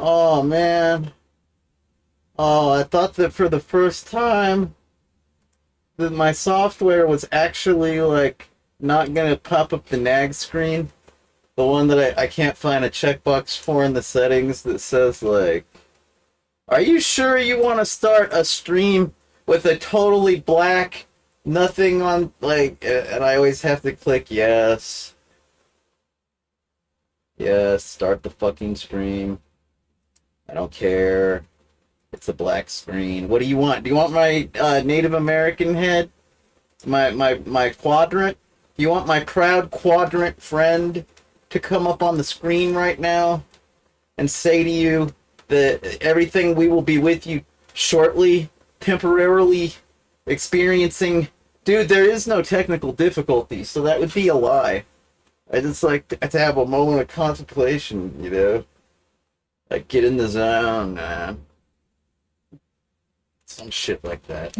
Oh man. Oh, I thought that for the first time that my software was actually like not gonna pop up the nag screen. The one that I can't find a checkbox for in the settings that says like, are you sure you want to start a stream with a totally black, nothing on like, and I always have to click yes. Yes, start the fucking stream. I don't care. It's a black screen. What do you want? Do you want my Native American head? My quadrant? Do you want my proud quadrant friend to come up on the screen right now and say to you that everything we will be with you shortly, temporarily experiencing? Dude, there is no technical difficulty, so that would be a lie. I just like to have a moment of contemplation, you know? Like, get in the zone, man. Some shit like that.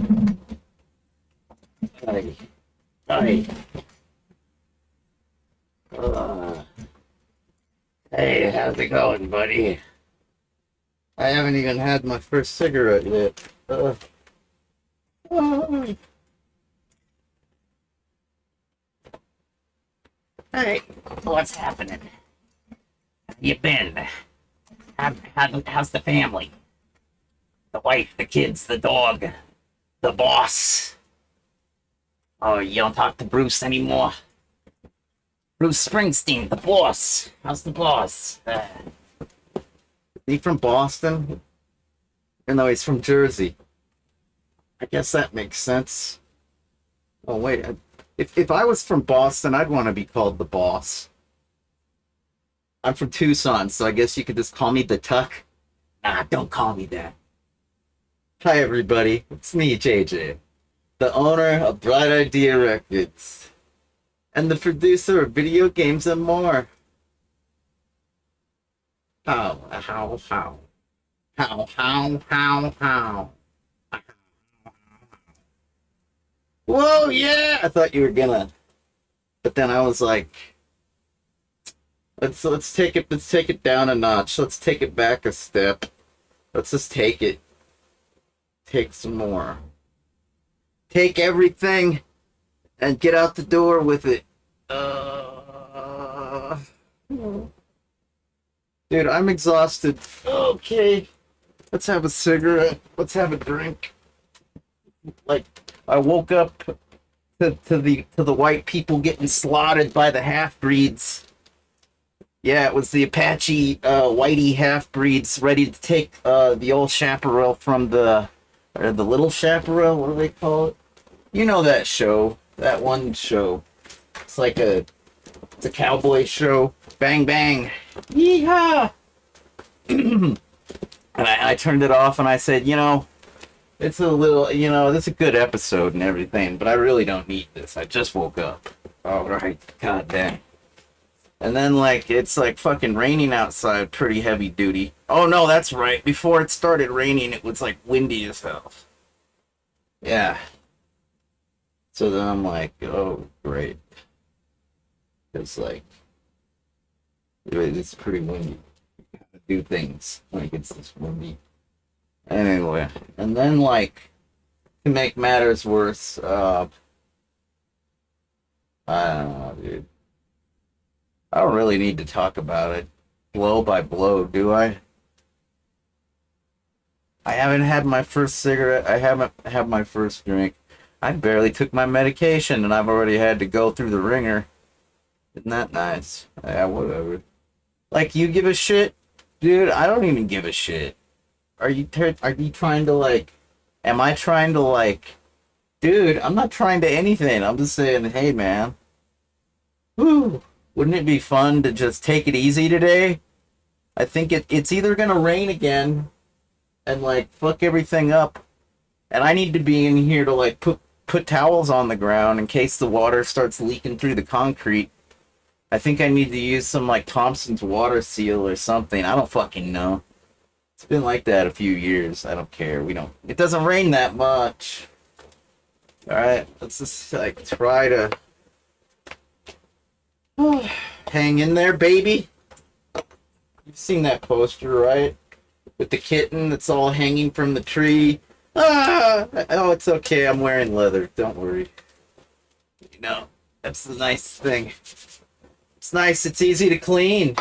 Hi. Hi. Uh, hey, how's it going, buddy? I haven't even had my first cigarette yet. Uh, Hey, what's happening? How you been? How's the family? The wife, the kids, the dog, the boss. Oh, you don't talk to Bruce anymore? Bruce Springsteen, the boss. How's the boss? he from Boston? Even though he's from Jersey. I guess that makes sense. Oh, wait. If I was from Boston, I'd want to be called the boss. I'm from Tucson, so I guess you could just call me the Tuck. Nah, don't call me that. Hi, everybody. It's me, JJ, the owner of Bright Idea Records, and the producer of video games and more. How, how, how. How, how, how, how. Whoa, yeah! I thought you were gonna, but then I was like, let's take it down a notch. Let's take it back a step. Let's just take it. Take some more. Take everything and get out the door with it. Dude, I'm exhausted. Okay. Let's have a cigarette. Let's have a drink. Like, I woke up to the white people getting slaughtered by the half-breeds. Yeah, it was the Apache whitey half-breeds ready to take the old chaparral from the little chaparral, what do they call it? You know that show, that one show. It's like it's a cowboy show. Bang bang, yeehaw! And I turned it off and I said, it's a little, this is a good episode and everything, but I really don't need this. I just woke up. All right, god damn. And then, like, it's like fucking raining outside, pretty heavy duty. Oh no, that's right. Before it started raining, it was like windy as hell. Yeah. So then I'm like, oh, great. It's like, it's pretty windy. You gotta do things when it gets this windy. Anyway, and then, like, to make matters worse, I don't know, dude. I don't really need to talk about it blow by blow, do I? I haven't had my first cigarette. I haven't had my first drink. I barely took my medication and I've already had to go through the ringer. Isn't that nice? Yeah, whatever. Like, you give a shit? Dude, I don't even give a shit. Are you trying to, like... Am I trying to, like... Dude, I'm not trying to anything. I'm just saying, hey, man. Woo! Wouldn't it be fun to just take it easy today? I think it's either gonna rain again and like fuck everything up, and I need to be in here to like put towels on the ground in case the water starts leaking through the concrete. I think I need to use some like Thompson's water seal or something. I don't fucking know. It's been like that a few years. I don't care. It doesn't rain that much. All right, let's just like try to hang in there, baby. You've seen that poster, right? with the kitten that's all hanging from the tree. Oh, it's okay. I'm wearing leather. Don't worry. You know, that's the nice thing. It's nice. It's easy to clean.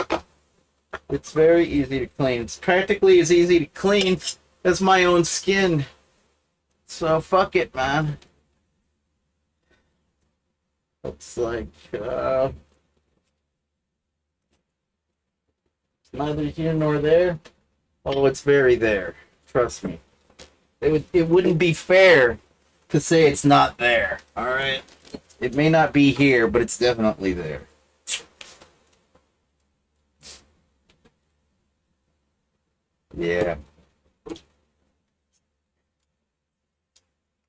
It's very easy to clean. It's practically as easy to clean as my own skin. So fuck it, man. It's like, it's neither here nor there. Oh, it's very there. Trust me. It wouldn't be fair to say it's not there. All right. It may not be here, but it's definitely there. Yeah.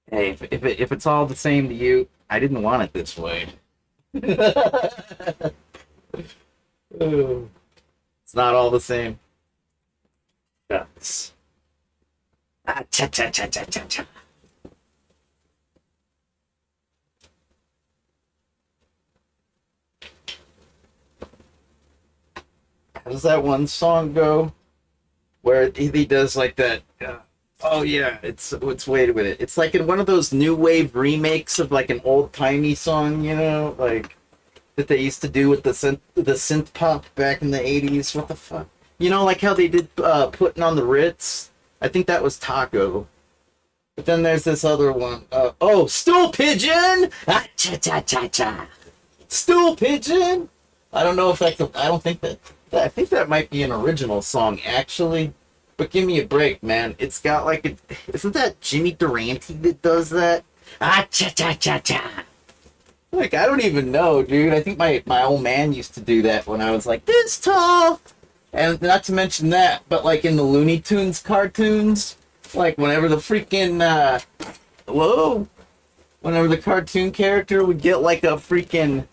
Hey, if it's all the same to you, I didn't want it this way. Oh, it's not all the same. Shucks. Ah, cha cha cha cha cha cha. How does that one song go? Where he does like that. Oh yeah, it's wait with it. It's like in one of those new wave remakes of like an old timey song, you know, like that they used to do with the synth pop back in the 80s. What the fuck? You know, like how they did Putting on the Ritz. I think that was Taco. But then there's this other one. Oh, Stool Pigeon! Ah, cha cha cha cha. Stool Pigeon! I don't know if that's I don't think that. I think that might be an original song, actually. But give me a break, man. It's got like a... Isn't that Jimmy Durante that does that? Ah, cha cha cha cha. Like, I don't even know, dude. I think my old man used to do that when I was like this tall. And not to mention that, but like in the Looney Tunes cartoons, like whenever the freaking, whenever the cartoon character would get like a freaking,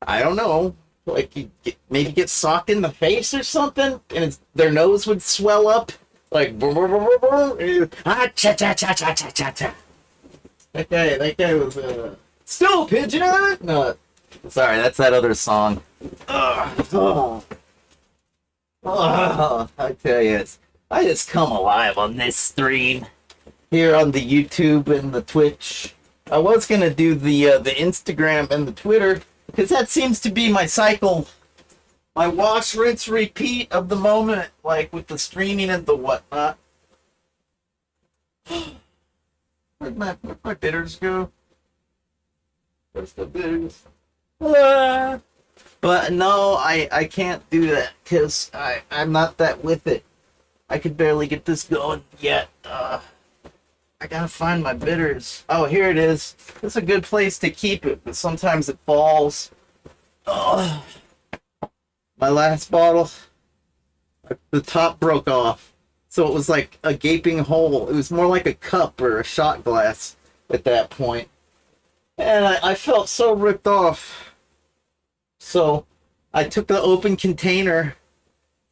I don't know, like maybe get socked in the face or something, and their nose would swell up, like, Ah, cha cha cha cha cha cha cha. That guy was, Stool Pigeon! No, sorry, that's that other song. I tell you, I just come alive on this stream here on the YouTube and the Twitch. I was gonna do the Instagram and the Twitter because that seems to be my cycle, my wash, rinse, repeat of the moment, like with the streaming and the whatnot. Where'd my bitters go? Where's the bitters? But no, I can't do that because I'm not that with it. I could barely get this going yet. I gotta find my bitters. Oh, here it is. It's a good place to keep it, but sometimes it falls. Oh, my last bottle, the top broke off. So it was like a gaping hole. It was more like a cup or a shot glass at that point. And I felt so ripped off. So I took the open container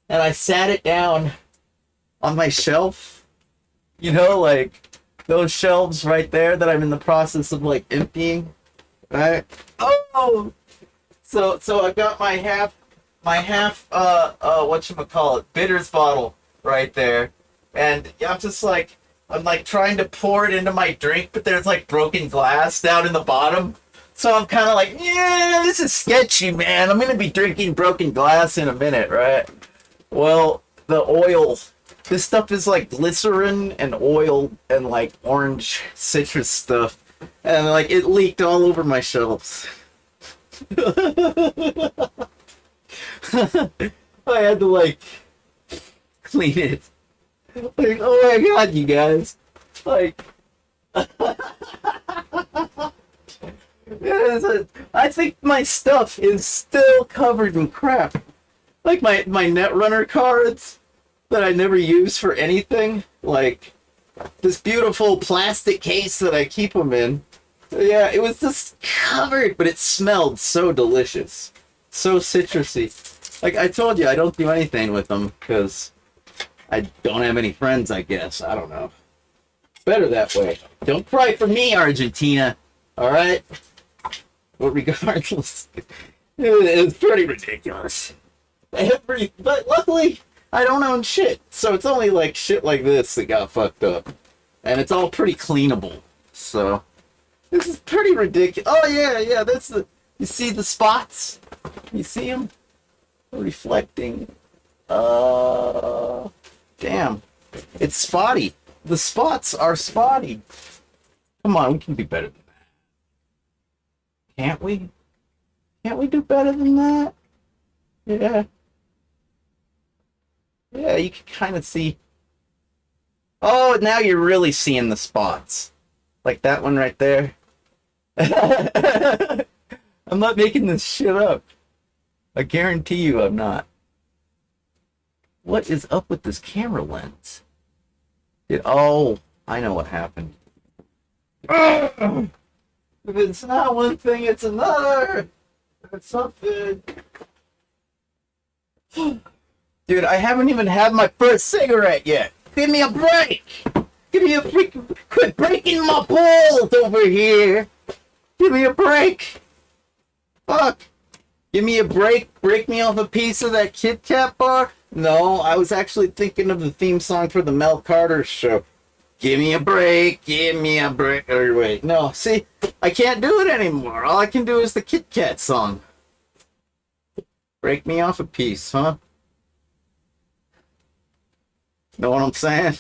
and I sat it down on my shelf. You know, like those shelves right there that I'm in the process of like emptying. Right? Oh! So I got my half whatchamacallit, bitters bottle right there. And I'm like trying to pour it into my drink, but there's like broken glass down in the bottom. So I'm kind of like, yeah, this is sketchy, man. I'm going to be drinking broken glass in a minute, right? Well, the oil, this stuff is like glycerin and oil and like orange citrus stuff. And like it leaked all over my shelves. I had to like clean it. Like, oh my god, you guys. Like... I think my stuff is still covered in crap. Like my Netrunner cards that I never use for anything. Like this beautiful plastic case that I keep them in. Yeah, it was just covered, but it smelled so delicious. So citrusy. Like I told you, I don't do anything with them because I don't have any friends, I guess. I don't know. Better that way. Don't cry for me, Argentina. Alright? But regardless, it's pretty ridiculous. But luckily, I don't own shit. So it's only like shit like this that got fucked up. And it's all pretty cleanable. So this is pretty ridiculous. Oh yeah, that's the, you see the spots? You see them? Reflecting. Damn. It's spotty. The spots are spotty. Come on, we can do better than that. Can't we? Can't we do better than that? Yeah. Yeah, you can kind of see. Oh, now you're really seeing the spots. Like that one right there. I'm not making this shit up. I guarantee you I'm not. What is up with this camera lens? Oh, I know what happened. If it's not one thing, it's another. It's something. Dude, I haven't even had my first cigarette yet. Give me a break. Give me a break. Quit breaking my balls over here. Give me a break. Fuck. Give me a break. Break me off a piece of that Kit Kat bar. No, I was actually thinking of the theme song for the Mel Carter show. Give me a break. Give me a break. Or wait, no. See, I can't do it anymore. All I can do is the Kit Kat song. Break me off a piece, huh? Know what I'm saying?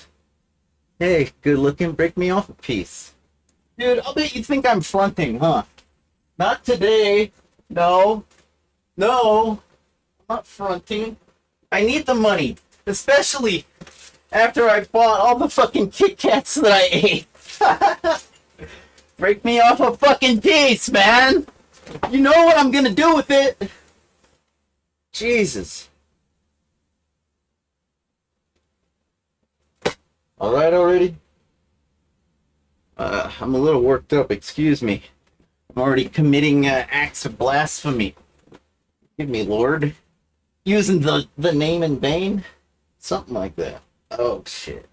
Hey, good looking, break me off a piece. Dude, I'll bet you think I'm fronting, huh? Not today. No. No. I'm not fronting. I need the money. Especially after I bought all the fucking Kit Kats that I ate. Break me off a fucking piece, man. You know what I'm gonna do with it. Jesus. All right already? I'm a little worked up, excuse me. I'm already committing acts of blasphemy. Give me, Lord. Using the name in vain? Something like that. Oh, shit.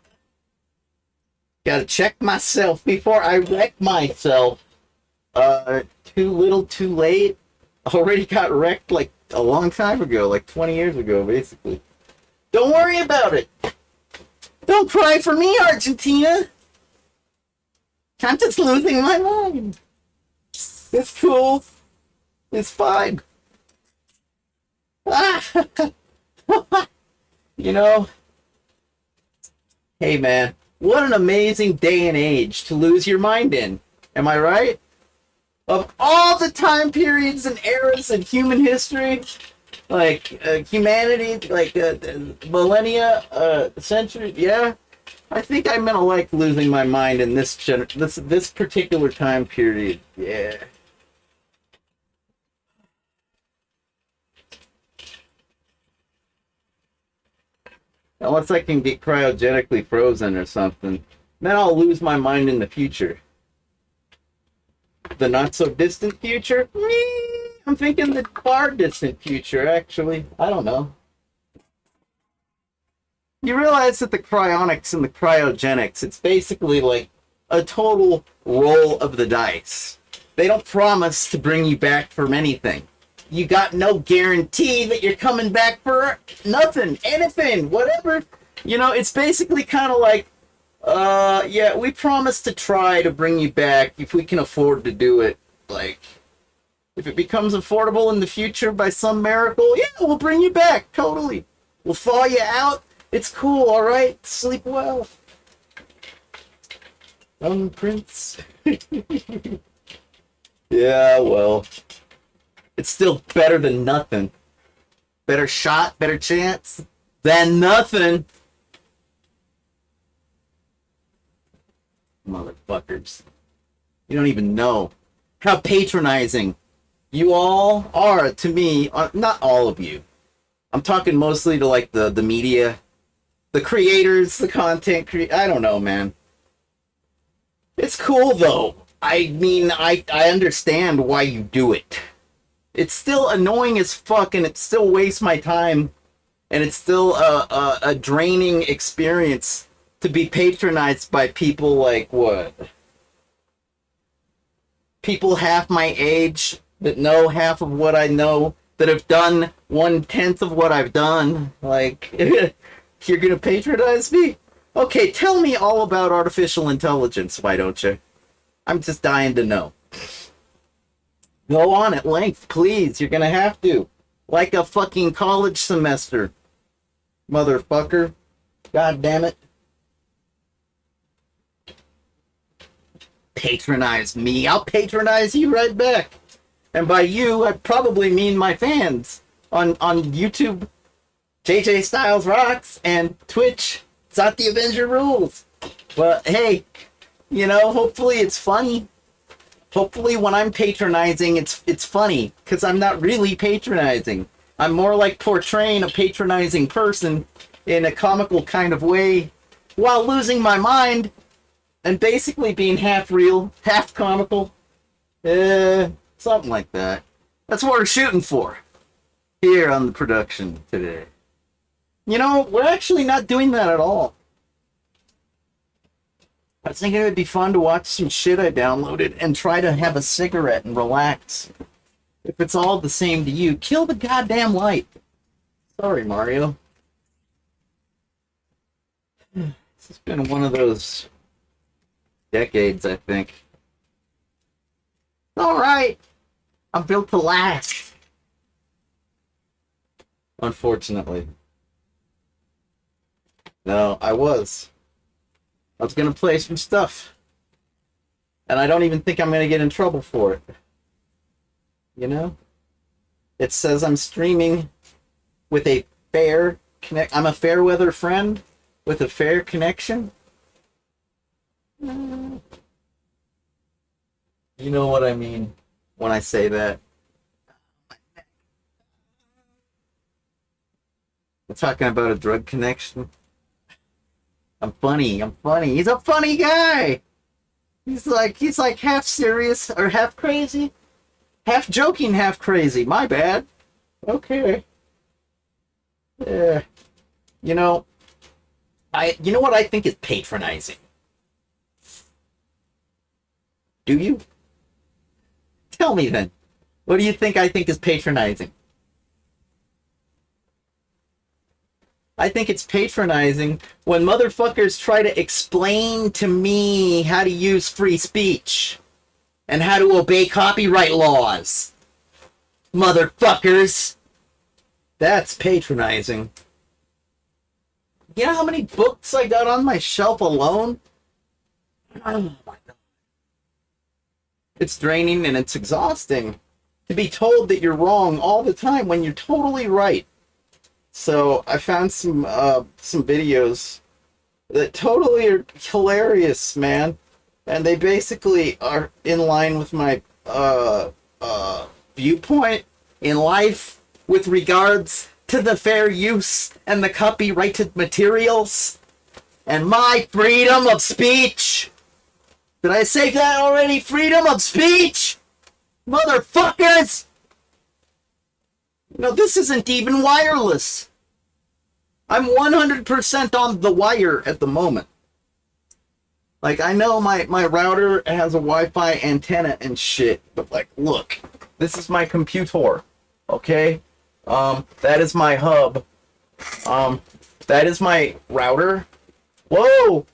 Gotta check myself before I wreck myself. Too little, too late. Already got wrecked like a long time ago, like 20 years ago, basically. Don't worry about it. Don't cry for me, Argentina. I'm just losing my mind. It's cool. It's fine. You know, hey man, what an amazing day and age to lose your mind in. Am I right? Of all the time periods and eras in human history, like humanity, like millennia, century, yeah. I think I'm gonna like losing my mind in this particular time period. Yeah. Unless I can get cryogenically frozen or something, then I'll lose my mind in the future. The not so distant future? I'm thinking the far distant future, actually. I don't know. You realize that the cryonics and the cryogenics, it's basically like a total roll of the dice. They don't promise to bring you back from anything. You got no guarantee that you're coming back for nothing, anything, whatever. You know, it's basically kind of like, yeah, we promise to try to bring you back if we can afford to do it. Like, if it becomes affordable in the future by some miracle, yeah, we'll bring you back, totally. We'll thaw you out. It's cool, all right? Sleep well. Prince. Yeah, well. It's still better than nothing. Better shot, better chance than nothing. Motherfuckers. You don't even know how patronizing you all are to me. Not all of you. I'm talking mostly to like the media. The creators, the content I don't know, man. It's cool, though. I mean, I understand why you do it. It's still annoying as fuck, and it still wastes my time, and it's still a draining experience to be patronized by people like, what? People half my age that know half of what I know that have done 1/10 of what I've done. Like, you're gonna patronize me? Okay, tell me all about artificial intelligence, why don't you? I'm just dying to know. Go on at length, please. You're gonna have to. Like a fucking college semester. Motherfucker. God damn it. Patronize me. I'll patronize you right back. And by you, I probably mean my fans. On YouTube, JJ Styles Rocks, and Twitch, it's not the Avenger rules. But hey, you know, hopefully it's funny. Hopefully when I'm patronizing, it's funny, because I'm not really patronizing. I'm more like portraying a patronizing person in a comical kind of way, while losing my mind, and basically being half real, half comical. Something like that. That's what we're shooting for, here on the production today. You know, we're actually not doing that at all. I was thinking it would be fun to watch some shit I downloaded and try to have a cigarette and relax. If it's all the same to you, kill the goddamn light. Sorry, Mario. This has been one of those decades, I think. Alright. I'm built to last. Unfortunately. No, I was gonna play some stuff. And I don't even think I'm gonna get in trouble for it. You know? It says I'm streaming with a fair connect. I'm a fair weather friend with a fair connection. You know what I mean when I say that. I'm talking about a drug connection. I'm funny. He's a funny guy. He's like half serious or half crazy. Half joking, half crazy. My bad. Okay. Yeah. You know what I think is patronizing? Do you? Tell me then. What do you think I think is patronizing? I think it's patronizing when motherfuckers try to explain to me how to use free speech and how to obey copyright laws. Motherfuckers. That's patronizing. You know how many books I got on my shelf alone? Oh my God. It's draining and it's exhausting to be told that you're wrong all the time when you're totally right. So I found some videos that totally are hilarious, man. And they basically are in line with my viewpoint in life with regards to the fair use and the copyrighted materials and my freedom of speech. Did I say that already? Freedom of speech? Motherfuckers! No, this isn't even wireless. I'm 100% on the wire at the moment. Like, I know my router has a Wi-Fi antenna and shit, but like, look, this is my computer, okay? That is my hub. That is my router. Whoa!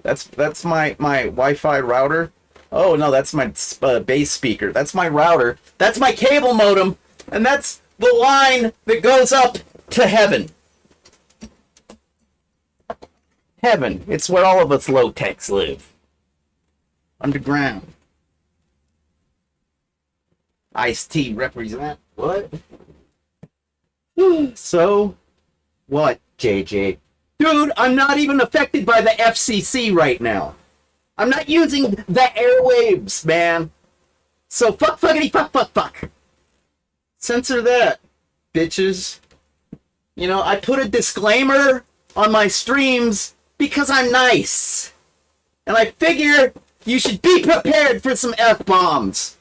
That's my Wi-Fi router. Oh no, that's my bass speaker. That's my router. That's my cable modem, and that's the line that goes up to heaven. Heaven. It's where all of us low-techs live. Underground. Ice-T represent. What? So, what, JJ? Dude, I'm not even affected by the FCC right now. I'm not using the airwaves, man. So fuck, fuckity, fuck, fuck, fuck. Censor that, bitches. You know, I put a disclaimer on my streams because I'm nice. And I figure you should be prepared for some F-bombs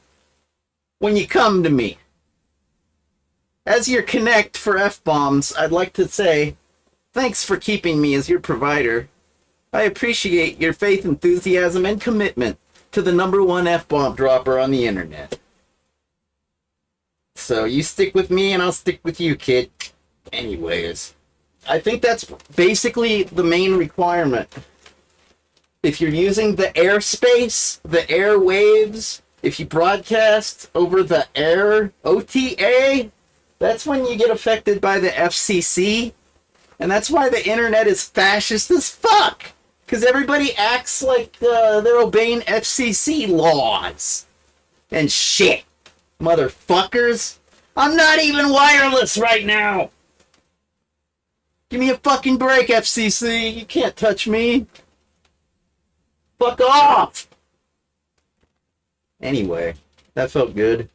when you come to me. As your connect for F-bombs, I'd like to say, thanks for keeping me as your provider. I appreciate your faith, enthusiasm, and commitment to the #1 F-bomb dropper on the internet. So you stick with me and I'll stick with you, kid. Anyways, I think that's basically the main requirement. If you're using the airspace, the airwaves, if you broadcast over the air, OTA, that's when you get affected by the FCC. And that's why the internet is fascist as fuck. Because everybody acts like they're obeying FCC laws. And shit. Motherfuckers. I'm not even wireless right now. Give me a fucking break, FCC. You can't touch me. Fuck off. Anyway, that felt good.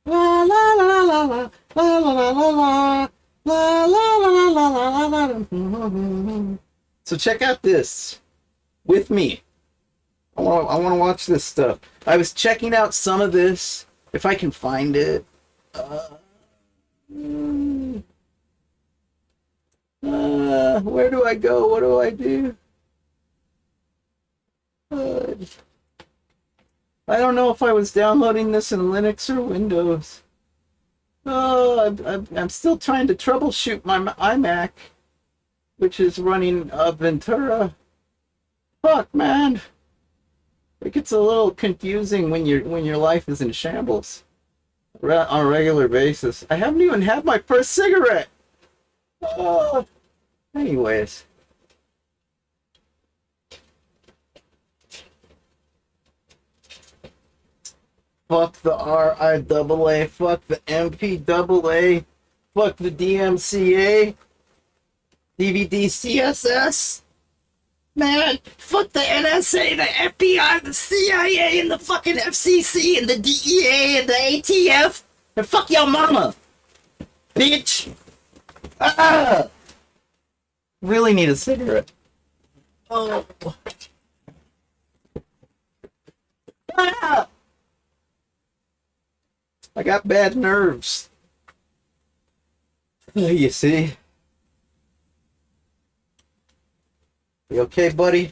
La la la la la la la la la la la la la la. So check out this with me. I want to watch this stuff. I was checking out some of this, if I can find it. Where do I go? What do I do? I don't know if I was downloading this in Linux or Windows. I'm still trying to troubleshoot my iMac, which is running Ventura. Fuck, man. It gets a little confusing when your life is in shambles on a regular basis. I haven't even had my first cigarette. Anyways. Fuck the RIAA, fuck the MPAA, fuck the DMCA, DVD CSS. Man, fuck the NSA, the FBI, the CIA, and the fucking FCC, and the DEA, and the ATF, and fuck your mama, bitch. Really need a cigarette. Oh. I got bad nerves. You see? You okay, buddy?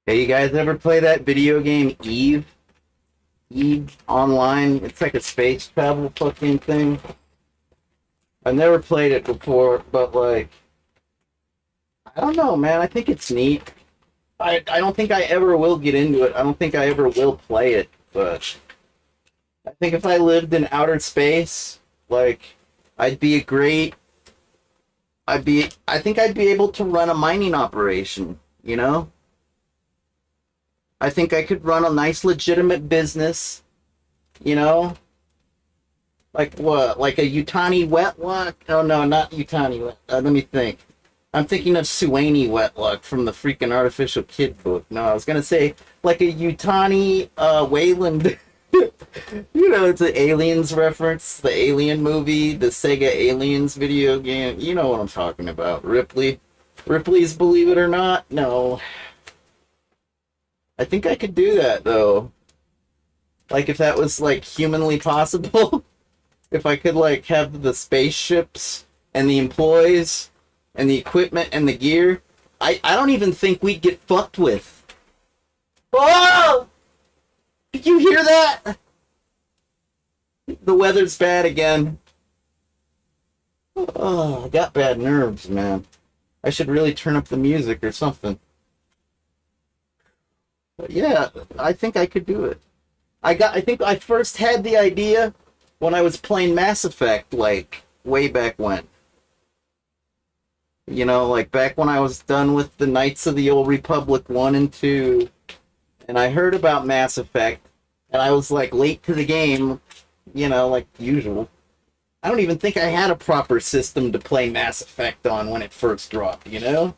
Hey, you guys ever play that video game Eve? Eve Online? It's like a space travel fucking thing. I've never played it before, but like, I don't know, man. I think it's neat. I don't think I ever will get into it. I don't think I ever will play it, but I think if I lived in outer space, like, I'd be a great... I think I'd be able to run a mining operation, you know? I think I could run a nice legitimate business, you know? Like what? Like a Utani Wetlock? Oh no, not Utani. Let me think. I'm thinking of Suwani Wetlock from the freaking Artificial Kid book. No, I was gonna say like a Utani Wayland. You know, it's an Aliens reference, the Alien movie, the Sega Aliens video game. You know what I'm talking about. Ripley's Believe It or Not? No. I think I could do that, though. Like, if that was, like, humanly possible. If I could, like, have the spaceships and the employees and the equipment and the gear. I don't even think we'd get fucked with. Oh! Did you hear that? The weather's bad again. Oh, I got bad nerves, man. I should really turn up the music or something. But yeah, I think I could do it. I think I first had the idea when I was playing Mass Effect, like, way back when. You know, like, back when I was done with the Knights of the Old Republic 1 and 2, and I heard about Mass Effect, and I was, like, late to the game, you know, like usual. I don't even think I had a proper system to play Mass Effect on when it first dropped, you know?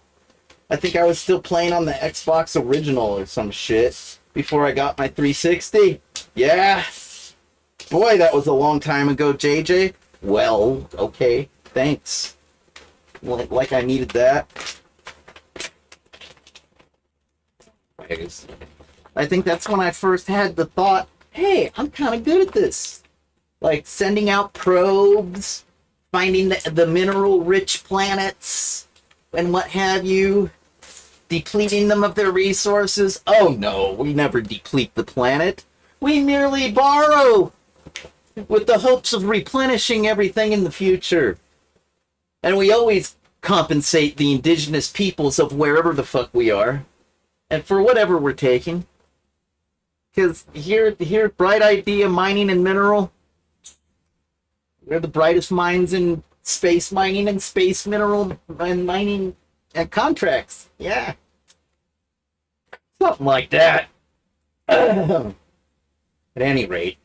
I think I was still playing on the Xbox original or some shit. before I got my 360. Yeah. Boy, that was a long time ago, JJ. Well, okay, thanks. Like I needed that. I think that's when I first had the thought, hey, I'm kind of good at this. Like sending out probes, finding the mineral-rich planets, and what have you, depleting them of their resources. Oh no, we never deplete the planet. We merely borrow with the hopes of replenishing everything in the future. And we always compensate the indigenous peoples of wherever the fuck we are, and for whatever we're taking. Because here, Bright Idea Mining and Mineral, they're the brightest minds in space mining and space mineral and mining and contracts. Yeah. Something like that. At any rate,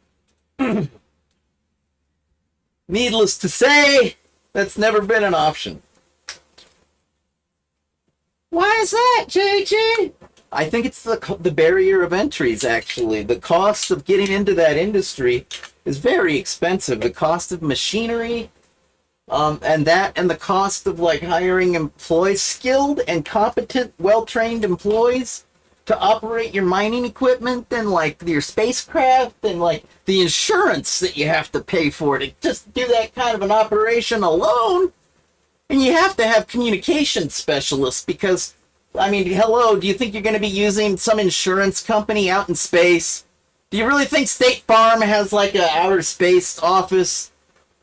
needless to say, that's never been an option. Why is that, JJ? I think it's the barrier of entries, actually. The cost of getting into that industry is very expensive. The cost of machinery, and the cost of like hiring employees, skilled and competent, well-trained employees to operate your mining equipment and like your spacecraft and like the insurance that you have to pay for to just do that kind of an operation alone. And you have to have communication specialists because, I mean, hello, do you think you're going to be using some insurance company out in space? Do you really think State Farm has like an outer space office?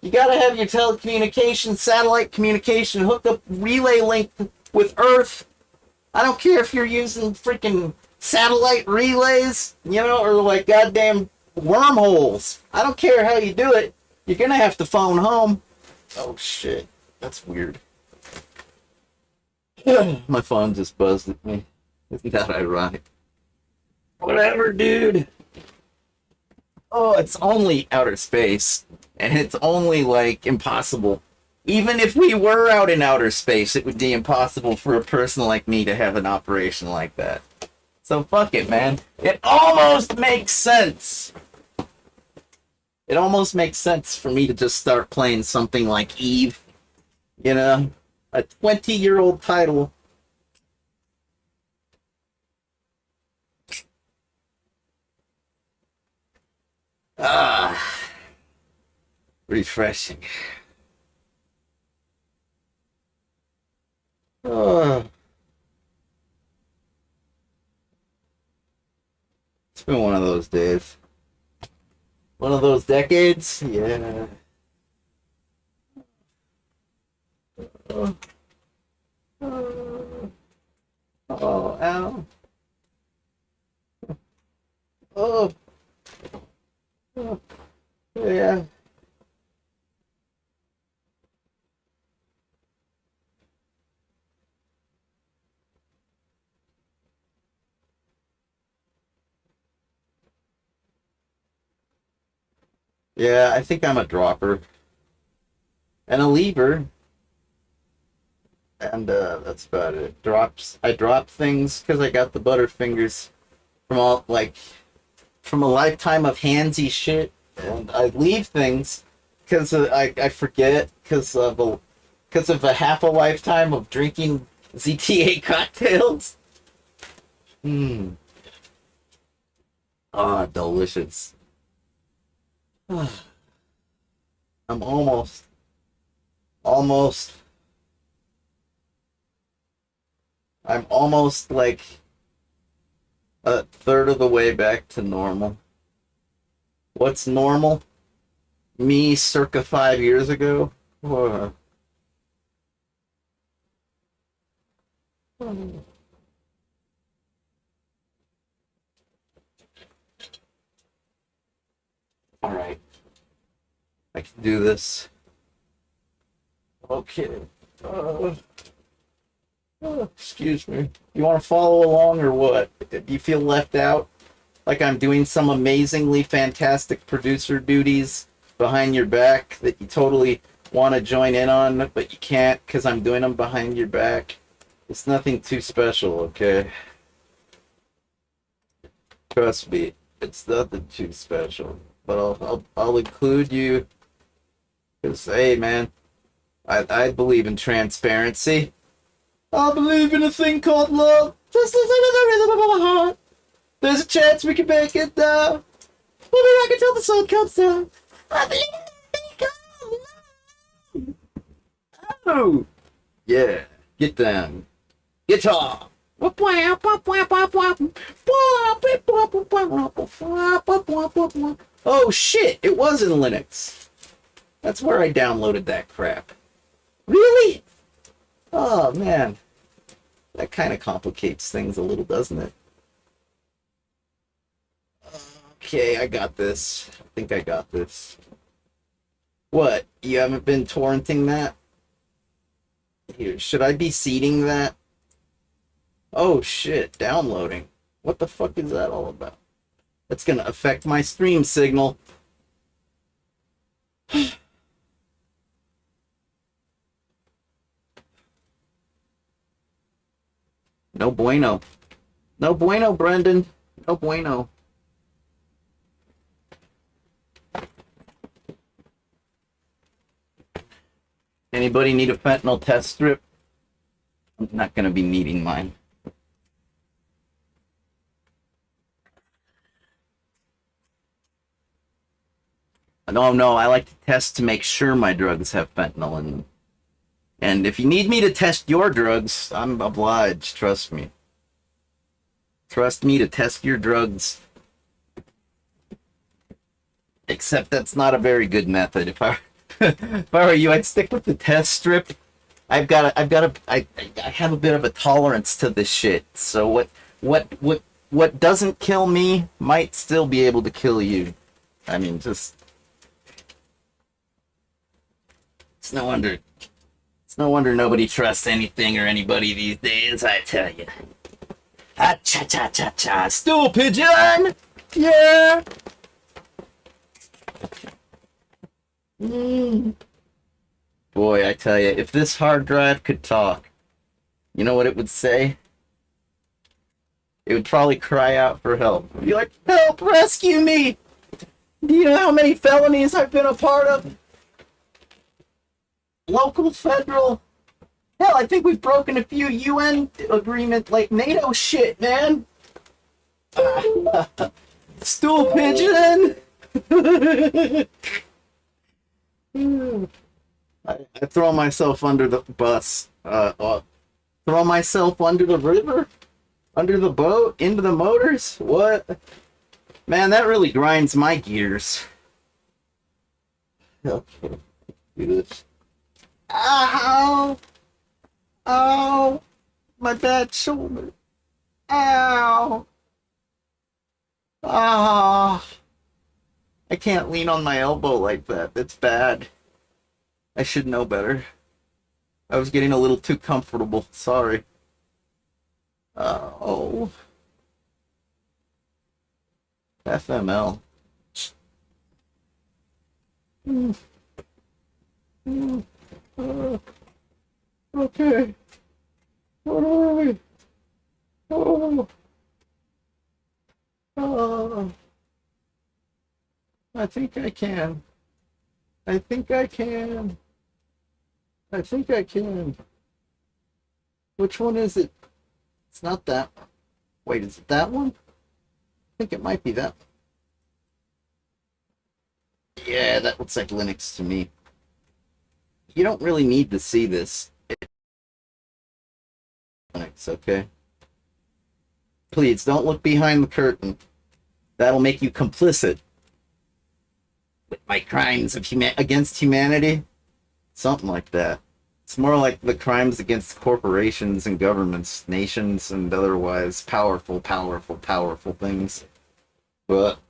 You got to have your telecommunication, satellite communication hooked up, relay link with Earth. I don't care if you're using freaking satellite relays, you know, or like goddamn wormholes. I don't care how you do it. You're going to have to phone home. Oh, shit. That's weird. My phone just buzzed at me. Isn't that ironic? Whatever, dude. Oh, it's only outer space. And it's only, like, impossible. Even if we were out in outer space, it would be impossible for a person like me to have an operation like that. So fuck it, man. It almost makes sense. It almost makes sense for me to just start playing something like Eve. You know? A 20-year-old title. Refreshing. It's been one of those days. One of those decades? Yeah. Oh, ow. Oh. Yeah. Yeah, I think I'm a dropper. And a lever. And that's about it. I drop things because I got the butterfingers from a lifetime of handsy shit, and I leave things because I forget because of a half a lifetime of drinking ZTA cocktails. Ah, delicious. I'm almost I'm almost like a third of the way back to normal. What's normal? Me circa 5 years ago? Whoa. Alright. I can do this. Okay. Excuse me. You want to follow along or what? Do you feel left out? Like I'm doing some amazingly fantastic producer duties behind your back that you totally want to join in on, but you can't because I'm doing them behind your back? It's nothing too special, okay? Trust me, it's nothing too special. But I'll include you. Cause hey, man, I believe in transparency. I believe in a thing called love. Just listen to the rhythm of my heart. There's a chance we can make it now. We'll be rocking till the sun comes down. I believe in a thing called love. Oh, yeah. Get down. Guitar. Oh shit! It was in Linux. That's where I downloaded that crap. Really? Oh man, that kind of complicates things a little, doesn't it? Okay, I got this. I think I got this. What? You haven't been torrenting that? Here, should I be seeding that? Oh shit, downloading. What the fuck is that all about? That's gonna affect my stream signal. No bueno. No bueno, Brendan. No bueno. Anybody need a fentanyl test strip? I'm not gonna be needing mine. No, I like to test to make sure my drugs have fentanyl in them. And if you need me to test your drugs, I'm obliged, trust me. Trust me to test your drugs. Except that's not a very good method. If I were you, I'd stick with the test strip. I have a bit of a tolerance to this shit. So what doesn't kill me might still be able to kill you. I mean, just it's no wonder nobody trusts anything or anybody these days, I tell you. Ah, cha cha cha cha, stool pigeon! Yeah! Boy, I tell you, if this hard drive could talk, you know what it would say? It would probably cry out for help. It'd be like, help, rescue me! Do you know how many felonies I've been a part of? Local, federal. Hell, I think we've broken a few UN agreement, like NATO shit, man. Stool pigeon. I throw myself under the bus. Throw myself under the river, under the boat, into the motors. What? Man, that really grinds my gears. Okay, do this. Ow! Ow! My bad shoulder. Ow! Ah! I can't lean on my elbow like that. That's bad. I should know better. I was getting a little too comfortable. Sorry. Oh. FML. Okay. What are we? Oh. I think I can. I think I can. I think I can. Which one is it? It's not that one. Wait, is it that one? I think it might be that one. Yeah, that looks like Linux to me. You don't really need to see this. Linux, okay? Please, don't look behind the curtain. That'll make you complicit with my crimes of against humanity. Something like that. It's more like the crimes against corporations and governments, nations, and otherwise powerful things. But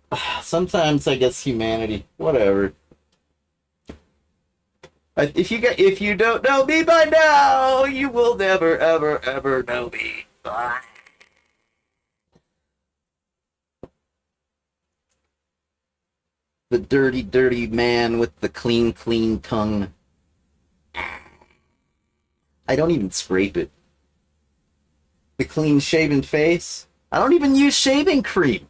sometimes I guess humanity, whatever. If you don't know me by now, you will never ever know me. The dirty man with the clean tongue. I don't even scrape it. The clean shaven face. I don't even use shaving cream.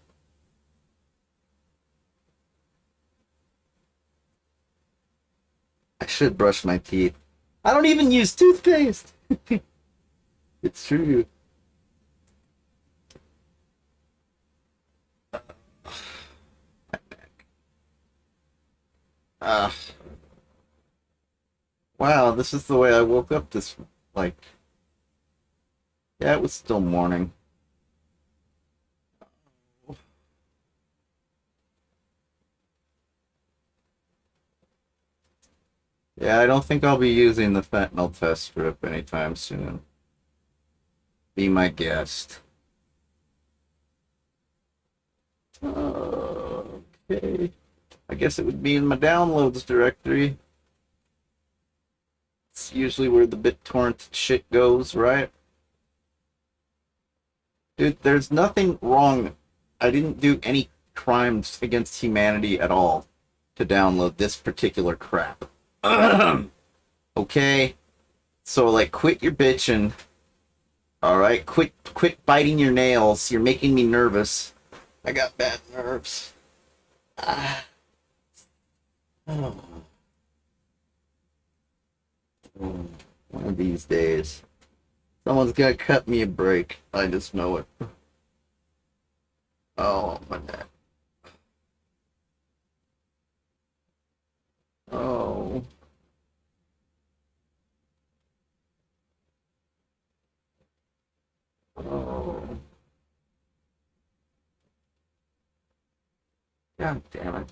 should brush my teeth. I don't even use toothpaste. It's true. Ah. Wow, this is the way I woke up this, like, yeah, it was still morning. Yeah, I don't think I'll be using the fentanyl test strip anytime soon. Be my guest. Okay. I guess it would be in my downloads directory. It's usually where the BitTorrent shit goes, right? Dude, there's nothing wrong. I didn't do any crimes against humanity at all to download this particular crap. Okay? So, like, quit your bitching. Alright? Quit biting your nails. You're making me nervous. I got bad nerves. Ah. Oh. One of these days, someone's gonna cut me a break. I just know it. Oh, my neck. Oh. Oh. God damn it.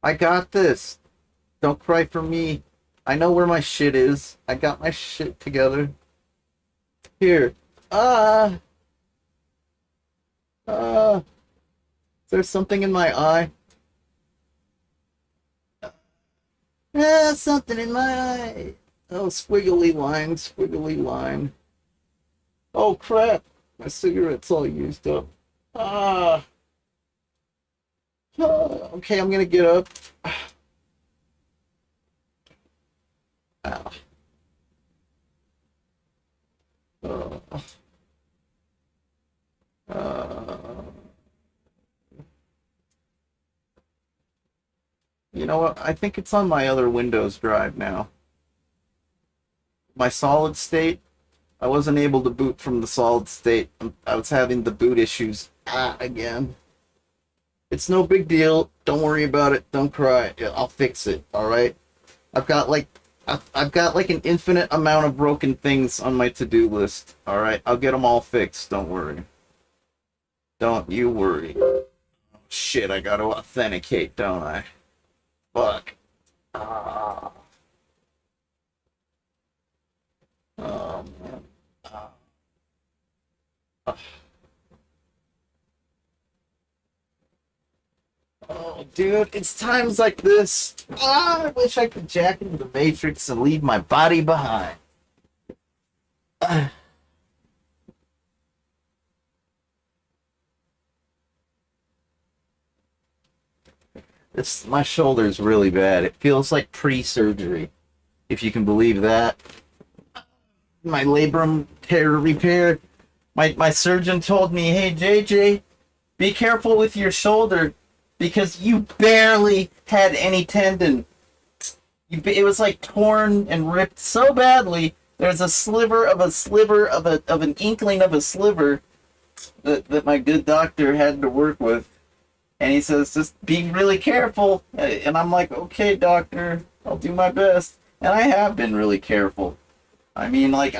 I got this. Don't cry for me. I know where my shit is. I got my shit together. Here. Is there something in my eye? Something in my eye. Oh, squiggly line, squiggly line. Oh, crap. My cigarette's all used up. Ah. Okay, I'm gonna get up. Ow. You know what? I think it's on my other Windows drive now. My solid state, I wasn't able to boot from the solid state. I was having the boot issues again. It's no big deal. Don't worry about it. Don't cry. I'll fix it. All right. I've got like an infinite amount of broken things on my to-do list. All right. I'll get them all fixed. Don't worry. Don't you worry. Oh, shit, I gotta authenticate, don't I? Fuck. Ah. Oh man. Ah. Ah. Oh, dude, it's times like this. I wish I could jack into the Matrix and leave my body behind. My shoulder's really bad. It feels like pre-surgery, if you can believe that. My labrum tear repair. My surgeon told me, hey, JJ, be careful with your shoulder because you barely had any tendon. It was like torn and ripped so badly. There's a sliver of an inkling of a sliver that my good doctor had to work with. And he says, just be really careful. And I'm like, okay, doctor, I'll do my best. And I have been really careful. I mean, like,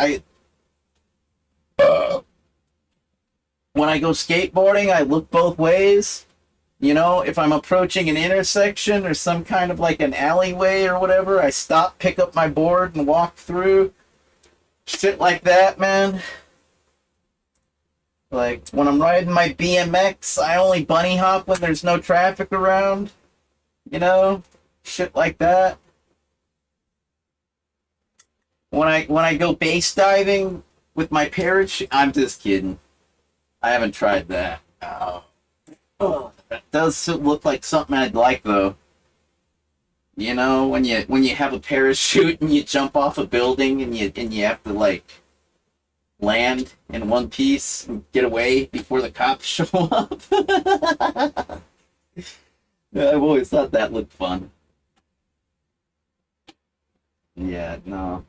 when I go skateboarding, I look both ways. You know, if I'm approaching an intersection or some kind of like an alleyway or whatever, I stop, pick up my board, and walk through. Shit like that, man. Like, when I'm riding my BMX, I only bunny hop when there's no traffic around. You know? Shit like that. When I go base diving with my parachute, I'm just kidding. I haven't tried that. Oh, that does look like something I'd like, though. You know, when you have a parachute and you jump off a building and you have to like land in one piece and get away before the cops show up. I've always thought that looked fun. Yeah, no.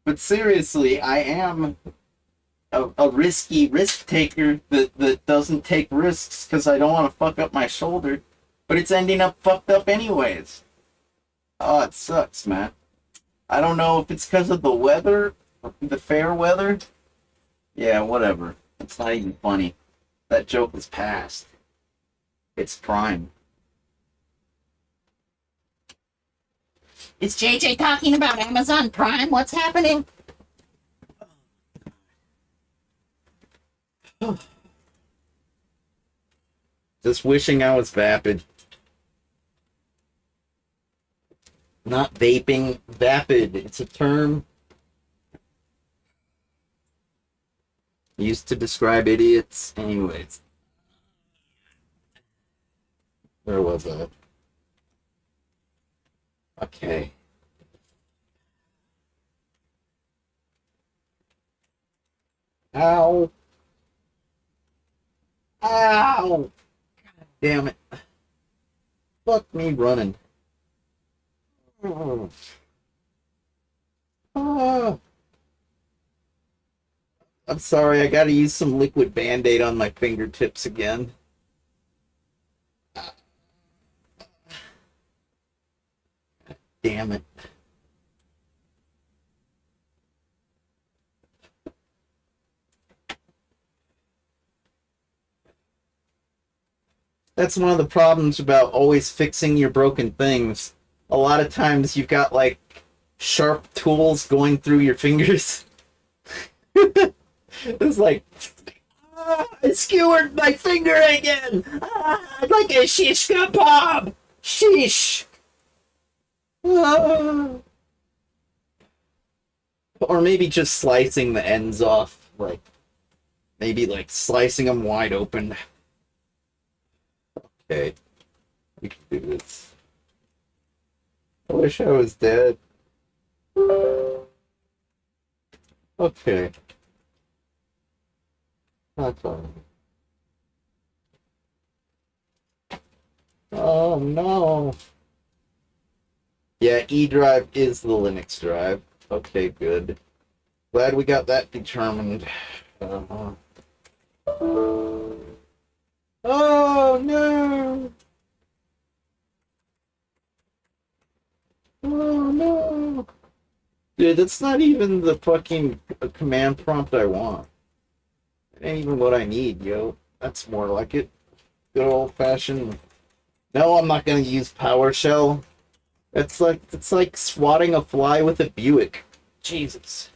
But seriously, I am a risky risk taker that doesn't take risks because I don't want to fuck up my shoulder. But it's ending up fucked up anyways. Oh, it sucks, man. I don't know if it's because of the weather, the fair weather. Yeah, whatever. It's not even funny. That joke is past. It's prime. Is JJ talking about Amazon Prime? What's happening? Just wishing I was vapid. Not vaping, vapid. It's a term used to describe idiots. Anyways. Where was I? Okay. Ow. Ow. God damn it. Fuck me running. Oh. Oh. I'm sorry, I gotta use some liquid Band-Aid on my fingertips again. Damn it. That's one of the problems about always fixing your broken things. A lot of times you've got like sharp tools going through your fingers. It's like, I skewered my finger again. I'd like a shish kebab. Sheesh. Or maybe just slicing the ends off, like maybe like slicing them wide open. Okay, we can do this. I wish I was dead. Okay. That's fine. Oh no. Yeah, E drive is the Linux drive. Okay, good. Glad we got that determined. Oh no! Oh no! Dude, that's not even the fucking command prompt I want. It ain't even what I need, yo. That's more like it. Good old fashioned. No, I'm not gonna use PowerShell. It's like swatting a fly with a Buick. Jesus.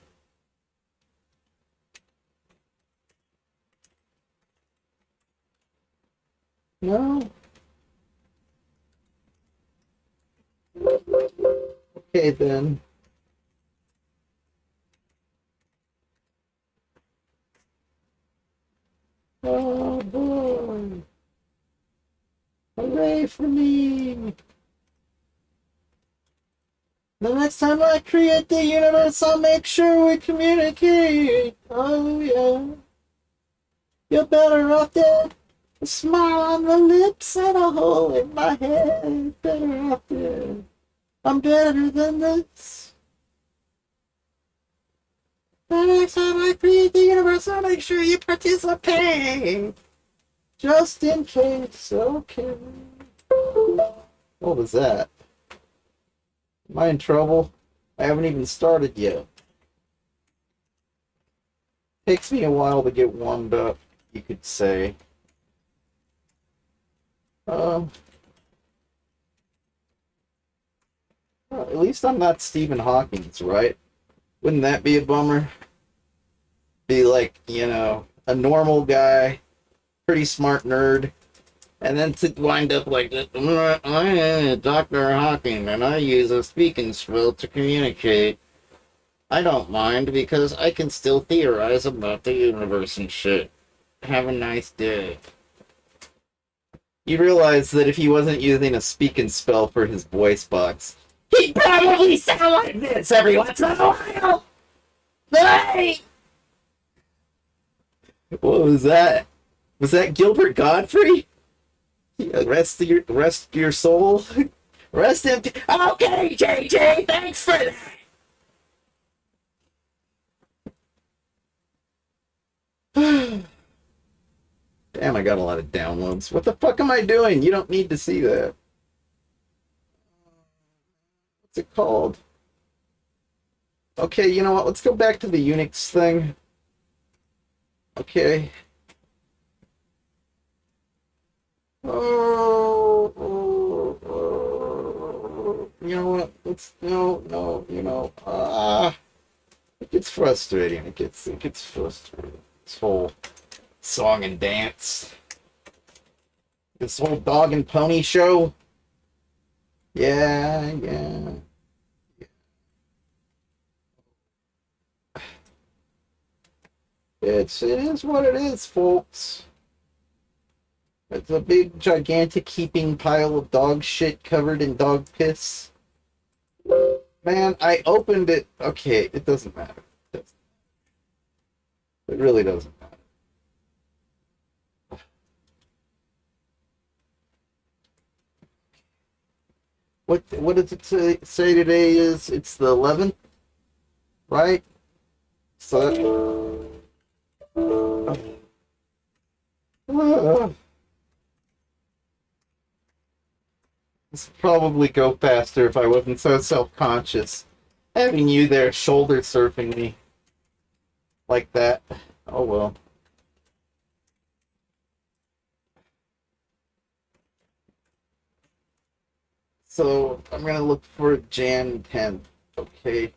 No. Okay then. Oh boy. Hooray for me. The next time I create the universe, I'll make sure we communicate. Oh yeah. You're better off dead. A smile on the lips and a hole in my head. Better off dead. I'm better than this. The next time I create the universe, I'll make sure you participate. Just in case, okay. What was that? Am I in trouble? I haven't even started yet. Takes me a while to get warmed up, you could say. Well, at least I'm not Stephen Hawking's, right? Wouldn't that be a bummer? Be like, you know, a normal guy, pretty smart nerd, and then to wind up like this. I am Dr. Hawking, and I use a speaking spell to communicate. I don't mind, because I can still theorize about the universe and shit. Have a nice day. You realize that if he wasn't using a speaking spell for his voice box, he'd probably sound like this every once in a while! Hey! What was that? Was that Gilbert Godfrey? Rest your soul. Rest in peace. Okay, JJ, thanks for that. Damn, I got a lot of downloads. What the fuck am I doing? You don't need to see that. What's it called? Okay, you know what? Let's go back to the Unix thing. Okay. You know what? Let's it gets frustrating. It gets frustrating. This whole song and dance. This whole dog and pony show. Yeah. It is what it is, folks. It's a big, gigantic, heaping pile of dog shit covered in dog piss. Man, I opened it. Okay, it doesn't matter. It really doesn't matter. What does it say today is? It's the 11th, right? So this would probably go faster if I wasn't so self-conscious. Having you there shoulder surfing me like that. Oh well. So I'm gonna look for Jan 10th. Okay.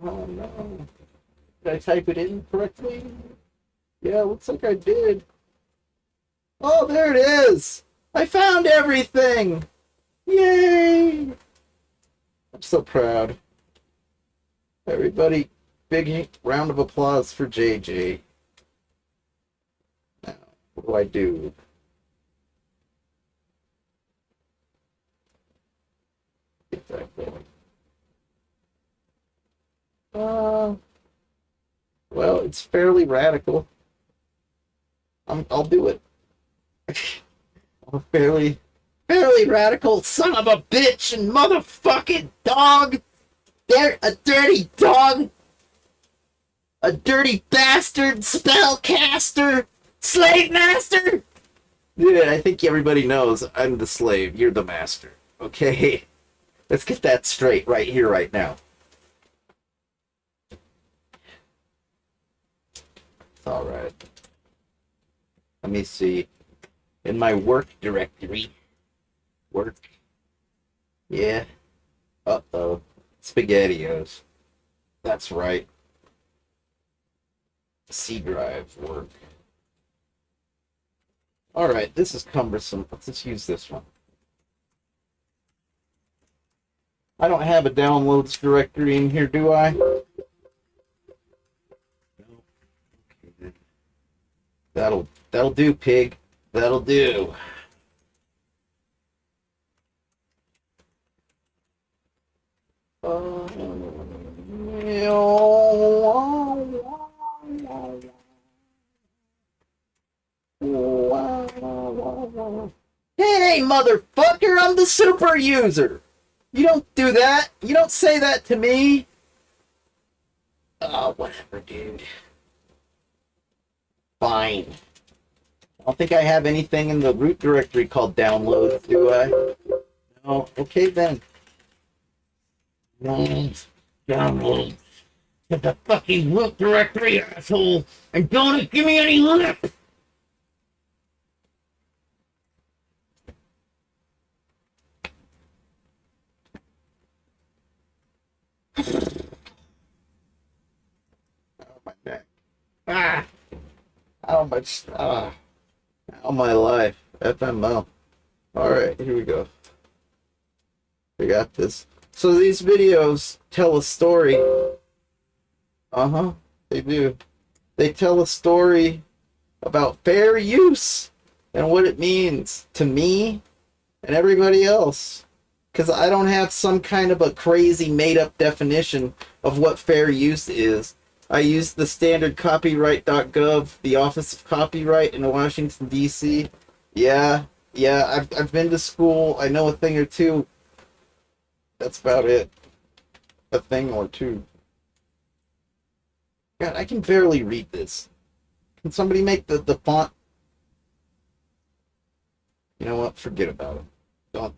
Oh no. Did I type it in correctly? Yeah, looks like I did. Oh, there it is! I found everything! Yay! I'm so proud. Everybody, big round of applause for JJ. Now, what do I do? Get that going. Well, it's fairly radical. I'll do it. I'm a fairly radical son of a bitch and motherfucking dog. They're a dirty dog. A dirty bastard spellcaster. Slave master. Dude, I think everybody knows I'm the slave. You're the master. Okay? Let's get that straight right here, right now. All right. Let me see. In my work directory. Work. Yeah. Uh-oh. SpaghettiOs. That's right. C drive work. All right. This is cumbersome. Let's just use this one. I don't have a downloads directory in here, do I? That'll do, pig. That'll do. Hey, motherfucker, I'm the super user. You don't do that. You don't say that to me. Oh, whatever, dude. Fine. I don't think I have anything in the root directory called downloads, do I? No. Okay, then. Download. Get the fucking root directory, asshole, and don't give me any lip! Oh, my neck. Ah! How much? Ah. How my life. FML. Alright, here we go. We got this. So these videos tell a story. Uh-huh, they do. They tell a story about fair use and what it means to me and everybody else. Because I don't have some kind of a crazy made-up definition of what fair use is. I use the standard copyright.gov, the Office of Copyright in Washington, D.C. Yeah, Yeah, I've been to school. I know a thing or two. That's about it. A thing or two. God, I can barely read this. Can somebody make the font? You know what? Forget about it.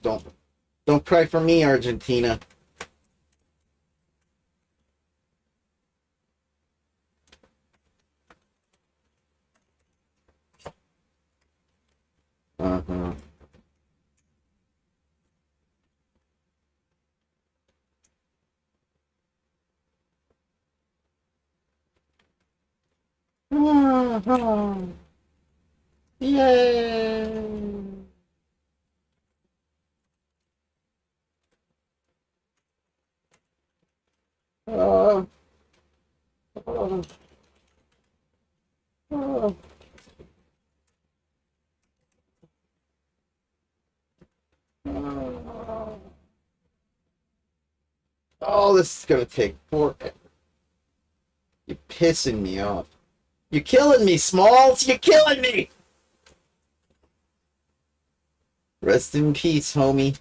Don't cry for me, Argentina. Uh-huh. Uh-huh. Yay! Uh, uh, uh, uh. Oh, this is gonna take forever. You're pissing me off. You're killing me, Smalls. You're killing me. Rest in peace, homie.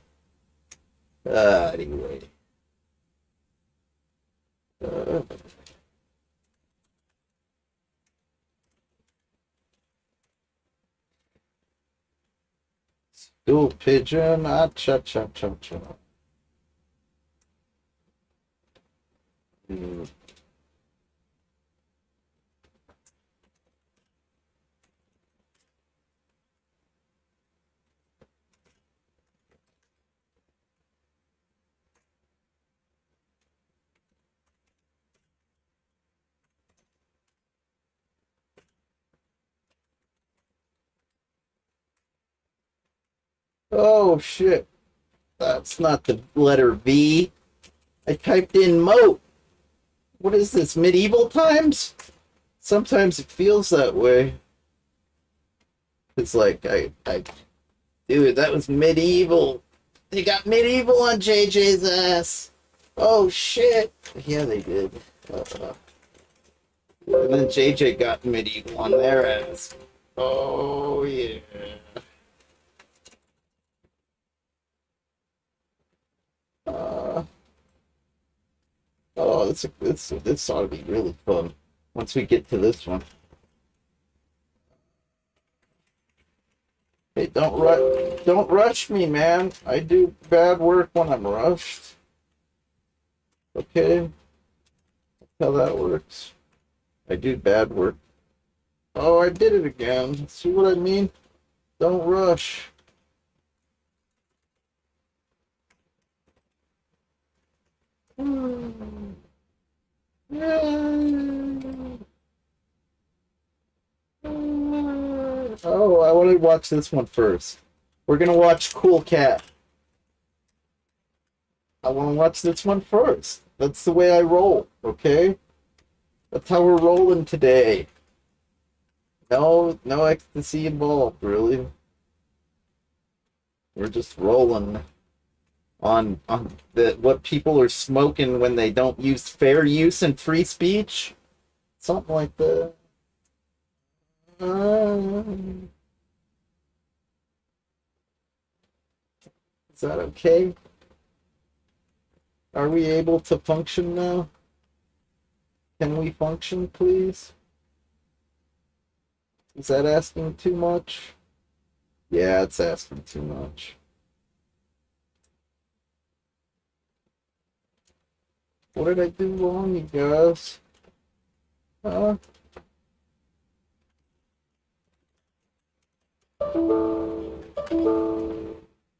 Anyway. Uh, Stool pigeon. Ah, cha cha cha cha. Mm. Oh shit. That's not the letter V. I typed in moat. What is this, medieval times? Sometimes it feels that way. It's like dude, that was medieval. They got medieval on JJ's ass. Oh shit. Yeah, they did. And then JJ got medieval on their ass. Oh yeah. Uh, oh, this ought to be really fun once we get to this one. Hey, don't rush me, man. I do bad work when I'm rushed. Okay, that's how that works. I do bad work. Oh, I did it again. See what I mean? Don't rush. Oh, I want to watch this one first. We're gonna watch Cool Cat. I want to watch this one first. That's the way I roll, okay? That's how we're rolling today. No ecstasy involved, really. We're just rolling on the what people are smoking when they don't use fair use and free speech. Something like that. Is that okay? Are we able to function now? Can we function, please? Is that asking too much? Yeah, it's asking too much. What did I do wrong, you guys? Huh?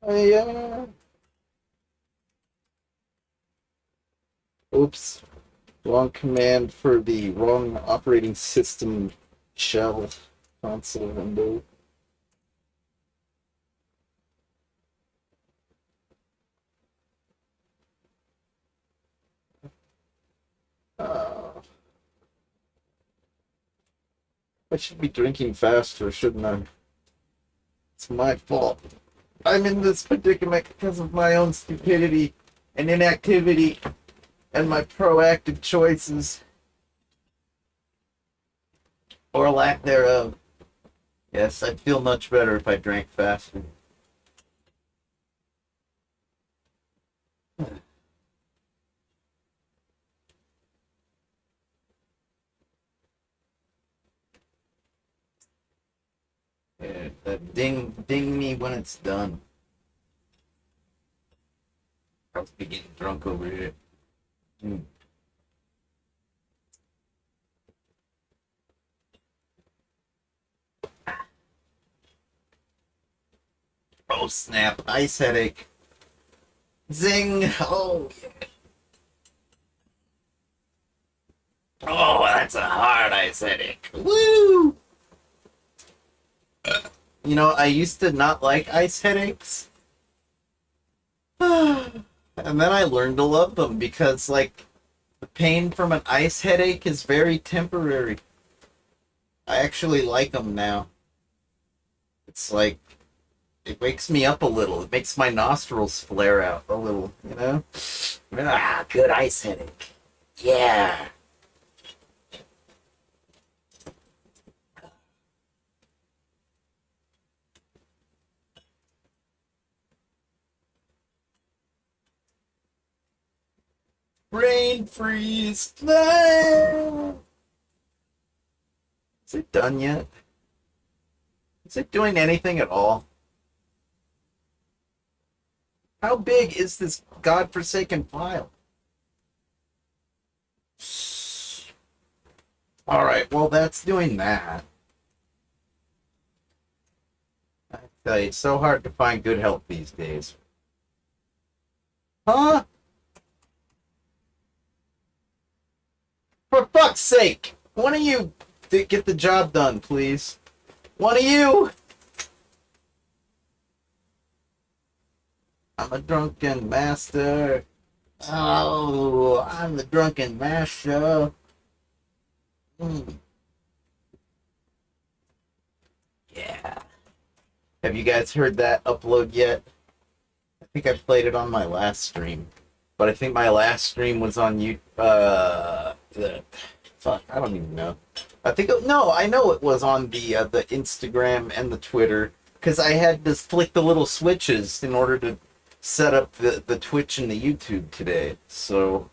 Yeah. Oops. Wrong command for the wrong operating system shell console window. I should be drinking faster, shouldn't I? It's my fault. I'm in this predicament because of my own stupidity and inactivity and my proactive choices. Or lack thereof. Yes, I'd feel much better if I drank faster. Ding me when it's done. I'll be getting drunk over here. Mm. Oh snap! Ice headache. Zing! Oh yeah. Oh, that's a hard ice headache. Woo! You know, I used to not like ice headaches. And then I learned to love them because, like, the pain from an ice headache is very temporary. I actually like them now. It's like, it wakes me up a little. It makes my nostrils flare out a little, you know? Ah, good ice headache. Yeah. Brain freeze. No! Is it done yet? Is it doing anything at all? How big is this godforsaken file? Alright, well, that's doing that. I tell you, it's so hard to find good help these days. Huh? For fuck's sake! One of you get the job done, please. One of you! I'm a drunken master. Oh, I'm the drunken master. Yeah. Have you guys heard that upload yet? I think I played it on my last stream. But I think my last stream was on fuck, I don't even know. I know it was on the Instagram and the Twitter, because I had to flick the little switches in order to set up the Twitch and the YouTube today. So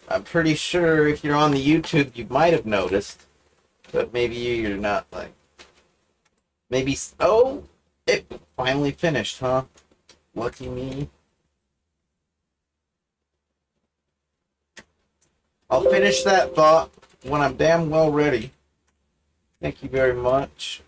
I'm pretty sure if you're on the YouTube, you might have noticed, but maybe you're not, like, maybe. Oh, it finally finished, huh? Lucky me. I'll finish that thought when I'm damn well ready. Thank you very much.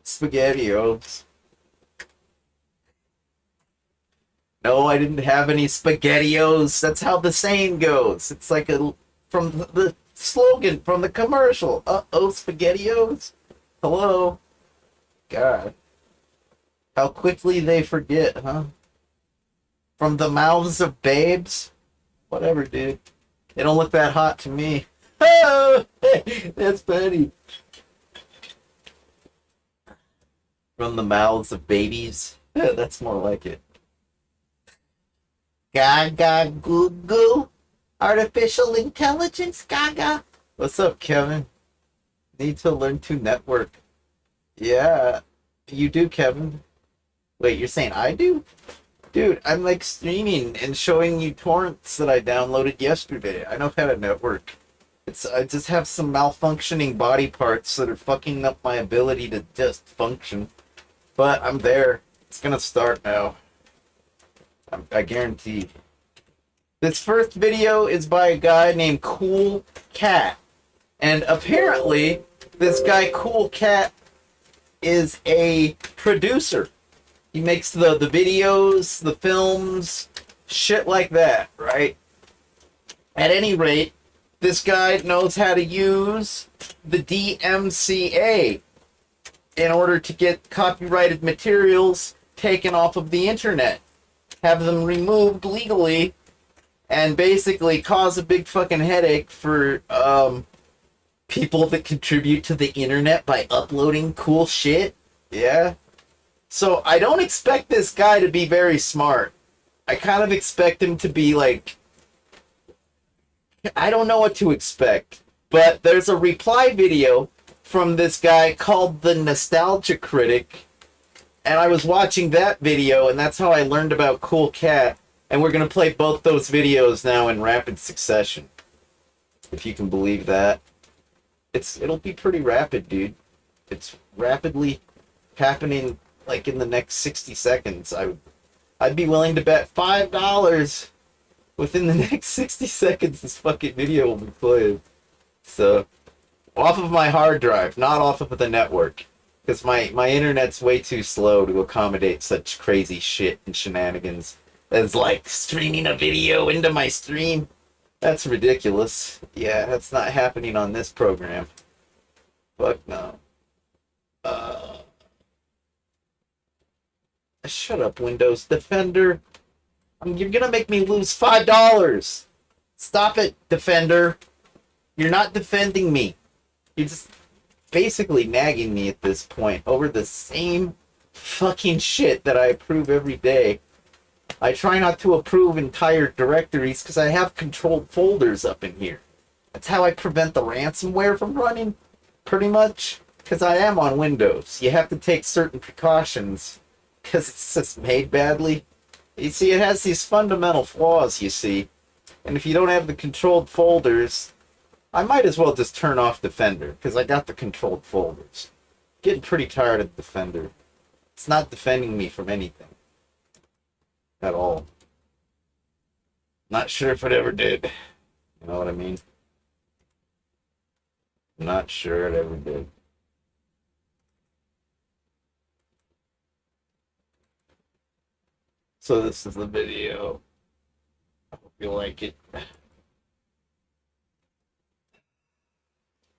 SpaghettiOs. No, I didn't have any SpaghettiOs. That's how the saying goes. It's like from the slogan from the commercial. Uh-oh, SpaghettiOs. Hello. God. How quickly they forget, huh? From the mouths of babes? Whatever, dude. They don't look that hot to me. Oh, that's funny. From the mouths of babies? That's more like it. Gaga goo goo. Artificial intelligence, Gaga. What's up, Kevin? Need to learn to network. Yeah, you do, Kevin. Wait, you're saying I do? Dude, I'm like streaming and showing you torrents that I downloaded yesterday. I know how to network. I just have some malfunctioning body parts that are fucking up my ability to just function. But I'm there. It's gonna start now. I guarantee. This first video is by a guy named Cool Cat. And apparently, this guy Cool Cat is a producer. He makes the videos, the films, shit like that, right? At any rate, this guy knows how to use the DMCA in order to get copyrighted materials taken off of the internet, have them removed legally, and basically cause a big fucking headache for people that contribute to the internet by uploading cool shit. Yeah. So I don't expect this guy to be very smart. I kind of expect him to be like, I don't know what to expect. But there's a reply video from this guy called the Nostalgia Critic, and I was watching that video, and that's how I learned about Cool Cat. And we're going to play both those videos now in rapid succession. If you can believe that. It'll be pretty rapid, dude. It's rapidly happening like in the next 60 seconds. I'd be willing to bet $5 within the next 60 seconds this fucking video will be played. So, off of my hard drive, not off of the network. Because my internet's way too slow to accommodate such crazy shit and shenanigans as like streaming a video into my stream. That's ridiculous. Yeah, that's not happening on this program. Fuck no. Shut up, Windows Defender. You're gonna make me lose $5. Stop it, Defender. You're not defending me. You're just basically nagging me at this point over the same fucking shit that I approve every day. I try not to approve entire directories because I have controlled folders up in here. That's how I prevent the ransomware from running, pretty much. Because I am on Windows. You have to take certain precautions because it's just made badly. You see, it has these fundamental flaws, you see. And if you don't have the controlled folders, I might as well just turn off Defender, because I got the controlled folders. Getting pretty tired of Defender. It's not defending me from anything. At all. Not sure if it ever did. You know what I mean? Not sure it ever did. So this is the video. I hope you like it.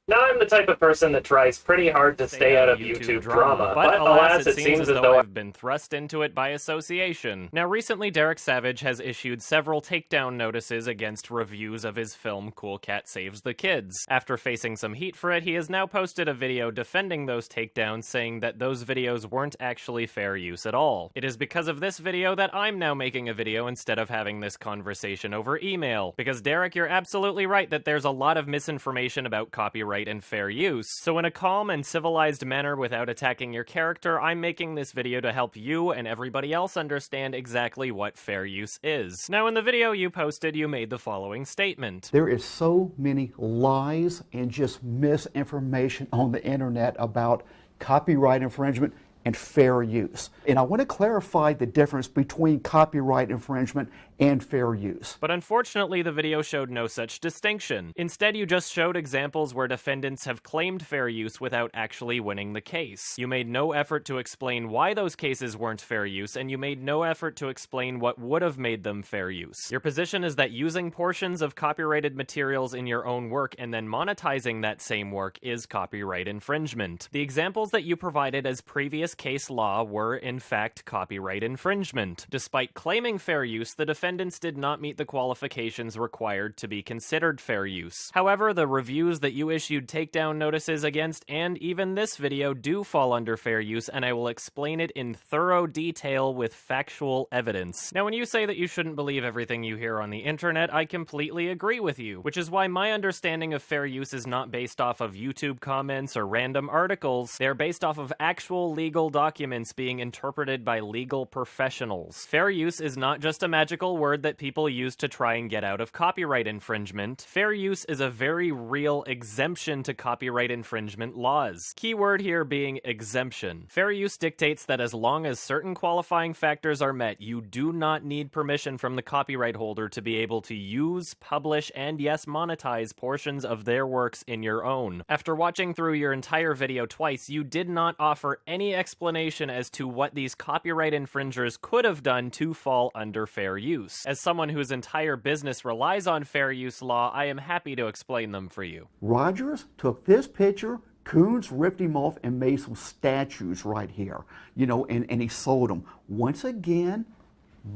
Now, I'm the type of person that tries pretty hard to stay out of YouTube drama, but alas, it seems as though I've been thrust into it by association. Now, recently, Derek Savage has issued several takedown notices against reviews of his film Cool Cat Saves the Kids. After facing some heat for it, he has now posted a video defending those takedowns, saying that those videos weren't actually fair use at all. It is because of this video that I'm now making a video instead of having this conversation over email. Because, Derek, you're absolutely right that there's a lot of misinformation about copyright and fair use. So in a calm and civilized manner without attacking your character, I'm making this video to help you and everybody else understand exactly what fair use is. Now in the video you posted, you made the following statement. There is so many lies and just misinformation on the internet about copyright infringement and fair use. And I want to clarify the difference between copyright infringement and fair use. But unfortunately, the video showed no such distinction. Instead, you just showed examples where defendants have claimed fair use without actually winning the case. You made no effort to explain why those cases weren't fair use, and you made no effort to explain what would have made them fair use. Your position is that using portions of copyrighted materials in your own work and then monetizing that same work is copyright infringement. The examples that you provided as previous case law were, in fact, copyright infringement. Despite claiming fair use, the defendants did not meet the qualifications required to be considered fair use. However, the reviews that you issued takedown notices against and even this video do fall under fair use, and I will explain it in thorough detail with factual evidence. Now, when you say that you shouldn't believe everything you hear on the internet, I completely agree with you, which is why my understanding of fair use is not based off of YouTube comments or random articles. They are based off of actual legal documents being interpreted by legal professionals. Fair use is not just a magical word that people use to try and get out of copyright infringement. Fair use is a very real exemption to copyright infringement laws. Keyword here being exemption. Fair use dictates that as long as certain qualifying factors are met, you do not need permission from the copyright holder to be able to use, publish, and yes, monetize portions of their works in your own. After watching through your entire video twice, you did not offer any explanation as to what these copyright infringers could have done to fall under fair use. As someone whose entire business relies on fair use law, I am happy to explain them for you. Rogers took this picture, Coons ripped him off and made some statues right here, and he sold them. Once again,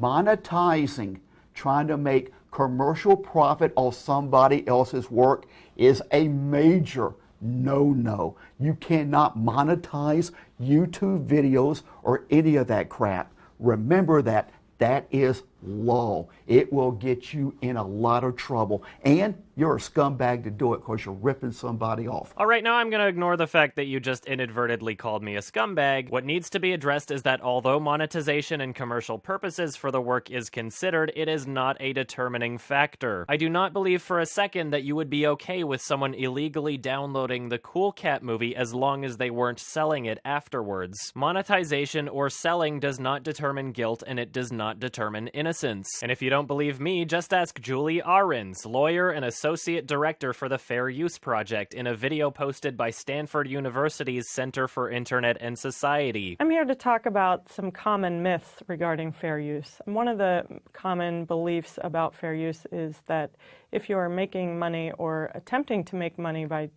monetizing, trying to make commercial profit off somebody else's work is a major no. You cannot monetize YouTube videos or any of that crap. Remember that. That is law. It will get you in a lot of trouble, and you're a scumbag to do it because you're ripping somebody off. All right, now I'm going to ignore the fact that you just inadvertently called me a scumbag. What needs to be addressed is that although monetization and commercial purposes for the work is considered, it is not a determining factor. I do not believe for a second that you would be okay with someone illegally downloading the Cool Cat movie as long as they weren't selling it afterwards. Monetization or selling does not determine guilt, and it does not determine innocence. And if you don't believe me, just ask Julie Ahrens, lawyer and associate director for the Fair Use Project, in a video posted by Stanford University's Center for Internet and Society. I'm here to talk about some common myths regarding fair use. And one of the common beliefs about fair use is that if you are making money or attempting to make money by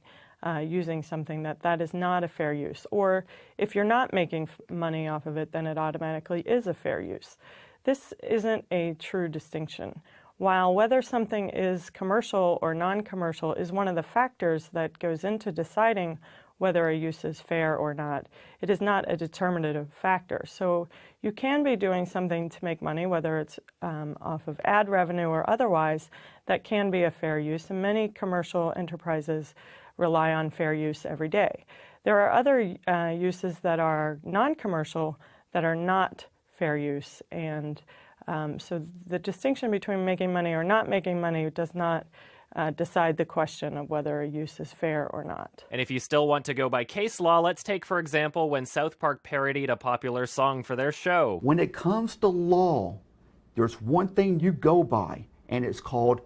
using something, that is not a fair use. Or if you're not making money off of it, then it automatically is a fair use. This isn't a true distinction. While whether something is commercial or non-commercial is one of the factors that goes into deciding whether a use is fair or not, it is not a determinative factor. So you can be doing something to make money, whether it's off of ad revenue or otherwise, that can be a fair use, and many commercial enterprises rely on fair use every day. There are other uses that are non-commercial that are not fair use, and so the distinction between making money or not making money does not decide the question of whether a use is fair or not. And if you still want to go by case law, let's take, for example, when South Park parodied a popular song for their show. When it comes to law, there's one thing you go by, and it's called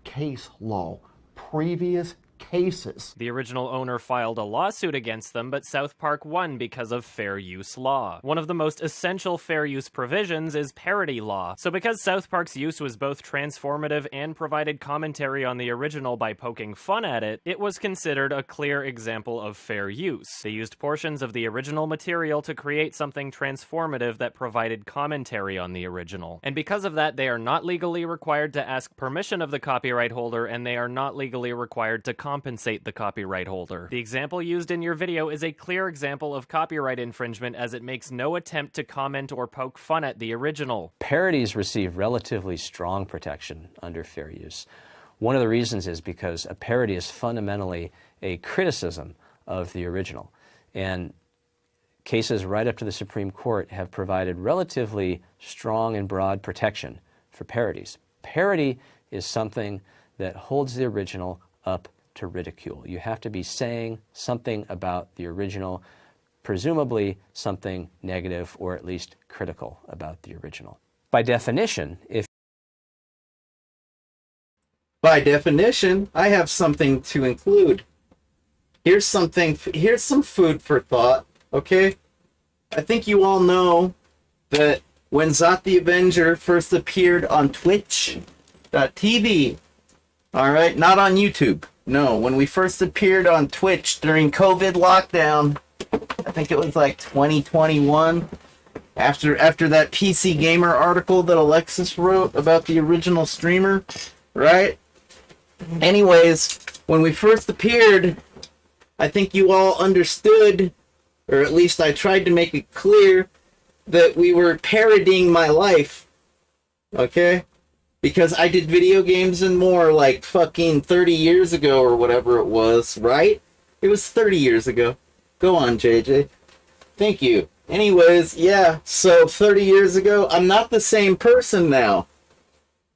case law, previous cases. The original owner filed a lawsuit against them, but South Park won because of fair use law. One of the most essential fair use provisions is parody law. So because South Park's use was both transformative and provided commentary on the original by poking fun at it, it was considered a clear example of fair use. They used portions of the original material to create something transformative that provided commentary on the original. And because of that, they are not legally required to ask permission of the copyright holder, and they are not legally required to compensate the copyright holder. The example used in your video is a clear example of copyright infringement, as it makes no attempt to comment or poke fun at the original. Parodies receive relatively strong protection under fair use. One of the reasons is because a parody is fundamentally a criticism of the original. And cases right up to the Supreme Court have provided relatively strong and broad protection for parodies. Parody is something that holds the original up to ridicule. You have to be saying something about the original, presumably something negative or at least critical about the original. By definition, I have something to include. Here's some food for thought, okay? I think you all know that when Zot the Avenger first appeared on Twitch.tv, alright, not on YouTube. No, when we first appeared on Twitch during COVID lockdown, I think it was like 2021, after that PC Gamer article that Alexis wrote about the original streamer, right? Anyways, when we first appeared, I think you all understood, or at least I tried to make it clear, that we were parodying my life, okay? Because I did video games and more like fucking 30 years ago or whatever it was, right? It was 30 years ago. Go on, JJ. Thank you. Anyways, yeah, so 30 years ago, I'm not the same person now.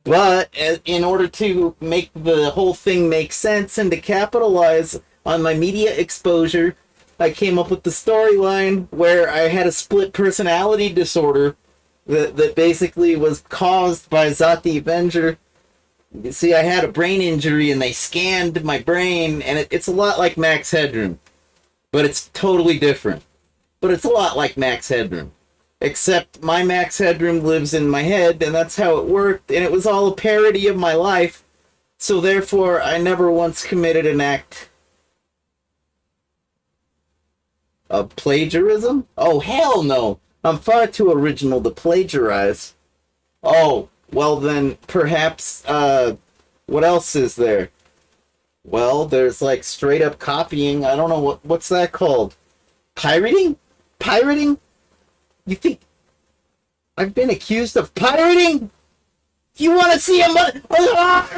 But in order to make the whole thing make sense and to capitalize on my media exposure, I came up with the storyline where I had a split personality disorder that basically was caused by Zot the Avenger. You see, I had a brain injury and they scanned my brain, and it's a lot like Max Headroom. But it's totally different. But it's a lot like Max Headroom. Except my Max Headroom lives in my head, and that's how it worked, and it was all a parody of my life, so therefore I never once committed an act of plagiarism? Oh, hell no! I'm far too original to plagiarize. Oh, well then, perhaps, what else is there? Well, there's like straight up copying. I don't know, what's that called? Pirating? Pirating? You think I've been accused of pirating? You want to see a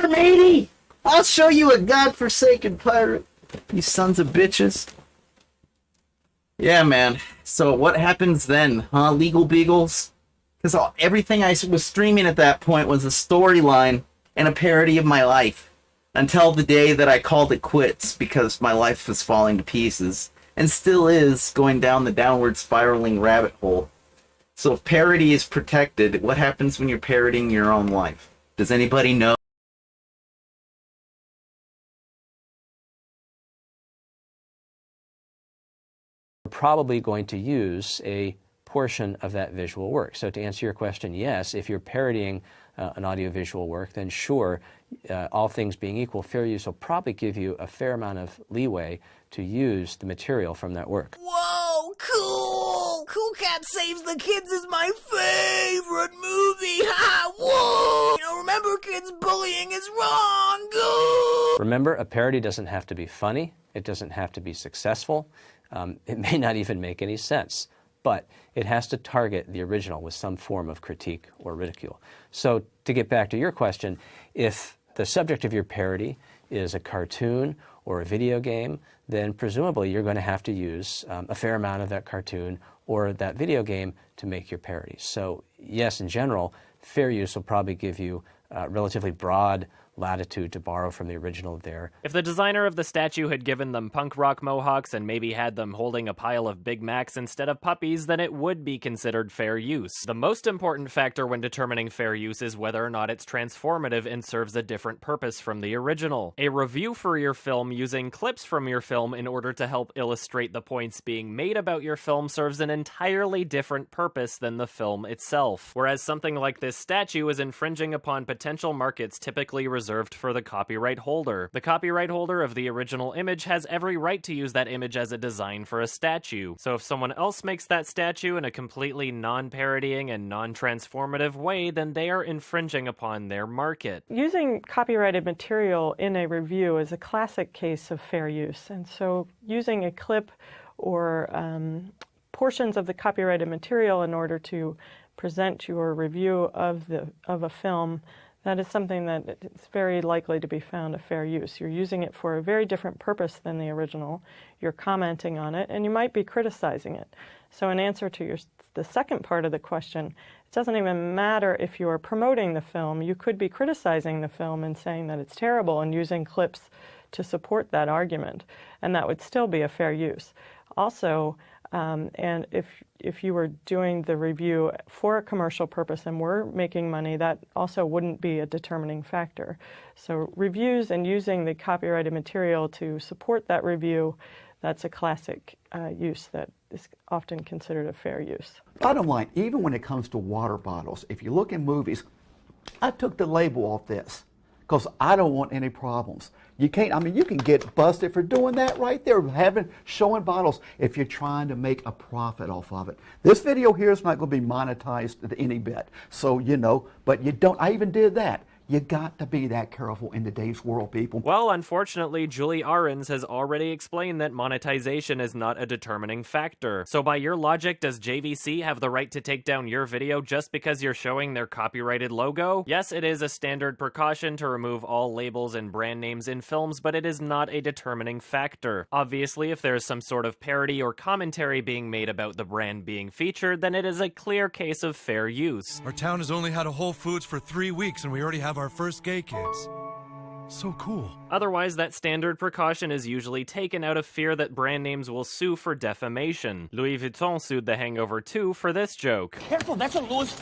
matey? I'll show you a godforsaken pirate. You sons of bitches. Yeah, man. So what happens then, huh, Legal Beagles? Because everything I was streaming at that point was a storyline and a parody of my life. Until the day that I called it quits because my life was falling to pieces. And still is going down the downward spiraling rabbit hole. So if parody is protected, what happens when you're parodying your own life? Does anybody know? We're probably going to use a portion of that visual work. So to answer your question, yes, if you're parodying an audiovisual work, then sure, all things being equal, fair use will probably give you a fair amount of leeway to use the material from that work. Whoa, cool! Cool Cat Saves the Kids is my favorite movie! Ha! Whoa! You know, remember, kids, bullying is wrong! Go! Remember, a parody doesn't have to be funny. It doesn't have to be successful. It may not even make any sense. But it has to target the original with some form of critique or ridicule. So to get back to your question, if the subject of your parody is a cartoon or a video game, then presumably you're going to have to use a fair amount of that cartoon or that video game to make your parody. So yes, in general, fair use will probably give you relatively broad latitude to borrow from the original there. If the designer of the statue had given them punk rock mohawks and maybe had them holding a pile of Big Macs instead of puppies, then it would be considered fair use. The most important factor when determining fair use is whether or not it's transformative and serves a different purpose from the original. A review for your film using clips from your film in order to help illustrate the points being made about your film serves an entirely different purpose than the film itself. Whereas something like this statue is infringing upon potential markets typically reserved for the copyright holder. The copyright holder of the original image has every right to use that image as a design for a statue. So if someone else makes that statue in a completely non-parodying and non-transformative way, then they are infringing upon their market. Using copyrighted material in a review is a classic case of fair use. And so using a clip or portions of the copyrighted material in order to present your review of a film, that is something that it's very likely to be found a fair use. You're using it for a very different purpose than the original. You're commenting on it, and you might be criticizing it. So in answer to the second part of the question, it doesn't even matter if you are promoting the film. You could be criticizing the film and saying that it's terrible and using clips to support that argument, and that would still be a fair use. Also, and if you were doing the review for a commercial purpose and were making money, that also wouldn't be a determining factor. So reviews and using the copyrighted material to support that review, that's a classic use that is often considered a fair use. Bottom line, even when it comes to water bottles, if you look in movies, I took the label off this because I don't want any problems. You can't, I mean, you can get busted for doing that right there, showing bottles if you're trying to make a profit off of it. This video here is not going to be monetized any bit. So, you know, but you don't, I even did that. You got to be that careful in today's world, people. Well, unfortunately, Julie Ahrens has already explained that monetization is not a determining factor. So by your logic, does JVC have the right to take down your video just because you're showing their copyrighted logo? Yes, it is a standard precaution to remove all labels and brand names in films, but it is not a determining factor. Obviously, if there is some sort of parody or commentary being made about the brand being featured, then it is a clear case of fair use. Our town has only had a Whole Foods for 3 weeks and we already have our first gay kids. So cool. Otherwise, that standard precaution is usually taken out of fear that brand names will sue for defamation. Louis Vuitton sued The Hangover 2 for this joke. Careful, that's a Louis...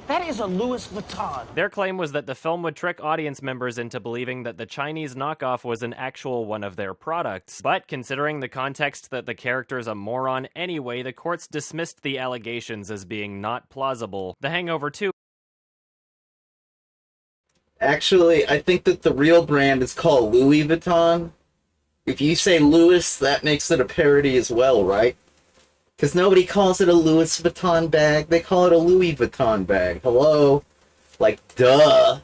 That is a Louis Vuitton. Their claim was that the film would trick audience members into believing that the Chinese knockoff was an actual one of their products. But considering the context that the character is a moron anyway, the courts dismissed the allegations as being not plausible. The Hangover 2... Actually, I think that the real brand is called Louis Vuitton. If you say Louis, that makes it a parody as well, right? Because nobody calls it a Louis Vuitton bag, they call it a Louis Vuitton bag. Hello? Like, duh.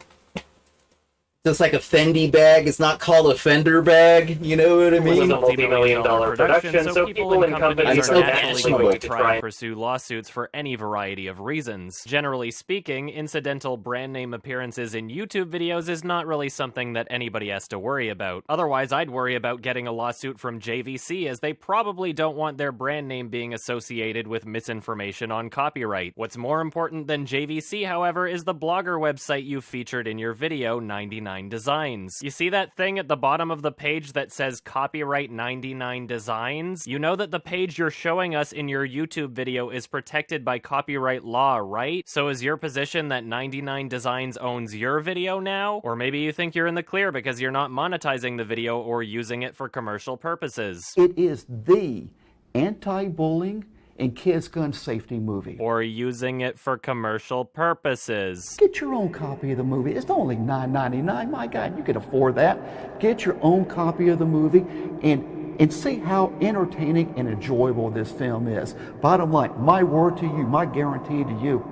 just like a Fendi bag is not called a Fender bag. You know what I It was mean? a multi-million-dollar production, so people and companies so are naturally going to try and pursue lawsuits for any variety of reasons. Generally speaking, incidental brand name appearances in YouTube videos is not really something that anybody has to worry about. Otherwise, I'd worry about getting a lawsuit from JVC, as they probably don't want their brand name being associated with misinformation on copyright. What's more important than JVC, however, is the blogger website you featured in your video, 99 Designs. You see that thing at the bottom of the page that says copyright 99 Designs? You know that the page you're showing us in your YouTube video is protected by copyright law, right? So is your position that 99 Designs owns your video now? Or maybe you think you're in the clear because you're not monetizing the video or using it for commercial purposes. It is the anti-bullying and kids gun safety movie. Or using it for commercial purposes. Get your own copy of the movie. It's only $9.99. My God, you can afford that. Get your own copy of the movie and see how entertaining and enjoyable this film is. Bottom line, my word to you, my guarantee to you,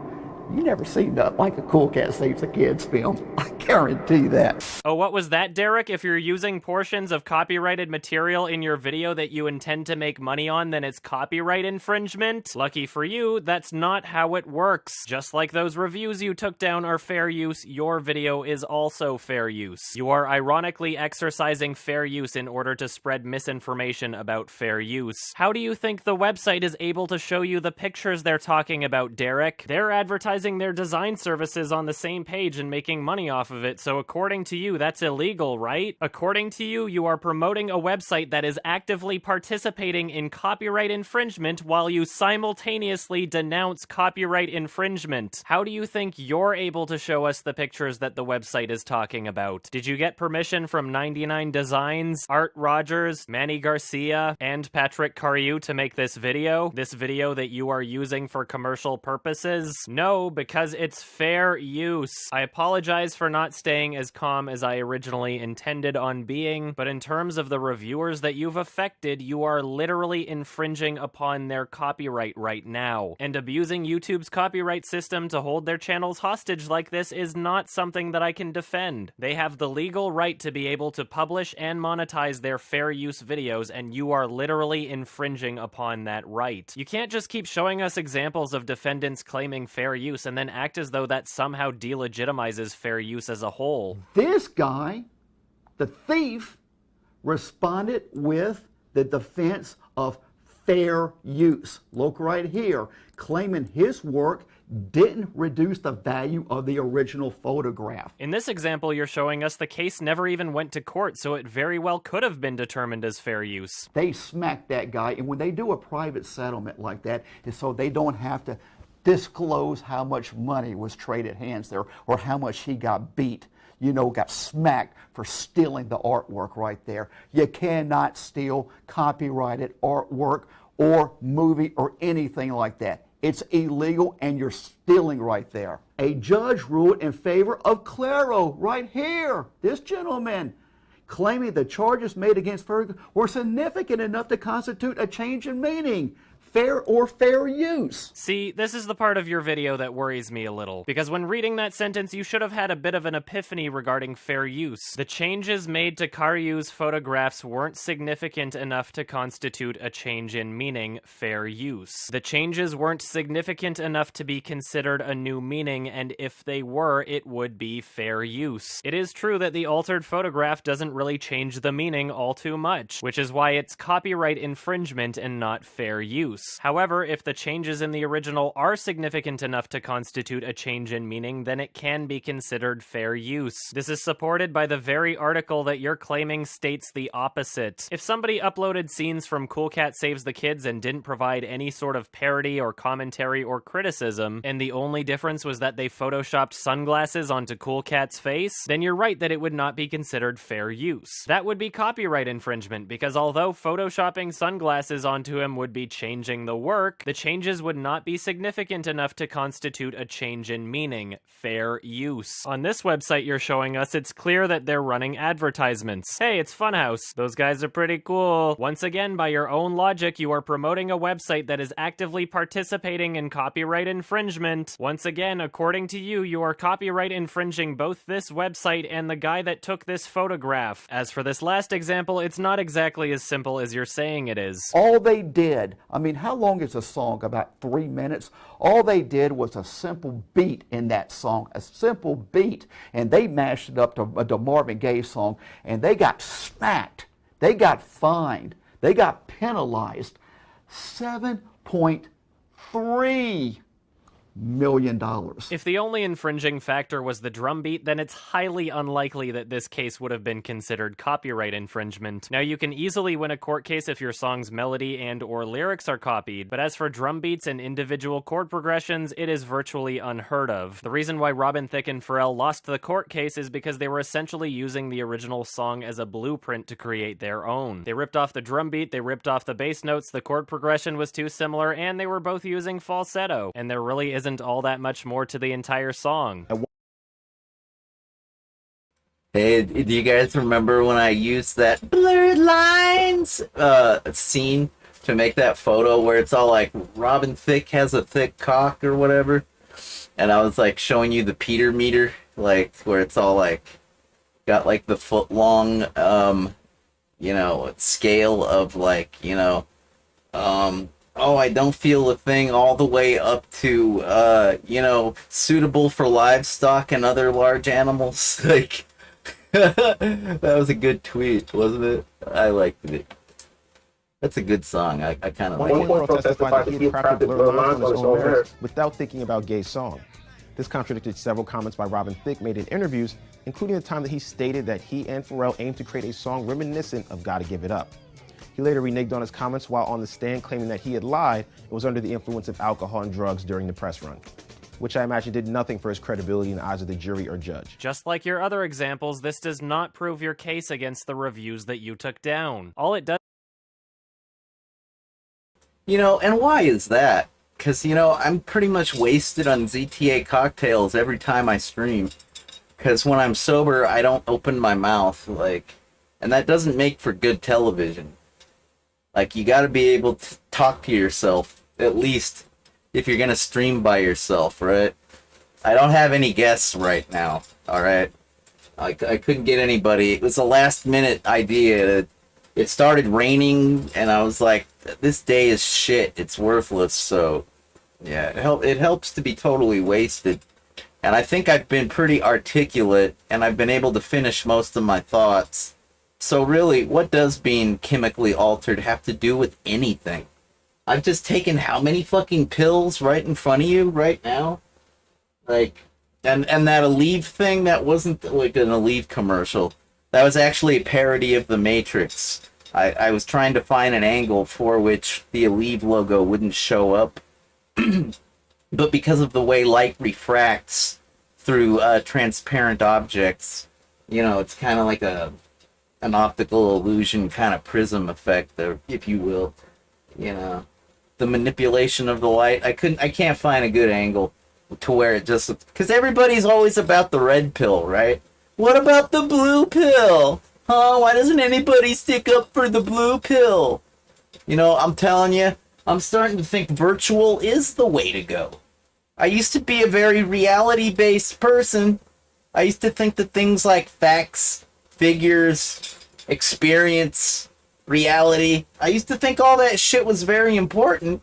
you never seen nothing like a Cool Cat Saves the Kids film. I guarantee that. Oh, what was that, Derek? If you're using portions of copyrighted material in your video that you intend to make money on, then it's copyright infringement? Lucky for you, that's not how it works. Just like those reviews you took down are fair use, your video is also fair use. You are ironically exercising fair use in order to spread misinformation about fair use. How do you think the website is able to show you the pictures they're talking about, Derek? They're advertising their design services on the same page and making money off of it, so according to you, that's illegal, right? According to you, you are promoting a website that is actively participating in copyright infringement while you simultaneously denounce copyright infringement. How do you think you're able to show us the pictures that the website is talking about? Did you get permission from 99 Designs, Art Rogers, Manny Garcia, and Patrick Cariou to make this video? This video that you are using for commercial purposes? No, because it's fair use. I apologize for not staying as calm as I originally intended on being, but in terms of the reviewers that you've affected, you are literally infringing upon their copyright right now. And abusing YouTube's copyright system to hold their channels hostage like this is not something that I can defend. They have the legal right to be able to publish and monetize their fair use videos, and you are literally infringing upon that right. You can't just keep showing us examples of defendants claiming fair use and then act as though that somehow delegitimizes fair use as a whole. This guy, the thief, responded with the defense of fair use. Look right here, claiming his work didn't reduce the value of the original photograph. In this example you're showing us, the case never even went to court, so it very well could have been determined as fair use. They smacked that guy, and when they do a private settlement like that, it's so they don't have to disclose how much money was traded hands there or how much he got beat, got smacked for stealing the artwork right there. You cannot steal copyrighted artwork or movie or anything like that. It's illegal and you're stealing right there. A judge ruled in favor of Claro right here. This gentleman claiming the charges made against Ferguson were significant enough to constitute a change in meaning. Fair or fair use. See, this is the part of your video that worries me a little, because when reading that sentence, you should have had a bit of an epiphany regarding fair use. The changes made to Cariou's photographs weren't significant enough to constitute a change in meaning, fair use. The changes weren't significant enough to be considered a new meaning, and if they were, it would be fair use. It is true that the altered photograph doesn't really change the meaning all too much, which is why it's copyright infringement and not fair use. However, if the changes in the original are significant enough to constitute a change in meaning, then it can be considered fair use. This is supported by the very article that you're claiming states the opposite. If somebody uploaded scenes from Cool Cat Saves the Kids and didn't provide any sort of parody or commentary or criticism, and the only difference was that they photoshopped sunglasses onto Cool Cat's face, then you're right that it would not be considered fair use. That would be copyright infringement, because although photoshopping sunglasses onto him would be changing infringing the work, the changes would not be significant enough to constitute a change in meaning, fair use. On this website you're showing us, it's clear that they're running advertisements. Hey, it's Funhouse. Those guys are pretty cool. Once again, by your own logic, you are promoting a website that is actively participating in copyright infringement. Once again, according to you, you are copyright infringing both this website and the guy that took this photograph. As for this last example, it's not exactly as simple as you're saying it is. All they did, I mean, how long is a song? About 3 minutes? All they did was a simple beat in that song, a simple beat, and they mashed it up to the Marvin Gaye song, and they got smacked. They got fined. They got penalized. $7.3 million. If the only infringing factor was the drum beat, then it's highly unlikely that this case would have been considered copyright infringement. Now, you can easily win a court case if your song's melody and or lyrics are copied, but as for drum beats and individual chord progressions, it is virtually unheard of. The reason why Robin Thicke and Pharrell lost the court case is because they were essentially using the original song as a blueprint to create their own. They ripped off the drum beat, they ripped off the bass notes, the chord progression was too similar, and they were both using falsetto, and there really isn't all that much more to the entire song. Hey, do you guys remember when I used that blurred lines scene to make that photo where it's all like Robin Thicke has a thick cock or whatever? And I was like showing you the Peter meter, like where it's all like got like the foot long scale of like, oh, I don't feel a thing all the way up to, suitable for livestock and other large animals. Like, that was a good tweet, wasn't it? I liked it. That's a good song. I kind of like it. One testified that he had crafted blurred lines on his own merits without thinking about Gay's song. This contradicted several comments by Robin Thicke made in interviews, including the time that he stated that he and Pharrell aimed to create a song reminiscent of Gotta Give It Up. He later reneged on his comments while on the stand, claiming that he had lied and was under the influence of alcohol and drugs during the press run, which I imagine did nothing for his credibility in the eyes of the jury or judge. Just like your other examples, this does not prove your case against the reviews that you took down. All it does... And why is that? Because, I'm pretty much wasted on ZTA cocktails every time I stream. Because when I'm sober, I don't open my mouth, and that doesn't make for good television. Like, you gotta be able to talk to yourself, at least if you're gonna stream by yourself, right? I don't have any guests right now, alright? I couldn't get anybody. It was a last minute idea. It started raining, and I was like, this day is shit. It's worthless, so... yeah, it helps to be totally wasted. And I think I've been pretty articulate, and I've been able to finish most of my thoughts. So really, what does being chemically altered have to do with anything? I've just taken how many fucking pills right in front of you right now? Like, and that Aleve thing, that wasn't like an Aleve commercial. That was actually a parody of The Matrix. I was trying to find an angle for which the Aleve logo wouldn't show up. But because of the way light refracts through transparent objects, it's kind of like an optical illusion kind of prism effect, if you will. The manipulation of the light. I can't find a good angle to where it just... because everybody's always about the red pill, right? What about the blue pill? Huh? Why doesn't anybody stick up for the blue pill? I'm telling you, I'm starting to think virtual is the way to go. I used to be a very reality-based person. I used to think that things like facts, figures, experience, reality, I used to think all that shit was very important,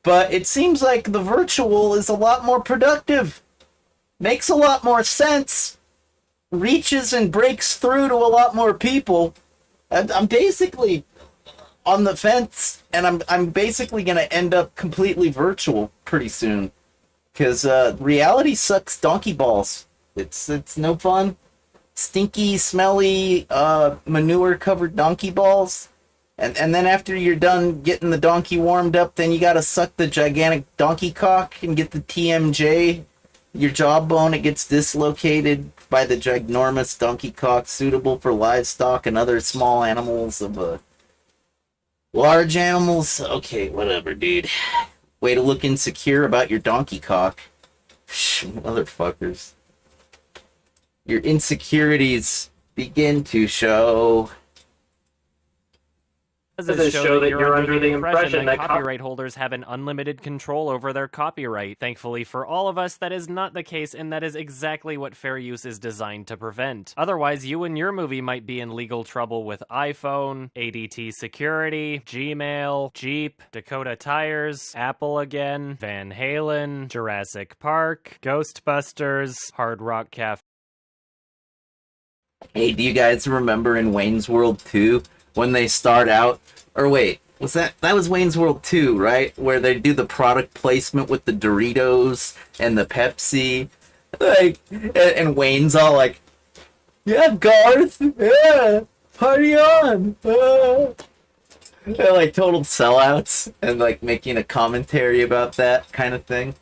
but it seems like the virtual is a lot more productive. Makes a lot more sense. Reaches and breaks through to a lot more people. I'm basically on the fence, and I'm basically going to end up completely virtual pretty soon. Because reality sucks donkey balls. It's no fun. Stinky, smelly, manure-covered donkey balls. And then after you're done getting the donkey warmed up, then you gotta suck the gigantic donkey cock and get the TMJ. Your jawbone, it gets dislocated by the ginormous donkey cock suitable for livestock and other small animals of a... Large animals, okay, whatever, dude. Way to look insecure about your donkey cock. Motherfuckers. Your insecurities begin to show. Does it show that you're under the impression that copyright holders have an unlimited control over their copyright? Thankfully for all of us, that is not the case, and that is exactly what fair use is designed to prevent. Otherwise, you and your movie might be in legal trouble with iPhone, ADT Security, Gmail, Jeep, Dakota Tires, Apple again, Van Halen, Jurassic Park, Ghostbusters, Hard Rock Cafe. Hey, do you guys remember in Wayne's World 2 when they start out? Or wait, was that was Wayne's World 2, right? Where they do the product placement with the Doritos and the Pepsi. Like, and Wayne's all like, yeah, Garth, yeah, party on. They're like total sellouts and like making a commentary about that kind of thing.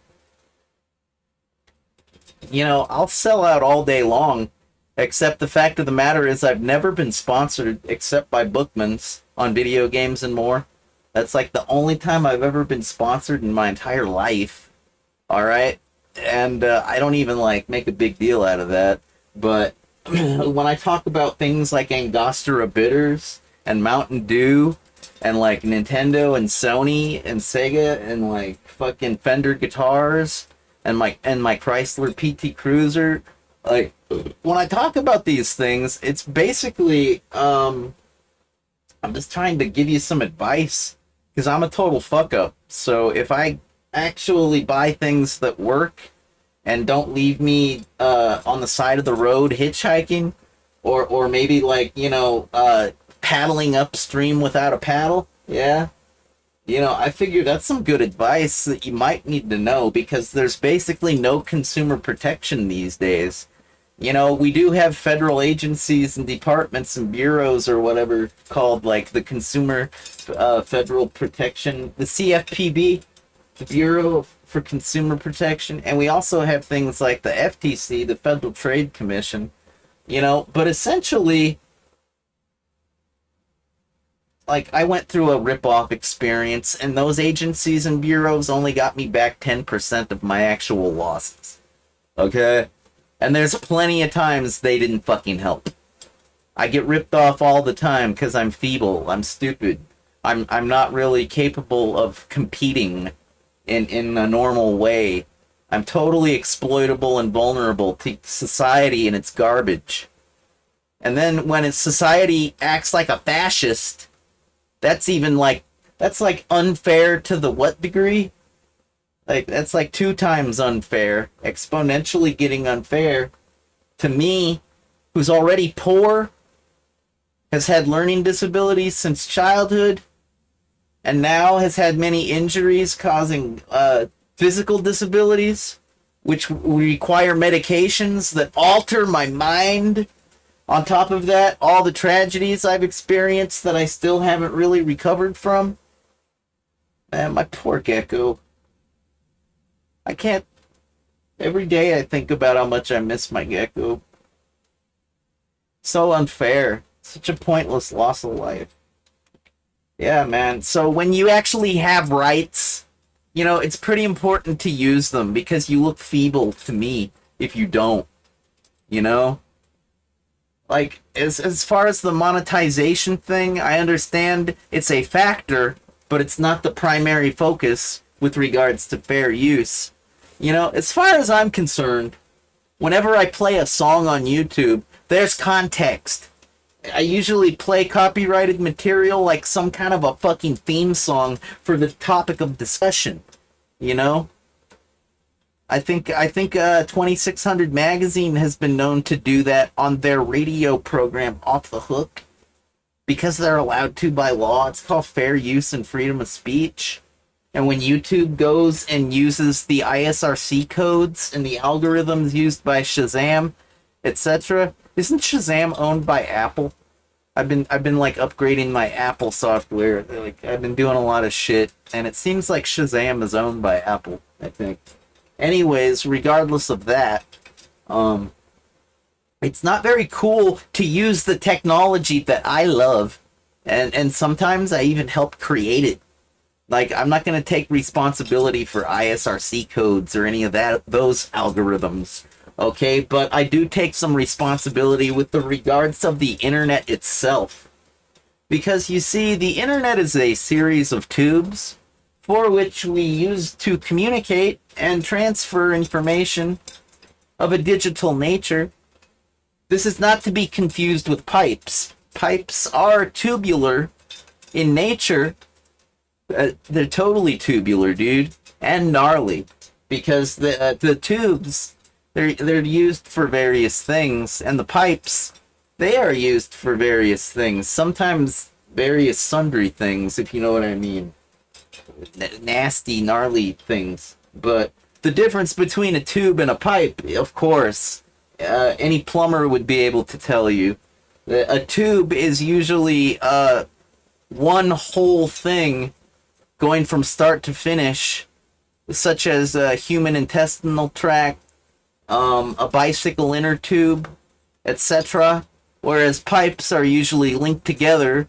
You know, I'll sell out all day long. Except the fact of the matter is I've never been sponsored except by Bookman's on video games and more. That's like the only time I've ever been sponsored in my entire life. Alright? And I don't even like make a big deal out of that. But when I talk about things like Angostura Bitters and Mountain Dew and like Nintendo and Sony and Sega and like fucking Fender guitars and my Chrysler PT Cruiser, like, when I talk about these things, it's basically, I'm just trying to give you some advice, because I'm a total fuck-up. So if I actually buy things that work and don't leave me on the side of the road hitchhiking, or maybe, like, you know, paddling upstream without a paddle, yeah? You know, I figure that's some good advice that you might need to know, because there's basically no consumer protection these days. You know, we do have federal agencies and departments and bureaus or whatever called, like, the Consumer Federal Protection, the CFPB, the Bureau for Consumer Protection, and we also have things like the FTC, the Federal Trade Commission, you know, but essentially, like, I went through a rip-off experience, and those agencies and bureaus only got me back 10% of my actual losses. Okay? And there's plenty of times they didn't fucking help. I get ripped off all the time because I'm feeble, I'm stupid. I'm not really capable of competing in a normal way. I'm totally exploitable and vulnerable to society and its garbage. And then when society acts like a fascist, that's like unfair to the what degree? Like, that's like 2 times unfair, exponentially getting unfair to me, who's already poor, has had learning disabilities since childhood, and now has had many injuries causing physical disabilities, which require medications that alter my mind. On top of that, all the tragedies I've experienced that I still haven't really recovered from. Man, my poor gecko. I can't... Every day I think about how much I miss my gecko. So unfair. Such a pointless loss of life. Yeah, man. So when you actually have rights, you know, it's pretty important to use them, because you look feeble to me if you don't. You know? Like, as far as the monetization thing, I understand it's a factor, but it's not the primary focus with regards to fair use. You know, as far as I'm concerned, whenever I play a song on YouTube, there's context. I usually play copyrighted material like some kind of a fucking theme song for the topic of discussion, you know? I think 2600 Magazine has been known to do that on their radio program Off the Hook, because they're allowed to by law. It's called fair use and freedom of speech. And when YouTube goes and uses the ISRC codes and the algorithms used by Shazam, etc., isn't Shazam owned by Apple? I've been like upgrading my Apple software. Like, I've been doing a lot of shit, and it seems like Shazam is owned by Apple, I think. Anyways, regardless of that, it's not very cool to use the technology that I love And sometimes I even help create it. Like, I'm not going to take responsibility for ISRC codes or any of those algorithms, okay? But I do take some responsibility with the regards of the internet itself. Because you see, the internet is a series of tubes for which we use to communicate and transfer information of a digital nature. This is not to be confused with pipes. Pipes are tubular in nature. They're totally tubular, dude, and gnarly, because the tubes, they're used for various things, and the pipes, they are used for various things. Sometimes various sundry things, if you know what I mean. Nasty, gnarly things. But the difference between a tube and a pipe, of course, any plumber would be able to tell you. A tube is usually one whole thing going from start to finish, such as a human intestinal tract, a bicycle inner tube, etc. Whereas pipes are usually linked together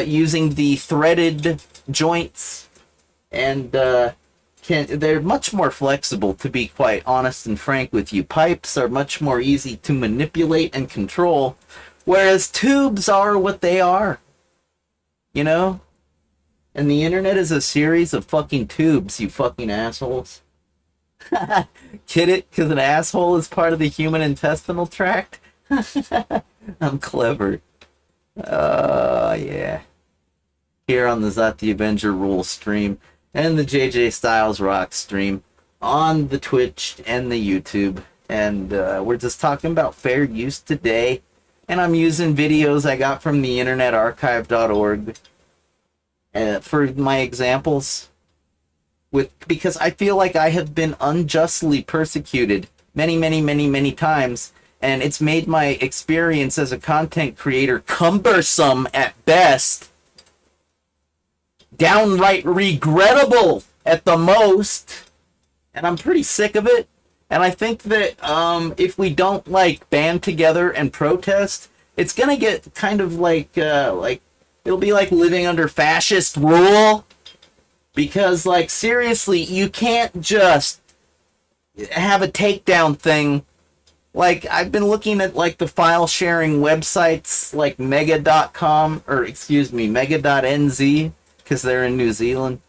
using the threaded joints, and they're much more flexible, to be quite honest and frank with you. Pipes are much more easy to manipulate and control, whereas tubes are what they are. You know? And the internet is a series of fucking tubes, you fucking assholes. Get it? Because an asshole is part of the human intestinal tract? I'm clever. Yeah. Here on the Zot the Avenger Rule stream, and the JJ Styles Rock stream, on the Twitch and the YouTube. And we're just talking about fair use today. And I'm using videos I got from the internetarchive.org for my examples, because I feel like I have been unjustly persecuted many times, and it's made my experience as a content creator cumbersome at best, downright regrettable at the most, and I'm pretty sick of it. And I think that if we don't like band together and protest, it's gonna get kind of like it'll be like living under fascist rule, because, like, seriously, you can't just have a takedown thing. Like, I've been looking at, like, the file sharing websites like mega.com, or excuse me, mega.nz, because they're in New Zealand.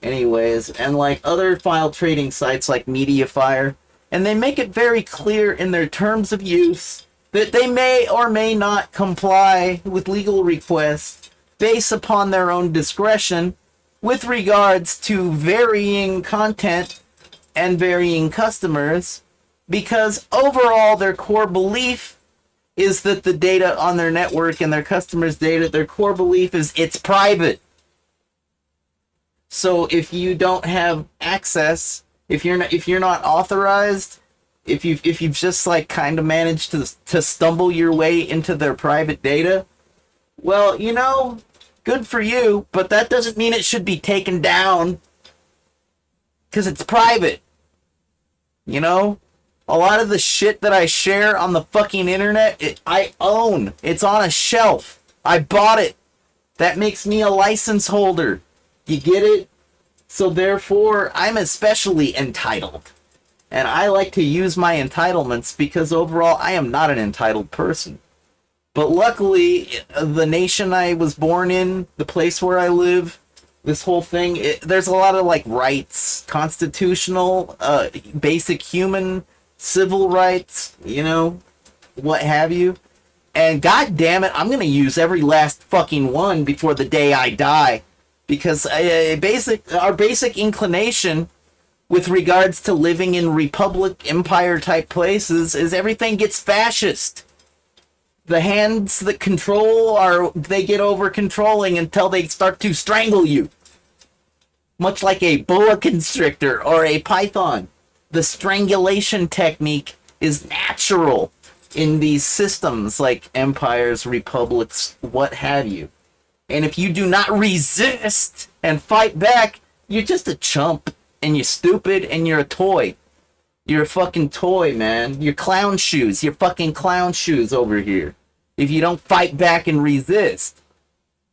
Anyways, and like other file trading sites like Mediafire, and they make it very clear in their terms of use that they may or may not comply with legal requests based upon their own discretion with regards to varying content and varying customers, because overall their core belief is that the data on their network and their customers' data, their core belief is it's private. So if you don't have access, if you're not authorized, if you've just like kind of managed to stumble your way into their private data, well, you know, good for you, but that doesn't mean it should be taken down because it's private. You know, a lot of the shit that I share on the fucking internet, I own. It's on a shelf. I bought it. That makes me a license holder. You get it? So therefore, I'm especially entitled. And I like to use my entitlements because overall, I am not an entitled person. But luckily, the nation I was born in, the place where I live, this whole thing, there's a lot of like rights, constitutional, basic human, civil rights, you know, what have you. And god damn it, I'm gonna use every last fucking one before the day I die. Because our basic inclination with regards to living in republic, empire type places is everything gets fascist. The hands that control they get over controlling until they start to strangle you. Much like a boa constrictor or a python. The strangulation technique is natural in these systems like empires, republics, what have you. And if you do not resist and fight back, you're just a chump, and you're stupid, and you're a toy. You're a fucking toy, man. You're clown shoes. You're fucking clown shoes over here. If you don't fight back and resist.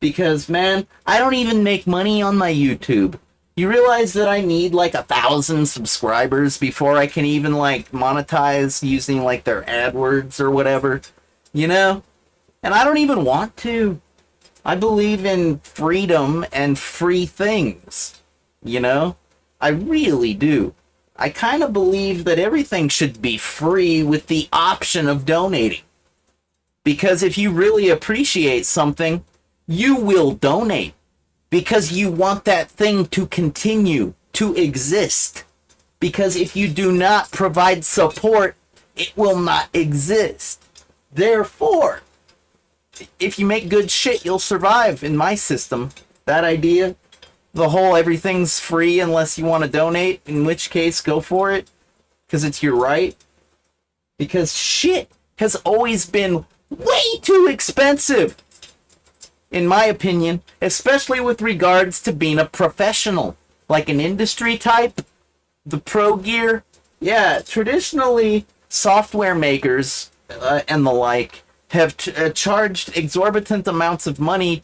Because, man, I don't even make money on my YouTube. You realize that I need like 1,000 subscribers before I can even like monetize using like their AdWords or whatever, you know? And I don't even want to. I believe in freedom and free things, you know? I really do. I kind of believe that everything should be free with the option of donating. Because if you really appreciate something, you will donate. Because you want that thing to continue to exist. Because if you do not provide support, it will not exist. Therefore, if you make good shit, you'll survive in my system. That idea, the whole everything's free unless you want to donate, in which case, go for it. Because it's your right. Because shit has always been way too expensive. In my opinion, especially with regards to being a professional, like an industry type, the pro gear. Yeah, traditionally, software makers and the like have charged exorbitant amounts of money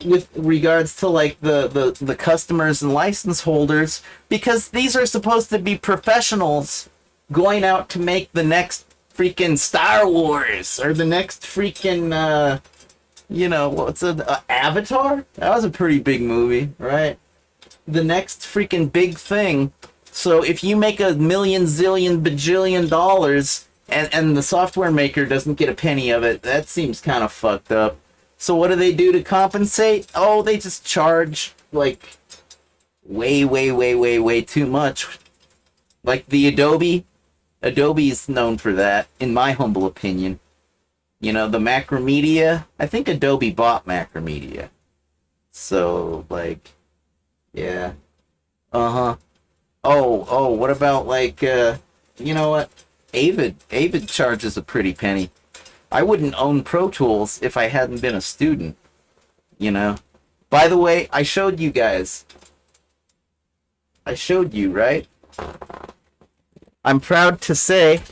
with regards to like the customers and license holders, because these are supposed to be professionals going out to make the next freaking Star Wars or the next freaking you know, what's Avatar? That was a pretty big movie, right? The next freaking big thing. So if you make $1 million, zillion, bajillion dollars and the software maker doesn't get a penny of it, that seems kind of fucked up. So what do they do to compensate? Oh, they just charge like way too much. Like the Adobe. Adobe is known for that, in my humble opinion. You know, the Macromedia, I think Adobe bought Macromedia. So, like, yeah. Uh-huh. Oh, what about, like, you know what? Avid charges a pretty penny. I wouldn't own Pro Tools if I hadn't been a student, you know? By the way, I showed you guys. I showed you, right? I'm proud to say...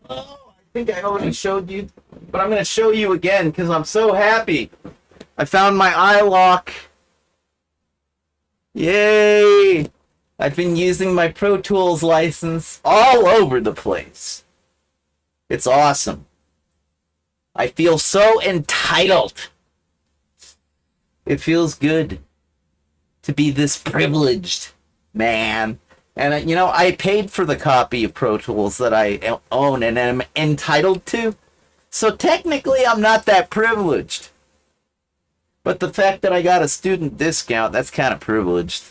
I think I already showed you, but I'm going to show you again because I'm so happy. I found my iLock. Yay! I've been using my Pro Tools license all over the place. It's awesome. I feel so entitled. It feels good to be this privileged, man. And, you know, I paid for the copy of Pro Tools that I own and am entitled to. So technically, I'm not that privileged. But the fact that I got a student discount, that's kind of privileged.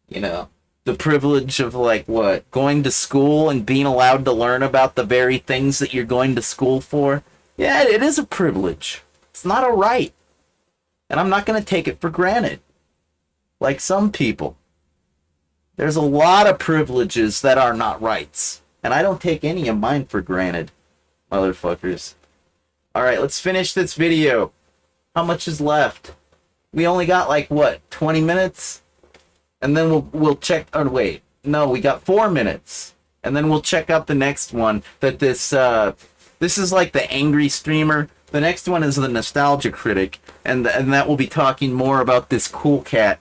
You know, the privilege of, like, what? Going to school and being allowed to learn about the very things that you're going to school for. Yeah, it is a privilege. It's not a right. And I'm not going to take it for granted. Like some people. There's a lot of privileges that are not rights. And I don't take any of mine for granted, motherfuckers. Alright, let's finish this video. How much is left? We only got like, what, 20 minutes? And then we'll check, or wait. No, we got 4 minutes. And then we'll check out the next one. That this is like the angry streamer. The next one is the nostalgia critic. And that will be talking more about this Cool Cat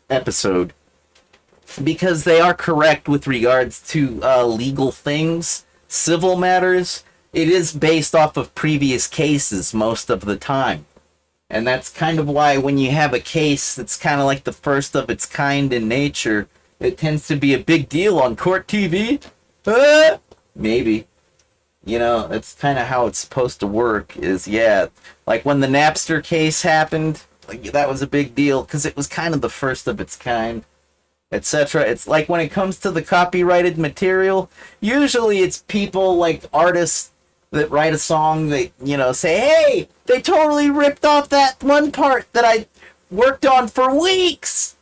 episode. Because they are correct with regards to legal things, civil matters. It is based off of previous cases most of the time. And that's kind of why when you have a case that's kind of like the first of its kind in nature, it tends to be a big deal on court TV. Maybe. You know, that's kind of how it's supposed to work is, yeah. Like when the Napster case happened, like, that was a big deal because it was kind of the first of its kind. Etc. It's like when it comes to the copyrighted material, usually it's people like artists that write a song that, you know, say, hey, they totally ripped off that one part that I worked on for weeks.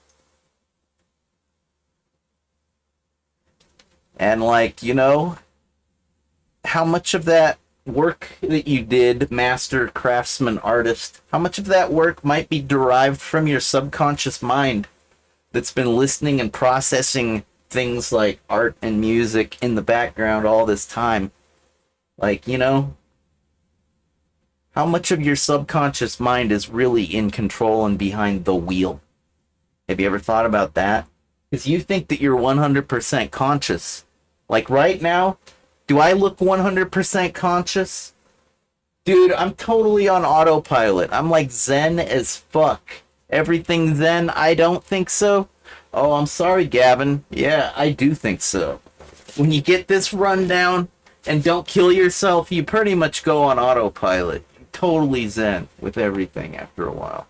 And like, you know, how much of that work that you did, master, craftsman, artist, how much of that work might be derived from your subconscious mind that's been listening and processing things like art and music in the background all this time? Like, you know, How much of your subconscious mind is really in control and behind the wheel? Have you ever thought about that? Because you think that you're 100% conscious. Like right now, do I look 100% conscious? Dude, I'm totally on autopilot. I'm like zen as fuck. Everything zen? I don't think so. Oh, I'm sorry, Gavin. Yeah, I do think so. When you get this rundown and don't kill yourself, you pretty much go on autopilot. Totally zen with everything after a while.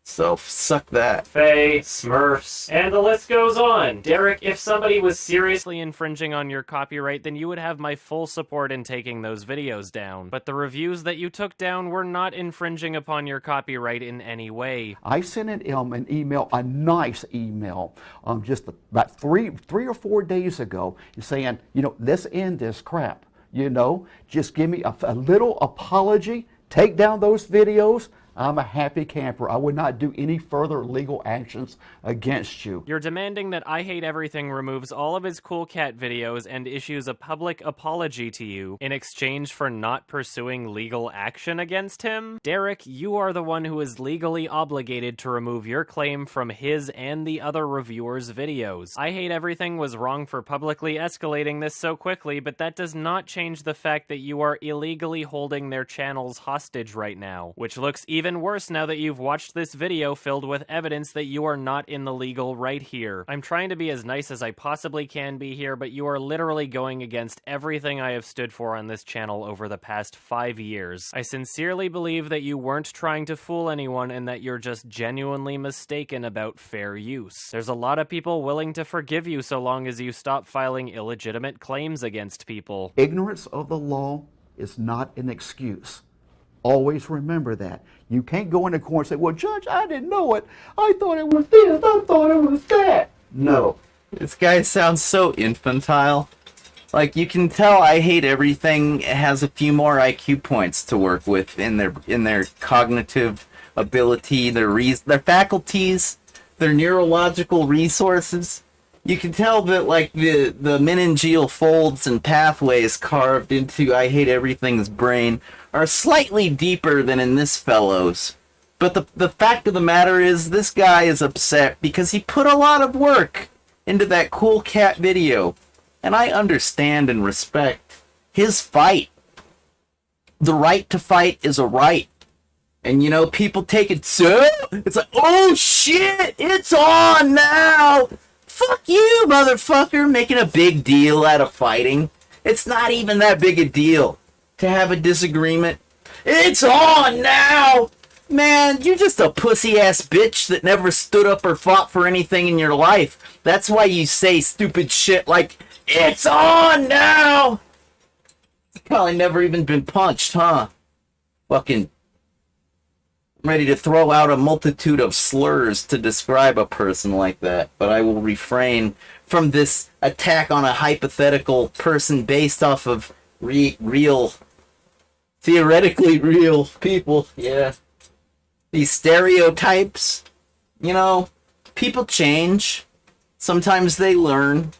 So, suck that. Faye, Smurfs, and the list goes on. Derek, if somebody was seriously Infringing on your copyright, then you would have my full support in taking those videos down. But the reviews that you took down were not infringing upon your copyright in any way. I sent an email, a nice email, just about three or 4 days ago, saying, you know, let's end this crap. You know, just give me a little apology, take down those videos. I'm a happy camper. I would not do any further legal actions against you. You're demanding that I Hate Everything removes all of his Cool Cat videos and issues a public apology to you in exchange for not pursuing legal action against him? Derek, you are the one who is legally obligated to remove your claim from his and the other reviewers' videos. I Hate Everything was wrong for publicly escalating this so quickly, but that does not change the fact that you are illegally holding their channels hostage right now, which looks even worse now that you've watched this video filled with evidence that you are not in the legal right here. I'm trying to be as nice as I possibly can be here, but you are literally going against everything I have stood for on this channel over the past 5 years. I sincerely believe that you weren't trying to fool anyone and that you're just genuinely mistaken about fair use. There's a lot of people willing to forgive you so long as you stop filing illegitimate claims against people. Ignorance of the law is not an excuse. Always remember that. You can't go into court and say, well, Judge, I didn't know it. I thought it was this. I thought it was that. No. This guy sounds so infantile. Like, you can tell I Hate Everything has a few more IQ points to work with in their cognitive ability, their faculties, their neurological resources. You can tell that, like, the meningeal folds and pathways carved into I Hate Everything's brain are slightly deeper than in this fellow's. But the fact of the matter is, this guy is upset because he put a lot of work into that Cool Cat video. And I understand and respect his fight. The right to fight is a right. And, you know, people take it so... It's like, oh, shit, it's on now! Fuck you, motherfucker, making a big deal out of fighting. It's not even that big a deal to have a disagreement. It's on now! Man, you're just a pussy-ass bitch that never stood up or fought for anything in your life. That's why you say stupid shit like, it's on now! You've probably never even been punched, huh? Fucking ready to throw out a multitude of slurs to describe a person like that, but I will refrain from this attack on a hypothetical person based off of theoretically real people. Yeah. These stereotypes, you know, people change. Sometimes they learn.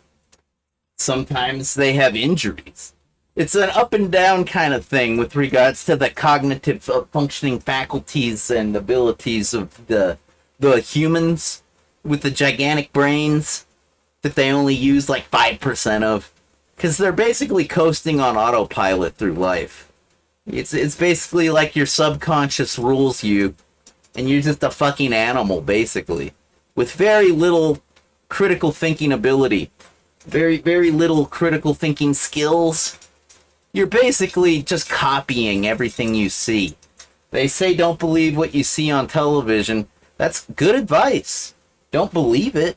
Sometimes they have injuries. It's an up and down kind of thing with regards to the cognitive functioning faculties and abilities of the humans with the gigantic brains that they only use like 5% of. Because they're basically coasting on autopilot through life. It's basically like your subconscious rules you, and you're just a fucking animal, basically. With very little critical thinking ability. Very, very little critical thinking skills. You're basically just copying everything you see. They say don't believe what you see on television. That's good advice. Don't believe it,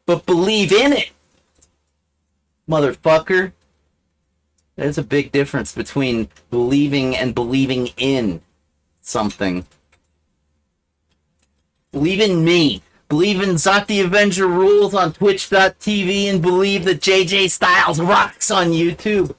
but believe in it, motherfucker. There's a big difference between believing and believing in something. Believe in me. Believe in Zot the Avenger rules on Twitch.tv and believe that JJ Styles rocks on YouTube.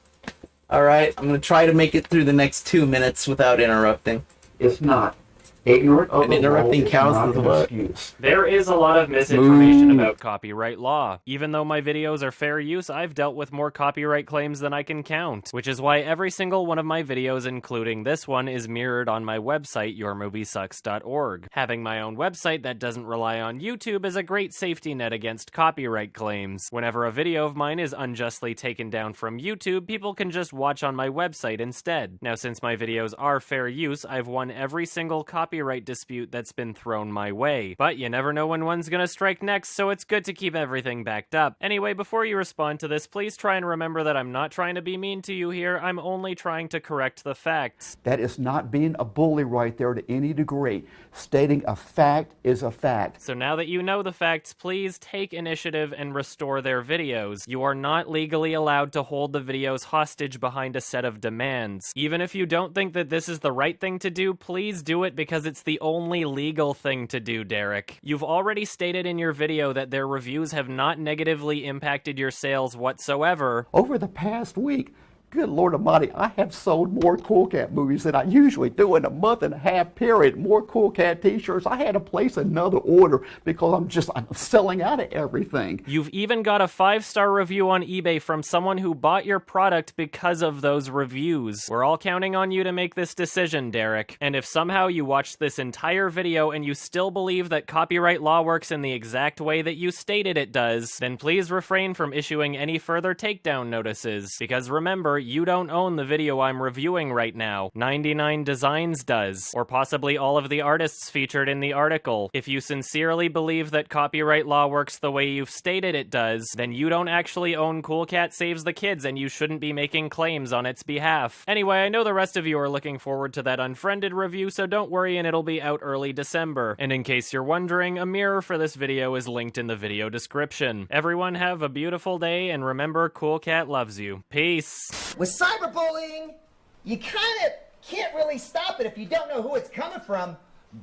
Alright, I'm going to try to make it through the next 2 minutes without interrupting. It's not. Ignorant and interrupting cows with what? There is a lot of misinformation about copyright law. Even though my videos are fair use, I've dealt with more copyright claims than I can count, which is why every single one of my videos, including this one, is mirrored on my website, yourmoviesucks.org. Having my own website that doesn't rely on YouTube is a great safety net against copyright claims. Whenever a video of mine is unjustly taken down from YouTube, people can just watch on my website instead. Now, since my videos are fair use, I've won every single copyright dispute that's been thrown my way. But you never know when one's gonna strike next, so it's good to keep everything backed up. Anyway, before you respond to this, please try and remember that I'm not trying to be mean to you here, I'm only trying to correct the facts. That is not being a bully right there to any degree. Stating a fact is a fact. So now that you know the facts, please take initiative and restore their videos. You are not legally allowed to hold the videos hostage behind a set of demands. Even if you don't think that this is the right thing to do, please do it because it's the only legal thing to do, Derek. You've already stated in your video that their reviews have not negatively impacted your sales whatsoever. Over the past week, good Lord Almighty, I have sold more Cool Cat movies than I usually do in a month and a half period. More Cool Cat t-shirts. I had to place another order because I'm selling out of everything. You've even got a 5-star review on eBay from someone who bought your product because of those reviews. We're all counting on you to make this decision, Derek. And if somehow you watched this entire video and you still believe that copyright law works in the exact way that you stated it does, then please refrain from issuing any further takedown notices. Because remember, you don't own the video I'm reviewing right now. 99 Designs does, or possibly all of the artists featured in the article. If you sincerely believe that copyright law works the way you've stated it does, then you don't actually own Cool Cat Saves the Kids and you shouldn't be making claims on its behalf. Anyway, I know the rest of you are looking forward to that Unfriended review, so don't worry and it'll be out early December. And in case you're wondering, a mirror for this video is linked in the video description. Everyone have a beautiful day, and remember, Cool Cat loves you. Peace. With cyberbullying, you kind of can't really stop it if you don't know who it's coming from.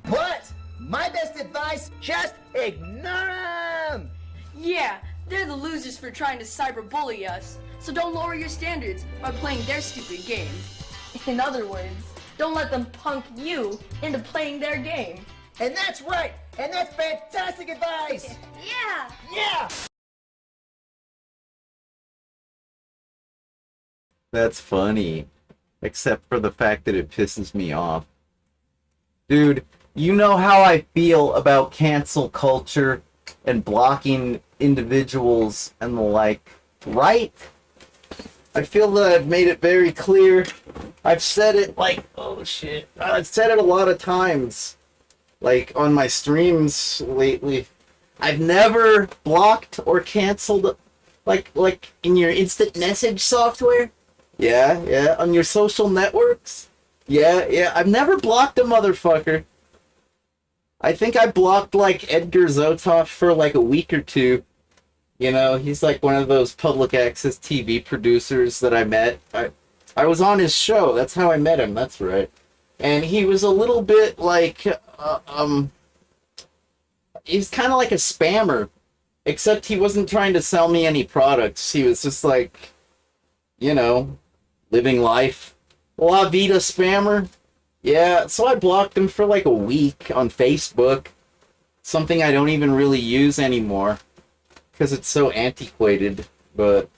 But my best advice, just ignore them. Yeah, they're the losers for trying to cyberbully us. So don't lower your standards by playing their stupid game. In other words, don't let them punk you into playing their game. And that's right. And that's fantastic advice. Yeah. Yeah. That's funny. Except for the fact that it pisses me off. Dude, you know how I feel about cancel culture and blocking individuals and the like, right? I feel that I've made it very clear. I've said it like, oh shit. I've said it a lot of times. Like on my streams lately. I've never blocked or canceled like in your instant message software. Yeah, on your social networks. Yeah, I've never blocked a motherfucker. I think I blocked, like, Edgar Zotoff for, like, a week or two. You know, he's, like, one of those public access TV producers that I met. I was on his show. That's how I met him. That's right. And he was a little bit, like, he's kind of like a spammer. Except he wasn't trying to sell me any products. He was just, like, you know, living life. La Vida spammer. Yeah, so I blocked him for like a week on Facebook. Something I don't even really use anymore. Because it's so antiquated. But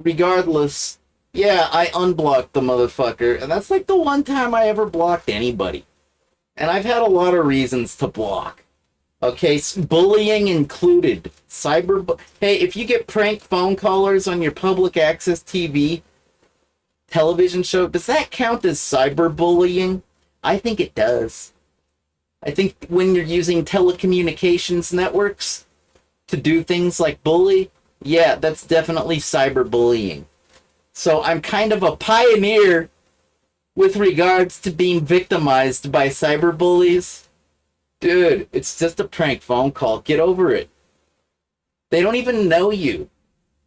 regardless, yeah, I unblocked the motherfucker. And that's like the one time I ever blocked anybody. And I've had a lot of reasons to block. Okay, bullying included. Hey, if you get prank phone callers on your public access TV television show, does that count as cyberbullying? I think it does. I think when you're using telecommunications networks to do things like bully, yeah, that's definitely cyberbullying. So I'm kind of a pioneer with regards to being victimized by cyberbullies. Dude, it's just a prank phone call. Get over it. They don't even know you.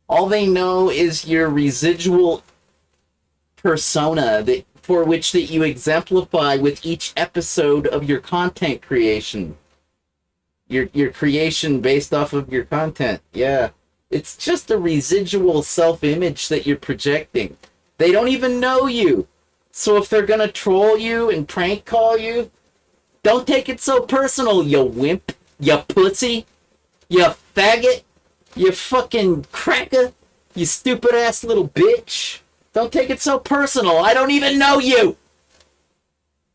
All they know is your residual persona for which that you exemplify with each episode of your content creation. Your creation based off of your content. Yeah. It's just a residual self-image that you're projecting. They don't even know you. So if they're gonna troll you and prank call you, Don't take it so personal, you wimp, you pussy, you faggot, you fucking cracker, you stupid ass little bitch. Don't take it so personal. I don't even know you.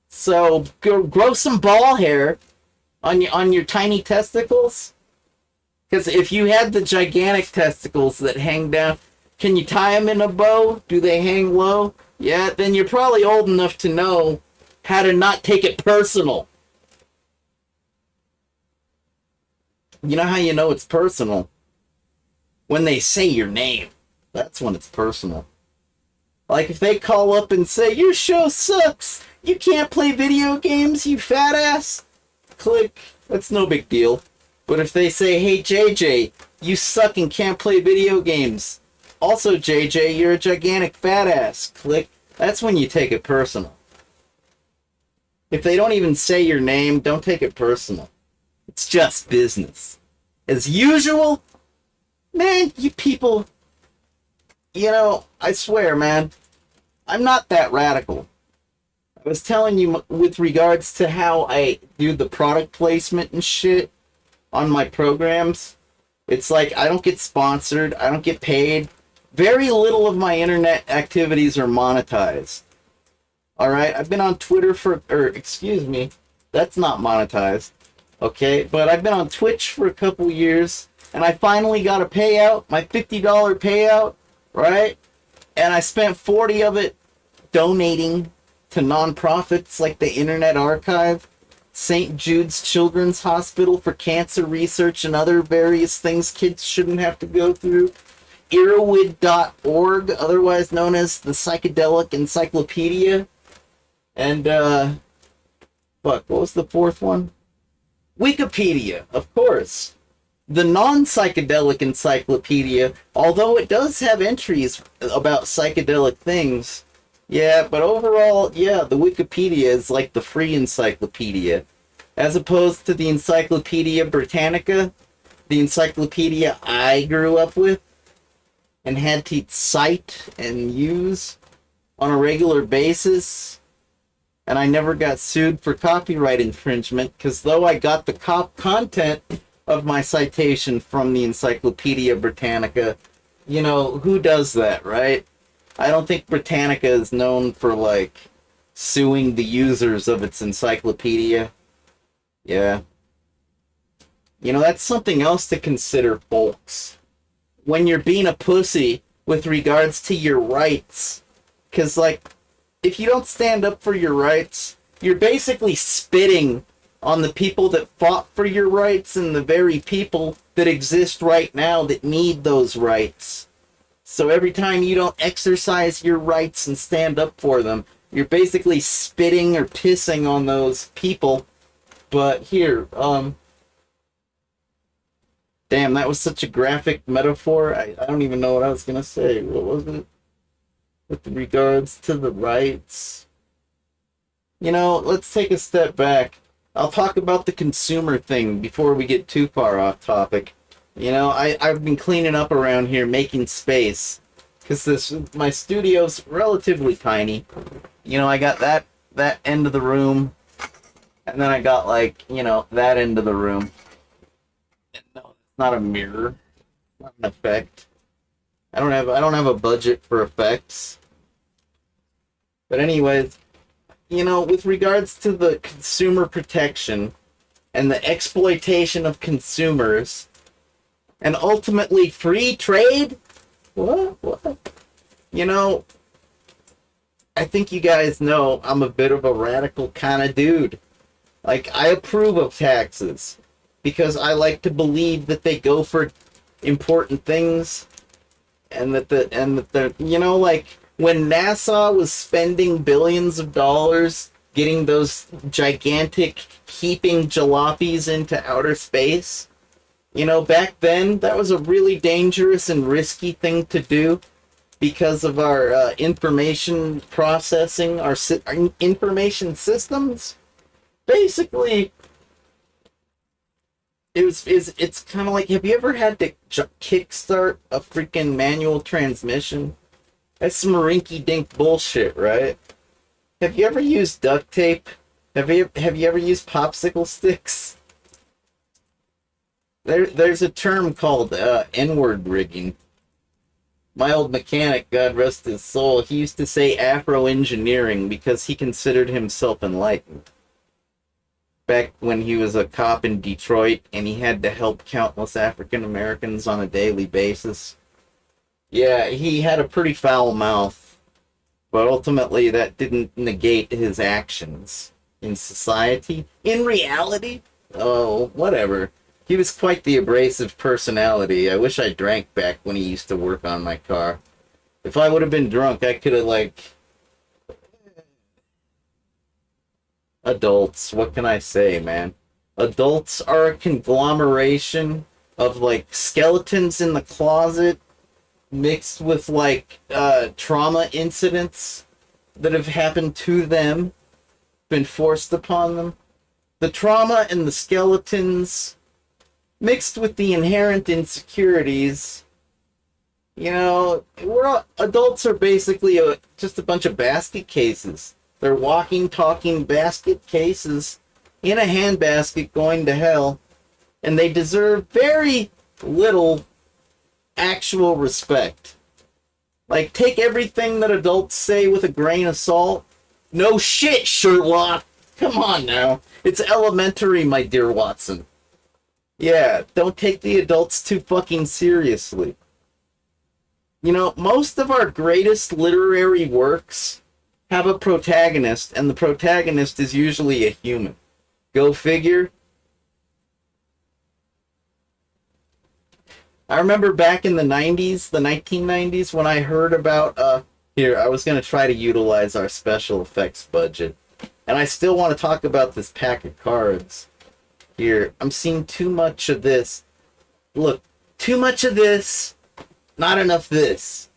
So grow some ball hair on your tiny testicles. Because if you had the gigantic testicles that hang down, can you tie them in a bow? Do they hang low? Yeah, then you're probably old enough to know how to not take it personal. You know how you know it's personal? When they say your name. That's when it's personal. Like if they call up and say, your show sucks, you can't play video games, you fat ass. Click. That's no big deal. But if they say, hey JJ, you suck and can't play video games. Also JJ, you're a gigantic fat ass. Click. That's when you take it personal. If they don't even say your name, don't take it personal. It's just business. As usual, man, you people, you know, I swear, man, I'm not that radical. I was telling you with regards to how I do the product placement and shit on my programs. It's like I don't get sponsored, I don't get paid. Very little of my internet activities are monetized. Alright, I've been on Twitter excuse me, that's not monetized. Okay, but I've been on Twitch for a couple years, and I finally got a payout, my $50 payout, right? And I spent 40 of it donating to nonprofits like the Internet Archive, St. Jude's Children's Hospital for cancer research and other various things kids shouldn't have to go through, Erowid.org, otherwise known as the Psychedelic Encyclopedia, and, what was the fourth one? Wikipedia, of course. The non-psychedelic encyclopedia, although it does have entries about psychedelic things, yeah, but overall, yeah, the Wikipedia is like the free encyclopedia. As opposed to the Encyclopedia Britannica, the encyclopedia I grew up with and had to cite and use on a regular basis. And I never got sued for copyright infringement, because though I got the content of my citation from the Encyclopedia Britannica, you know, who does that, right? I don't think Britannica is known for, like, suing the users of its encyclopedia. Yeah. You know, that's something else to consider, folks. When you're being a pussy with regards to your rights. Because, like, if you don't stand up for your rights, you're basically spitting on the people that fought for your rights and the very people that exist right now that need those rights. So every time you don't exercise your rights and stand up for them, you're basically spitting or pissing on those people. But here, damn, that was such a graphic metaphor. I don't even know what I was gonna say. What was it? With regards to the rights. You know, let's take a step back. I'll talk about the consumer thing before we get too far off topic. You know, I've been cleaning up around here, making space. Because my studio's relatively tiny. You know, I got that end of the room. And then I got, like, you know, that end of the room. No, it's not a mirror. Not an effect. I don't have a budget for effects. But anyways, you know, with regards to the consumer protection and the exploitation of consumers and ultimately free trade, what? You know, I think you guys know I'm a bit of a radical kind of dude. Like, I approve of taxes because I like to believe that they go for important things. And that you know, like when NASA was spending billions of dollars getting those gigantic heaping jalopies into outer space, you know, back then that was a really dangerous and risky thing to do because of our information processing, our information systems. Basically, it's kind of like, have you ever had to kickstart a freaking manual transmission? That's some rinky-dink bullshit, right? Have you ever used duct tape Have you ever used popsicle sticks? There's a term called N-word rigging. My old mechanic, God rest his soul, he used to say Afro-engineering because he considered himself enlightened. Back when he was a cop in Detroit and he had to help countless African Americans on a daily basis. Yeah, he had a pretty foul mouth, but ultimately that didn't negate his actions in society. In reality, oh, whatever. He was quite the abrasive personality. I wish I drank back when he used to work on my car. If I would have been drunk, I could have, like... Adults, what can I say, man? Adults are a conglomeration of, like, skeletons in the closet mixed with, like, trauma incidents that have happened to them, been forced upon them. The trauma and the skeletons mixed with the inherent insecurities, you know, adults are basically just a bunch of basket cases. They're walking, talking basket cases in a handbasket going to hell, and they deserve very little actual respect. Like, take everything that adults say with a grain of salt. No shit, Sherlock! Come on now. It's elementary, my dear Watson. Yeah, don't take the adults too fucking seriously. You know, most of our greatest literary works have a protagonist, and the protagonist is usually a human. Go figure. I remember back in the 90s, the 1990s, when I heard about, here, I was going to try to utilize our special effects budget. And I still want to talk about this pack of cards. Here, I'm seeing too much of this. Look, too much of this, not enough this.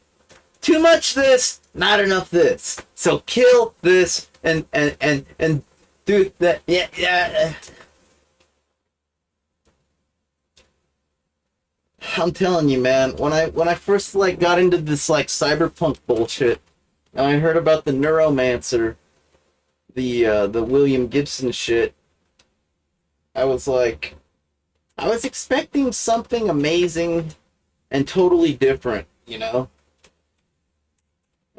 Too much this, not enough this. So kill this and do that. Yeah. I'm telling you, man, when I first like got into this like cyberpunk bullshit, and I heard about the Neuromancer, the William Gibson shit, I was like, I was expecting something amazing and totally different, you know?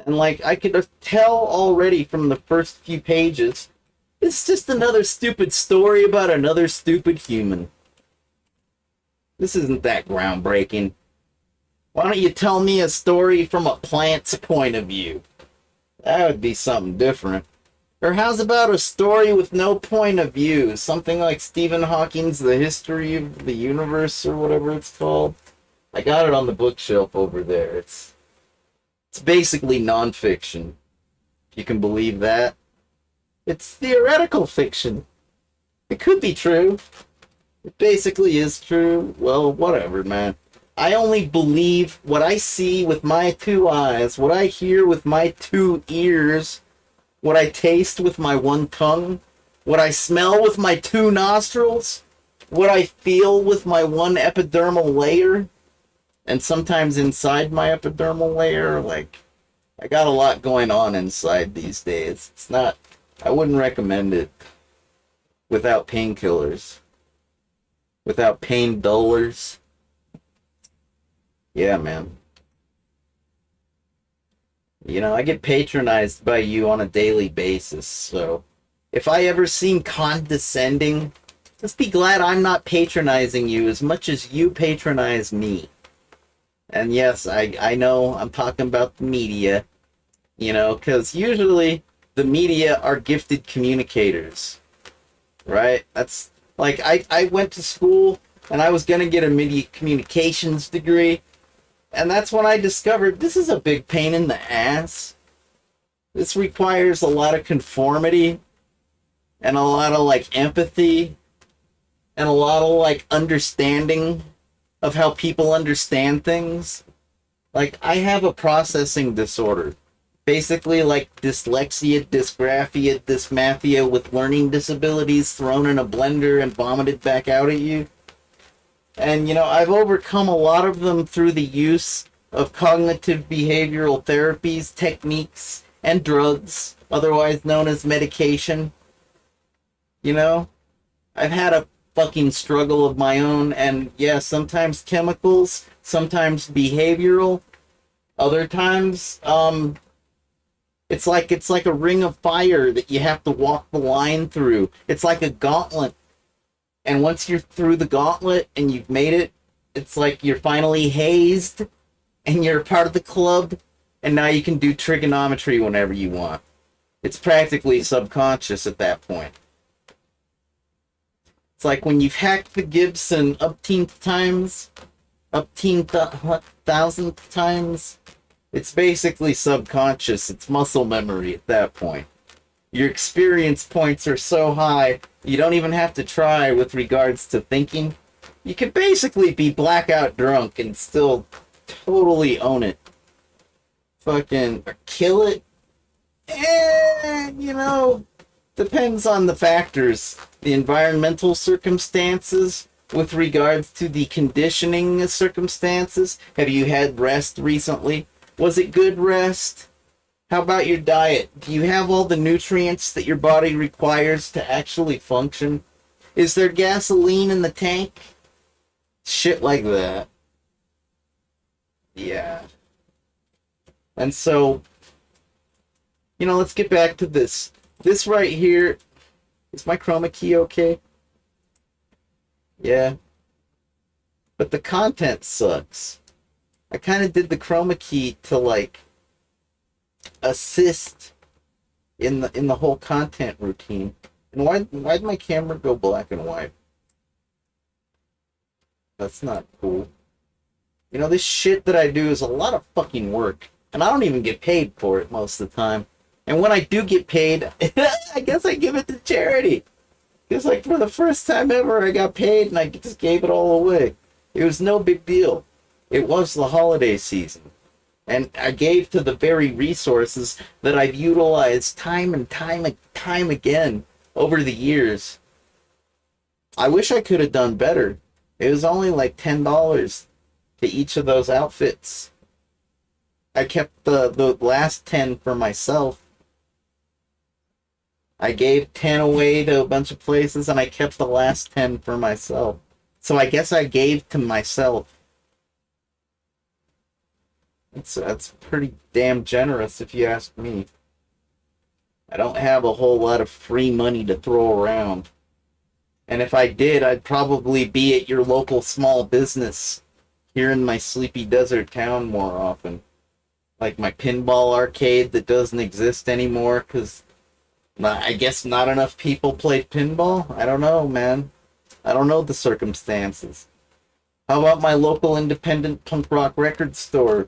And like, I could tell already from the first few pages, it's just another stupid story about another stupid human. This isn't that groundbreaking. Why don't you tell me a story from a plant's point of view? That would be something different. Or how's about a story with no point of view? Something like Stephen Hawking's The History of the Universe or whatever it's called. I got it on the bookshelf over there. It's basically nonfiction. If you can believe that. It's theoretical fiction. It could be true. It basically is true. Well, whatever, man. I only believe what I see with my two eyes, what I hear with my two ears, what I taste with my one tongue, what I smell with my two nostrils, what I feel with my one epidermal layer, and sometimes inside my epidermal layer, like, I got a lot going on inside these days. It's not, I wouldn't recommend it without painkillers, without pain dullers. Yeah, man. You know, I get patronized by you on a daily basis, so if I ever seem condescending, just be glad I'm not patronizing you as much as you patronize me. And yes, I know I'm talking about the media, you know, because usually the media are gifted communicators, right? That's, like, I went to school and I was going to get a media communications degree. And that's when I discovered this is a big pain in the ass. This requires a lot of conformity and a lot of like empathy and a lot of like understanding of how people understand things. Like, I have a processing disorder. Basically like dyslexia, dysgraphia, dysmathia with learning disabilities thrown in a blender and vomited back out at you. And, you know, I've overcome a lot of them through the use of cognitive behavioral therapies, techniques, and drugs, otherwise known as medication. You know, I've had a fucking struggle of my own, and yeah, sometimes chemicals, sometimes behavioral, other times, it's like a ring of fire that you have to walk the line through. It's like a gauntlet. And once you're through the gauntlet and you've made it, it's like you're finally hazed and you're part of the club, and now you can do trigonometry whenever you want. It's practically subconscious at that point. It's like when you've hacked the Gibson upteenth times, thousandth times, it's basically subconscious. It's muscle memory at that point. Your experience points are so high, you don't even have to try with regards to thinking. You could basically be blackout drunk and still totally own it. Fucking kill it. You know, depends on the factors. The environmental circumstances with regards to the conditioning circumstances. Have you had rest recently? Was it good rest? How about your diet? Do you have all the nutrients that your body requires to actually function? Is there gasoline in the tank? Shit like that. Yeah. And so, you know, let's get back to this. This right here, is my chroma key okay? Yeah. But the content sucks. I kind of did the chroma key to, like, assist in the whole content routine. And why'd my camera go black and white? That's not cool. You know, this shit that I do is a lot of fucking work, and I don't even get paid for it most of the time. And when I do get paid, I guess I give it to charity. Because, like, for the first time ever, I got paid and I just gave it all away. It was no big deal. It was the holiday season. And I gave to the very resources that I've utilized time and time again over the years. I wish I could have done better. It was only like $10 to each of those outfits. I kept the last 10 for myself. I gave 10 away to a bunch of places, and I kept the last 10 for myself. So I guess I gave to myself. That's pretty damn generous if you ask me. I don't have a whole lot of free money to throw around. And if I did, I'd probably be at your local small business here in my sleepy desert town more often. Like my pinball arcade that doesn't exist anymore because I guess not enough people played pinball? I don't know, man. I don't know the circumstances. How about my local independent punk rock record store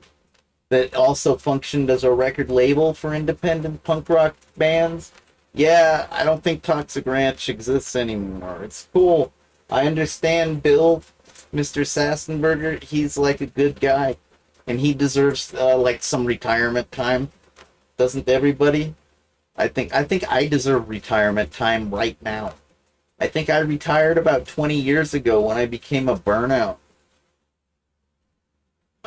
that also functioned as a record label for independent punk rock bands? Yeah, I don't think Toxic Ranch exists anymore. It's cool. I understand Bill, Mr. Sassenberger, he's like a good guy. And he deserves like some retirement time. Doesn't everybody? I think I deserve retirement time right now. I think I retired about 20 years ago when I became a burnout.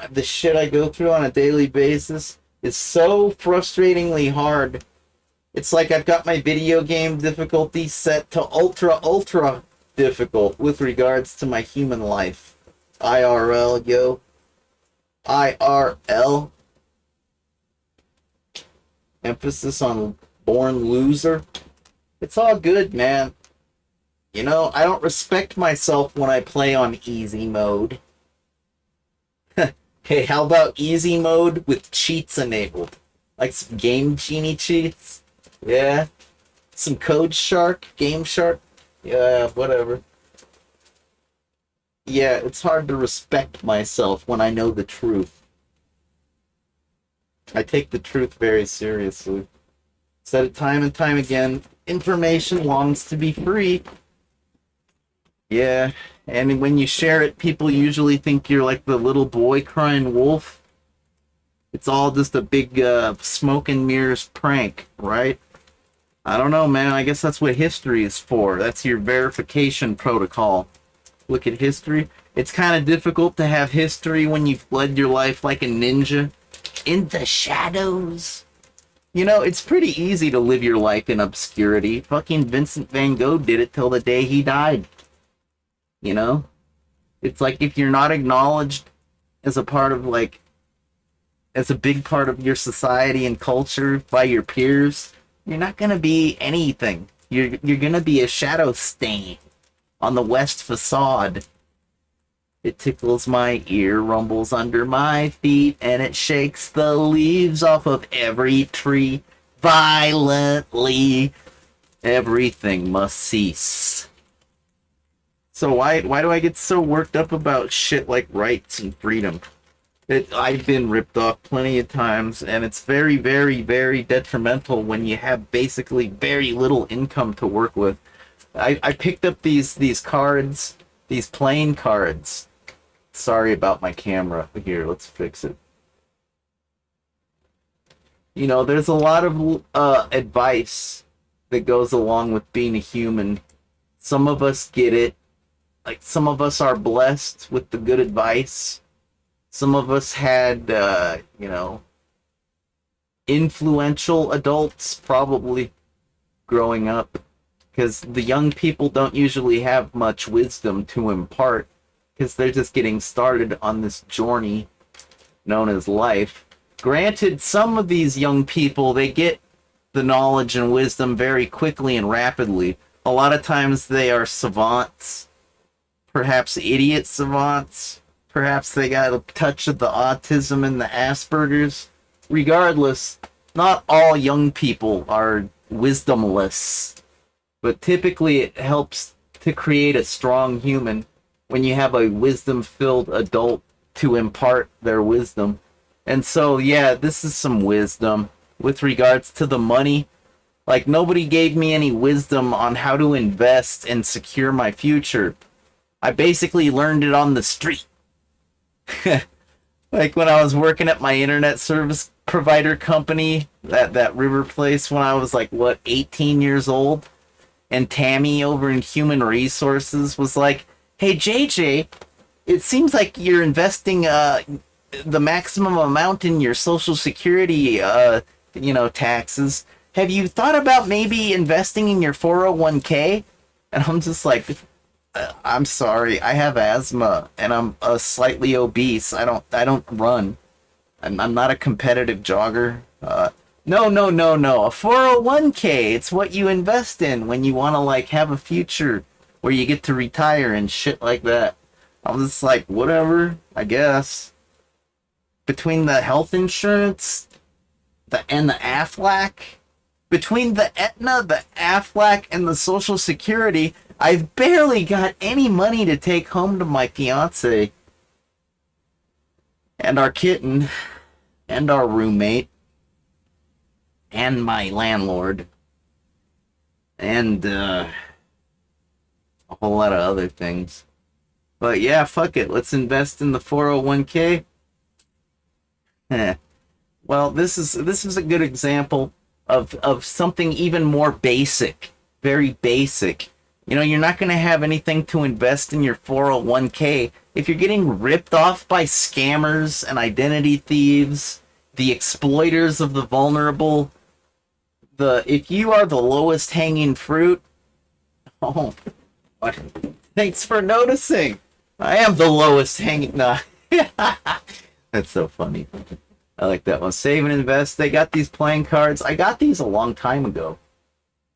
The shit I go through on a daily basis is so frustratingly hard. It's like I've got my video game difficulty set to ultra difficult with regards to my human life. IRL, yo. IRL. Emphasis on born loser. It's all good, man. You know, I don't respect myself when I play on easy mode. Hey, how about easy mode with cheats enabled? Like some Game Genie cheats? Yeah. Some Code Shark? Game Shark? Yeah, whatever. Yeah, it's hard to respect myself when I know the truth. I take the truth very seriously. Said it time and time again, information longs to be free. Yeah, and when you share it, people usually think you're like the little boy crying wolf. It's all just a big smoke and mirrors prank, right? I don't know, man. I guess that's what history is for. That's your verification protocol. Look at history. It's kind of difficult to have history when you've led your life like a ninja in the shadows. You know, it's pretty easy to live your life in obscurity. Fucking Vincent van Gogh did it till the day he died. You know? It's like if you're not acknowledged as a part of, like, as a big part of your society and culture by your peers, you're not gonna be anything. You're gonna be a shadow stain on the west facade. It tickles my ear, rumbles under my feet, and it shakes the leaves off of every tree violently. Everything must cease. So why do I get so worked up about shit like rights and freedom? I've been ripped off plenty of times, and it's very, very, very detrimental when you have basically very little income to work with. I picked up these cards, these playing cards. Sorry about my camera. Here, let's fix it. You know, there's a lot of advice that goes along with being a human. Some of us get it. Like, some of us are blessed with the good advice. Some of us had, you know, influential adults probably growing up. Because the young people don't usually have much wisdom to impart. Because they're just getting started on this journey known as life. Granted, some of these young people, they get the knowledge and wisdom very quickly and rapidly. A lot of times they are savants, perhaps idiot savants, perhaps they got a touch of the autism and the Asperger's. Regardless, not all young people are wisdomless, but typically it helps to create a strong human when you have a wisdom-filled adult to impart their wisdom. And so, yeah, this is some wisdom with regards to the money. Like, nobody gave me any wisdom on how to invest and secure my future. I basically learned it on the street. Like when I was working at my internet service provider company, that river place, when I was like, what, 18 years old? And Tammy over in Human Resources was like, hey, JJ, it seems like you're investing the maximum amount in your Social Security, you know, taxes. Have you thought about maybe investing in your 401k? And I'm just like, I'm sorry, I have asthma and I'm slightly obese. I don't run. I'm not a competitive jogger. No. A 401k, it's what you invest in when you want to like have a future where you get to retire and shit like that. I was just like, whatever, I guess. Between the health insurance and the Aflac, between the Aetna, the Aflac, and the Social Security, I've barely got any money to take home to my fiance and our kitten and our roommate and my landlord and a whole lot of other things. But yeah, fuck it. Let's invest in the 401k. Well, this is a good example of something even more basic, very basic. You know, you're not going to have anything to invest in your 401k if you're getting ripped off by scammers and identity thieves, the exploiters of the vulnerable. If you are the lowest hanging fruit, oh, thanks for noticing. I am the lowest hanging. No. That's so funny. I like that one. Save and invest. They got these playing cards. I got these a long time ago.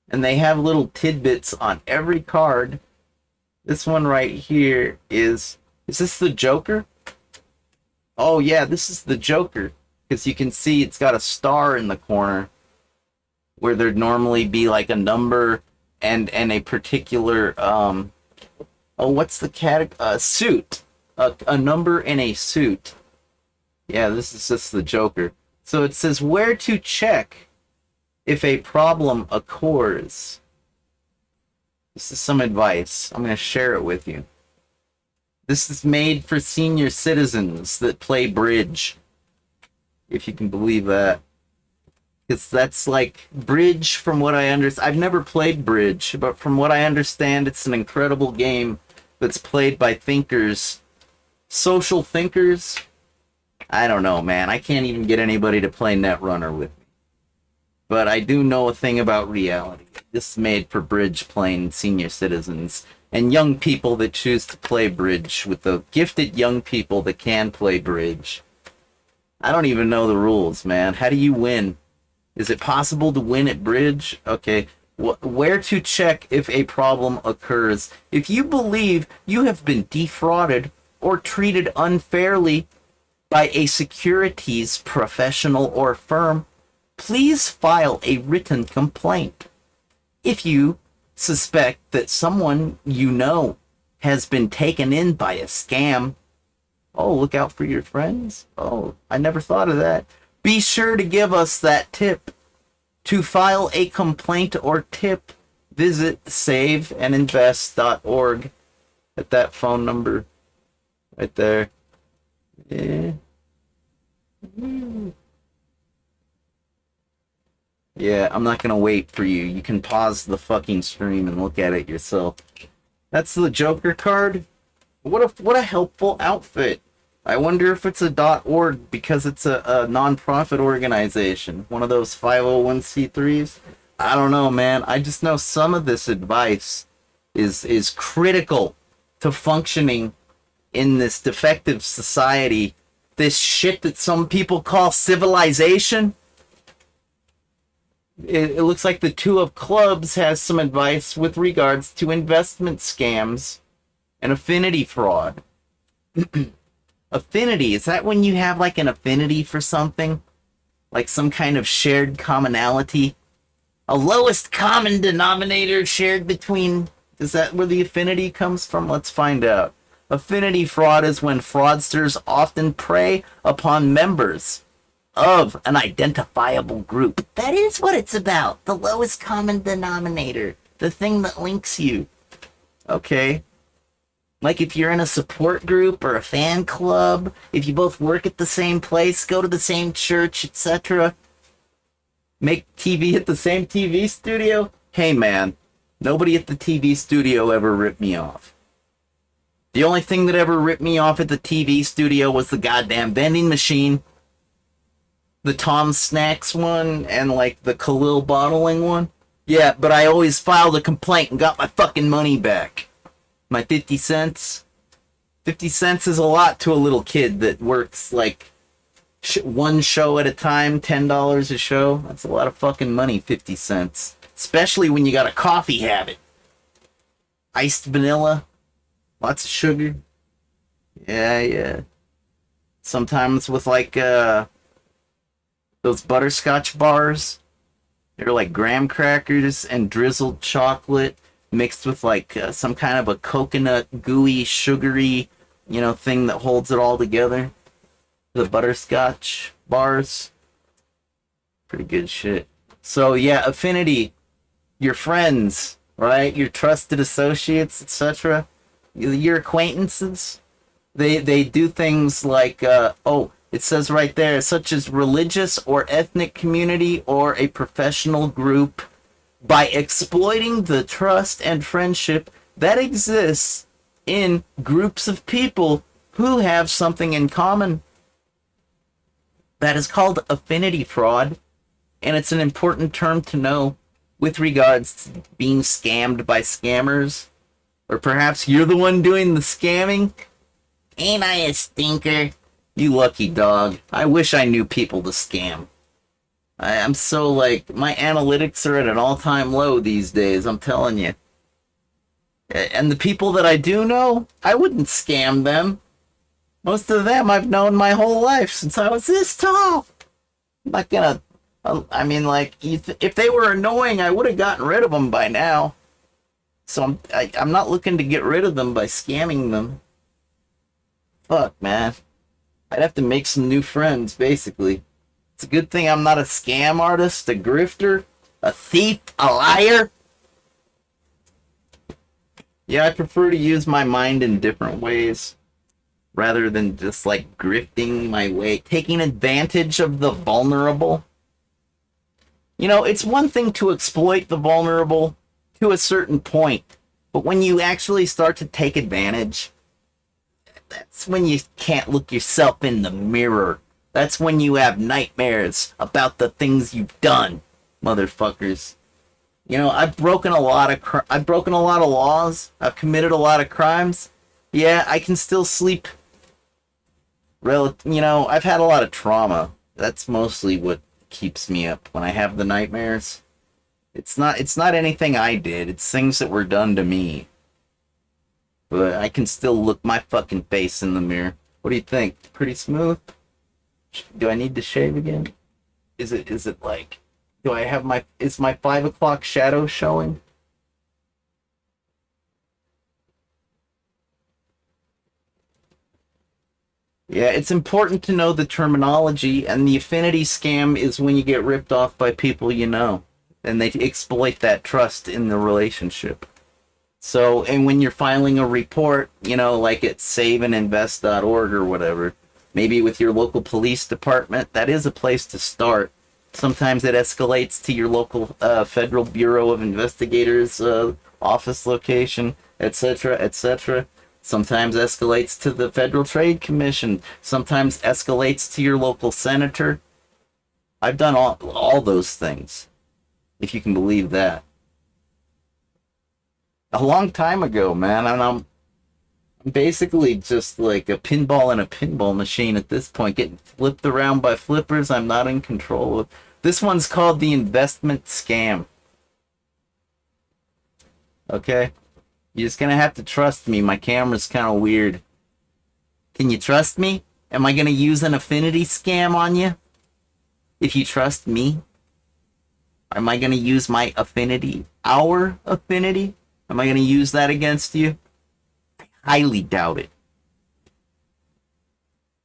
And they have little tidbits on every card. This one right here is this the Joker? Oh yeah, this is the Joker. Because you can see it's got a star in the corner where there'd normally be like a number and a particular what's the suit. A number and a suit. Yeah, this is just the Joker. So it says where to check if a problem occurs. This is some advice. I'm going to share it with you. This is made for senior citizens that play bridge. If you can believe that. Because that's like bridge from what I understand. I've never played bridge, but from what I understand, it's an incredible game that's played by thinkers. Social thinkers. I don't know, man. I can't even get anybody to play Netrunner with me. but I do know a thing about reality. This is made for bridge playing senior citizens and young people that choose to play bridge with the gifted young people that can play bridge. I don't even know the rules, man. How do you win? Is it possible to win at bridge? Okay. Where to check if a problem occurs? If you believe you have been defrauded or treated unfairly by a securities professional or firm, please file a written complaint. If you suspect that someone you know has been taken in by a scam, oh, look out for your friends. Oh, I never thought of that. Be sure to give us that tip. To file a complaint or tip, visit saveandinvest.org at that phone number right there. Yeah. Yeah, I'm not gonna wait for you. You can pause the fucking stream and look at it yourself. That's the Joker card. What a helpful outfit. I wonder if it's a .org because it's a non-profit organization. One of those 501c3s. I don't know, man. I just know some of this advice is critical to functioning in this defective society. This shit that some people call civilization. It looks like the Two of Clubs has some advice with regards to investment scams and affinity fraud. Affinity, is that when you have like an affinity for something? Like some kind of shared commonality? A lowest common denominator shared between... Is that where the affinity comes from? Let's find out. Affinity fraud is when fraudsters often prey upon members of an identifiable group. That is what it's about. The lowest common denominator. The thing that links you. Okay. Like if you're in a support group or a fan club, if you both work at the same place, go to the same church, etc. Make TV at the same TV studio. Hey man, nobody at the TV studio ever ripped me off. The only thing that ever ripped me off at the TV studio was the goddamn vending machine. The Tom Snacks one and like the Khalil bottling one. Yeah, but I always filed a complaint and got my fucking money back. My 50 cents. 50 cents is a lot to a little kid that works like one show at a time, $10 a show. That's a lot of fucking money, 50 cents. Especially when you got a coffee habit. Iced vanilla. Lots of sugar. Yeah. Sometimes with like, those butterscotch bars. They're like graham crackers and drizzled chocolate mixed with like some kind of a coconut gooey sugary thing that holds it all together. The butterscotch bars, pretty good shit. So yeah, affinity, your friends, right, your trusted associates, etc., your acquaintances, they do things like it says right there, such as religious or ethnic community or a professional group, by exploiting the trust and friendship that exists in groups of people who have something in common. That is called affinity fraud, and it's an important term to know with regards to being scammed by scammers. Or perhaps you're the one doing the scamming? Ain't I a stinker? You lucky dog. I wish I knew people to scam. I'm so like, my analytics are at an all-time low these days, I'm telling you. And the people that I do know, I wouldn't scam them. Most of them I've known my whole life since I was this tall. I'm not gonna, I mean like, if they were annoying, I would have gotten rid of them by now. So I'm not looking to get rid of them by scamming them. Fuck, man. I'd have to make some new friends, basically. It's a good thing I'm not a scam artist, a grifter, a thief, a liar. Yeah, I prefer to use my mind in different ways, rather than just like grifting my way, taking advantage of the vulnerable. It's one thing to exploit the vulnerable to a certain point, but when you actually start to take advantage, that's when you can't look yourself in the mirror. That's when you have nightmares about the things you've done. motherfuckers. You know, I've broken a lot of laws. I've committed a lot of crimes. Yeah, I can still sleep. You know, I've had a lot of trauma. That's mostly what keeps me up when I have the nightmares. It's not anything I did. It's things that were done to me. But I can still look my fucking face in the mirror. What do you think? Pretty smooth? Do I need to shave again? Is it like, do I have is my 5 o'clock shadow showing? Yeah, it's important to know the terminology, and the affinity scam is when you get ripped off by people you know, and they exploit that trust in the relationship. So, and when you're filing a report, you know, like at saveandinvest.org or whatever, maybe with your local police department, that is a place to start. Sometimes it escalates to your local Federal Bureau of Investigators office location, etc., etc. Sometimes escalates to the Federal Trade Commission. Sometimes escalates to your local senator. I've done all those things, if you can believe that. A long time ago, man, and I'm basically just like a pinball in a pinball machine at this point, getting flipped around by flippers I'm not in control of. This one's called the investment scam. Okay? You're just gonna have to trust me. My camera's kind of weird. Can you trust me? Am I gonna use an affinity scam on you? If you trust me? Am I gonna use my affinity? Our affinity? Am I gonna use that against you? I highly doubt it.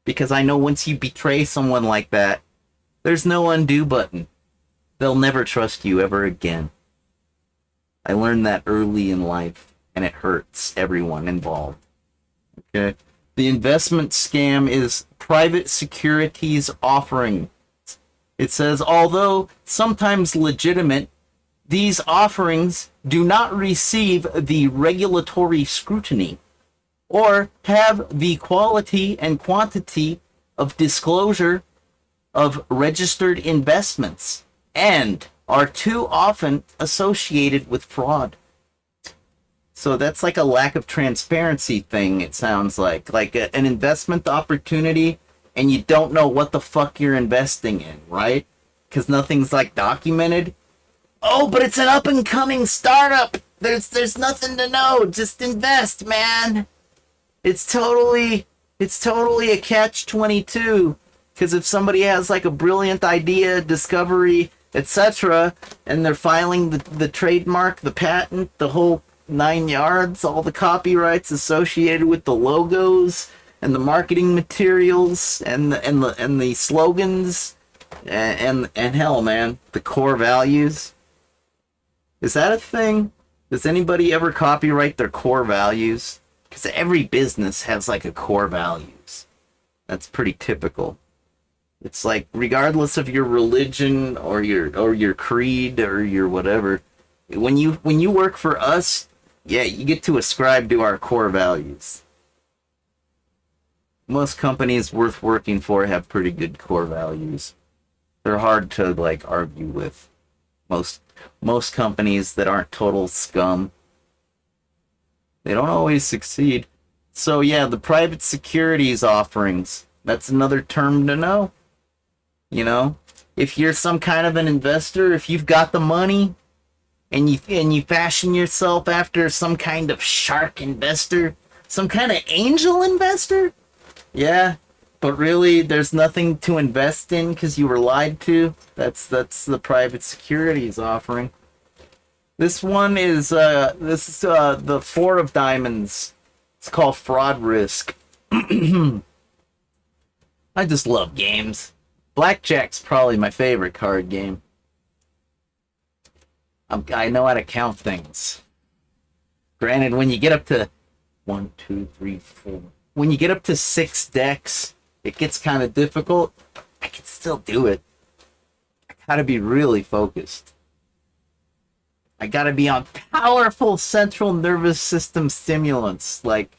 Because I know once you betray someone like that, there's no undo button. They'll never trust you ever again. I learned that early in life, and it hurts everyone involved. Okay? The investment scam is private securities offering. It says, although sometimes legitimate, these offerings do not receive the regulatory scrutiny or have the quality and quantity of disclosure of registered investments and are too often associated with fraud. So that's like a lack of transparency thing, it sounds like an investment opportunity and you don't know what the fuck you're investing in, right? Because nothing's like documented. Oh, but it's an up and coming startup. There's nothing to know. Just invest, man. It's totally a catch-22. Because if somebody has like a brilliant idea, discovery, etc., and they're filing the trademark, the patent, the whole 9 yards, all the copyrights associated with the logos and the marketing materials and the slogans and hell, man, the core values. Is that a thing? Does anybody ever copyright their core values? Because every business has like a core values. That's pretty typical. It's like regardless of your religion or your creed or your whatever, when you work for us, yeah, you get to ascribe to our core values. Most companies worth working for have pretty good core values. They're hard to like argue with. Most companies that aren't total scum, they don't always succeed. So yeah, the private securities offerings, that's another term to know. You know, if you're some kind of an investor, if you've got the money and you fashion yourself after some kind of shark investor, some kind of angel investor, yeah, but really there's nothing to invest in because you were lied to. That's the private securities offering. This one is the 4 of diamonds. It's called fraud risk. I just love games. Blackjack's probably my favorite card game. I know how to count things. Granted, when you get up to 1, 2, 3, 4, when you get up to 6 decks, it gets kind of difficult. I can still do it. I gotta be really focused. I gotta be on powerful central nervous system stimulants, like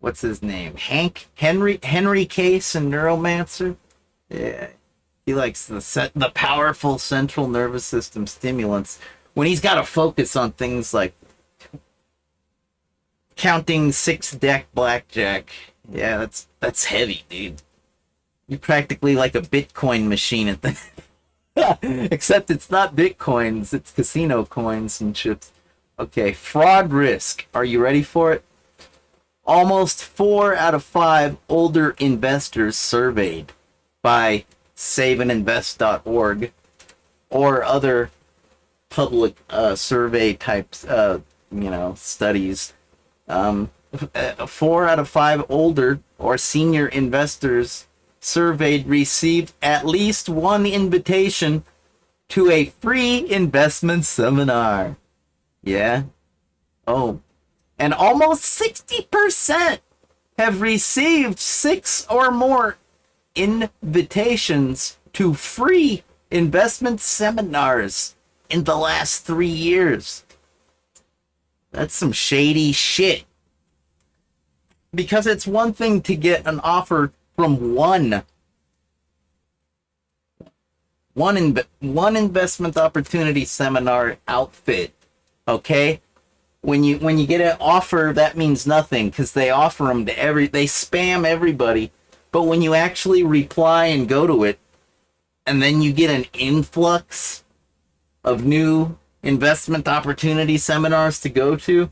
what's his name? Henry Case and Neuromancer? Yeah. He likes the powerful central nervous system stimulants when he's got to focus on things like counting 6-deck blackjack. Yeah, that's heavy, dude. You're practically like a Bitcoin machine at the except it's not Bitcoins, it's casino coins and chips. Okay, fraud risk. Are you ready for it? Almost 4 out of 5 older investors surveyed by saveandinvest.org or other public survey types, studies. 4 out of 5 older or senior investors surveyed received at least one invitation to a free investment seminar. Yeah. Oh. And almost 60% have received 6 or more invitations to free investment seminars in the last 3 years. That's some shady shit. Because it's one thing to get an offer from one investment opportunity seminar outfit, okay? When you get an offer, that means nothing because they offer them to they spam everybody. But when you actually reply and go to it, and then you get an influx of new investment opportunity seminars to go to,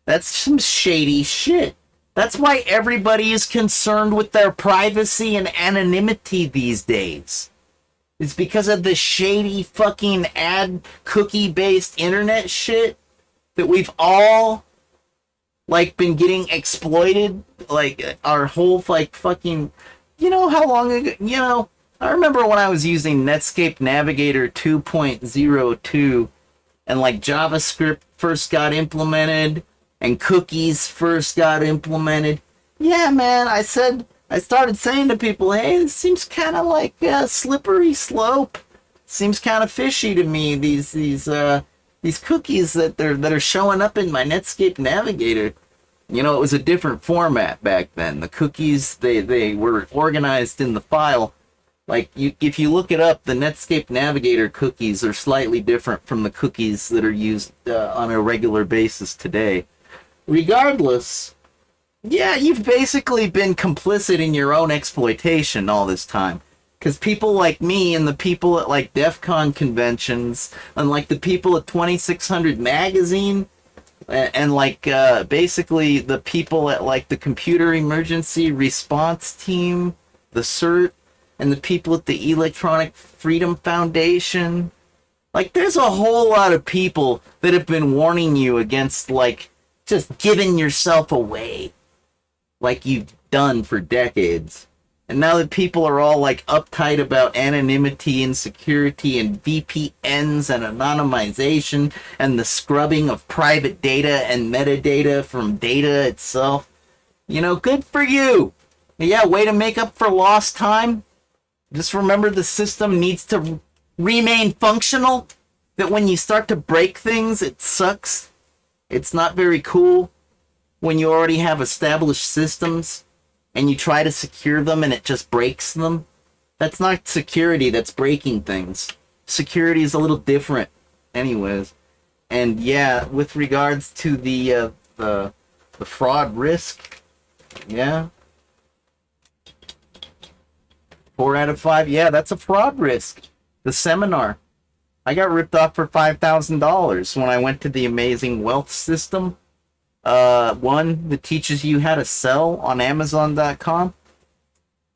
that's some shady shit. That's why everybody is concerned with their privacy and anonymity these days. It's because of the shady fucking ad cookie-based internet shit that we've all been getting exploited, our whole fucking, how long ago, I remember when I was using Netscape Navigator 2.02 and JavaScript first got implemented and cookies first got implemented. Yeah, man, I started saying to people, hey, this seems kind of like a slippery slope. Seems kind of fishy to me, these cookies that are showing up in my Netscape Navigator. It was a different format back then. The cookies, they were organized in the file. If you look it up, the Netscape Navigator cookies are slightly different from the cookies that are used on a regular basis today. Regardless, yeah, you've basically been complicit in your own exploitation all this time. Because people like me and the people at DEF CON conventions and the people at 2600 Magazine and basically the people at the Computer Emergency Response Team, the CERT, and the people at the Electronic Freedom Foundation. There's a whole lot of people that have been warning you against just giving yourself away like you've done for decades. And now that people are all uptight about anonymity and security and VPNs and anonymization and the scrubbing of private data and metadata from data itself, good for you. Yeah, way to make up for lost time. Just remember the system needs to remain functional. That when you start to break things, it sucks. It's not very cool when you already have established systems and you try to secure them and it just breaks them. That's not security, that's breaking things. Security is a little different anyways. And yeah, with regards to the fraud risk, yeah. 4 out of 5, yeah, that's a fraud risk. The seminar. I got ripped off for $5,000 when I went to the Amazing Wealth System. One that teaches you how to sell on Amazon.com.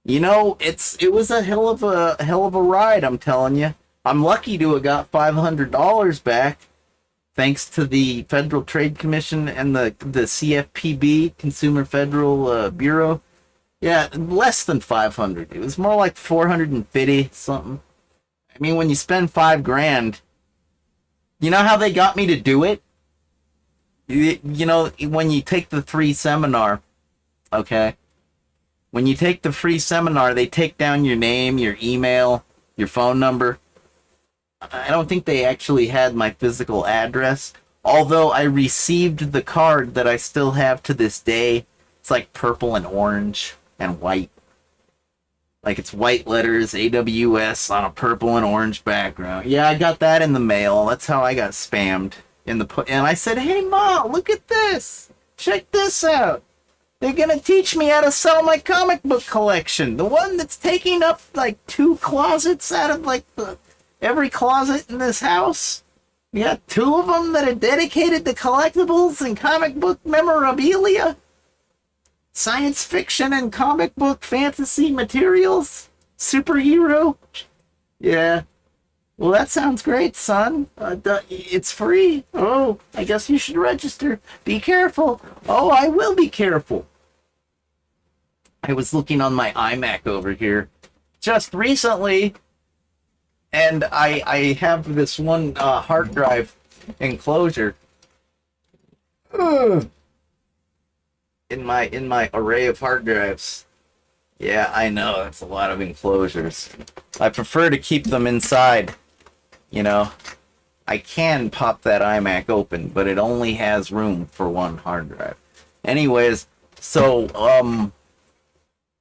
It was a hell of a ride, I'm telling you. I'm lucky to have got $500 back, thanks to the Federal Trade Commission and the CFPB, Consumer Federal Bureau. Yeah, less than 500. It was more like 450 something. I mean, when you spend $5,000, you know how they got me to do it? When you take the free seminar, okay? When you take the free seminar, they take down your name, your email, your phone number. I don't think they actually had my physical address, although I received the card that I still have to this day. It's purple and orange and white. Like it's white letters, AWS on a purple and orange background. Yeah, I got that in the mail. That's how I got spammed in the and I said, "Hey, Mom, look at this. Check this out. They're gonna teach me how to sell my comic book collection. The one that's taking up like 2 closets out of like every closet in this house. You got 2 of them that are dedicated to collectibles and comic book memorabilia. Science fiction and comic book fantasy materials. Superhero. Yeah. Well, that sounds great, son. It's free. Oh, I guess you should register. Be careful. Oh, I will be careful. I was looking on my iMac over here just recently, and I have this one hard drive enclosure in my array of hard drives. Yeah, I know, that's a lot of enclosures. I prefer to keep them inside. You know, I can pop that iMac open, but it only has room for one hard drive. Anyways, so,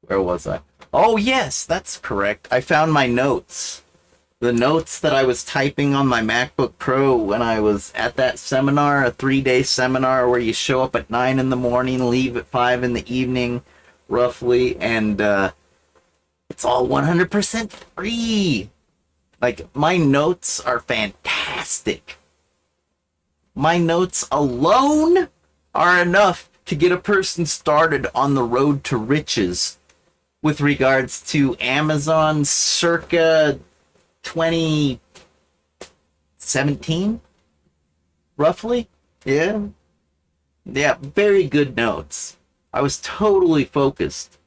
where was I? Oh, yes, that's correct. I found my notes. The notes that I was typing on my MacBook Pro when I was at that seminar, a 3-day seminar where you show up at 9 in the morning, leave at 5 in the evening, roughly, and, it's all 100% free. Like, my notes are fantastic. My notes alone are enough to get a person started on the road to riches with regards to Amazon circa 2017, roughly. Yeah, very good notes. I was totally focused.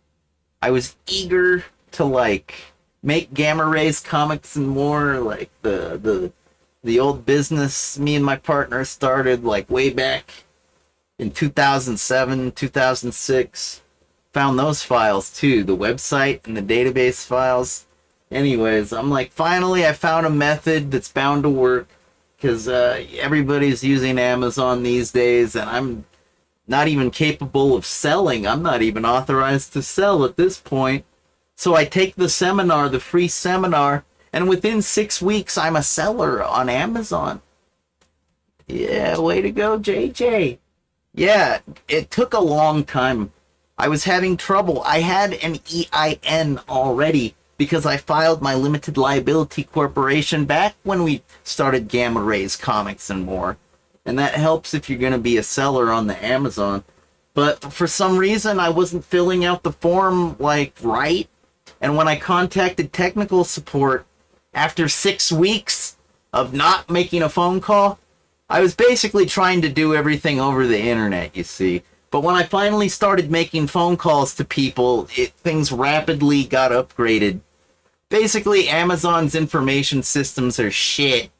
I was eager to like make gamma rays comics and more. Like the old business me and my partner started like way back in 2007, 2006. Found those files too, the website and the database files. Anyways, I'm like, finally I found a method that's bound to work, because everybody's using Amazon these days, and I'm not even capable of selling. I'm not even authorized to sell at this point. So I take the seminar, the free seminar, and within 6 weeks I'm a seller on Amazon. Yeah, way to go, JJ. Yeah, it took a long time. I was having trouble. I had an EIN already because I filed my limited liability corporation back when we started Gamma Rays Comics and more. And that helps if you're going to be a seller on the Amazon. But for some reason, I wasn't filling out the form, like, right. And when I contacted technical support, after 6 weeks of not making a phone call, I was basically trying to do everything over the internet, you see. But when I finally started making phone calls to people, things rapidly got upgraded. Basically, Amazon's information systems are shit.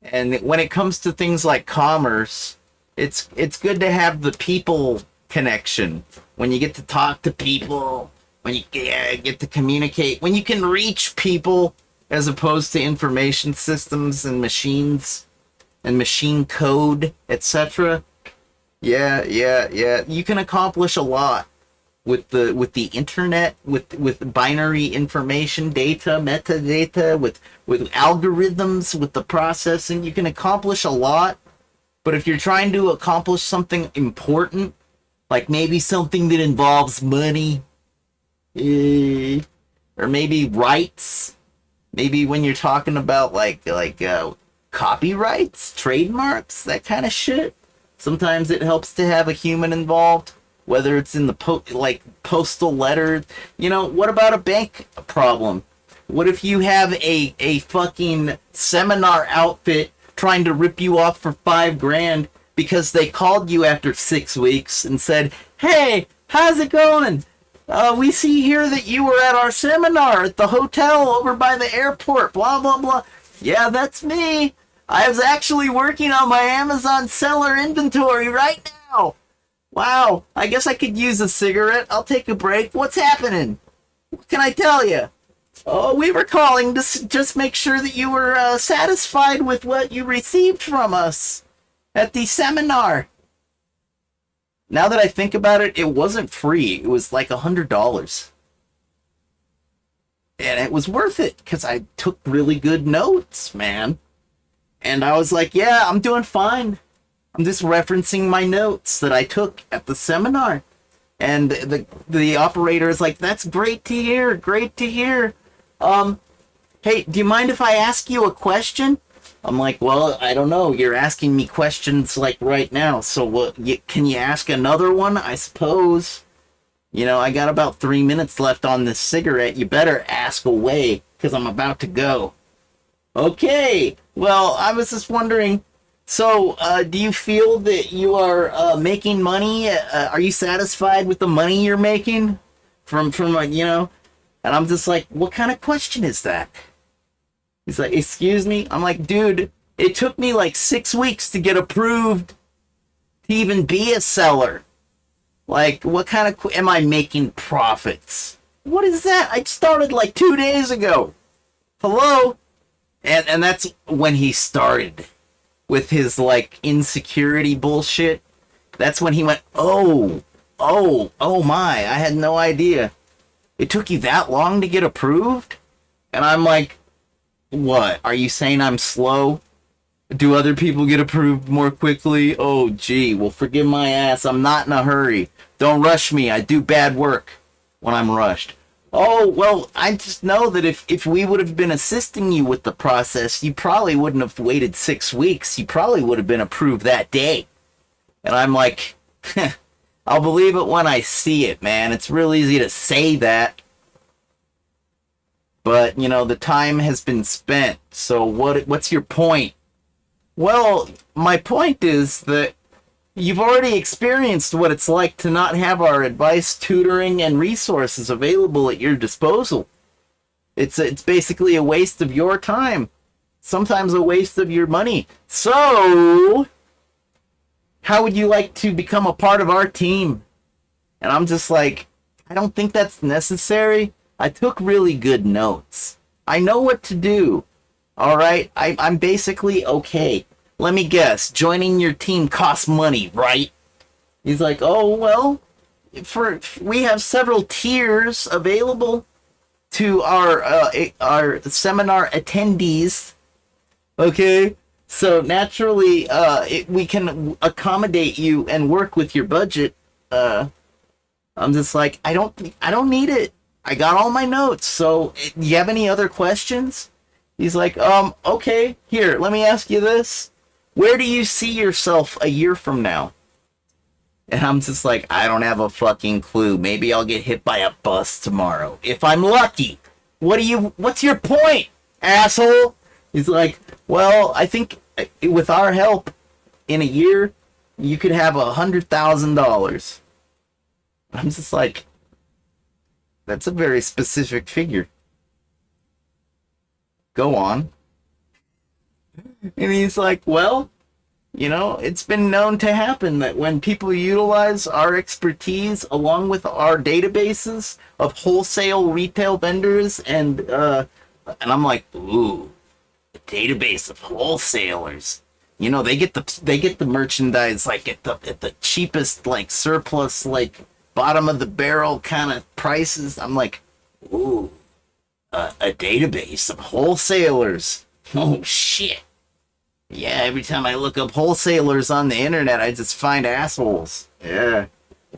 And when it comes to things like commerce, it's good to have the people connection. When you get to talk to people, when you get to communicate, when you can reach people as opposed to information systems and machines and machine code, etc. Yeah. You can accomplish a lot with the internet, with binary information, data, metadata, with algorithms, with the processing. You can accomplish a lot. But if you're trying to accomplish something important, like maybe something that involves money, or maybe rights, maybe when you're talking about like copyrights, trademarks, that kind of shit, sometimes it helps to have a human involved, whether it's in the postal letter. You know, what about a bank problem? What if you have a fucking seminar outfit trying to rip you off for $5,000 because they called you after 6 weeks and said, "Hey, how's it going? We see here that you were at our seminar at the hotel over by the airport, blah, blah, blah." Yeah, that's me. I was actually working on my Amazon seller inventory right now. Wow, I guess I could use a cigarette. I'll take a break. What's happening? What can I tell you? Oh, we were calling to just make sure that you were satisfied with what you received from us at the seminar. Now that I think about it, it wasn't free. It was like $100. And it was worth it because I took really good notes, man. And I was like, yeah, I'm doing fine. I'm just referencing my notes that I took at the seminar. And the operator is like, that's great to hear, great to hear. Hey, do you mind if I ask you a question? I'm like, well, I don't know. You're asking me questions like right now. So what? Can you ask another one? I suppose. You know, I got about 3 minutes left on this cigarette. You better ask away because I'm about to go. Okay. Well, I was just wondering. So, do you feel that you are making money? Are you satisfied with the money you're making from you know? And I'm just like, what kind of question is that? He's like, excuse me? I'm like, dude, it took me like 6 weeks to get approved to even be a seller. Like, what kind of, am I making profits? What is that? I started like 2 days ago. Hello? And that's when he started with his like insecurity bullshit. That's when he went, oh my, I had no idea. It took you that long to get approved? And I'm like, what? Are you saying I'm slow? Do other people get approved more quickly? Oh, gee, well, forgive my ass. I'm not in a hurry. Don't rush me. I do bad work when I'm rushed. Oh, well, I just know that if we would have been assisting you with the process, you probably wouldn't have waited 6 weeks. You probably would have been approved that day. And I'm like, I'll believe it when I see it, man. It's real easy to say that. But, you know, the time has been spent. So what's your point? Well, my point is that you've already experienced what it's like to not have our advice, tutoring, and resources available at your disposal. It's basically a waste of your time. Sometimes a waste of your money. So, how would you like to become a part of our team? And I'm just like, I don't think that's necessary. I took really good notes. I know what to do. All right? I'm basically okay. Let me guess. Joining your team costs money, right? He's like, oh, well, we have several tiers available to our seminar attendees. Okay? So naturally, we can accommodate you and work with your budget. I'm just like, I don't need it. I got all my notes. So, do you have any other questions? He's like, okay, here, let me ask you this. Where do you see yourself a year from now? And I'm just like, I don't have a fucking clue. Maybe I'll get hit by a bus tomorrow. If I'm lucky. What's your point, asshole? He's like, well, I think with our help in a year, you could have $100,000. I'm just like, that's a very specific figure. Go on. And he's like, well, you know, it's been known to happen that when people utilize our expertise along with our databases of wholesale retail vendors and I'm like, ooh, a database of wholesalers. You know, they get the merchandise like at the cheapest, like surplus, like bottom of the barrel kind of prices. I'm like, ooh, a database of wholesalers. Oh shit. Yeah, every time I look up wholesalers on the internet, I just find assholes. Yeah.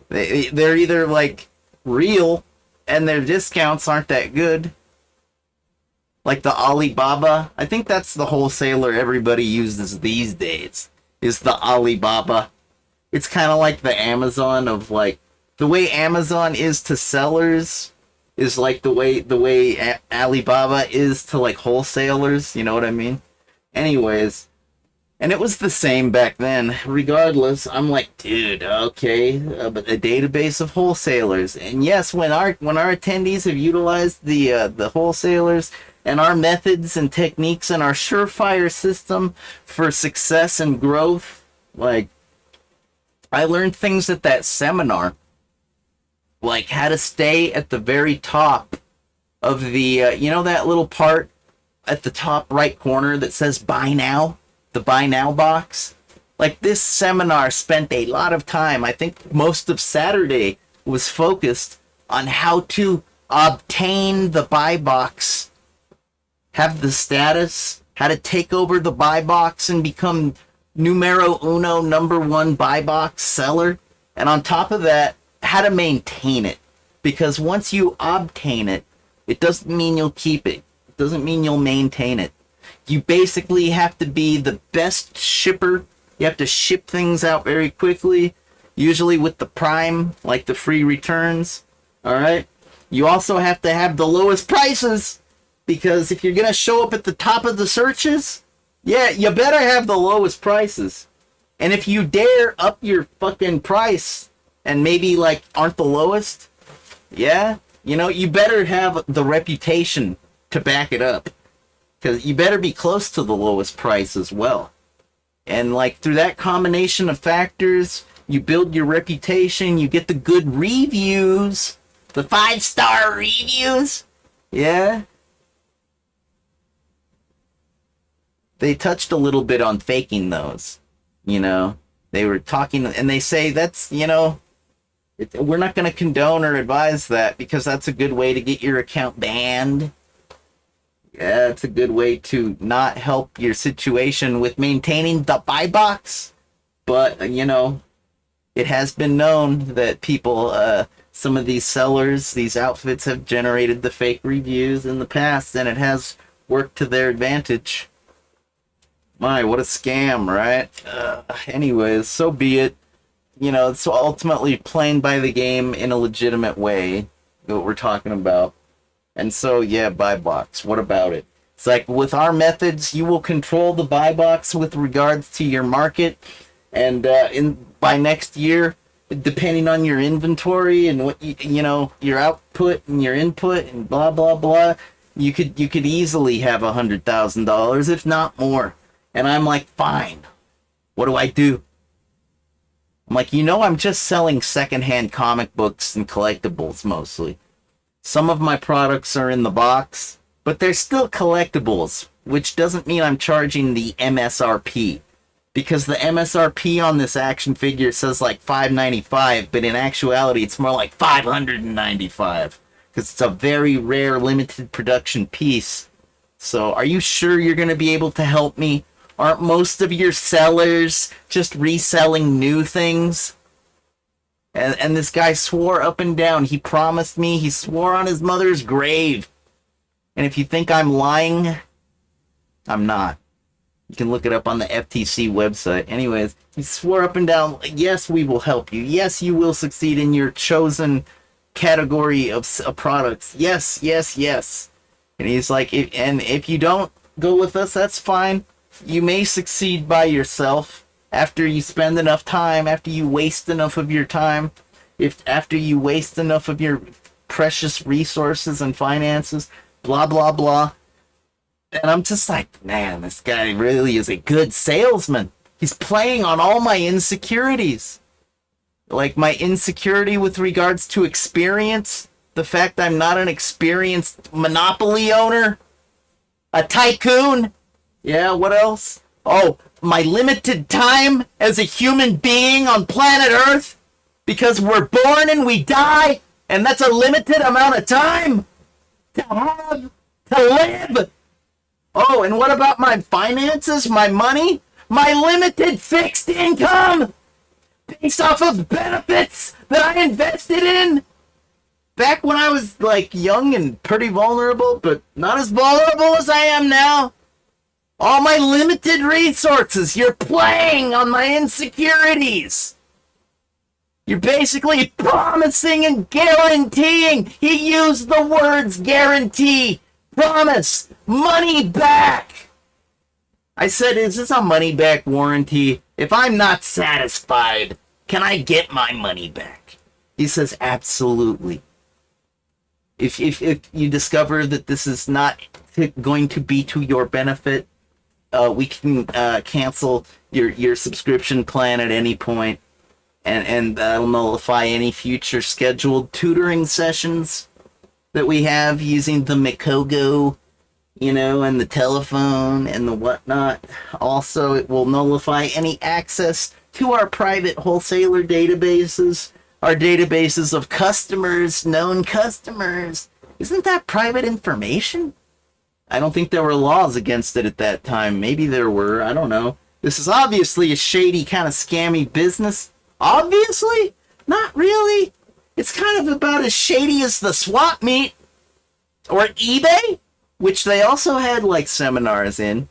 They're either like real and their discounts aren't that good. Like the Alibaba. I think that's the wholesaler everybody uses these days. Is the Alibaba. It's kind of like the Amazon of like the way Amazon is to sellers is like the way Alibaba is to like wholesalers, you know what I mean? Anyways, and it was the same back then. Regardless, I'm like, dude, okay, but a database of wholesalers. And yes, when our attendees have utilized the wholesalers and our methods and techniques and our surefire system for success and growth, like I learned things at that seminar. Like how to stay at the very top of the, you know that little part at the top right corner that says buy now? The buy now box? Like this seminar spent a lot of time, I think most of Saturday was focused on how to obtain the buy box, have the status, how to take over the buy box and become numero uno, number one buy box seller. And on top of that, how to maintain it. Because once you obtain it, it doesn't mean you'll keep it. It doesn't mean you'll maintain it. You basically have to be the best shipper. You have to ship things out very quickly, usually with the Prime, like the free returns. All right? You also have to have the lowest prices, because if you're going to show up at the top of the searches, yeah, you better have the lowest prices. And if you dare up your fucking price and maybe like aren't the lowest, yeah, you know, you better have the reputation to back it up. Because you better be close to the lowest price as well. And like through that combination of factors, you build your reputation, you get the good reviews, the 5-star reviews. Yeah. They touched a little bit on faking those. You know, they were talking, and they say that's, you know, we're not going to condone or advise that, because that's a good way to get your account banned. Yeah, it's a good way to not help your situation with maintaining the buy box. But, you know, it has been known that people, some of these sellers, these outfits have generated the fake reviews in the past, and it has worked to their advantage. My, what a scam, right? Anyways, so be it. You know, it's ultimately playing by the game in a legitimate way, what we're talking about. And so, yeah, buy box. What about it? It's like, with our methods, you will control the buy box with regards to your market. And by next year, depending on your inventory and what you know, your output and your input and blah blah blah, you could easily have $100,000, if not more. And I'm like, fine. What do I do? I'm like, you know, I'm just selling secondhand comic books and collectibles mostly. Some of my products are in the box, but they're still collectibles, which doesn't mean I'm charging the MSRP. Because the MSRP on this action figure says like $595, but in actuality it's more like $595. Because it's a very rare limited production piece. So are you sure you're going to be able to help me? Aren't most of your sellers just reselling new things? And this guy swore up and down. He promised me. He swore on his mother's grave. And if you think I'm lying, I'm not. You can look it up on the FTC website. Anyways, he swore up and down, yes, we will help you. Yes, you will succeed in your chosen category of products. Yes, yes, yes. And he's like, if you don't go with us, that's fine. You may succeed by yourself. After you spend enough time, after you waste enough of your time, after you waste enough of your precious resources and finances, blah, blah, blah. And I'm just like, man, this guy really is a good salesman. He's playing on all my insecurities. Like my insecurity with regards to experience, the fact I'm not an experienced monopoly owner, a tycoon. Yeah, what else? Oh, my limited time as a human being on planet Earth, because we're born and we die, and that's a limited amount of time to have, to live. Oh, and what about my finances, my money, my limited fixed income based off of benefits that I invested in back when I was like young and pretty vulnerable, but not as vulnerable as I am now. All my limited resources, you're playing on my insecurities. You're basically promising and guaranteeing. He used the words guarantee, promise, money back. I said, is this a money back warranty? If I'm not satisfied, can I get my money back? He says, absolutely. If you discover that this is not going to be to your benefit, we can cancel your subscription plan at any point, and that'll nullify any future scheduled tutoring sessions that we have using the Mikogo, you know, and the telephone and the whatnot. Also, it will nullify any access to our private wholesaler databases, our databases of customers, known customers, Isn't that private information? I don't think there were laws against it at that time. Maybe there were. I don't know. This is obviously a shady kind of scammy business. Obviously? Not really. It's kind of about as shady as the swap meet. Or eBay, which they also had like seminars in.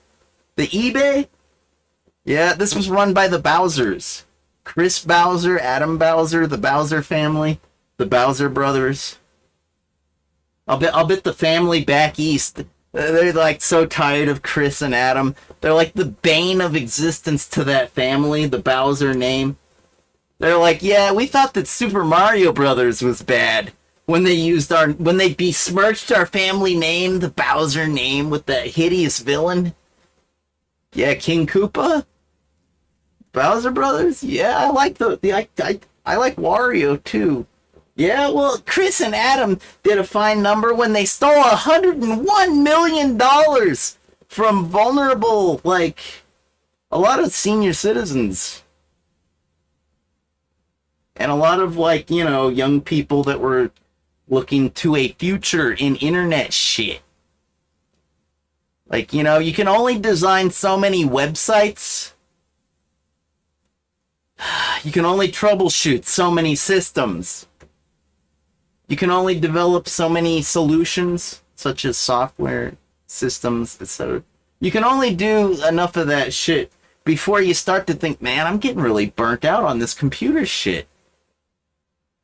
The eBay? Yeah, this was run by the Bowsers. Chris Bowser, Adam Bowser, the Bowser family, the Bowser brothers. I'll bet the family back east, they're like so tired of Chris and Adam. They're like the bane of existence to that family, the Bowser name. They're like, yeah, we thought that Super Mario Brothers was bad when they besmirched our family name, the Bowser name, with that hideous villain. Yeah, King Koopa? Bowser Brothers? Yeah, I like I like Wario too. Yeah, well, Chris and Adam did a fine number when they stole $101 million from vulnerable, like, a lot of senior citizens. And a lot of, like, you know, young people that were looking to a future in internet shit. Like, you know, you can only design so many websites. You can only troubleshoot so many systems. You can only develop so many solutions, such as software, systems, etc. You can only do enough of that shit before you start to think, man, I'm getting really burnt out on this computer shit.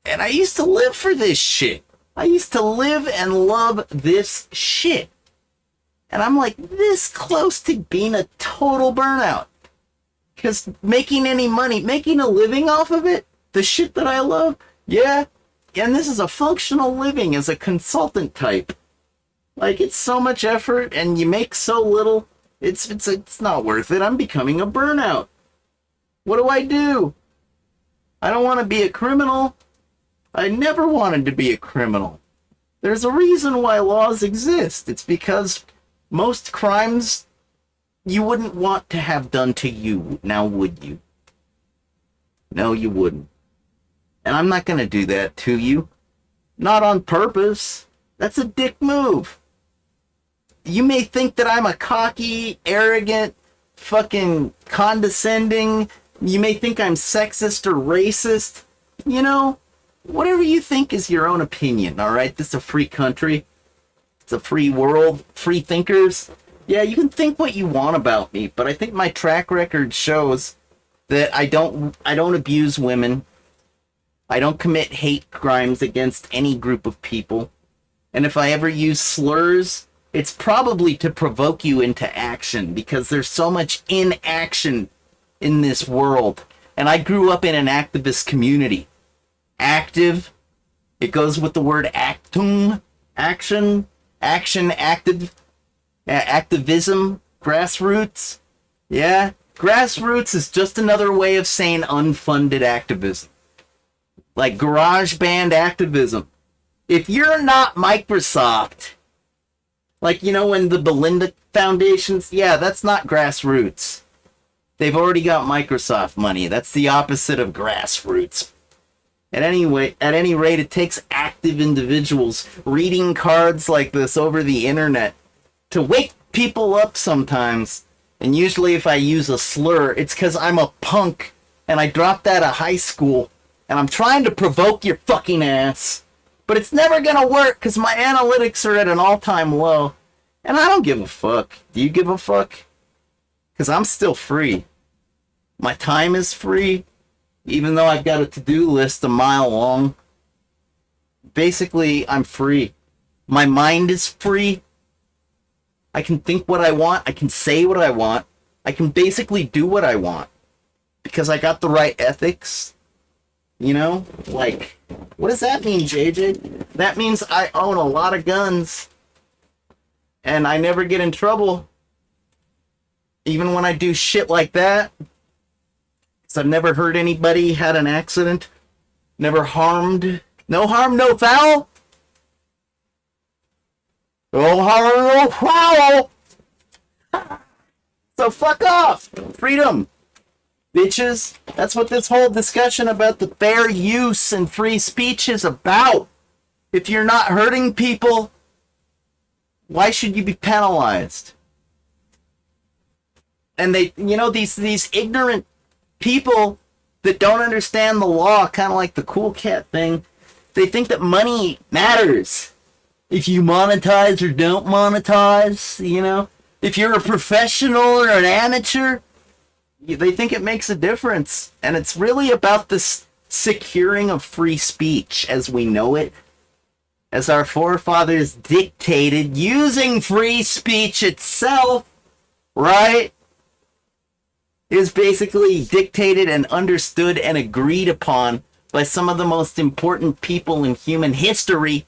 And I used to live for this shit. I used to live and love this shit. And I'm like this close to being a total burnout. Because making any money, making a living off of it, the shit that I love, yeah. And this is a functional living as a consultant type. Like, it's so much effort and you make so little. It's not worth it. I'm becoming a burnout. What do? I don't want to be a criminal. I never wanted to be a criminal. There's a reason why laws exist. It's because most crimes you wouldn't want to have done to you. Now, would you? No, you wouldn't. And I'm not going to do that to you. Not on purpose. That's a dick move. You may think that I'm a cocky, arrogant, fucking condescending. You may think I'm sexist or racist. You know, whatever you think is your own opinion, all right? This is a free country. It's a free world. Free thinkers. Yeah, you can think what you want about me, but I think my track record shows that I don't abuse women. I don't commit hate crimes against any group of people. And if I ever use slurs, it's probably to provoke you into action because there's so much inaction in this world. And I grew up in an activist community. Active. It goes with the word actung. Action. Action, active. Activism. Grassroots. Yeah. Grassroots is just another way of saying unfunded activism. Like garage band activism. If you're not Microsoft, like, you know, when the Belinda Foundations, yeah, that's not grassroots. They've already got Microsoft money. That's the opposite of grassroots. At any rate, it takes active individuals reading cards like this over the internet to wake people up sometimes. And usually if I use a slur, it's because I'm a punk and I dropped out of high school. And I'm trying to provoke your fucking ass. But it's never gonna work because my analytics are at an all-time low. And I don't give a fuck. Do you give a fuck? Because I'm still free. My time is free. Even though I've got a to-do list a mile long. Basically, I'm free. My mind is free. I can think what I want. I can say what I want. I can basically do what I want. Because I got the right ethics. You know, like, what does that mean, JJ? That means I own a lot of guns. And I never get in trouble. Even when I do shit like that. Because I've never hurt anybody, had an accident. Never harmed. No harm, no foul. No harm, no foul. So fuck off. Freedom. Bitches, that's what this whole discussion about the fair use and free speech is about. If you're not hurting people, Why should you be penalized? And they, these ignorant people that don't understand the law, kind of like the cool cat thing, they think that money matters. If you monetize or don't monetize, if you're a professional or an amateur, they think it makes a difference. And it's really about this securing of free speech as we know it, as our forefathers dictated, using free speech itself, right? Is basically dictated and understood and agreed upon by some of the most important people in human history,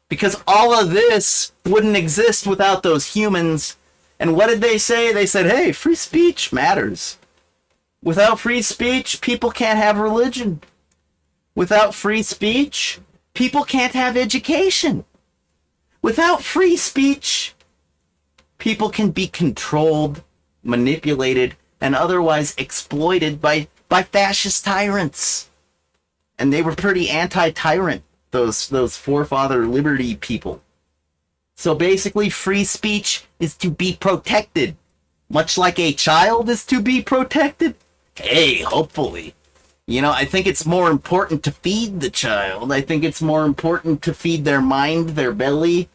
because all of this wouldn't exist without those humans. And what did they say? They said, hey, free speech matters. Without free speech, people can't have religion. Without free speech, people can't have education. Without free speech, people can be controlled, manipulated, and otherwise exploited by fascist tyrants. And they were pretty anti-tyrant, those forefather liberty people. So basically, free speech is to be protected. Much like a child is to be protected. Hey, hopefully. I think it's more important to feed the child. I think it's more important to feed their mind, their belly,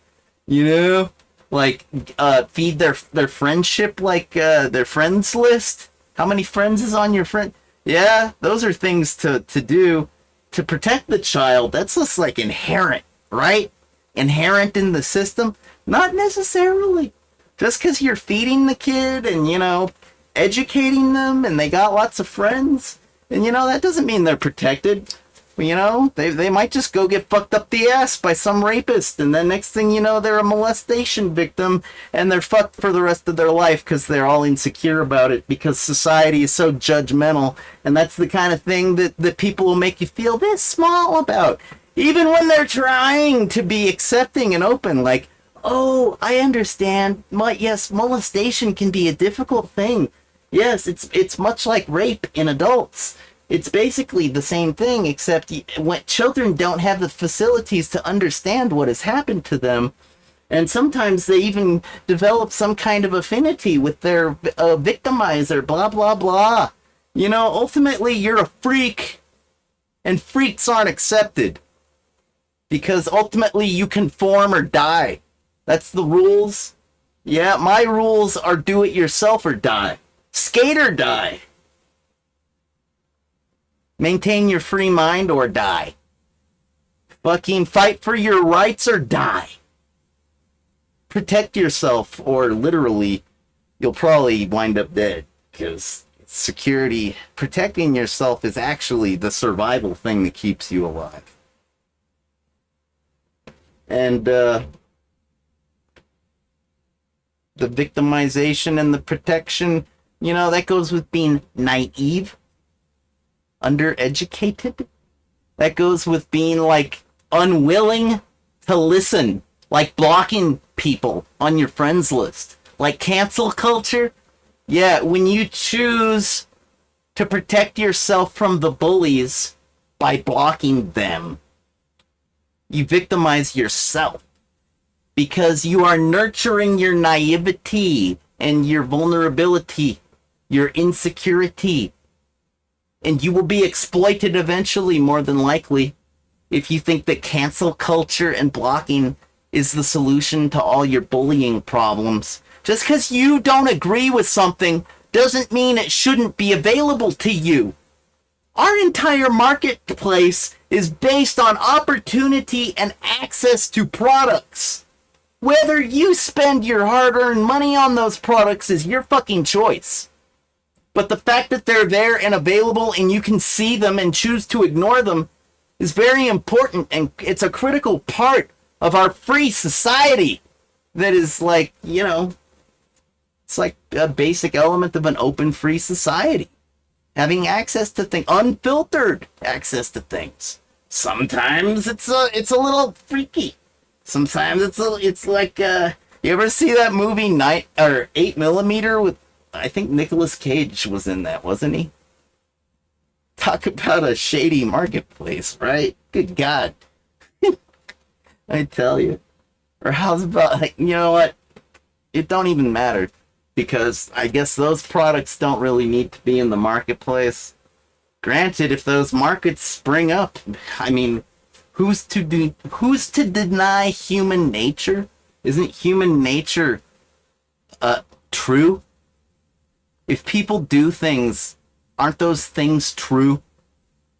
like feed their friendship, like their friends list. How many friends is on your friend? Yeah, those are things to do to protect the child. That's just like inherent, right? Inherent in the system. Not necessarily. Just because you're feeding the kid and, educating them and they got lots of friends, and, that doesn't mean they're protected. They might just go get fucked up the ass by some rapist, and then next thing you know, they're a molestation victim, and they're fucked for the rest of their life because they're all insecure about it, because society is so judgmental, and that's the kind of thing that people will make you feel this small about. Even when they're trying to be accepting and open, like, oh, I understand. Yes, molestation can be a difficult thing. Yes, it's much like rape in adults. It's basically the same thing, except when children don't have the facilities to understand what has happened to them, and sometimes they even develop some kind of affinity with their victimizer, blah, blah, blah. Ultimately, you're a freak, and freaks aren't accepted, because ultimately you conform or die. That's the rules. Yeah, my rules are do it yourself or die. Skate or die. Maintain your free mind or die. Fucking fight for your rights or die. Protect yourself or literally you'll probably wind up dead, because security, protecting yourself is actually the survival thing that keeps you alive. And the victimization and the protection, that goes with being naive, undereducated. That goes with being like unwilling to listen, like blocking people on your friends list, like cancel culture. Yeah, when you choose to protect yourself from the bullies by blocking them, you victimize yourself, because you are nurturing your naivety and your vulnerability, your insecurity. And you will be exploited eventually, more than likely, if you think that cancel culture and blocking is the solution to all your bullying problems. Just because you don't agree with something doesn't mean it shouldn't be available to you. Our entire marketplace is based on opportunity and access to products. Whether you spend your hard-earned money on those products is your fucking choice. But the fact that they're there and available and you can see them and choose to ignore them is very important, and it's a critical part of our free society that is like, it's like a basic element of an open free society. Having access to things, unfiltered access to things. Sometimes it's a little freaky. Sometimes it's like you ever see that movie 8mm with, I think Nicolas Cage was in that, wasn't he? Talk about a shady marketplace, right? Good God. I tell you. Or how's about, like, you know what? It don't even matter. Because I guess those products don't really need to be in the marketplace. Granted, if those markets spring up, I mean, who's to deny human nature? Isn't human nature true? If people do things, aren't those things true?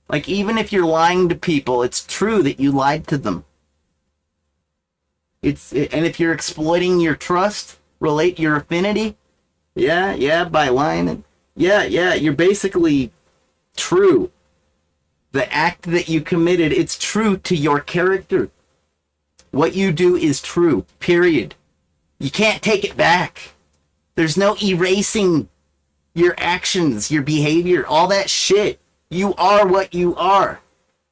Like, even if you're lying to people, it's true that you lied to them. And if you're exploiting your trust, relate your affinity, by lying, you're basically true. The act that you committed, it's true to your character. What you do is true, period. You can't take it back. There's no erasing your actions, your behavior, all that shit. You are what you are.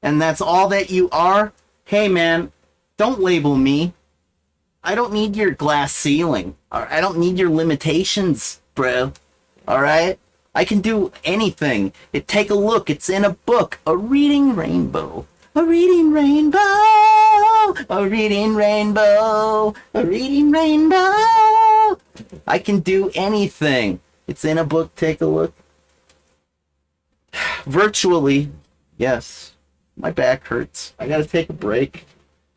And that's all that you are. Hey man, don't label me. I don't need your glass ceiling. I don't need your limitations, bro. Alright? I can do anything. Take a look. It's in a book. A reading rainbow. A reading rainbow. A reading rainbow. A reading rainbow. I can do anything. It's in a book. Take a look. Virtually, yes. My back hurts. I gotta take a break.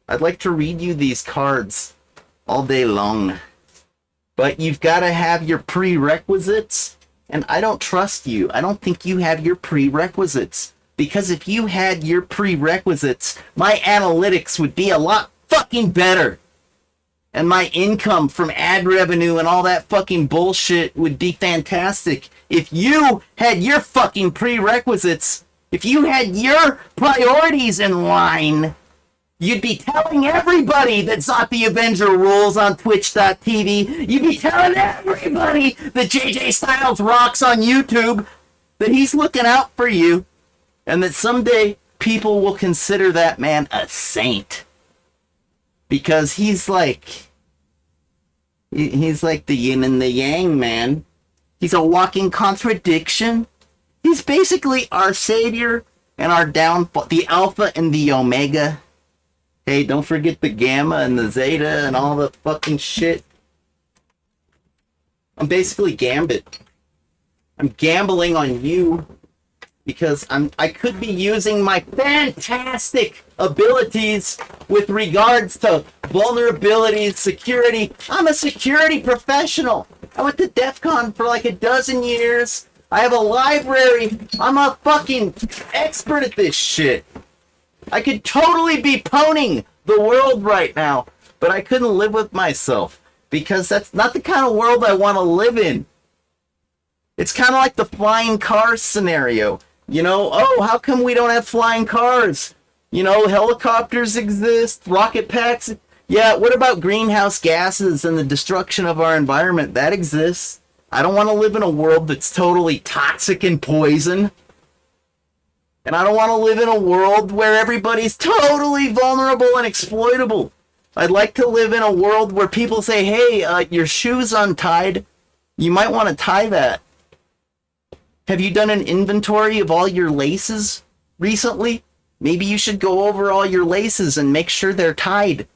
I'd like to read you these cards all day long. But you've got to have your prerequisites, and I don't trust you. I don't think you have your prerequisites. Because if you had your prerequisites, my analytics would be a lot fucking better. And my income from ad revenue and all that fucking bullshit would be fantastic. If you had your fucking prerequisites, if you had your priorities in line, you'd be telling everybody that Zot the Avenger rules on Twitch.tv. You'd be telling everybody that JJ Styles rocks on YouTube, that he's looking out for you, and that someday people will consider that man a saint. Because he's like the yin and the yang, man. He's a walking contradiction. He's basically our savior and our downfall, the alpha and the omega. Hey, don't forget the gamma and the zeta and all the fucking shit. I'm basically Gambit. I'm gambling on you because I could be using my fantastic abilities with regards to vulnerabilities, security. I'm a security professional. I went to DEF CON for like a dozen years. I have a library. I'm a fucking expert at this shit. I could totally be pwning the world right now, but I couldn't live with myself because that's not the kind of world I want to live in. It's kind of like the flying cars scenario. You know, oh, how come we don't have flying cars? You know, helicopters exist, rocket packs. Yeah, what about greenhouse gases and the destruction of our environment? That exists. I don't want to live in a world that's totally toxic and poison. And I don't want to live in a world where everybody's totally vulnerable and exploitable. I'd like to live in a world where people say, hey, your shoe's untied. You might want to tie that. Have you done an inventory of all your laces recently? Maybe you should go over all your laces and make sure they're tied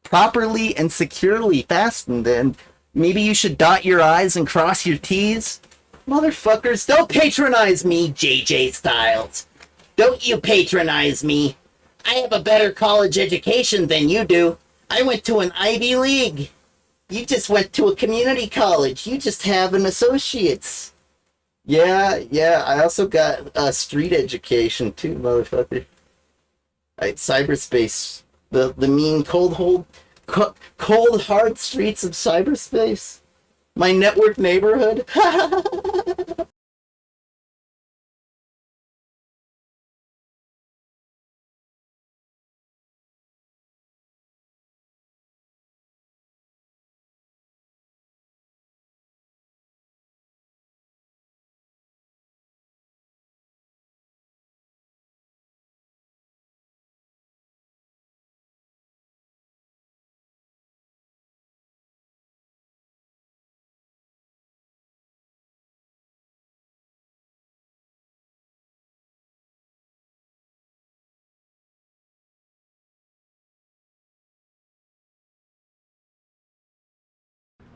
properly and securely fastened. And maybe you should dot your I's and cross your T's. Motherfuckers, don't patronize me, JJ Styles. Don't you patronize me. I have a better college education than you do. I went to an Ivy League. You just went to a community college. You just have an associate's. Yeah, I also got a street education too, motherfucker. Cyberspace. The mean, cold, hard streets of cyberspace. My network neighborhood.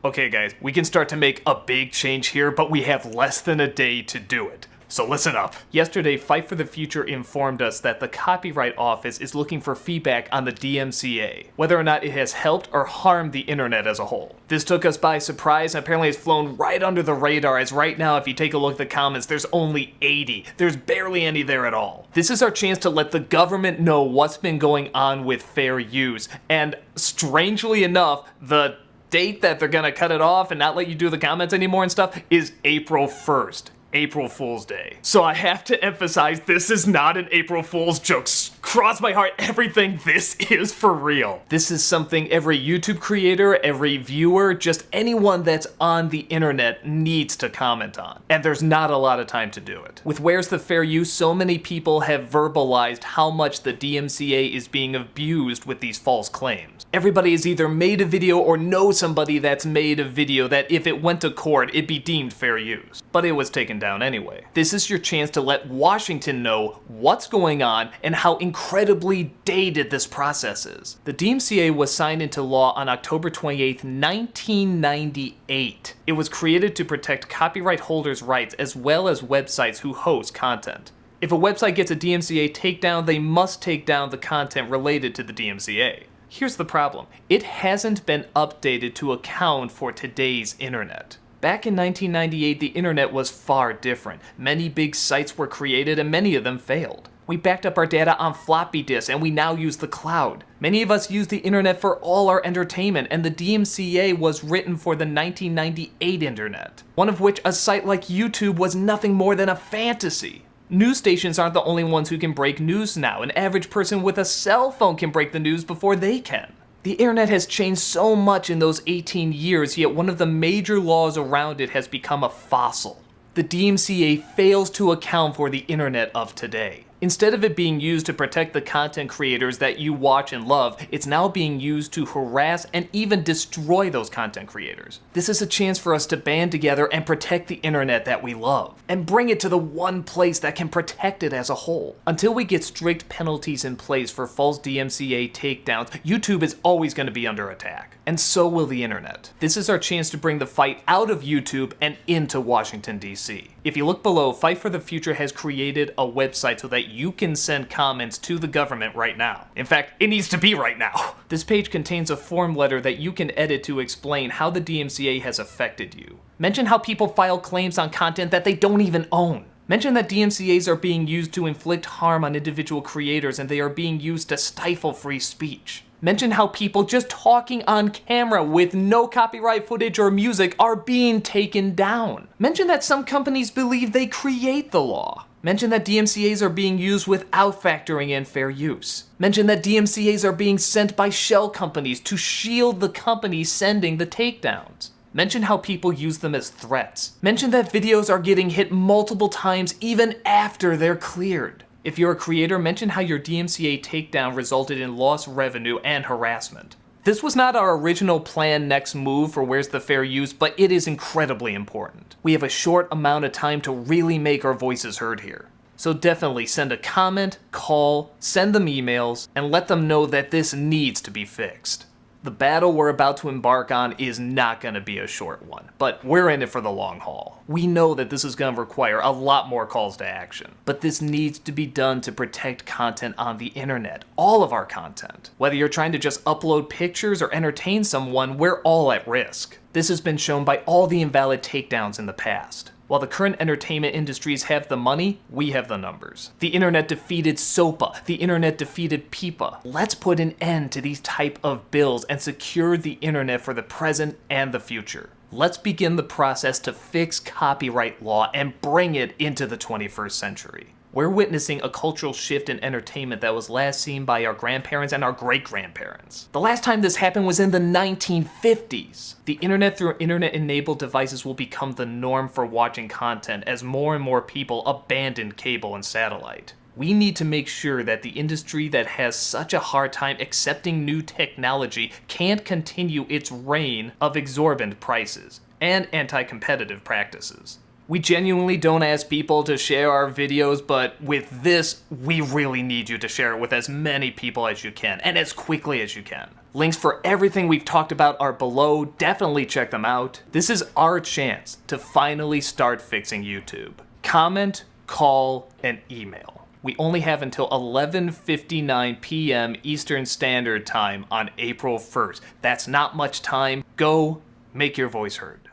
Okay guys, we can start to make a big change here, but we have less than a day to do it. So listen up. Yesterday, Fight for the Future informed us that the Copyright Office is looking for feedback on the DMCA, whether or not it has helped or harmed the internet as a whole. This took us by surprise and apparently has flown right under the radar, as right now if you take a look at the comments, there's only 80. There's barely any there at all. This is our chance to let the government know what's been going on with fair use, and strangely enough, the date that they're gonna cut it off and not let you do the comments anymore and stuff is April 1st. April Fool's Day. So I have to emphasize, this is not an April Fool's joke. Cross my heart, everything, this is for real. This is something every YouTube creator, every viewer, just anyone that's on the internet needs to comment on. And there's not a lot of time to do it. With Where's the Fair Use, so many people have verbalized how much the DMCA is being abused with these false claims. Everybody has either made a video or knows somebody that's made a video that if it went to court, it'd be deemed fair use. But it was taken down anyway. This is your chance to let Washington know what's going on and how incredibly dated this process is. The DMCA was signed into law on October 28, 1998. It was created to protect copyright holders' rights as well as websites who host content. If a website gets a DMCA takedown, they must take down the content related to the DMCA. Here's the problem. It hasn't been updated to account for today's internet. Back in 1998, the internet was far different. Many big sites were created and many of them failed. We backed up our data on floppy disks and we now use the cloud. Many of us use the internet for all our entertainment, and the DMCA was written for the 1998 internet, one of which a site like YouTube was nothing more than a fantasy. News stations aren't the only ones who can break news now. An average person with a cell phone can break the news before they can. The internet has changed so much in those 18 years, yet one of the major laws around it has become a fossil. The DMCA fails to account for the internet of today. Instead of it being used to protect the content creators that you watch and love, it's now being used to harass and even destroy those content creators. This is a chance for us to band together and protect the internet that we love, and bring it to the one place that can protect it as a whole. Until we get strict penalties in place for false DMCA takedowns, YouTube is always going to be under attack, and so will the internet. This is our chance to bring the fight out of YouTube and into Washington, D.C. If you look below, Fight for the Future has created a website so that you can send comments to the government right now. In fact, it needs to be right now. This page contains a form letter that you can edit to explain how the DMCA has affected you. Mention how people file claims on content that they don't even own. Mention that DMCAs are being used to inflict harm on individual creators and they are being used to stifle free speech. Mention how people just talking on camera with no copyright footage or music are being taken down. Mention that some companies believe they create the law. Mention that DMCAs are being used without factoring in fair use. Mention that DMCAs are being sent by shell companies to shield the companies sending the takedowns. Mention how people use them as threats. Mention that videos are getting hit multiple times even after they're cleared. If you're a creator, mention how your DMCA takedown resulted in lost revenue and harassment. This was not our original planned next move for Where's the Fair Use, but it is incredibly important. We have a short amount of time to really make our voices heard here. So definitely send a comment, call, send them emails, and let them know that this needs to be fixed. The battle we're about to embark on is not going to be a short one, but we're in it for the long haul. We know that this is going to require a lot more calls to action, but this needs to be done to protect content on the internet, all of our content. Whether you're trying to just upload pictures or entertain someone, we're all at risk. This has been shown by all the invalid takedowns in the past. While the current entertainment industries have the money, we have the numbers. The internet defeated SOPA. The internet defeated PIPA. Let's put an end to these type of bills and secure the internet for the present and the future. Let's begin the process to fix copyright law and bring it into the 21st century. We're witnessing a cultural shift in entertainment that was last seen by our grandparents and our great-grandparents. The last time this happened was in the 1950s. The internet through internet-enabled devices will become the norm for watching content as more and more people abandon cable and satellite. We need to make sure that the industry that has such a hard time accepting new technology can't continue its reign of exorbitant prices and anti-competitive practices. We genuinely don't ask people to share our videos, but with this, we really need you to share it with as many people as you can, and as quickly as you can. Links for everything we've talked about are below, definitely check them out. This is our chance to finally start fixing YouTube. Comment, call, and email. We only have until 11:59 p.m. Eastern Standard Time on April 1st. That's not much time. Go make your voice heard.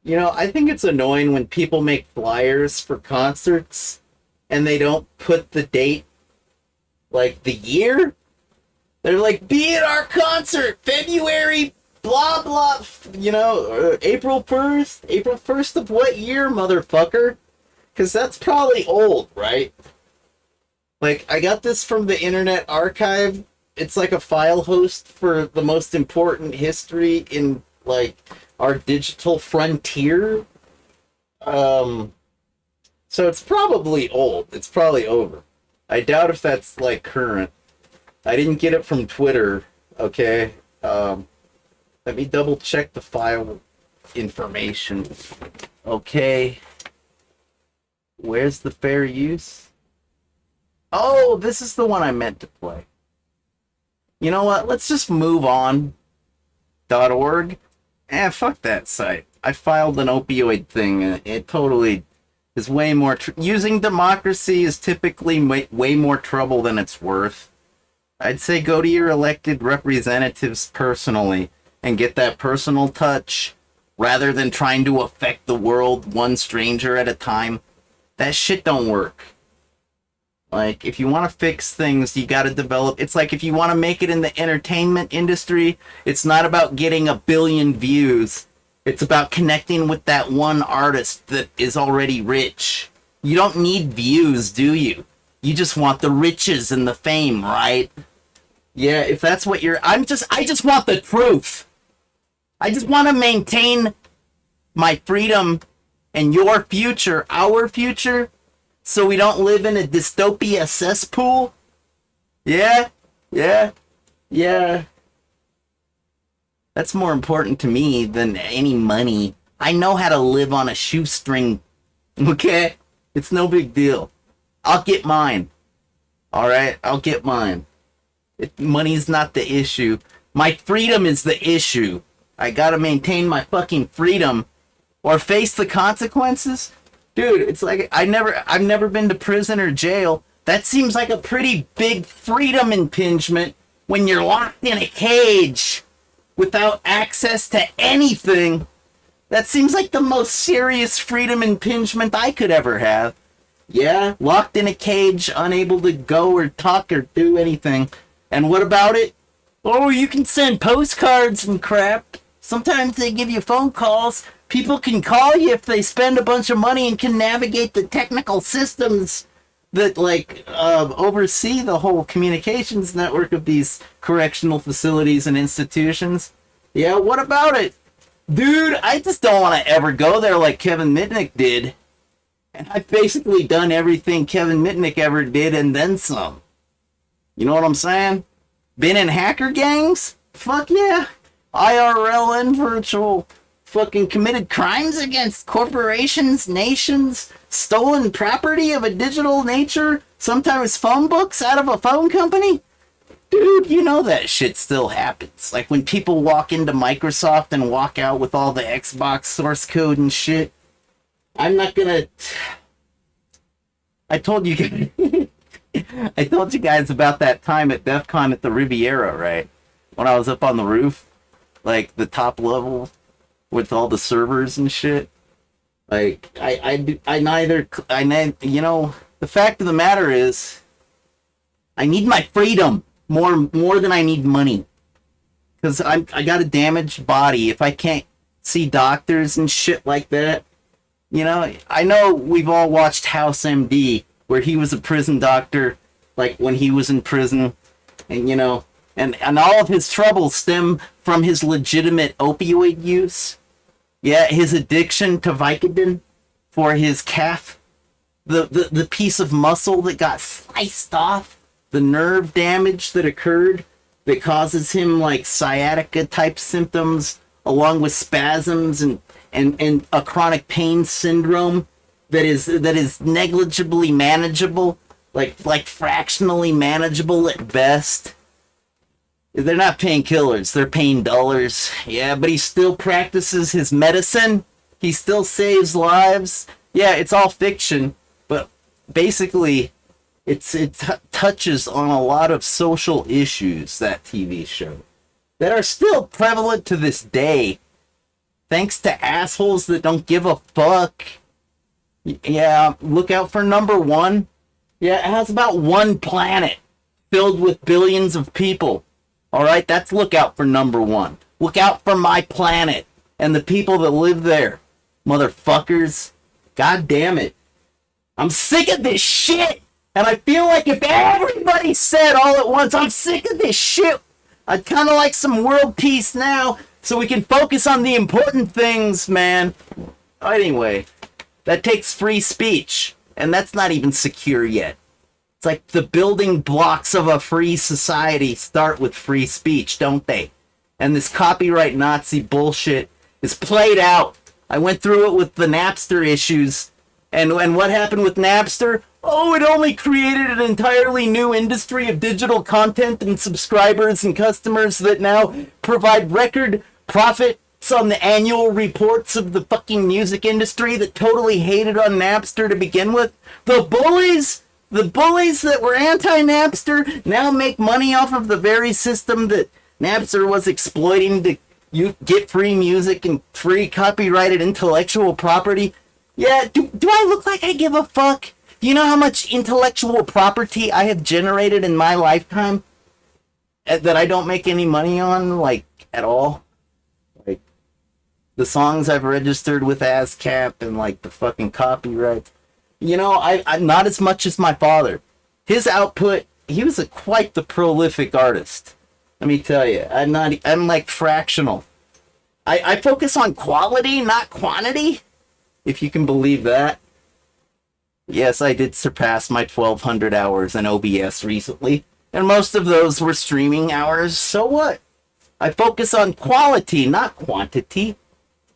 You know, I think it's annoying when people make flyers for concerts and they don't put the date, like the year. They're like, be at our concert, February, blah, blah, you know, April 1st. April 1st of what year, motherfucker? Because that's probably old, right? Like, I got this from the Internet Archive. It's like a file host for the most important history in, like, our digital frontier. So it's probably old. It's probably over. I doubt if that's, like, current. I didn't get it from Twitter, okay? Let me double check the file information. Okay. Where's the fair use? Oh, this is the one I meant to play. You know what? Let's just move on. .org. Fuck that site. I filed an opioid thing, and it totally is way more... Using democracy is typically way more trouble than it's worth. I'd say go to your elected representatives personally and get that personal touch rather than trying to affect the world one stranger at a time. That shit don't work. Like, if you want to fix things, you got to develop... It's like if you want to make it in the entertainment industry, it's not about getting 1 billion views. It's about connecting with that one artist that is already rich. You don't need views, do you? You just want the riches and the fame, right? Yeah, if that's what you're... I just want the truth. I just want to maintain my freedom and your future, our future, so we don't live in a dystopia cesspool. Yeah, yeah, yeah. That's more important to me than any money. I know how to live on a shoestring, okay? It's no big deal. I'll get mine. Alright, I'll get mine. Money's not the issue. My freedom is the issue. I gotta maintain my fucking freedom or face the consequences. Dude, it's like I've never been to prison or jail. That seems like a pretty big freedom impingement when you're locked in a cage without access to anything. That seems like the most serious freedom impingement I could ever have. Yeah, locked in a cage, unable to go or talk or do anything. And what about it? Oh, you can send postcards and crap. Sometimes they give you phone calls. People can call you if they spend a bunch of money and can navigate the technical systems that, like, oversee the whole communications network of these correctional facilities and institutions. Yeah, what about it? Dude, I just don't want to ever go there like Kevin Mitnick did. And I've basically done everything Kevin Mitnick ever did and then some. You know what I'm saying? Been in hacker gangs? Fuck yeah. IRL and virtual. Fucking committed crimes against corporations, nations, stolen property of a digital nature, sometimes phone books out of a phone company. Dude, you know that shit still happens. Like when people walk into Microsoft and walk out with all the Xbox source code and shit. I'm not gonna... I told you guys about that time at DEF CON at the Riviera, right? When I was up on the roof, like the top level with all the servers and shit. Like, you know, the fact of the matter is, I need my freedom more than I need money. Because I got a damaged body. If I can't see doctors and shit like that, you know, I know we've all watched House MD, where he was a prison doctor, like when he was in prison, and you know, and all of his troubles stem from his legitimate opioid use. Yeah, his addiction to Vicodin for his calf, the piece of muscle that got sliced off, the nerve damage that occurred that causes him like sciatica type symptoms, along with spasms and a chronic pain syndrome that is negligibly manageable like fractionally manageable at best. They're not painkillers, they're pain dullers. Yeah, but he still practices his medicine. He still saves lives. Yeah, it's all fiction, but basically it touches on a lot of social issues, that TV show, that are still prevalent to this day, thanks to assholes that don't give a fuck. Yeah, look out for number one. Yeah, it has about one planet filled with billions of people. Alright, that's look out for number one. Look out for my planet and the people that live there. Motherfuckers. God damn it. I'm sick of this shit! And I feel like if everybody said all at once, I'm sick of this shit, I'd kind of like some world peace now, so we can focus on the important things, man. Anyway, that takes free speech, and that's not even secure yet. It's like the building blocks of a free society start with free speech, don't they? And this copyright Nazi bullshit is played out. I went through it with the Napster issues, and what happened with Napster? Oh, it only created an entirely new industry of digital content and subscribers and customers that now provide record profits on the annual reports of the fucking music industry that totally hated on Napster to begin with. The bullies that were anti-Napster now make money off of the very system that Napster was exploiting to get free music and free copyrighted intellectual property. Yeah, do I look like I give a fuck? Do you know how much intellectual property I have generated in my lifetime that I don't make any money on, like, at all? Like, the songs I've registered with ASCAP and, like, the fucking copyright. You know, I'm not as much as my father. His output, he was quite the prolific artist. Let me tell you, I'm like fractional. I focus on quality, not quantity, if you can believe that. Yes, I did surpass my 1,200 hours in OBS recently, and most of those were streaming hours, so what? I focus on quality, not quantity.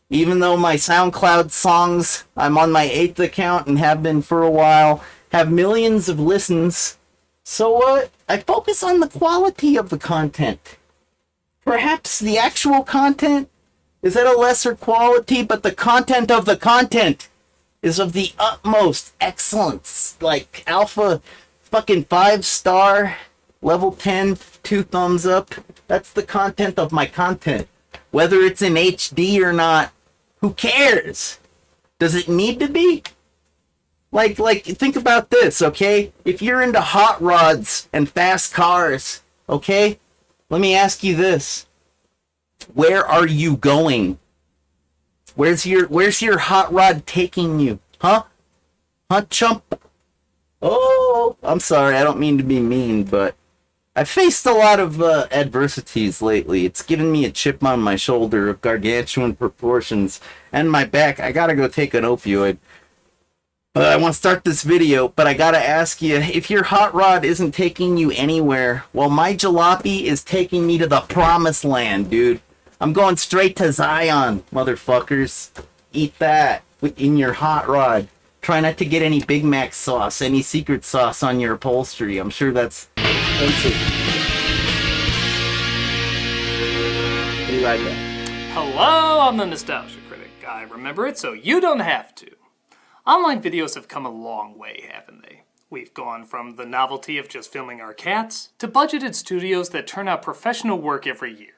Even though my SoundCloud songs, I'm on my 8th account and have been for a while, have millions of listens, so what? I focus on the quality of the content. Perhaps the actual content is at a lesser quality, but the content of the content is of the utmost excellence. Like alpha fucking 5-star, level 10, 2 thumbs up. That's the content of my content. Whether it's in HD or not, who cares? Does it need to be? Like, think about this, okay? If you're into hot rods and fast cars, okay? Let me ask you this. Where are you going? Where's your hot rod taking you? Huh? Huh, chump? Oh, I'm sorry, I don't mean to be mean, but I've faced a lot of adversities lately. It's given me a chip on my shoulder of gargantuan proportions, and my back. I gotta go take an opioid. I want to start this video, but I gotta ask you, if your hot rod isn't taking you anywhere, well, my jalopy is taking me to the promised land, dude. I'm going straight to Zion, motherfuckers. Eat that in your hot rod. Try not to get any Big Mac sauce, any secret sauce on your upholstery. I'm sure that's expensive. Be right back. Hello, I'm the Nostalgia Critic. I remember it so you don't have to. Online videos have come a long way, haven't they? We've gone from the novelty of just filming our cats to budgeted studios that turn out professional work every year,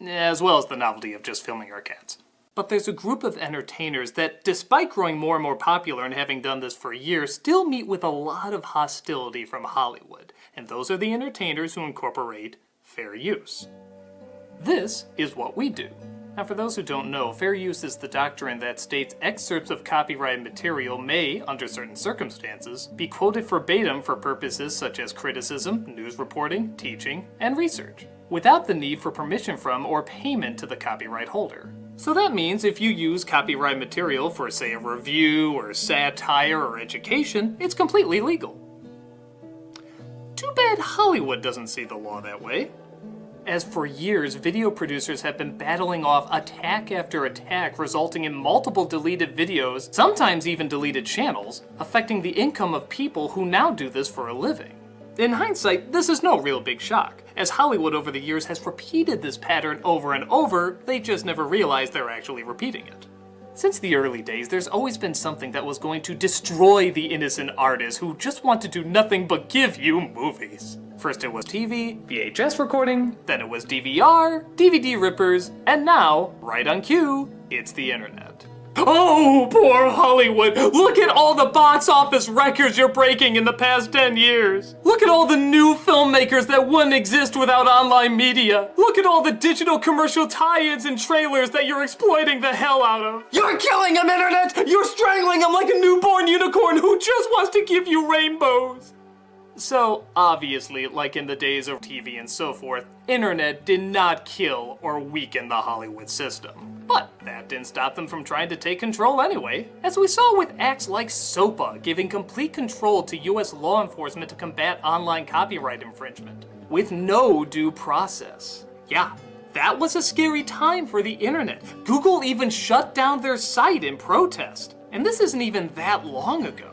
as well as the novelty of just filming our cats. But there's a group of entertainers that, despite growing more and more popular and having done this for years, still meet with a lot of hostility from Hollywood, and those are the entertainers who incorporate fair use. This is what we do. Now, for those who don't know, fair use is the doctrine that states excerpts of copyrighted material may, under certain circumstances, be quoted verbatim for purposes such as criticism, news reporting, teaching, and research, without the need for permission from or payment to the copyright holder. So that means if you use copyright material for, say, a review or satire or education, it's completely legal. Too bad Hollywood doesn't see the law that way. as for years, video producers have been battling off attack after attack, resulting in multiple deleted videos, sometimes even deleted channels, affecting the income of people who now do this for a living. In hindsight, this is no real big shock. As Hollywood over the years has repeated this pattern over and over, they just never realized they're actually repeating it. Since the early days, there's always been something that was going to destroy the innocent artists who just want to do nothing but give you movies. First it was TV, VHS recording, then it was DVR, DVD rippers, and now, right on cue, it's the internet. Oh, poor Hollywood! Look at all the box office records you're breaking in the past 10 years! Look at all the new filmmakers that wouldn't exist without online media! Look at all the digital commercial tie-ins and trailers that you're exploiting the hell out of! You're killing him, internet! You're strangling him like a newborn unicorn who just wants to give you rainbows! So, obviously, like in the days of TV and so forth, internet did not kill or weaken the Hollywood system. But that didn't stop them from trying to take control anyway, as we saw with acts like SOPA giving complete control to US law enforcement to combat online copyright infringement, with no due process. Yeah, that was a scary time for the internet. Google even shut down their site in protest, and this isn't even that long ago.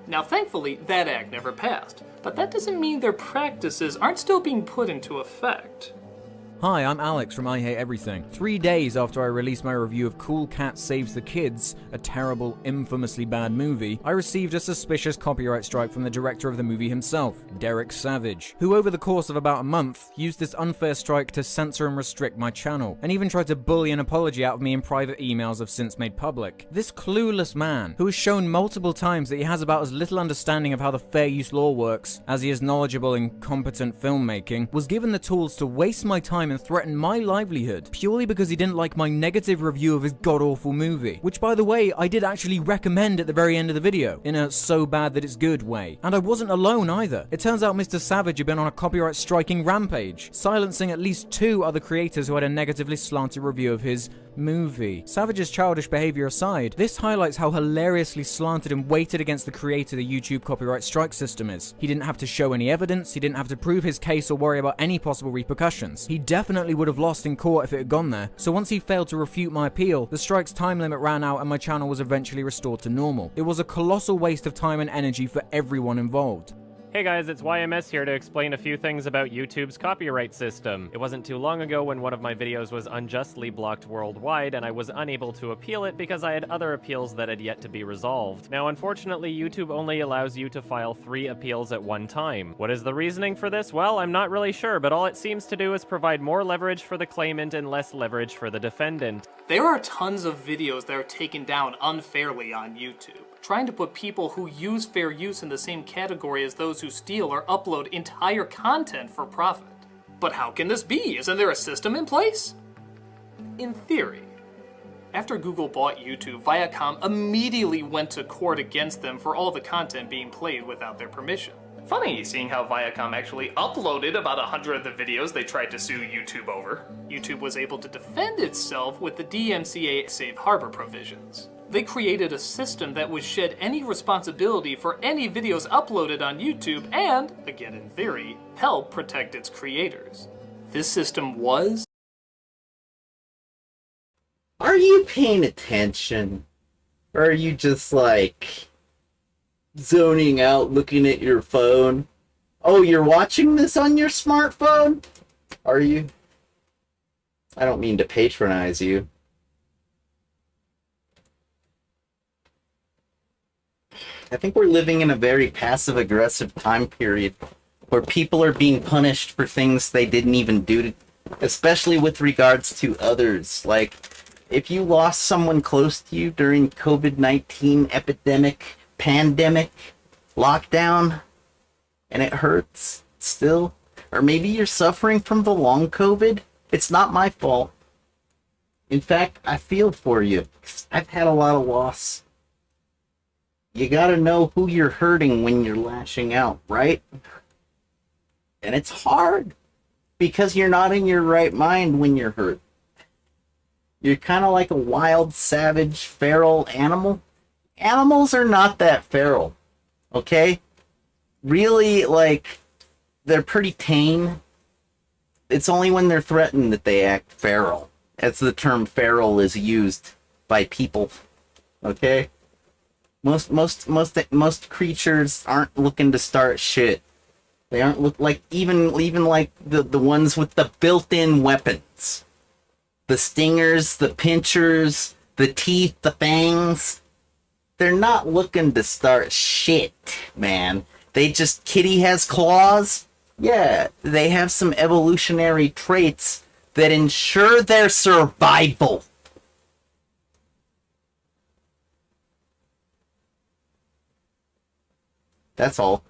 Now, thankfully, that act never passed, but that doesn't mean their practices aren't still being put into effect. Hi, I'm Alex from I Hate Everything. 3 days after I released my review of Cool Cat Saves the Kids, a terrible, infamously bad movie, I received a suspicious copyright strike from the director of the movie himself, Derek Savage, who over the course of about a month used this unfair strike to censor and restrict my channel, and even tried to bully an apology out of me in private emails I've since made public. This clueless man, who has shown multiple times that he has about as little understanding of how the fair use law works as he is knowledgeable in competent filmmaking, was given the tools to waste my time and threaten my livelihood purely because he didn't like my negative review of his god-awful movie, which by the way I did actually recommend at the very end of the video, in a so bad that it's good way. And I wasn't alone either. It turns out Mr. Savage had been on a copyright striking rampage, silencing at least 2 other creators who had a negatively slanted review of his movie. Savage's childish behavior aside, this highlights how hilariously slanted and weighted against the creator the YouTube copyright strike system is. He didn't have to show any evidence, he didn't have to prove his case or worry about any possible repercussions. He definitely would have lost in court if it had gone there, so once he failed to refute my appeal, the strike's time limit ran out and my channel was eventually restored to normal. It was a colossal waste of time and energy for everyone involved. Hey guys, it's YMS here to explain a few things about YouTube's copyright system. It wasn't too long ago when one of my videos was unjustly blocked worldwide and I was unable to appeal it because I had other appeals that had yet to be resolved. Now unfortunately, YouTube only allows you to file 3 appeals at one time. What is the reasoning for this? Well, I'm not really sure, but all it seems to do is provide more leverage for the claimant and less leverage for the defendant. There are tons of videos that are taken down unfairly on YouTube, trying to put people who use fair use in the same category as those who steal or upload entire content for profit. But how can this be? Isn't there a system in place? In theory. After Google bought YouTube, Viacom immediately went to court against them for all the content being played without their permission. Funny seeing how Viacom actually uploaded about 100 of the videos they tried to sue YouTube over. YouTube was able to defend itself with the DMCA safe harbor provisions. They created a system that would shed any responsibility for any videos uploaded on YouTube and, again in theory, help protect its creators. This system was... Are you paying attention? Or are you just like zoning out looking at your phone? Oh, you're watching this on your smartphone? Are you? I don't mean to patronize you. I think we're living in a very passive-aggressive time period where people are being punished for things they didn't even do, especially with regards to others. Like, if you lost someone close to you during COVID-19 epidemic, pandemic, lockdown, and it hurts still, or maybe you're suffering from the long COVID, it's not my fault. In fact, I feel for you. I've had a lot of loss. You gotta know who you're hurting when you're lashing out, right? And it's hard because you're not in your right mind when you're hurt. You're kind of like a wild, savage, feral animal. Animals are not that feral, okay? Really, like, they're pretty tame. it's only when they're threatened that they act feral, as the term feral is used by people. Okay? Most creatures aren't looking to start shit. They aren't look like even like the ones with the built-in weapons. The stingers, the pinchers, the teeth, the fangs. They're not looking to start shit, man. They just, Kitty has claws. Yeah, they have some evolutionary traits that ensure their survival. That's all.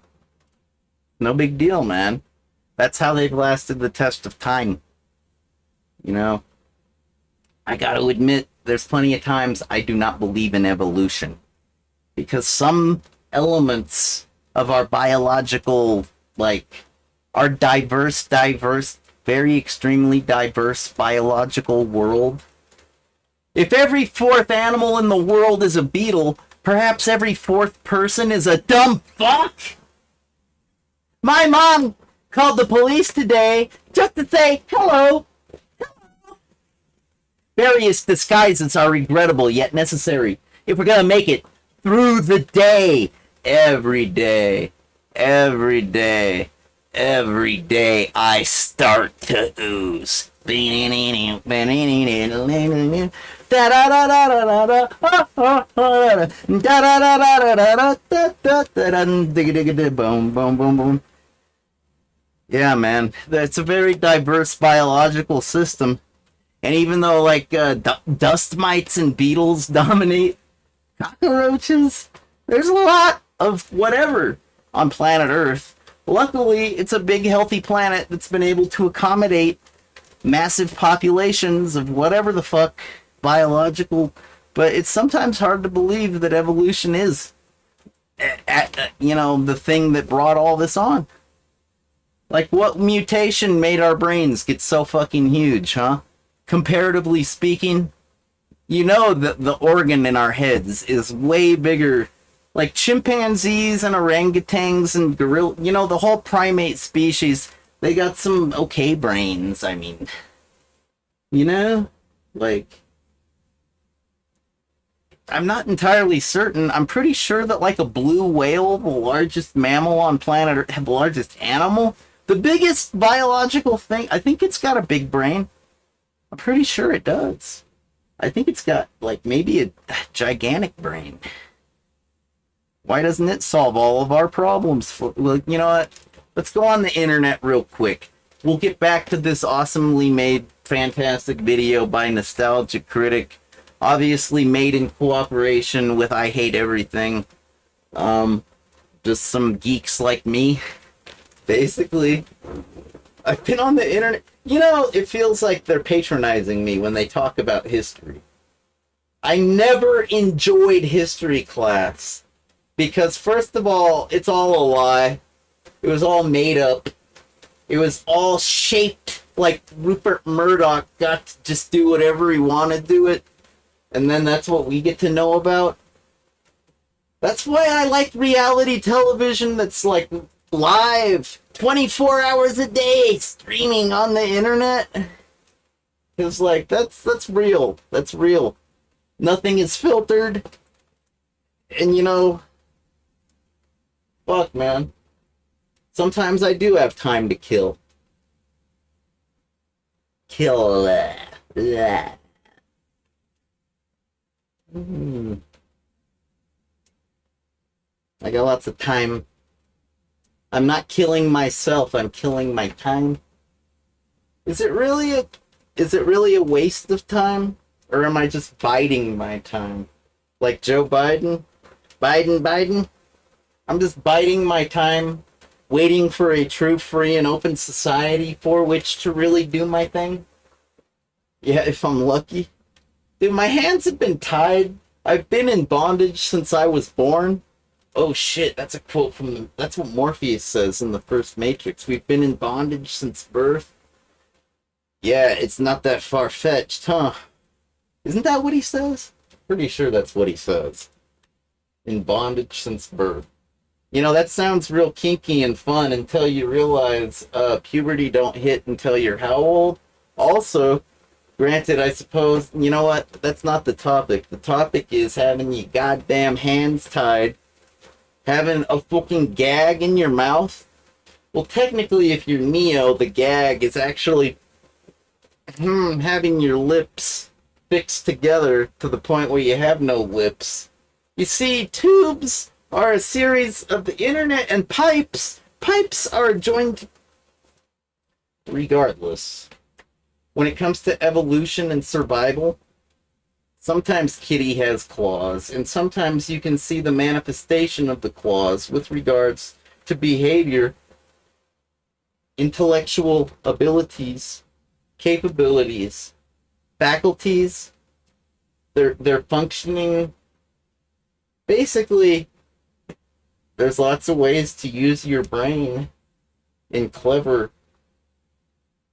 No big deal, man. That's how they've lasted the test of time. You know? I gotta admit, there's plenty of times I do not believe in evolution. Because some elements of our biological, like, our diverse, very extremely diverse biological world. If every fourth animal in the world is a beetle, perhaps every fourth person is a dumb fuck? My mom called the police today just to say hello. Various disguises are regrettable yet necessary if we're gonna make it through the day. Every day I start to ooze. Yeah, man, it's a very diverse biological system. And even though, like, dust mites and beetles dominate, cockroaches, there's a lot of whatever on planet Earth. Luckily, it's a big, healthy planet that's been able to accommodate massive populations of whatever the fuck biological, but it's sometimes hard to believe that evolution is, the thing that brought all this on. Like, what mutation made our brains get so fucking huge, huh? Comparatively speaking, you know that the organ in our heads is way bigger. Like chimpanzees and orangutans and gorilla, the whole primate species, they got some okay brains, I mean. Like, I'm not entirely certain. I'm pretty sure that, like, a blue whale, the largest mammal on planet Earth, the largest animal, the biggest biological thing, I think it's got a big brain. I'm pretty sure it does. I think it's got, like, maybe a gigantic brain. Why doesn't it solve all of our problems? Well, you know what? Let's go on the internet real quick. We'll get back to this awesomely made, fantastic video by Nostalgia Critic. Obviously made in cooperation with I Hate Everything. Just some geeks like me. Basically. I've been on the internet. It feels like they're patronizing me when they talk about history. I never enjoyed history class. Because, first of all, it's all a lie. It was all made up. It was all shaped like Rupert Murdoch got to just do whatever he wanted to it. And then that's what we get to know about. That's why I like reality television that's, like, live 24 hours a day streaming on the internet. Because, like, that's real. That's real. Nothing is filtered. And, fuck, man. Sometimes I do have time to kill. Kill. I got lots of time. I'm not killing myself, I'm killing my time. Is it really a waste of time? Or am I just biding my time? Like Joe Biden? Biden? I'm just biding my time, waiting for a true, free, and open society for which to really do my thing? Yeah, if I'm lucky. Dude, my hands have been tied. I've been in bondage since I was born. Oh shit, that's a quote from that's what Morpheus says in the first Matrix. We've been in bondage since birth. Yeah, it's not that far-fetched, huh? Isn't that what he says? Pretty sure that's what he says. In bondage since birth. You know, that sounds real kinky and fun until you realize puberty don't hit until you're how old? Also, granted, I suppose, you know what? That's not the topic. The topic is having your goddamn hands tied, having a fucking gag in your mouth. Well, technically, if you're Neo, the gag is actually having your lips fixed together to the point where you have no lips. You see, tubes are a series of the internet, and pipes are joined. Regardless, when it comes to evolution and survival, sometimes Kitty has claws, and sometimes you can see the manifestation of the claws with regards to behavior, intellectual abilities, capabilities, faculties, their functioning. Basically, there's lots of ways to use your brain in clever,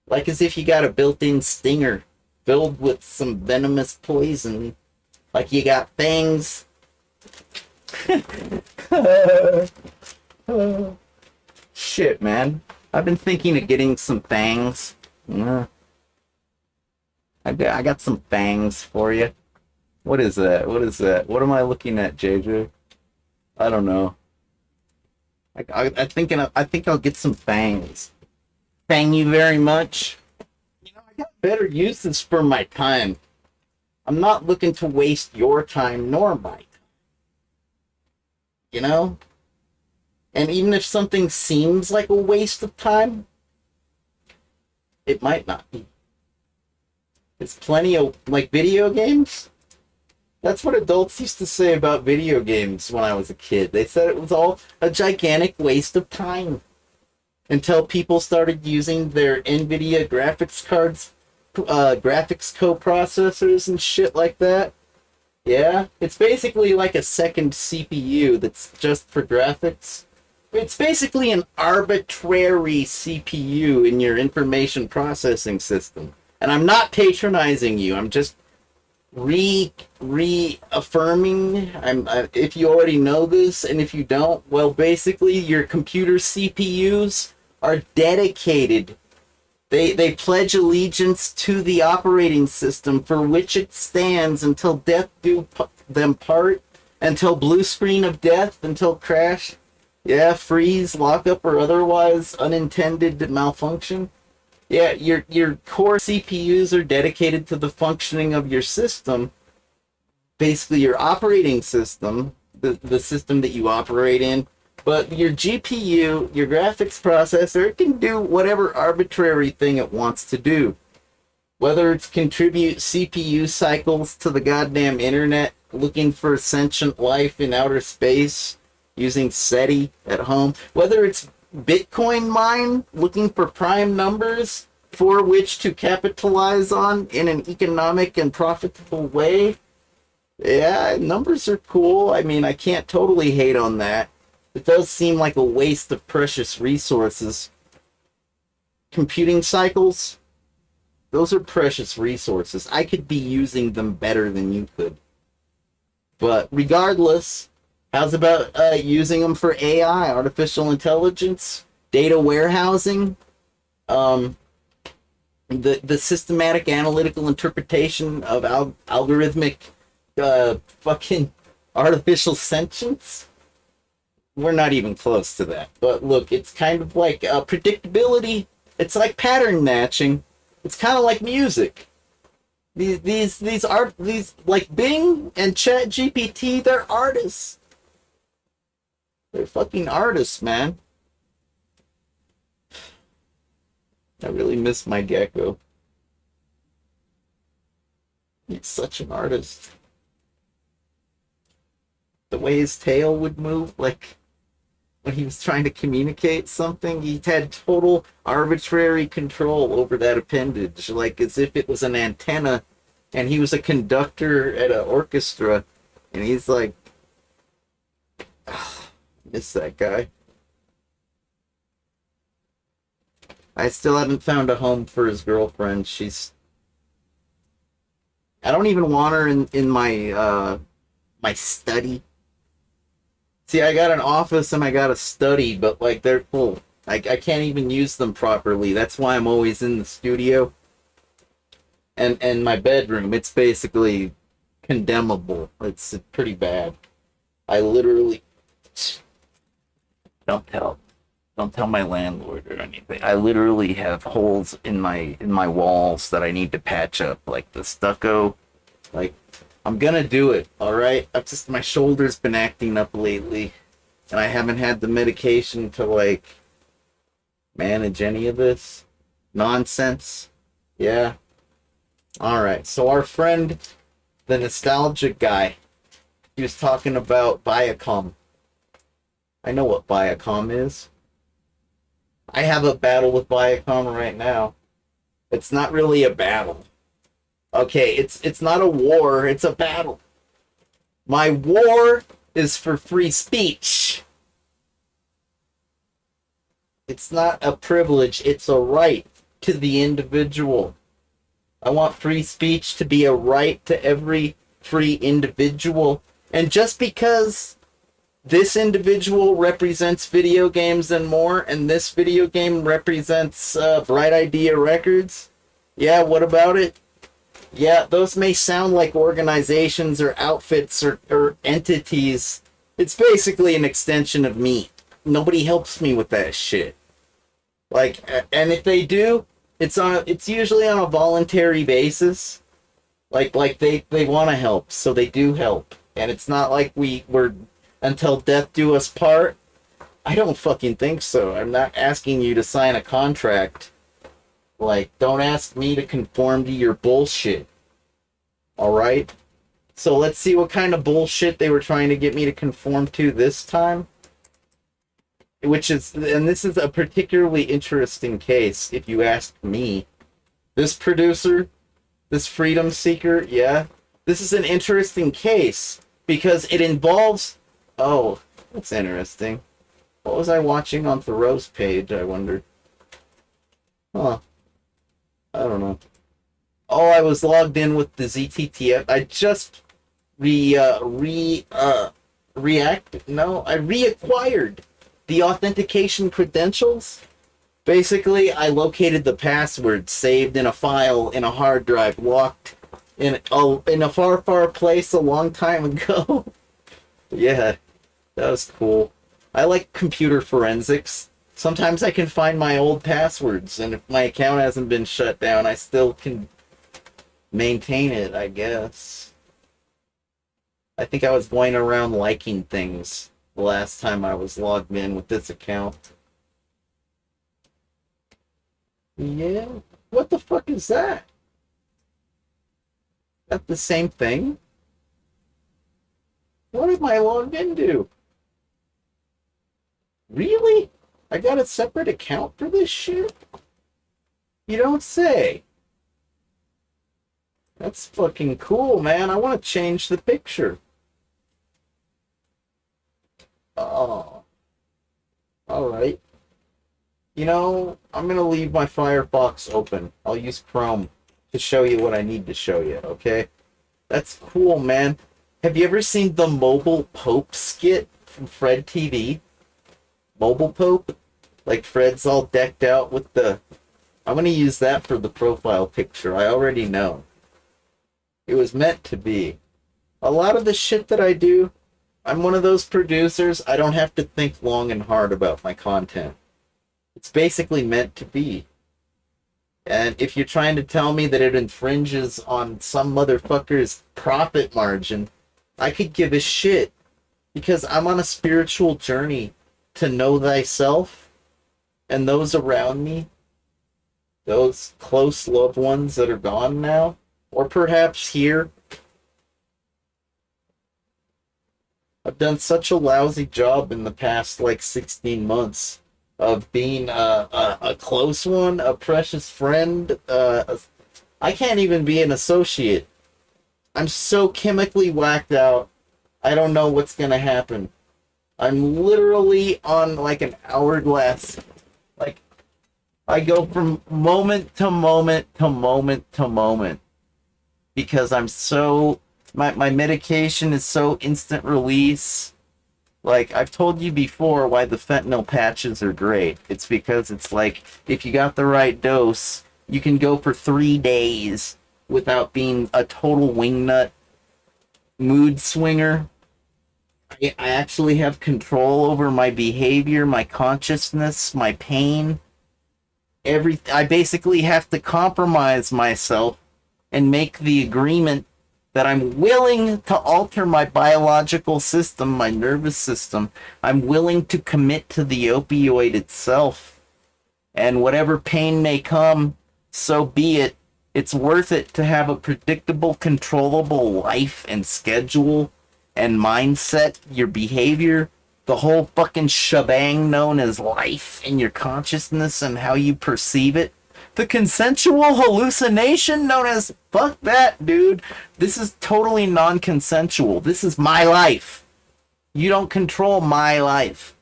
like as if you got a built-in stinger filled with some venomous poison, like you got fangs. Shit, man. I've been thinking of getting some fangs. I got some fangs for you. What is that? What is that? What am I looking at, JJ? I don't know. I think I'll get some fangs. Thank you very much. You know, I got better uses for my time. I'm not looking to waste your time nor my time. You know? And even if something seems like a waste of time, it might not be. There's plenty of, like, video games. That's what adults used to say about video games when I was a kid. They said it was all a gigantic waste of time. Until people started using their NVIDIA graphics cards, graphics co-processors and shit like that. Yeah, it's basically like a second CPU that's just for graphics. It's basically an arbitrary CPU in your information processing system. And I'm not patronizing you. I'm just reaffirming. If you already know this, and if you don't, well, basically your computer CPUs are dedicated. They pledge allegiance to the operating system for which it stands until death do them part, until blue screen of death, until crash, freeze, lockup, or otherwise unintended malfunction. Yeah, your core CPUs are dedicated to the functioning of your system, basically your operating system, the system that you operate in. But your GPU, your graphics processor, it can do whatever arbitrary thing it wants to do. Whether it's contribute CPU cycles to the goddamn internet, looking for sentient life in outer space, using SETI at home. Whether it's Bitcoin mine, looking for prime numbers for which to capitalize on in an economic and profitable way. Yeah, numbers are cool. I mean, I can't totally hate on that. It does seem like a waste of precious resources. Computing cycles, those are precious resources. I could be using them better than you could. But regardless, how's about using them for AI, artificial intelligence, data warehousing, the systematic analytical interpretation of algorithmic fucking artificial sentience? We're not even close to that. But look, it's kind of like predictability. It's like pattern matching. It's kind of like music. These like Bing and Chat GPT, they're artists. They're fucking artists, man. I really miss my gecko. He's such an artist. The way his tail would move, like when he was trying to communicate something, he had total arbitrary control over that appendage, like as if it was an antenna and he was a conductor at an orchestra, and he's like, miss that guy. I still haven't found a home for his girlfriend. I don't even want her in my my study. See, I got an office and I got a study, but like they're full. I can't even use them properly. That's why I'm always in the studio. And my bedroom, it's basically condemnable. It's pretty bad. I literally don't tell my landlord or anything. I literally have holes in my walls that I need to patch up, like the stucco. Like, I'm gonna do it, all right? I've just, my shoulder's been acting up lately, and I haven't had the medication to like manage any of this nonsense. Yeah. All right. So our friend, the nostalgic guy, he was talking about Viacom. I know what Viacom is. I have a battle with Viacom right now. It's not really a battle. Okay, it's not a war, it's a battle. My war is for free speech. It's not a privilege, it's a right to the individual. I want free speech to be a right to every free individual. And just because this individual represents video games and more, and this video game represents Bright Idea Records, yeah, what about it? Yeah, those may sound like organizations or outfits or entities. It's basically an extension of me. Nobody helps me with that shit. Like, and if they do, it's usually on a voluntary basis. Like they want to help, so they do help. And it's not like we're until death do us part. I don't fucking think so. I'm not asking you to sign a contract. Like, don't ask me to conform to your bullshit. Alright? So let's see what kind of bullshit they were trying to get me to conform to this time. Which is, and this is a particularly interesting case, if you ask me. This producer, this freedom seeker, yeah, this is an interesting case because it involves, oh, that's interesting. What was I watching on Thoreau's page, I wonder? Huh. I don't know. Oh, I was logged in with the ZTTF. I just reacquired the authentication credentials. Basically, I located the password saved in a file in a hard drive, locked in a far, far place a long time ago. Yeah, that was cool. I like computer forensics. Sometimes I can find my old passwords, and if my account hasn't been shut down, I still can maintain it, I guess. I think I was going around liking things the last time I was logged in with this account. Yeah? What the fuck is that? That the same thing? What am I logged into? Really? I got a separate account for this shit? You don't say. That's fucking cool, man. I want to change the picture. Oh. Alright. You know, I'm gonna leave my Firefox open. I'll use Chrome to show you what I need to show you, okay? That's cool, man. Have you ever seen the Mobile Pope skit from Fred TV? Mobile Pope? Like Fred's all decked out with the... I'm gonna use that for the profile picture. I already know. It was meant to be. A lot of the shit that I do, I'm one of those producers, I don't have to think long and hard about my content. It's basically meant to be. And if you're trying to tell me that it infringes on some motherfucker's profit margin, I could give a shit. Because I'm on a spiritual journey to know thyself and those around me. Those close loved ones that are gone now. Or perhaps here. I've done such a lousy job in the past, like, 16 months of being a close one, a precious friend. I can't even be an associate. I'm so chemically whacked out, I don't know what's gonna happen. I'm literally on, like, an hourglass. Like, I go from moment to moment to moment to moment. Because I'm so... My medication is so instant release. Like, I've told you before why the fentanyl patches are great. It's because it's like, if you got the right dose, you can go for 3 days without being a total wingnut mood swinger. I actually have control over my behavior, my consciousness, my pain. I basically have to compromise myself and make the agreement that I'm willing to alter my biological system, my nervous system. I'm willing to commit to the opioid itself. And whatever pain may come, so be it. It's worth it to have a predictable, controllable life and schedule and mindset, your behavior, the whole fucking shebang known as life and your consciousness and how you perceive it. The consensual hallucination known as, fuck that, dude. This is totally non-consensual. This is my life. You don't control my life.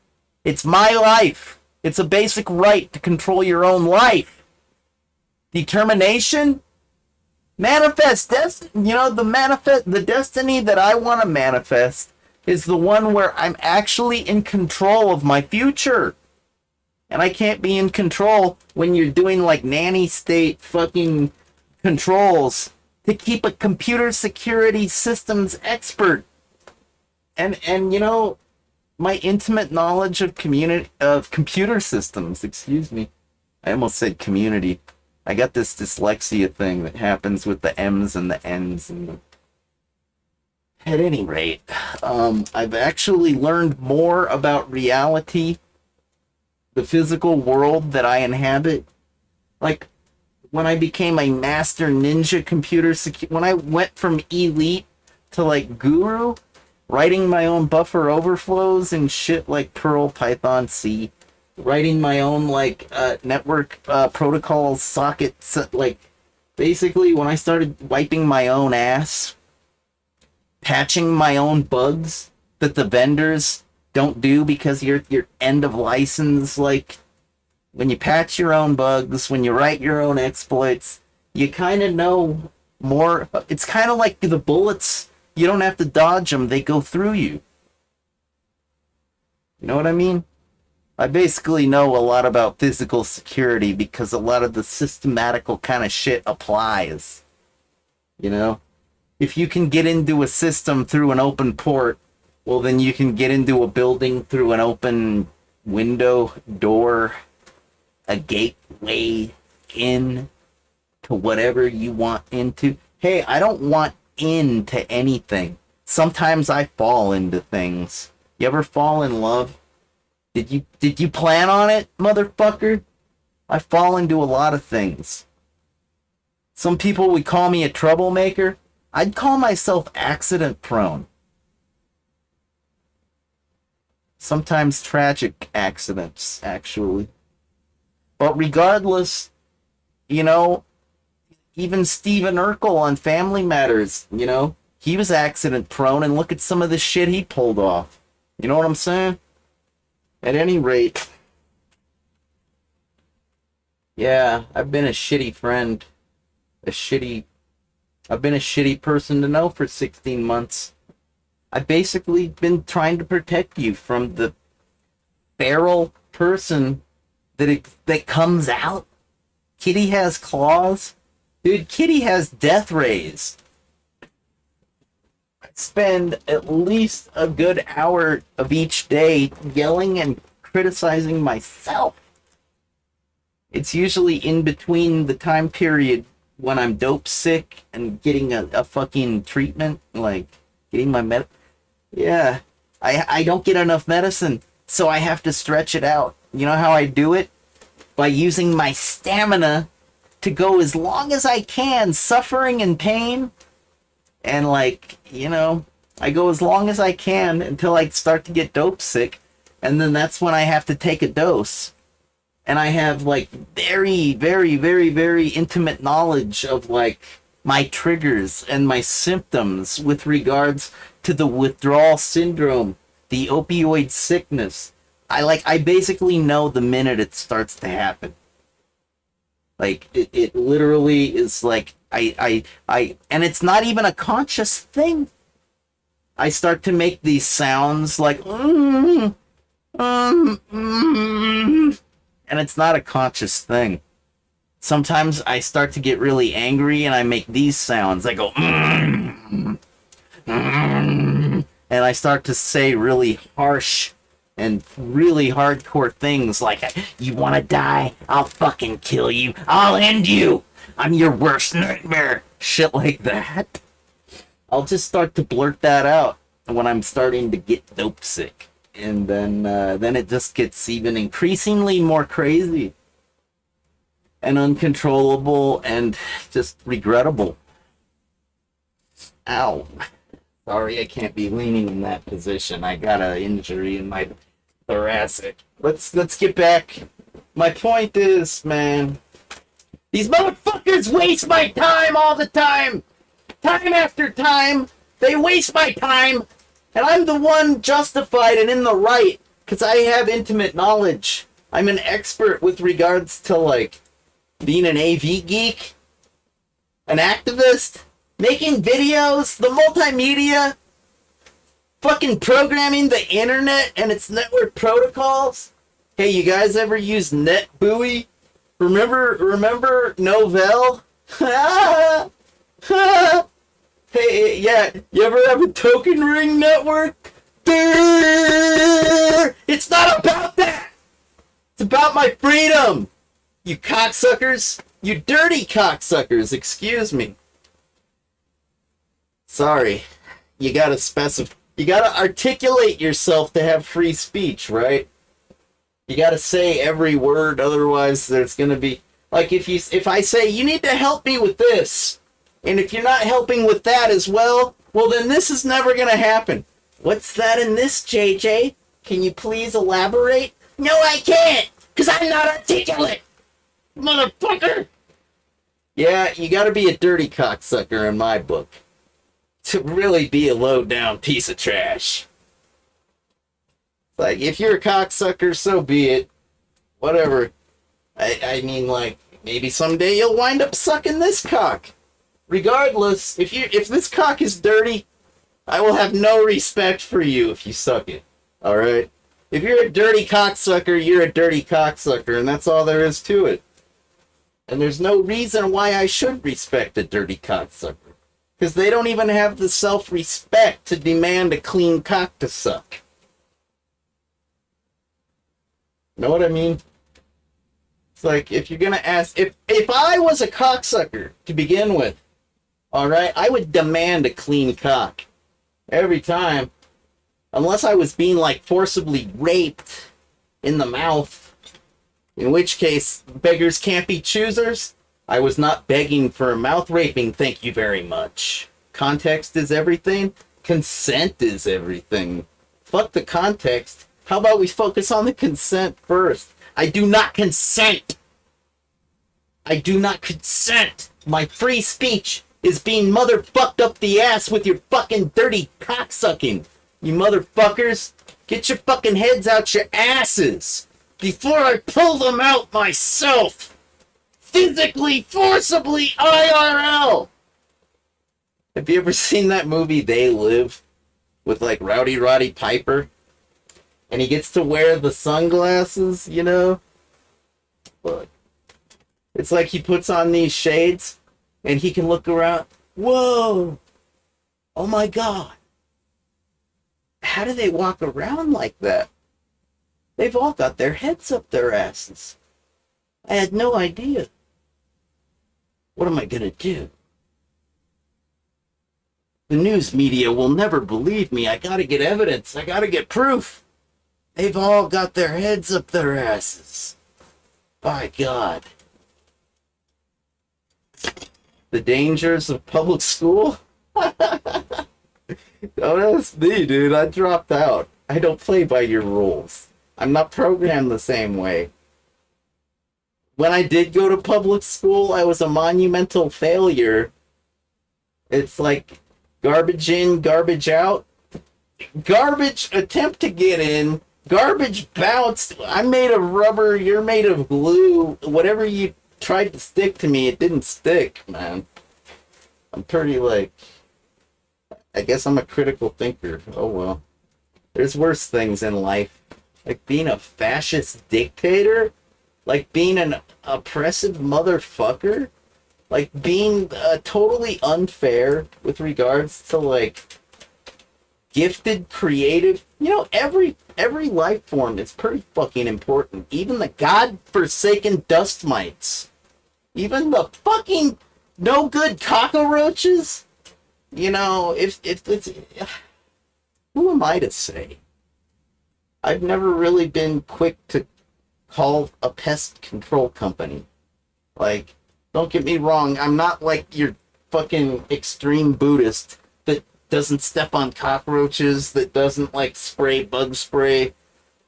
It's my life. It's a basic right to control your own life. Determination? Manifest destiny. You know, the destiny that I want to manifest is the one where I'm actually in control of my future. And I can't be in control when you're doing like nanny state fucking controls to keep a computer security systems expert. And you know, my intimate knowledge of computer systems, excuse me. I almost said community. I got this dyslexia thing that happens with the M's and the N's and the... At any rate, I've actually learned more about reality, the physical world that I inhabit. Like, when I became a master ninja computer when I went from elite to, like, guru, writing my own buffer overflows and shit like Perl, Python, C, writing my own, like, network protocols, sockets, like, basically, when I started wiping my own ass, patching my own bugs that the vendors don't do because you're end of license. Like, when you patch your own bugs, when you write your own exploits, you kind of know more. It's kind of like the bullets. You don't have to dodge them. They go through you. You know what I mean? I basically know a lot about physical security because a lot of the systematical kind of shit applies. You know? If you can get into a system through an open port, well, then you can get into a building through an open window, door, a gateway in to whatever you want into. Hey, I don't want into anything. Sometimes I fall into things. You ever fall in love? Did you plan on it, motherfucker? I fall into a lot of things. Some people would call me a troublemaker. I'd call myself accident prone. Sometimes tragic accidents, actually. But regardless, you know, even Stephen Urkel on Family Matters, you know, he was accident prone, and look at some of the shit he pulled off. You know what I'm saying? At any rate, yeah, I've been a shitty friend. I've been a shitty person to know for 16 months. I've basically been trying to protect you from the feral person that comes out. Kitty has claws. Dude, Kitty has death rays. I spend at least a good hour of each day yelling and criticizing myself. It's usually in between the time period when I'm dope sick and getting a fucking treatment, like getting my yeah, I don't get enough medicine, so I have to stretch it out. You know how I do it? By using my stamina to go as long as I can, suffering and pain. And, like, you know, I go as long as I can until I start to get dope sick. And then that's when I have to take a dose. And I have, like, very, very, very, very intimate knowledge of, like, my triggers and my symptoms with regards to the withdrawal syndrome, the opioid sickness. I basically know the minute it starts to happen. Like, it literally is like, and it's not even a conscious thing. I start to make these sounds like, and it's not a conscious thing. Sometimes I start to get really angry and I make these sounds. I go, and I start to say really harsh and really hardcore things like, you want to die? I'll fucking kill you. I'll end you. I'm your worst nightmare. Shit like that. I'll just start to blurt that out when I'm starting to get dope sick. And then it just gets even increasingly more crazy and uncontrollable and just regrettable. Ow. Sorry, I can't be leaning in that position. I got an injury in my thoracic. Let's get back. My point is, man, these motherfuckers waste my time all the time. Time after time, they waste my time, and I'm the one justified and in the right, because I have intimate knowledge. I'm an expert with regards to, like, being an AV geek, an activist, making videos, the multimedia, fucking programming the internet and its network protocols. Hey, you guys ever use NetBUI? Remember Novell? Hey, yeah, you ever have a token ring network? It's not about that! It's about my freedom! You cocksuckers! You dirty cocksuckers, excuse me. Sorry. You gotta articulate yourself to have free speech, right? You gotta say every word, otherwise there's gonna be... Like, if I say, you need to help me with this, and if you're not helping with that as well, well then this is never gonna happen. What's that in this, JJ? Can you please elaborate? No, I can't, because I'm not articulate, motherfucker! Yeah, you gotta be a dirty cocksucker in my book to really be a low-down piece of trash. Like, if you're a cocksucker, so be it. Whatever. I mean, like, maybe someday you'll wind up sucking this cock. Regardless, if this cock is dirty, I will have no respect for you if you suck it. Alright? If you're a dirty cocksucker, you're a dirty cocksucker, and that's all there is to it. And there's no reason why I should respect a dirty cocksucker. Because they don't even have the self-respect to demand a clean cock to suck. Know what I mean? It's like, if you're gonna ask... If I was a cocksucker to begin with, alright, I would demand a clean cock. Every time. Unless I was being, like, forcibly raped in the mouth. In which case, beggars can't be choosers. I was not begging for a mouth raping, thank you very much. Context is everything. Consent is everything. Fuck the context. How about we focus on the consent first? I do not consent. I do not consent. My free speech is being motherfucked up the ass with your fucking dirty cocksucking. You motherfuckers, get your fucking heads out your asses before I pull them out myself. Physically, forcibly, IRL. Have you ever seen that movie, They Live? With, like, Rowdy Roddy Piper? And he gets to wear the sunglasses, you know? Look. It's like he puts on these shades, and he can look around. Whoa! Oh my god. How do they walk around like that? They've all got their heads up their asses. I had no idea. What am I gonna do? The news media will never believe me. I gotta get evidence. I gotta get proof. They've all got their heads up their asses. By God. The dangers of public school? Don't ask me, dude. I dropped out. I don't play by your rules. I'm not programmed the same way. When I did go to public school, I was a monumental failure. It's like garbage in, garbage out. Garbage attempt to get in. Garbage bounced. I'm made of rubber. You're made of glue. Whatever you tried to stick to me, it didn't stick, man. I'm pretty, like... I guess I'm a critical thinker. Oh well. There's worse things in life. Like being a fascist dictator? Like being an oppressive motherfucker? Like being totally unfair with regards to like gifted, creative, every life form is pretty fucking important. Even the godforsaken dust mites. Even the fucking no good cockroaches. If it's who am I to say? I've never really been quick to call a pest control company. Like, don't get me wrong, I'm not like your fucking extreme Buddhist that doesn't step on cockroaches, that doesn't like spray bug spray.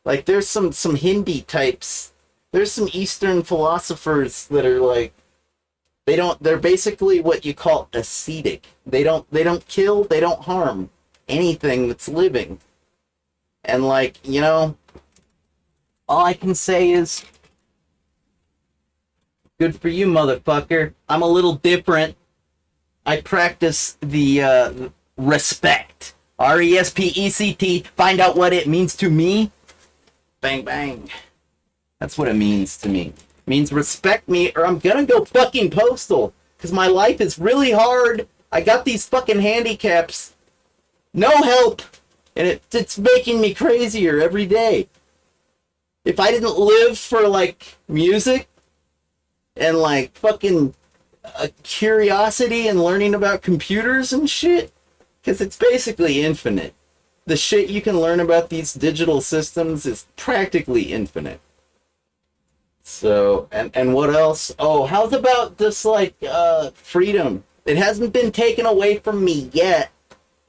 Like there's some Hindi types. There's some Eastern philosophers that are like they're basically what you call ascetic. They don't kill, they don't harm anything that's living. And like, all I can say is good for you, motherfucker. I'm a little different. I practice the respect. RESPECT. Find out what it means to me. Bang, bang. That's what it means to me. It means respect me or I'm gonna go fucking postal. Because my life is really hard. I got these fucking handicaps. No help. And it's making me crazier every day. If I didn't live for like music and like fucking curiosity and learning about computers and shit, because it's basically infinite. The shit you can learn about these digital systems is practically infinite. So, and what else? Oh, how's about this like freedom? It hasn't been taken away from me yet.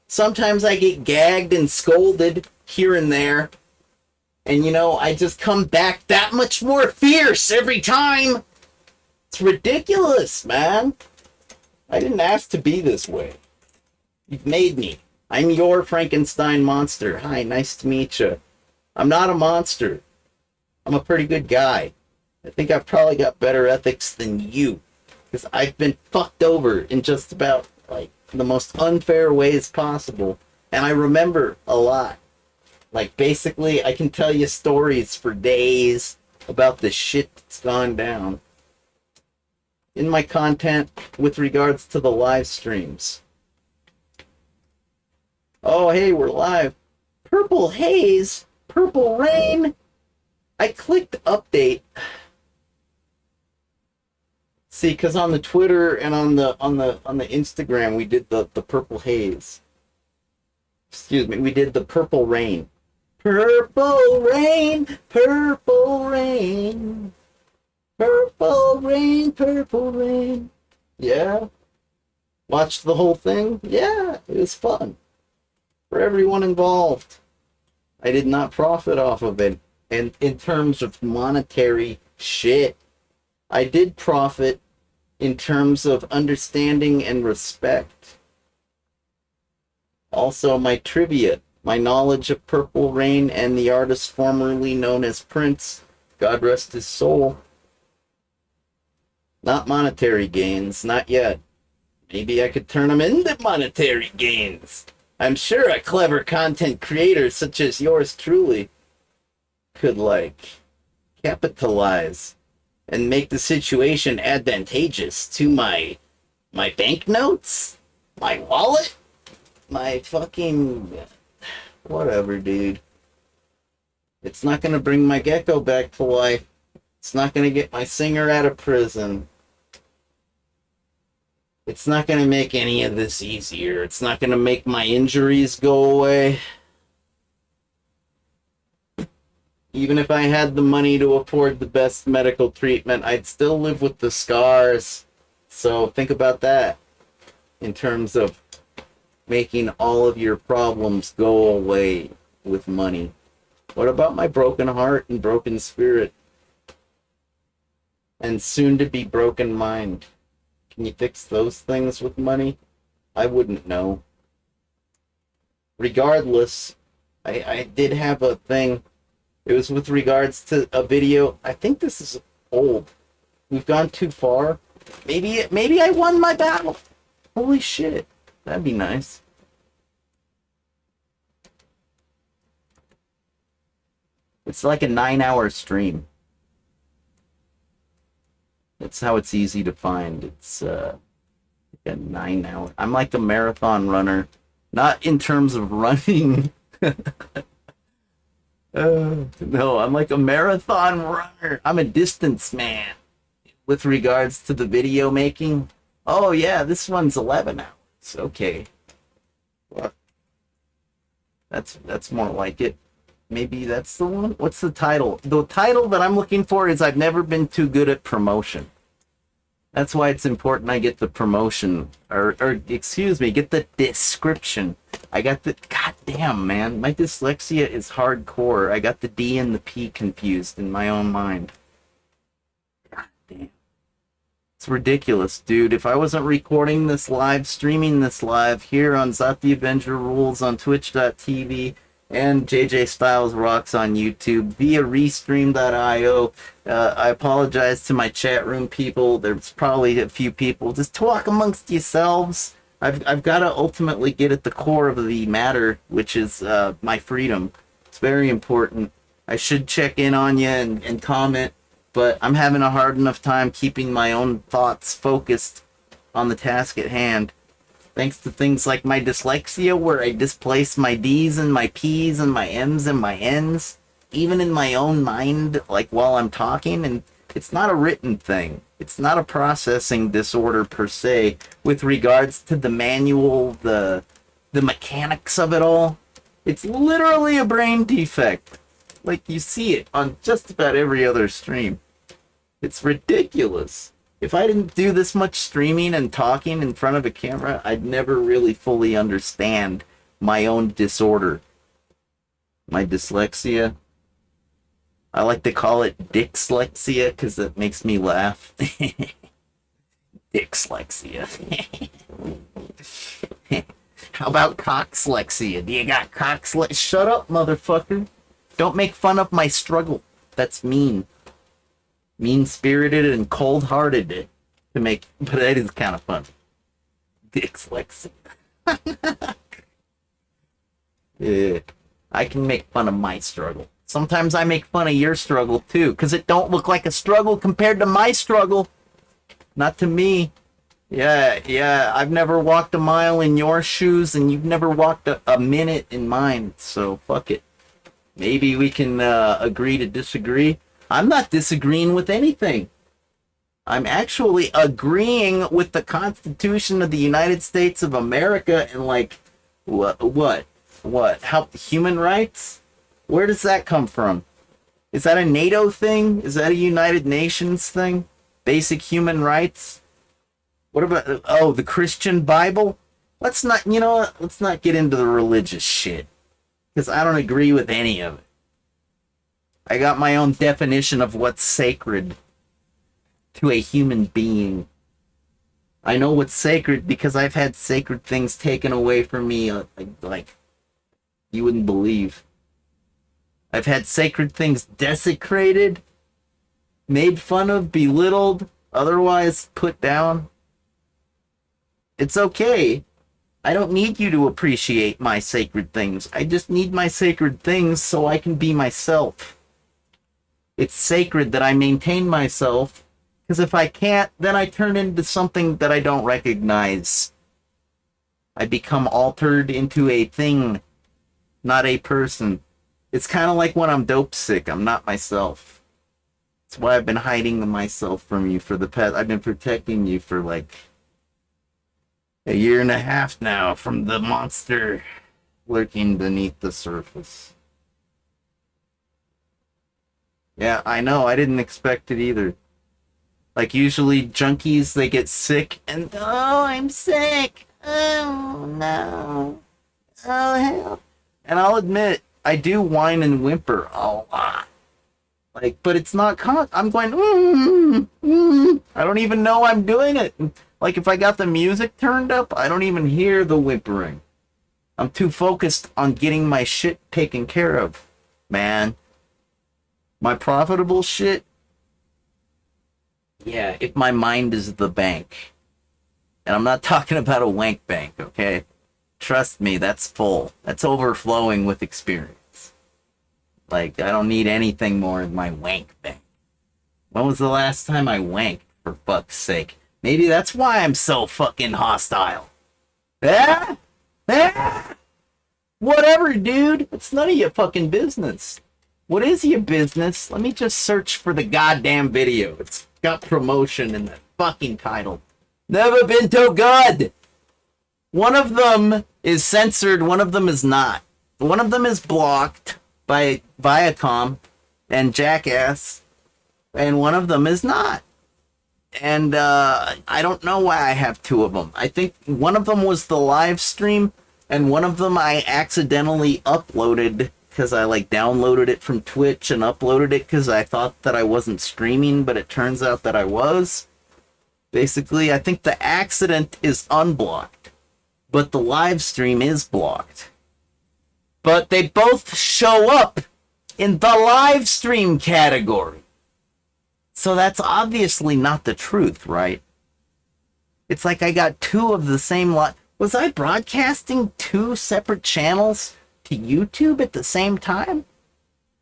Sometimes I get gagged and scolded here and there. And I just come back that much more fierce every time. It's ridiculous, man. I didn't ask to be this way. You've made me. I'm your Frankenstein monster. Hi, nice to meet you. I'm not a monster. I'm a pretty good guy. I think I've probably got better ethics than you. Because I've been fucked over in just about, like, the most unfair ways possible. And I remember a lot. Like, basically, I can tell you stories for days about the shit that's gone down in my content with regards to the live streams. Oh, hey, we're live. Purple haze, purple rain. I clicked update. See, because on the Twitter and on the Instagram, we did the purple haze. Excuse me, we did the purple rain. Purple rain, purple rain. Purple rain, purple rain. Yeah. Watched the whole thing? Yeah, it was fun. For everyone involved. I did not profit off of it. And in terms of monetary shit, I did profit in terms of understanding and respect. Also, my trivia, my knowledge of Purple Rain and the artist formerly known as Prince, God rest his soul. Not monetary gains, not yet. Maybe I could turn them into monetary gains. I'm sure a clever content creator such as yours truly could, like, capitalize and make the situation advantageous to my banknotes, my wallet, my fucking whatever, dude. It's not gonna bring my gecko back to life. It's not gonna get my singer out of prison. It's not gonna make any of this easier. It's not gonna make my injuries go away. Even if I had the money to afford the best medical treatment, I'd still live with the scars. So think about that in terms of making all of your problems go away with money. What about my broken heart and broken spirit? And soon to be broken mind? Can you fix those things with money? I wouldn't know. Regardless, I did have a thing. It was with regards to a video. I think this is old. We've gone too far. Maybe I won my battle. Holy shit. That'd be nice. It's like a 9-hour stream. That's how it's easy to find. It's a 9-hour. I'm like a marathon runner, not in terms of running. No, I'm like a marathon runner. I'm a distance man with regards to the video making. Oh yeah, this one's 11 hours. Okay. Well, that's more like it. Maybe that's the one. What's the title? The title that I'm looking for is I've never been too good at promotion. That's why it's important I get the promotion, or excuse me, get the description. I got the, goddamn man, my dyslexia is hardcore. I got the D and the P confused in my own mind. Goddamn. It's ridiculous, dude. If I wasn't recording this live, streaming this live here on Zot the Avenger Rules on twitch.tv, and JJ Styles Rocks on YouTube via Restream.io. I apologize to my chat room people. There's probably a few people. Just talk amongst yourselves. I've got to ultimately get at the core of the matter, which is my freedom. It's very important. I should check in on you and comment, but I'm having a hard enough time keeping my own thoughts focused on the task at hand. Thanks to things like my dyslexia, where I displace my D's and my P's and my M's and my N's, even in my own mind, like while I'm talking. And it's not a written thing. It's not a processing disorder per se, with regards to the manual, the mechanics of it all. It's literally a brain defect. Like you see it on just about every other stream. It's ridiculous. If I didn't do this much streaming and talking in front of a camera, I'd never really fully understand my own disorder. My dyslexia. I like to call it Dixlexia because it makes me laugh. Dixlexia. How about Coxlexia? Do you got Coxlexia? Shut up, motherfucker. Don't make fun of my struggle. That's mean. Mean-spirited and cold-hearted to make, but that is kind of fun. Dyslexia. Yeah, I can make fun of my struggle. Sometimes I make fun of your struggle too, because it don't look like a struggle compared to my struggle. Not to me. Yeah, I've never walked a mile in your shoes, and you've never walked a minute in mine, so fuck it. Maybe we can agree to disagree. I'm not disagreeing with anything. I'm actually agreeing with the Constitution of the United States of America and like, what? How, human rights? Where does that come from? Is that a NATO thing? Is that a United Nations thing? Basic human rights? What about, the Christian Bible? Let's not, let's not get into the religious shit. Because I don't agree with any of it. I got my own definition of what's sacred to a human being. I know what's sacred because I've had sacred things taken away from me, like you wouldn't believe. I've had sacred things desecrated, made fun of, belittled, otherwise put down. It's okay. I don't need you to appreciate my sacred things. I just need my sacred things so I can be myself. It's sacred that I maintain myself, because if I can't, then I turn into something that I don't recognize. I become altered into a thing, not a person. It's kind of like when I'm dope sick. I'm not myself. That's why I've been hiding myself from you for the past... I've been protecting you for like a year and a half now from the monster lurking beneath the surface. Yeah, I know. I didn't expect it either. Like, usually junkies, they get sick and, oh, I'm sick. Oh, no. Oh, hell. And I'll admit, I do whine and whimper a lot. Like, but it's not I'm going, I don't even know I'm doing it. Like, if I got the music turned up, I don't even hear the whimpering. I'm too focused on getting my shit taken care of, man. My profitable shit? Yeah, if my mind is the bank. And I'm not talking about a wank bank, okay? Trust me, that's full. That's overflowing with experience. Like, I don't need anything more in my wank bank. When was the last time I wanked, for fuck's sake? Maybe that's why I'm so fucking hostile. Eh? Eh? Whatever, dude. It's none of your fucking business. What is your business? Let me just search for the goddamn video. It's got promotion in the fucking title. Never been too good. One of them is censored, one of them is not. One of them is blocked by Viacom and Jackass, and one of them is not. And I don't know why I have two of them. I think one of them was the live stream, and one of them I accidentally uploaded because I like downloaded it from Twitch and uploaded it because I thought that I wasn't streaming, but it turns out that I was. Basically, I think the accident is unblocked, but the live stream is blocked. But they both show up in the live stream category. So that's obviously not the truth, right? It's like I got two of the same lot. Was I broadcasting two separate channels to YouTube at the same time?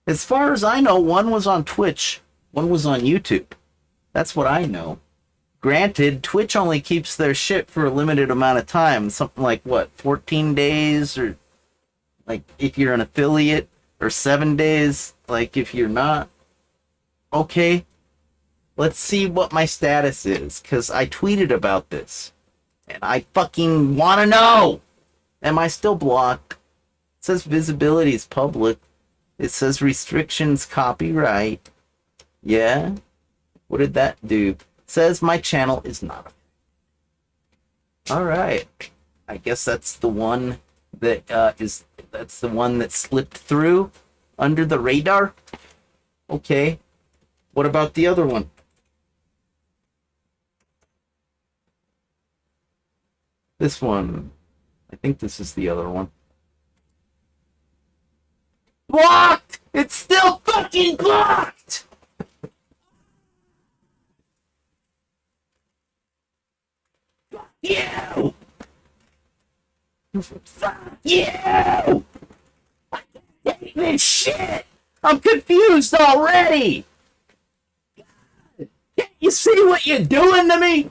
As far as I know, one was on Twitch, one was on YouTube. That's what I know. Granted, Twitch only keeps their shit for a limited amount of time. Something like, what, 14 days? Or, like, if you're an affiliate? Or 7 days? Like, if you're not? Okay. Let's see what my status is, because I tweeted about this. And I fucking want to know! Am I still blocked? It says visibility is public. It says restrictions copyright. Yeah? What did that do? It says my channel is not. Alright. I guess that's the one that that's the one that slipped through under the radar. Okay. What about the other one? This one. I think this is the other one. Blocked! It's still fucking blocked! Fuck you! Fuck you! I hate this shit! I'm confused already! Can't you see what you're doing to me?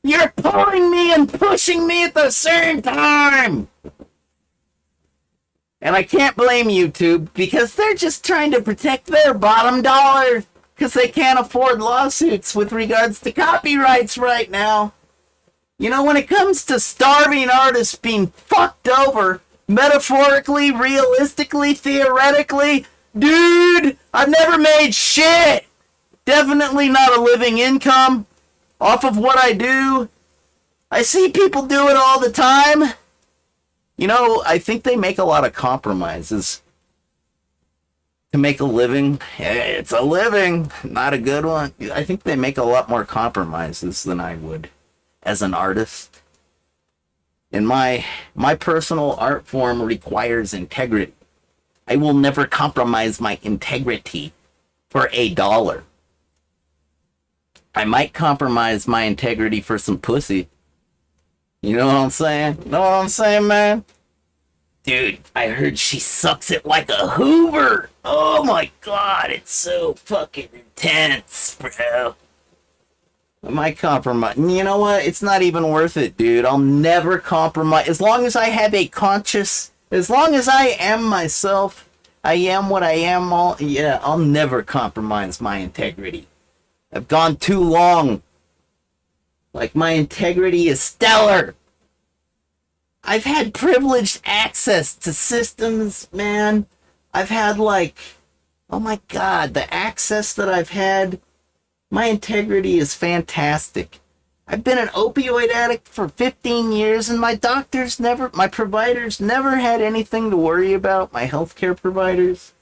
You're pulling me and pushing me at the same time! And I can't blame YouTube, because they're just trying to protect their bottom dollar, because they can't afford lawsuits with regards to copyrights right now. You know, when it comes to starving artists being fucked over, metaphorically, realistically, theoretically, dude, I've never made shit! Definitely not a living income off of what I do. I see people do it all the time. You know, I think they make a lot of compromises to make a living. It's a living, not a good one. I think they make a lot more compromises than I would as an artist. And my personal art form requires integrity. I will never compromise my integrity for $1. I might compromise my integrity for some pussy. You know what I'm saying? Know what I'm saying, man? Dude, I heard she sucks it like a Hoover. Oh my god, it's so fucking intense, bro. I might compromise. You know what? It's not even worth it, dude. I'll never compromise. As long as I have a conscious... As long as I am myself, I am what I am. I'll never compromise my integrity. I've gone too long. Like, my integrity is stellar. I've had privileged access to systems, man. I've had, like, oh my god, the access that I've had. My integrity is fantastic. I've been an opioid addict for 15 years, and my providers never had anything to worry about, my healthcare providers.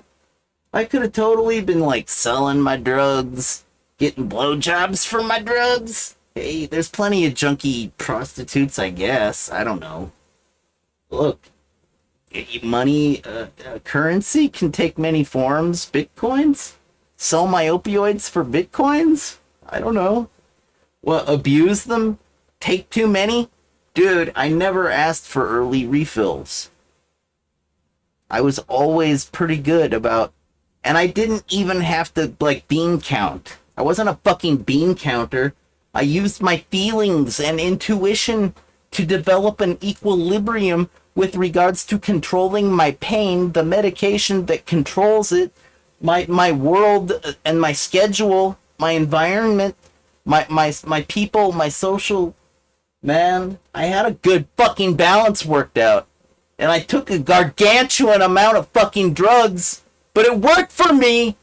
I could have totally been, like, selling my drugs, getting blowjobs for my drugs. Hey, there's plenty of junkie prostitutes, I guess. I don't know. Look, money, currency can take many forms. Bitcoins? Sell my opioids for bitcoins? I don't know. What, abuse them? Take too many? Dude, I never asked for early refills. I was always pretty good about And I didn't even have to, like, bean count. I wasn't a fucking bean counter. I used my feelings and intuition to develop an equilibrium with regards to controlling my pain, the medication that controls it, my world and my schedule, my environment, my people, my social. Man, I had a good fucking balance worked out. And I took a gargantuan amount of fucking drugs, but it worked for me.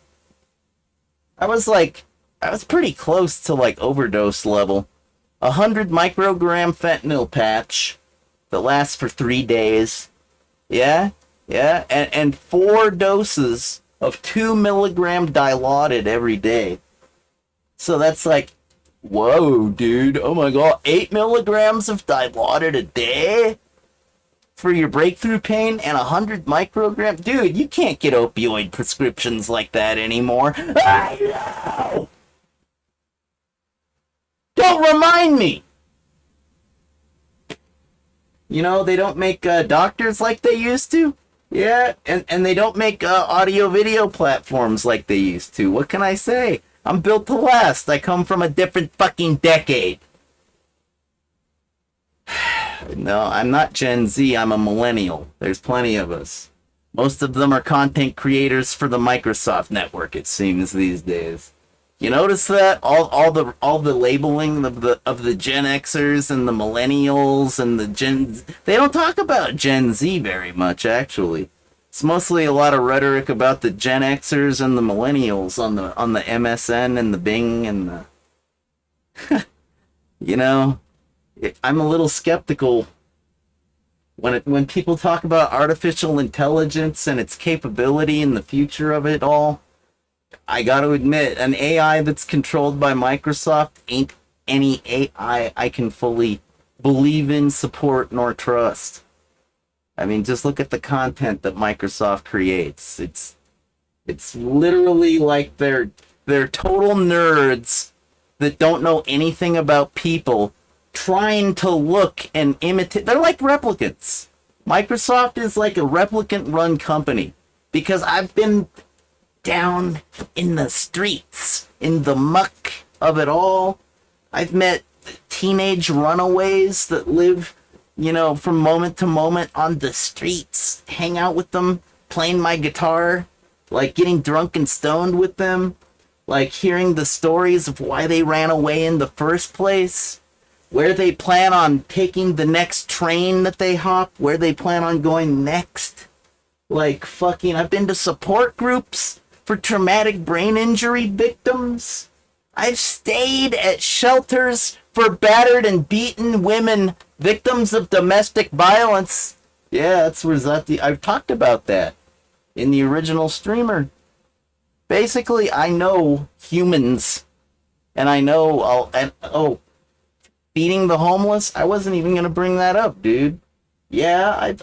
I was pretty close to like overdose level. 100 microgram fentanyl patch that lasts for 3 days. Yeah, and 4 doses of 2 milligram dilaudid every day. So that's like, whoa, dude. Oh my god, 8 milligrams of dilaudid a day for your breakthrough pain and 100 microgram. Dude, you can't get opioid prescriptions like that anymore. I know. Don't remind me. You know, they don't make doctors like they used to. Yeah, and they don't make audio-video platforms like they used to. What can I say? I'm built to last. I come from a different fucking decade. No, I'm not Gen Z. I'm a millennial. There's plenty of us. Most of them are content creators for the Microsoft network, it seems, these days. You notice that all the labeling of the Gen Xers and the millennials and the Gen, they don't talk about Gen Z very much, actually. It's mostly a lot of rhetoric about the Gen Xers and the millennials on the MSN and the Bing and the you know, I'm a little skeptical when people talk about artificial intelligence and its capability and the future of it all. I got to admit, an AI that's controlled by Microsoft ain't any AI I can fully believe in, support, nor trust. I mean, just look at the content that Microsoft creates. It's literally like they're total nerds that don't know anything about people trying to look and imitate. They're like replicants. Microsoft is like a replicant-run company because I've been down in the streets, in the muck of it all. I've met teenage runaways that live, you know, from moment to moment on the streets, hang out with them, playing my guitar, like getting drunk and stoned with them, like hearing the stories of why they ran away in the first place, where they plan on taking the next train that they hop, where they plan on going next. Like fucking, I've been to support groups for traumatic brain injury victims. I've stayed at shelters for battered and beaten women, victims of domestic violence. Yeah, that's Rosati. I've talked about that in the original streamer. Basically, I know humans, and I know feeding the homeless. I wasn't even gonna bring that up, dude. Yeah,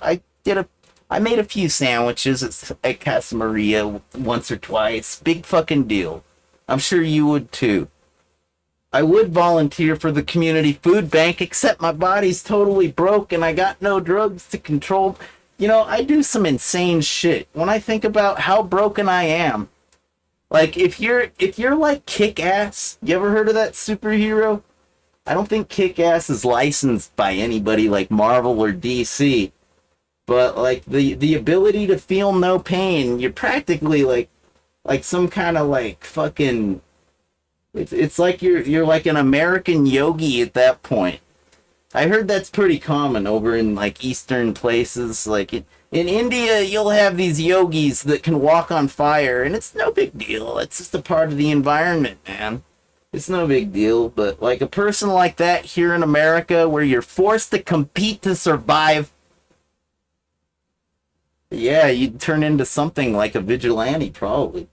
I made a few sandwiches at Casa Maria once or twice. Big fucking deal. I'm sure you would too. I would volunteer for the community food bank, except my body's totally broke and I got no drugs to control. You know, I do some insane shit. When I think about how broken I am, like if you're like Kick-Ass, you ever heard of that superhero? I don't think Kick-Ass is licensed by anybody like Marvel or DC. But like the ability to feel no pain, you're practically like some kind of like fucking. It's like you're like an American yogi at that point. I heard that's pretty common over in like Eastern places. Like in India, you'll have these yogis that can walk on fire, and it's no big deal. It's just a part of the environment, man. It's no big deal. But like a person like that here in America, where you're forced to compete to survive. Yeah, you'd turn into something like a vigilante, probably.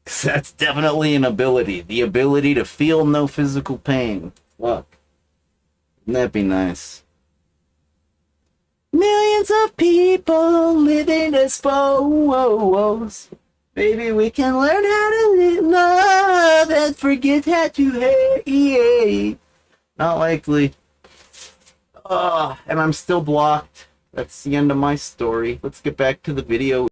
'Cause that's definitely an ability. The ability to feel no physical pain. Fuck. Wouldn't that be nice? Millions of people living as foes. Maybe we can learn how to love and forget how to hate. Not likely. And I'm still blocked. That's the end of my story. Let's get back to the video.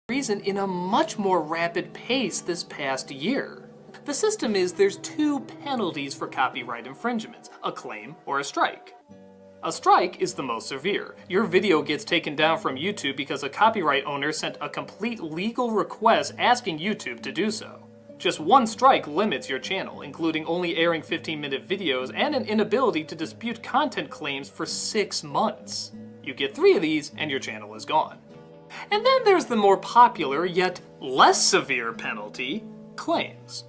reason in a much more rapid pace this past year. The system is there's 2 penalties for copyright infringements, a claim or a strike. A strike is the most severe. Your video gets taken down from YouTube because a copyright owner sent a complete legal request asking YouTube to do so. Just 1 strike limits your channel, including only airing 15-minute videos and an inability to dispute content claims for 6 months. You get 3 of these and your channel is gone. And then there's the more popular yet less severe penalty, claims.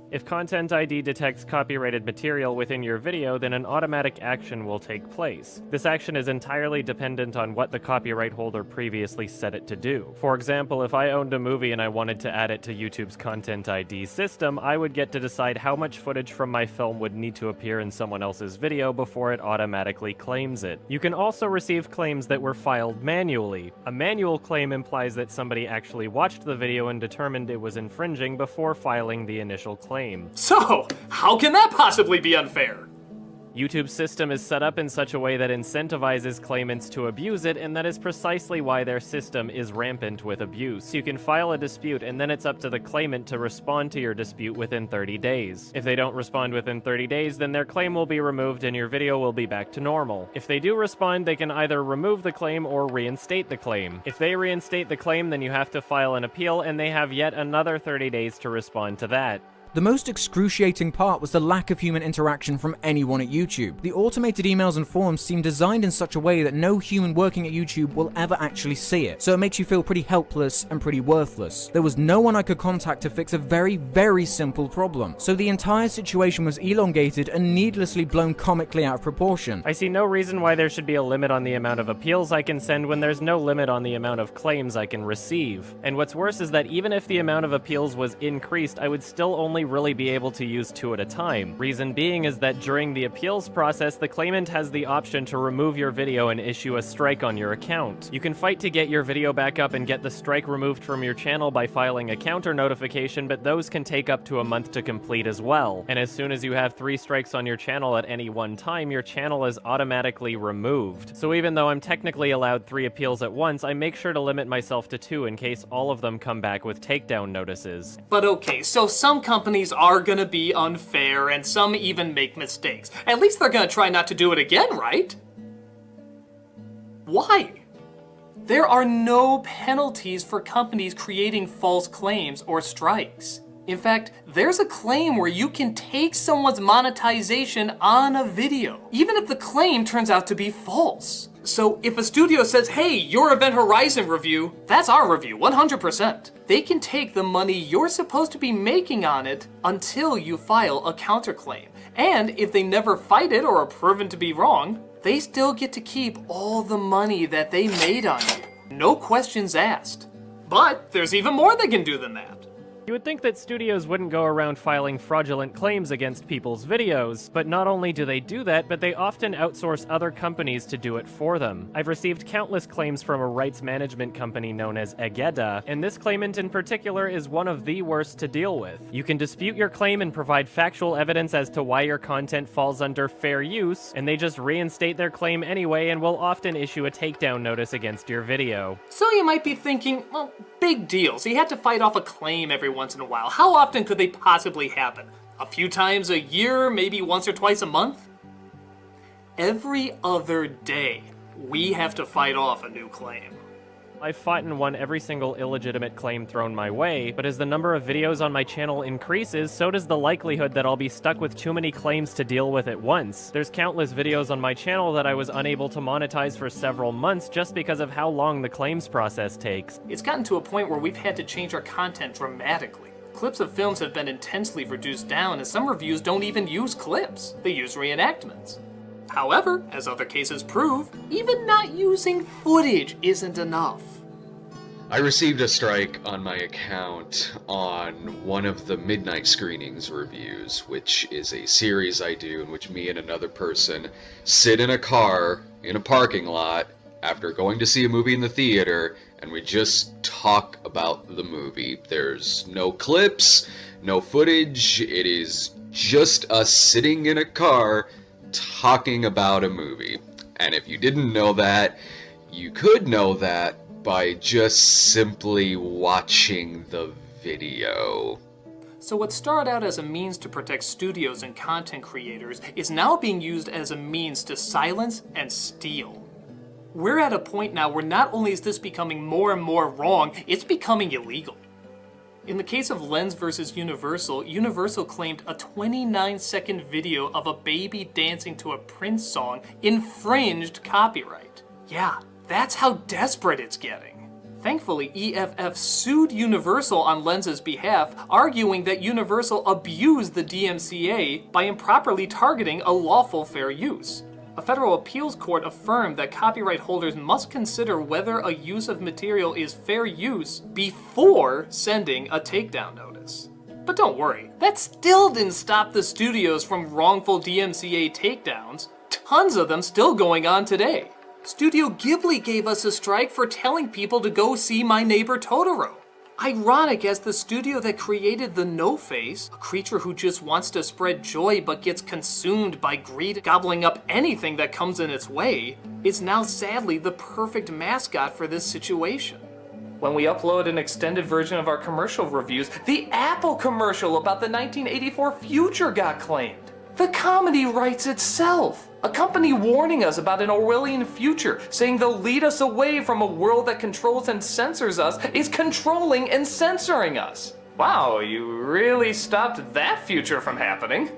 If Content ID detects copyrighted material within your video, then an automatic action will take place. This action is entirely dependent on what the copyright holder previously set it to do. For example, if I owned a movie and I wanted to add it to YouTube's Content ID system, I would get to decide how much footage from my film would need to appear in someone else's video before it automatically claims it. You can also receive claims that were filed manually. A manual claim implies that somebody actually watched the video and determined it was infringing before filing the initial claim. So, how can that possibly be unfair? YouTube's system is set up in such a way that incentivizes claimants to abuse it, and that is precisely why their system is rampant with abuse. You can file a dispute, and then it's up to the claimant to respond to your dispute within 30 days. If they don't respond within 30 days, then their claim will be removed and your video will be back to normal. If they do respond, they can either remove the claim or reinstate the claim. If they reinstate the claim, then you have to file an appeal, and they have yet another 30 days to respond to that. The most excruciating part was the lack of human interaction from anyone at YouTube. The automated emails and forums seem designed in such a way that no human working at YouTube will ever actually see it, so it makes you feel pretty helpless and pretty worthless. There was no one I could contact to fix a very, very simple problem, so the entire situation was elongated and needlessly blown comically out of proportion. I see no reason why there should be a limit on the amount of appeals I can send when there's no limit on the amount of claims I can receive. And what's worse is that even if the amount of appeals was increased, I would still only really be able to use 2 at a time. Reason being is that during the appeals process, the claimant has the option to remove your video and issue a strike on your account. You can fight to get your video back up and get the strike removed from your channel by filing a counter notification, but those can take up to a month to complete as well. And as soon as you have 3 strikes on your channel at any one time, your channel is automatically removed. So even though I'm technically allowed 3 appeals at once, I make sure to limit myself to 2 in case all of them come back with takedown notices. But okay, so some companies are gonna be unfair and some even make mistakes. At least they're gonna try not to do it again, right? Why? There are no penalties for companies creating false claims or strikes. In fact, there's a claim where you can take someone's monetization on a video, even if the claim turns out to be false. So if a studio says, hey, your Event Horizon review, that's our review, 100%. They can take the money you're supposed to be making on it until you file a counterclaim. And if they never fight it or are proven to be wrong, they still get to keep all the money that they made on you. No questions asked. But there's even more they can do than that. You would think that studios wouldn't go around filing fraudulent claims against people's videos, but not only do they do that, but they often outsource other companies to do it for them. I've received countless claims from a rights management company known as Egeda, and this claimant in particular is one of the worst to deal with. You can dispute your claim and provide factual evidence as to why your content falls under fair use, and they just reinstate their claim anyway and will often issue a takedown notice against your video. So you might be thinking, well, big deal, so you had to fight off a claim every once in a while. How often could they possibly happen? A few times a year, maybe once or twice a month? Every other day, we have to fight off a new claim. I've fought and won every single illegitimate claim thrown my way, but as the number of videos on my channel increases, so does the likelihood that I'll be stuck with too many claims to deal with at once. There's countless videos on my channel that I was unable to monetize for several months just because of how long the claims process takes. It's gotten to a point where we've had to change our content dramatically. Clips of films have been intensely reduced down, and some reviews don't even use clips. They use reenactments. However, as other cases prove, even not using footage isn't enough. I received a strike on my account on one of the Midnight Screenings reviews, which is a series I do in which me and another person sit in a car in a parking lot after going to see a movie in the theater, and we just talk about the movie. There's no clips, no footage, it is just us sitting in a car talking about a movie. And if you didn't know that, you could know that by just simply watching the video. So what started out as a means to protect studios and content creators is now being used as a means to silence and steal. We're at a point now where not only is this becoming more and more wrong, it's becoming illegal. In the case of Lens versus Universal, Universal claimed a 29-second video of a baby dancing to a Prince song infringed copyright. Yeah, that's how desperate it's getting. Thankfully, EFF sued Universal on Lens's behalf, arguing that Universal abused the DMCA by improperly targeting a lawful fair use. A federal appeals court affirmed that copyright holders must consider whether a use of material is fair use before sending a takedown notice. But don't worry, that still didn't stop the studios from wrongful DMCA takedowns. Tons of them still going on today. Studio Ghibli gave us a strike for telling people to go see My Neighbor Totoro. Ironic, as the studio that created the No-Face, a creature who just wants to spread joy but gets consumed by greed, gobbling up anything that comes in its way, is now sadly the perfect mascot for this situation. When we upload an extended version of our commercial reviews, the Apple commercial about the 1984 future got claimed. The comedy writes itself. A company warning us about an Orwellian future, saying they'll lead us away from a world that controls and censors us, is controlling and censoring us. Wow, you really stopped that future from happening.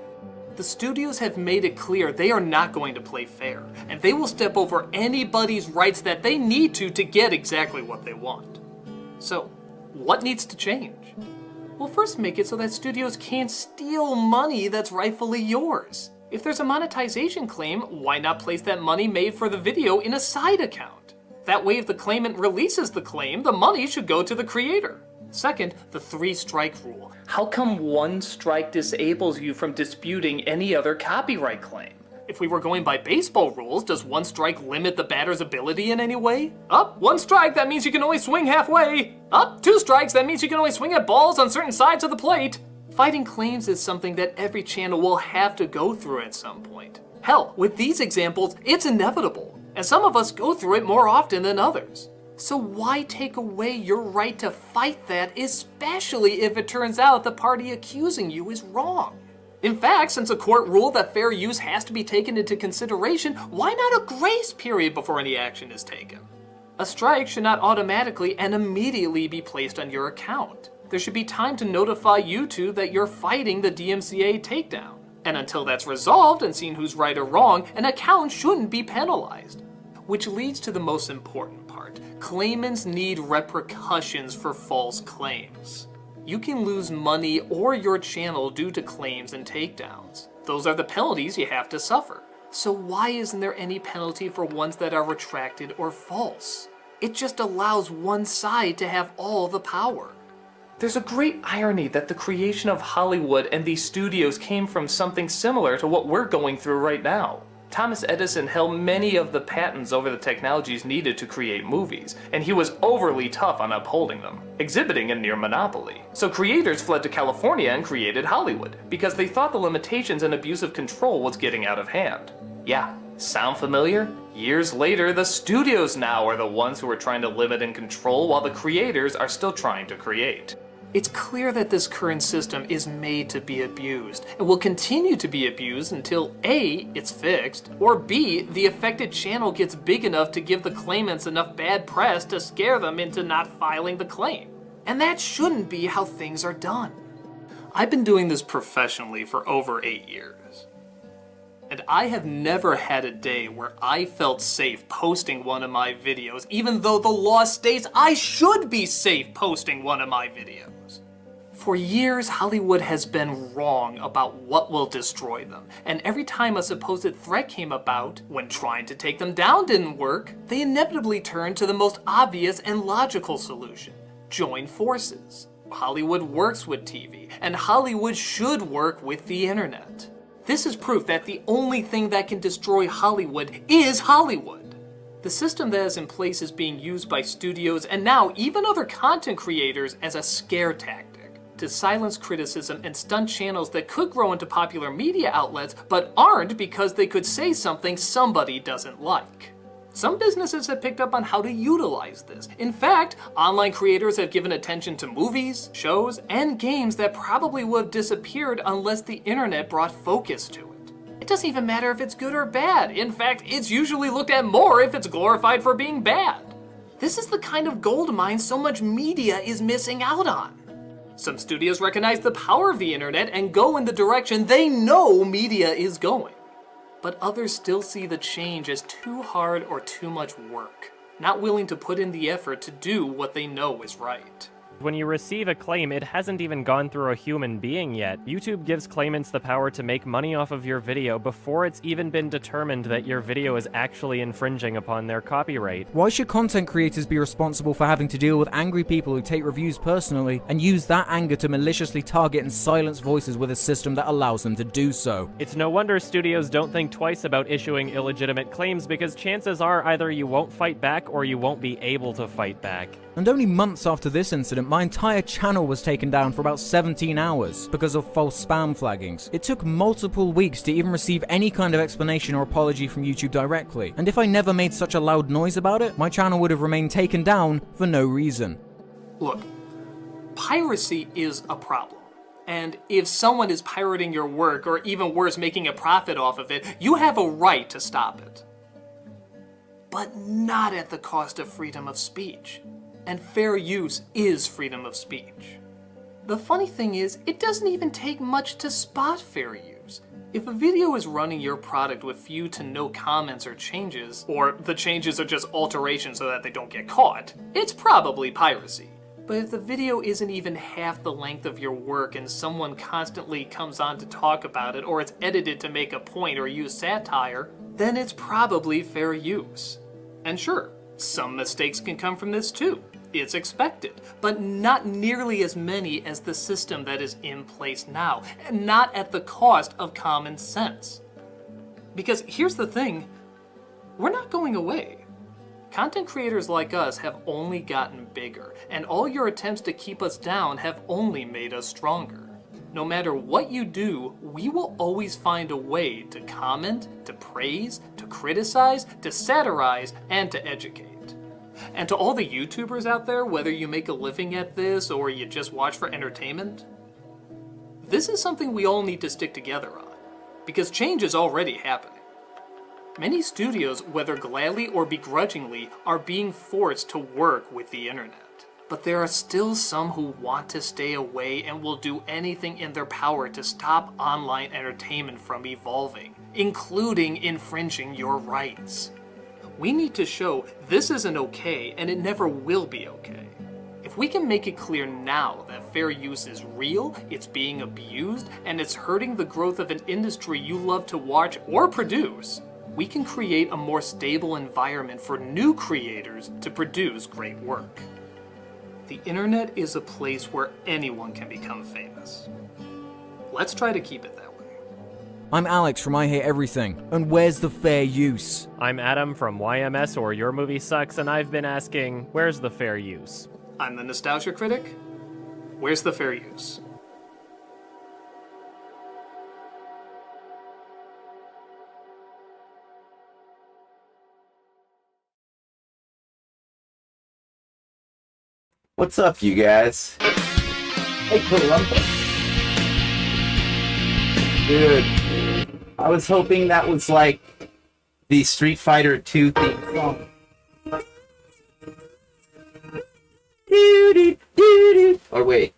The studios have made it clear they are not going to play fair, and they will step over anybody's rights that they need to get exactly what they want. So, what needs to change? Well, first make it so that studios can't steal money that's rightfully yours. If there's a monetization claim, why not place that money made for the video in a side account? That way, if the claimant releases the claim, the money should go to the creator. Second, the 3-strike rule. How come 1 strike disables you from disputing any other copyright claim? If we were going by baseball rules, does 1 strike limit the batter's ability in any way? Up, 1 strike, that means you can only swing halfway. Up, 2 strikes, that means you can only swing at balls on certain sides of the plate. Fighting claims is something that every channel will have to go through at some point. Hell, with these examples, it's inevitable, and some of us go through it more often than others. So why take away your right to fight that, especially if it turns out the party accusing you is wrong? In fact, since a court ruled that fair use has to be taken into consideration, why not a grace period before any action is taken? A strike should not automatically and immediately be placed on your account. There should be time to notify YouTube that you're fighting the DMCA takedown. And until that's resolved and seen who's right or wrong, an account shouldn't be penalized. Which leads to the most important part. Claimants need repercussions for false claims. You can lose money or your channel due to claims and takedowns. Those are the penalties you have to suffer. So why isn't there any penalty for ones that are retracted or false? It just allows one side to have all the power. There's a great irony that the creation of Hollywood and these studios came from something similar to what we're going through right now. Thomas Edison held many of the patents over the technologies needed to create movies, and he was overly tough on upholding them, exhibiting a near monopoly. So creators fled to California and created Hollywood, because they thought the limitations and abuse of control was getting out of hand. Yeah, sound familiar? Years later, the studios now are the ones who are trying to limit and control while the creators are still trying to create. It's clear that this current system is made to be abused, and will continue to be abused until A, it's fixed, or B, the affected channel gets big enough to give the claimants enough bad press to scare them into not filing the claim. And that shouldn't be how things are done. I've been doing this professionally for over 8 years. And I have never had a day where I felt safe posting one of my videos, even though the law states I should be safe posting one of my videos. For years, Hollywood has been wrong about what will destroy them, and every time a supposed threat came about, when trying to take them down didn't work, they inevitably turned to the most obvious and logical solution: join forces. Hollywood works with TV, and Hollywood should work with the internet. This is proof that the only thing that can destroy Hollywood is Hollywood. The system that is in place is being used by studios and now even other content creators as a scare tactic to silence criticism and stunt channels that could grow into popular media outlets but aren't because they could say something somebody doesn't like. Some businesses have picked up on how to utilize this. In fact, online creators have given attention to movies, shows, and games that probably would have disappeared unless the internet brought focus to it. It doesn't even matter if it's good or bad. In fact, it's usually looked at more if it's glorified for being bad. This is the kind of gold mine so much media is missing out on. Some studios recognize the power of the internet and go in the direction they know media is going. But others still see the change as too hard or too much work, not willing to put in the effort to do what they know is right. When you receive a claim, it hasn't even gone through a human being yet. YouTube gives claimants the power to make money off of your video before it's even been determined that your video is actually infringing upon their copyright. Why should content creators be responsible for having to deal with angry people who take reviews personally and use that anger to maliciously target and silence voices with a system that allows them to do so? It's no wonder studios don't think twice about issuing illegitimate claims, because chances are either you won't fight back or you won't be able to fight back. And only months after this incident, my entire channel was taken down for about 17 hours because of false spam flaggings. It took multiple weeks to even receive any kind of explanation or apology from YouTube directly. And if I never made such a loud noise about it, my channel would have remained taken down for no reason. Look, piracy is a problem. And if someone is pirating your work, or even worse, making a profit off of it, you have a right to stop it. But not at the cost of freedom of speech. And fair use is freedom of speech. The funny thing is, it doesn't even take much to spot fair use. If a video is running your product with few to no comments or changes, or the changes are just alterations so that they don't get caught, it's probably piracy. But if the video isn't even half the length of your work and someone constantly comes on to talk about it, or it's edited to make a point or use satire, then it's probably fair use. And sure, some mistakes can come from this too. It's expected, but not nearly as many as the system that is in place now, and not at the cost of common sense. Because here's the thing, we're not going away. Content creators like us have only gotten bigger, and all your attempts to keep us down have only made us stronger. No matter what you do, we will always find a way to comment, to praise, to criticize, to satirize, and to educate. And to all the YouTubers out there, whether you make a living at this or you just watch for entertainment, this is something we all need to stick together on, because change is already happening. Many studios, whether gladly or begrudgingly, are being forced to work with the internet. But there are still some who want to stay away and will do anything in their power to stop online entertainment from evolving, including infringing your rights. We need to show this isn't okay and it never will be okay. If we can make it clear now that fair use is real, it's being abused, and it's hurting the growth of an industry you love to watch or produce, we can create a more stable environment for new creators to produce great work. The internet is a place where anyone can become famous. Let's try to keep it that way. I'm Alex from I Hate Everything, and where's the fair use? I'm Adam from YMS or Your Movie Sucks, and I've been asking, where's the fair use? I'm the Nostalgia Critic. Where's the fair use? What's up, you guys? Hey, Columbus. Dude, I was hoping that was like the Street Fighter 2 theme song. Or wait,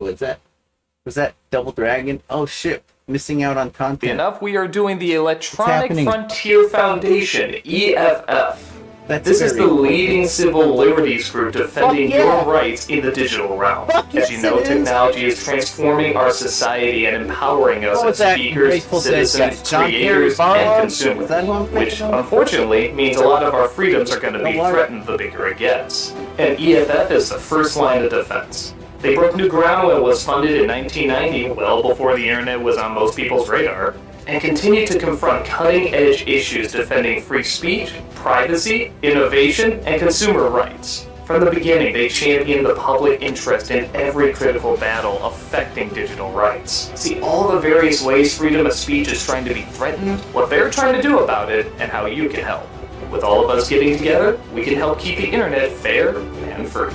was that Double Dragon? Oh shit, missing out on content. Enough, we are doing the Electronic Frontier Foundation, EFF. This is the leading civil liberties group defending your rights in the digital realm. As you know, technology is transforming our society and empowering us as speakers, citizens, creators, and consumers, which unfortunately means a lot of our freedoms are going to be threatened the bigger it gets. And EFF is the first line of defense. They broke new ground when it was funded in 1990, well before the internet was on most people's radar, and continue to confront cutting-edge issues defending free speech, privacy, innovation, and consumer rights. From the beginning, they championed the public interest in every critical battle affecting digital rights. See all the various ways freedom of speech is trying to be threatened, what they're trying to do about it, and how you can help. With all of us getting together, we can help keep the internet fair and free.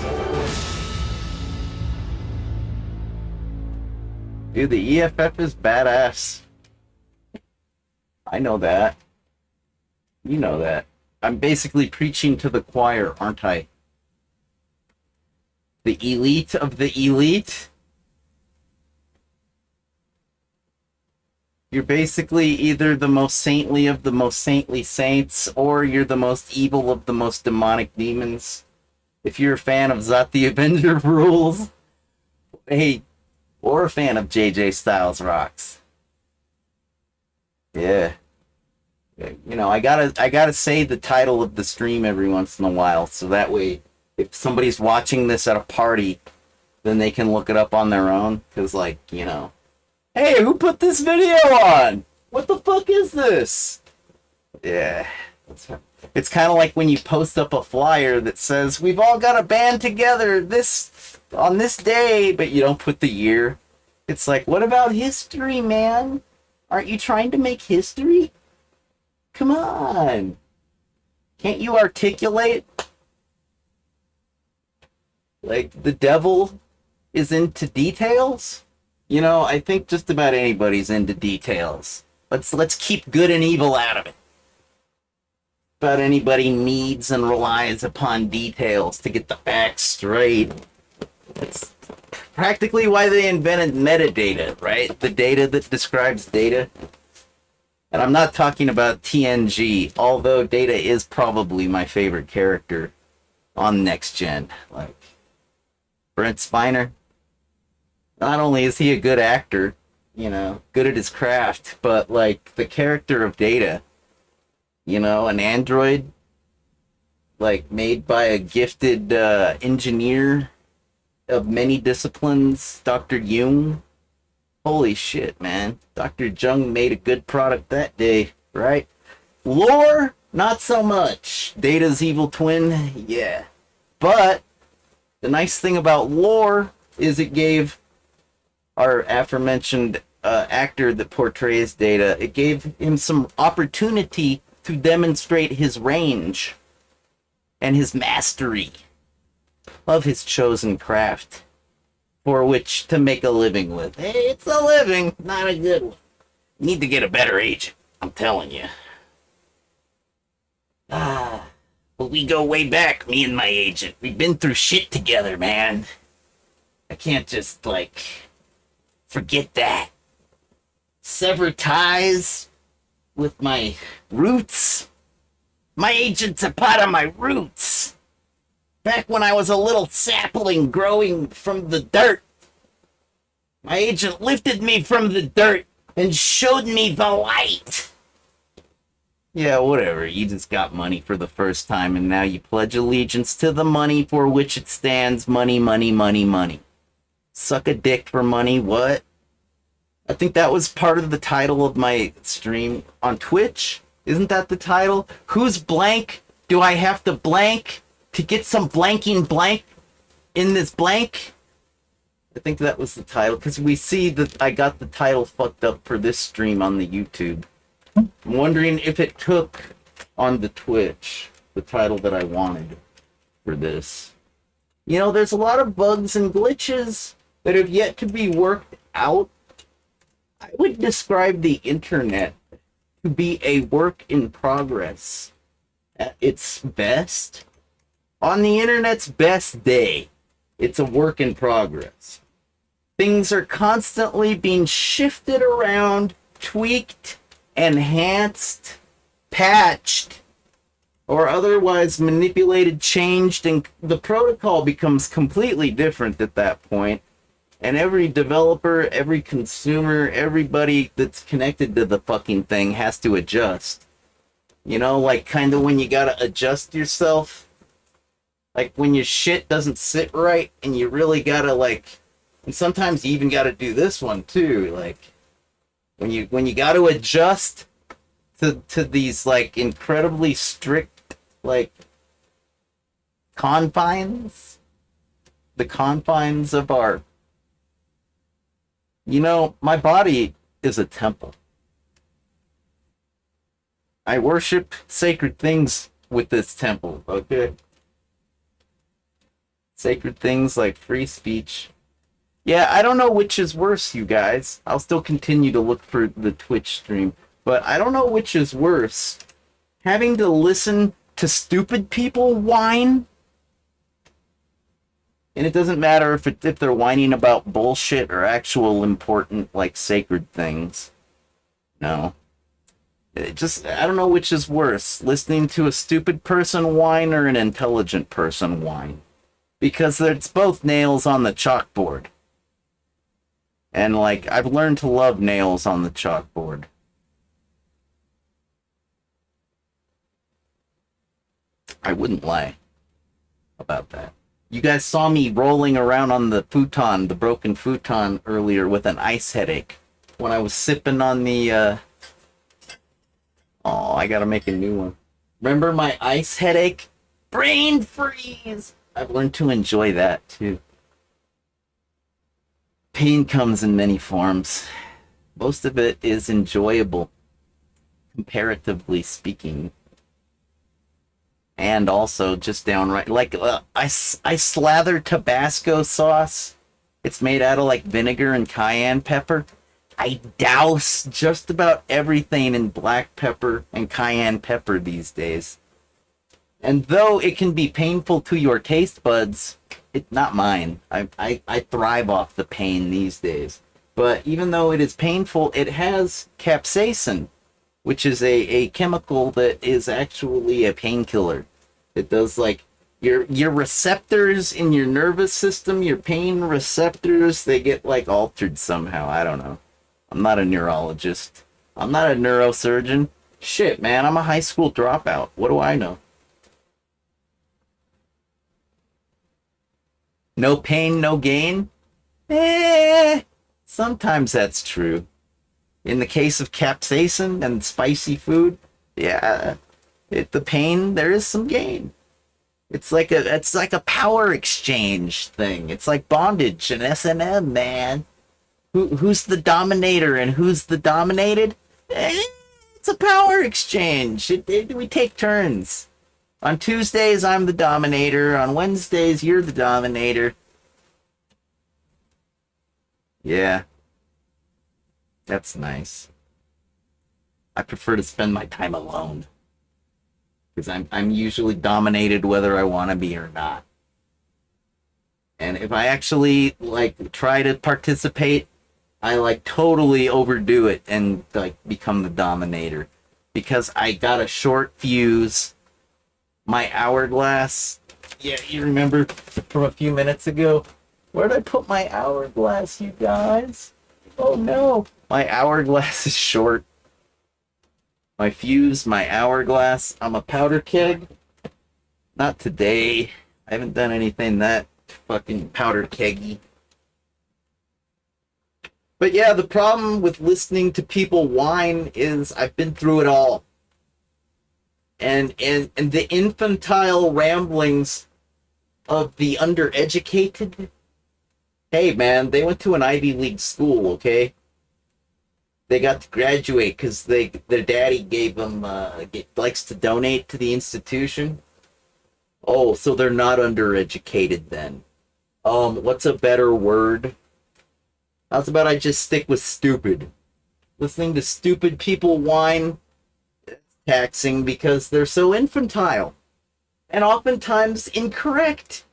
Dude, the EFF is badass. I know that. You know that. I'm basically preaching to the choir, aren't I? The elite of the elite? You're basically either the most saintly of the most saintly saints, or you're the most evil of the most demonic demons. If you're a fan of Zot the Avenger rules, hey, or a fan of JJ Styles Rocks. Yeah. You know, I gotta say the title of the stream every once in a while, so that way, if somebody's watching this at a party, then they can look it up on their own, because, like, you know, hey, who put this video on? What the fuck is this? Yeah. It's kind of like when you post up a flyer that says, we've all got a band together on this day, but you don't put the year. It's like, what about history, man? Aren't you trying to make history? Come on. Can't you articulate? Like, the devil is into details? You know, I think just about anybody's into details. Let's keep good and evil out of it. But anybody needs and relies upon details to get the facts straight. It's practically why they invented metadata, right? The data that describes data. And I'm not talking about TNG, although Data is probably my favorite character on Next Gen. Like, Brent Spiner. Not only is he a good actor, you know, good at his craft, but, like, the character of Data, you know, an android, like, made by a gifted engineer of many disciplines, Dr. Jung. Holy shit, man. Dr. Jung made a good product that day, right? Lore, not so much. Data's evil twin, yeah. But the nice thing about lore is it gave our aforementioned actor that portrays Data, it gave him some opportunity to demonstrate his range and his mastery of his chosen craft, for which to make a living with. Hey, it's a living, not a good one. Need to get a better agent, I'm telling you. But we go way back, me and my agent. We've been through shit together, man. I can't just, like, forget that. Sever ties with my roots. My agent's a part of my roots. Back when I was a little sapling growing from the dirt, my agent lifted me from the dirt and showed me the light. Yeah, whatever. You just got money for the first time, and now you pledge allegiance to the money for which it stands. Money, money, money, money. Suck a dick for money, what? I think that was part of the title of my stream on Twitch. Isn't that the title? Whose blank do I have to blank to get some blanking blank in this blank? I think that was the title, because we see that I got the title fucked up for this stream on the YouTube. I'm wondering if it took on the Twitch, the title that I wanted for this. You know, there's a lot of bugs and glitches that have yet to be worked out. I would describe the internet to be a work in progress at its best. On the internet's best day, it's a work in progress. Things are constantly being shifted around, tweaked, enhanced, patched, or otherwise manipulated, changed, and the protocol becomes completely different at that point. And every developer, every consumer, everybody that's connected to the fucking thing has to adjust. You know, like kind of when you gotta adjust yourself. Like when your shit doesn't sit right and you really gotta like, and sometimes you even gotta do this one too. Like when you gotta adjust to these like incredibly strict like confines. The confines of our, you know, my body is a temple. I worship sacred things with this temple, okay? Sacred things like free speech. Yeah, I don't know which is worse, you guys. I'll still continue to look for the Twitch stream, but I don't know which is worse. Having to listen to stupid people whine, and it doesn't matter if they're whining about bullshit or actual important, like, sacred things. No. I don't know which is worse, listening to a stupid person whine or an intelligent person whine. Because it's both nails on the chalkboard. And, like, I've learned to love nails on the chalkboard. I wouldn't lie about that. You guys saw me rolling around on the futon, the broken futon, earlier with an ice headache. When I was sipping on the, Oh, I gotta make a new one. Remember my ice headache? Brain freeze! I've learned to enjoy that, too. Pain comes in many forms. Most of it is enjoyable, comparatively speaking. And also just downright, like, I slather Tabasco sauce. It's made out of, like, vinegar and cayenne pepper. I douse just about everything in black pepper and cayenne pepper these days. And though it can be painful to your taste buds, it's not mine. I thrive off the pain these days. But even though it is painful, it has capsaicin, which is a chemical that is actually a painkiller. It does, like, your receptors in your nervous system, your pain receptors, they get, like, altered somehow. I don't know. I'm not a neurologist. I'm not a neurosurgeon. Shit, man, I'm a high school dropout. What do I know? No pain, no gain? Sometimes that's true. In the case of capsaicin and spicy food, yeah, the pain, there is some gain. It's like a power exchange thing. It's like bondage and S&M, man. Who's the dominator and who's the dominated? It's a power exchange. We take turns. On Tuesdays, I'm the dominator. On Wednesdays, you're the dominator. Yeah. That's nice. I prefer to spend my time alone. Because I'm usually dominated whether I want to be or not. And if I actually, like, try to participate, I, like, totally overdo it and, like, become the dominator. Because I got a short fuse. My hourglass. Yeah, you remember from a few minutes ago? Where'd I put my hourglass, you guys? Oh, no. My hourglass is short. My fuse, my hourglass. I'm a powder keg. Not today. I haven't done anything that fucking powder keggy. But yeah, the problem with listening to people whine is I've been through it all. And the infantile ramblings of the undereducated. Hey man, they went to an Ivy League school, okay? They got to graduate because their daddy gave them, likes to donate to the institution. Oh, so they're not undereducated then. What's a better word? How's about I just stick with stupid? Listening to stupid people whine, it's taxing because they're so infantile. And oftentimes incorrect.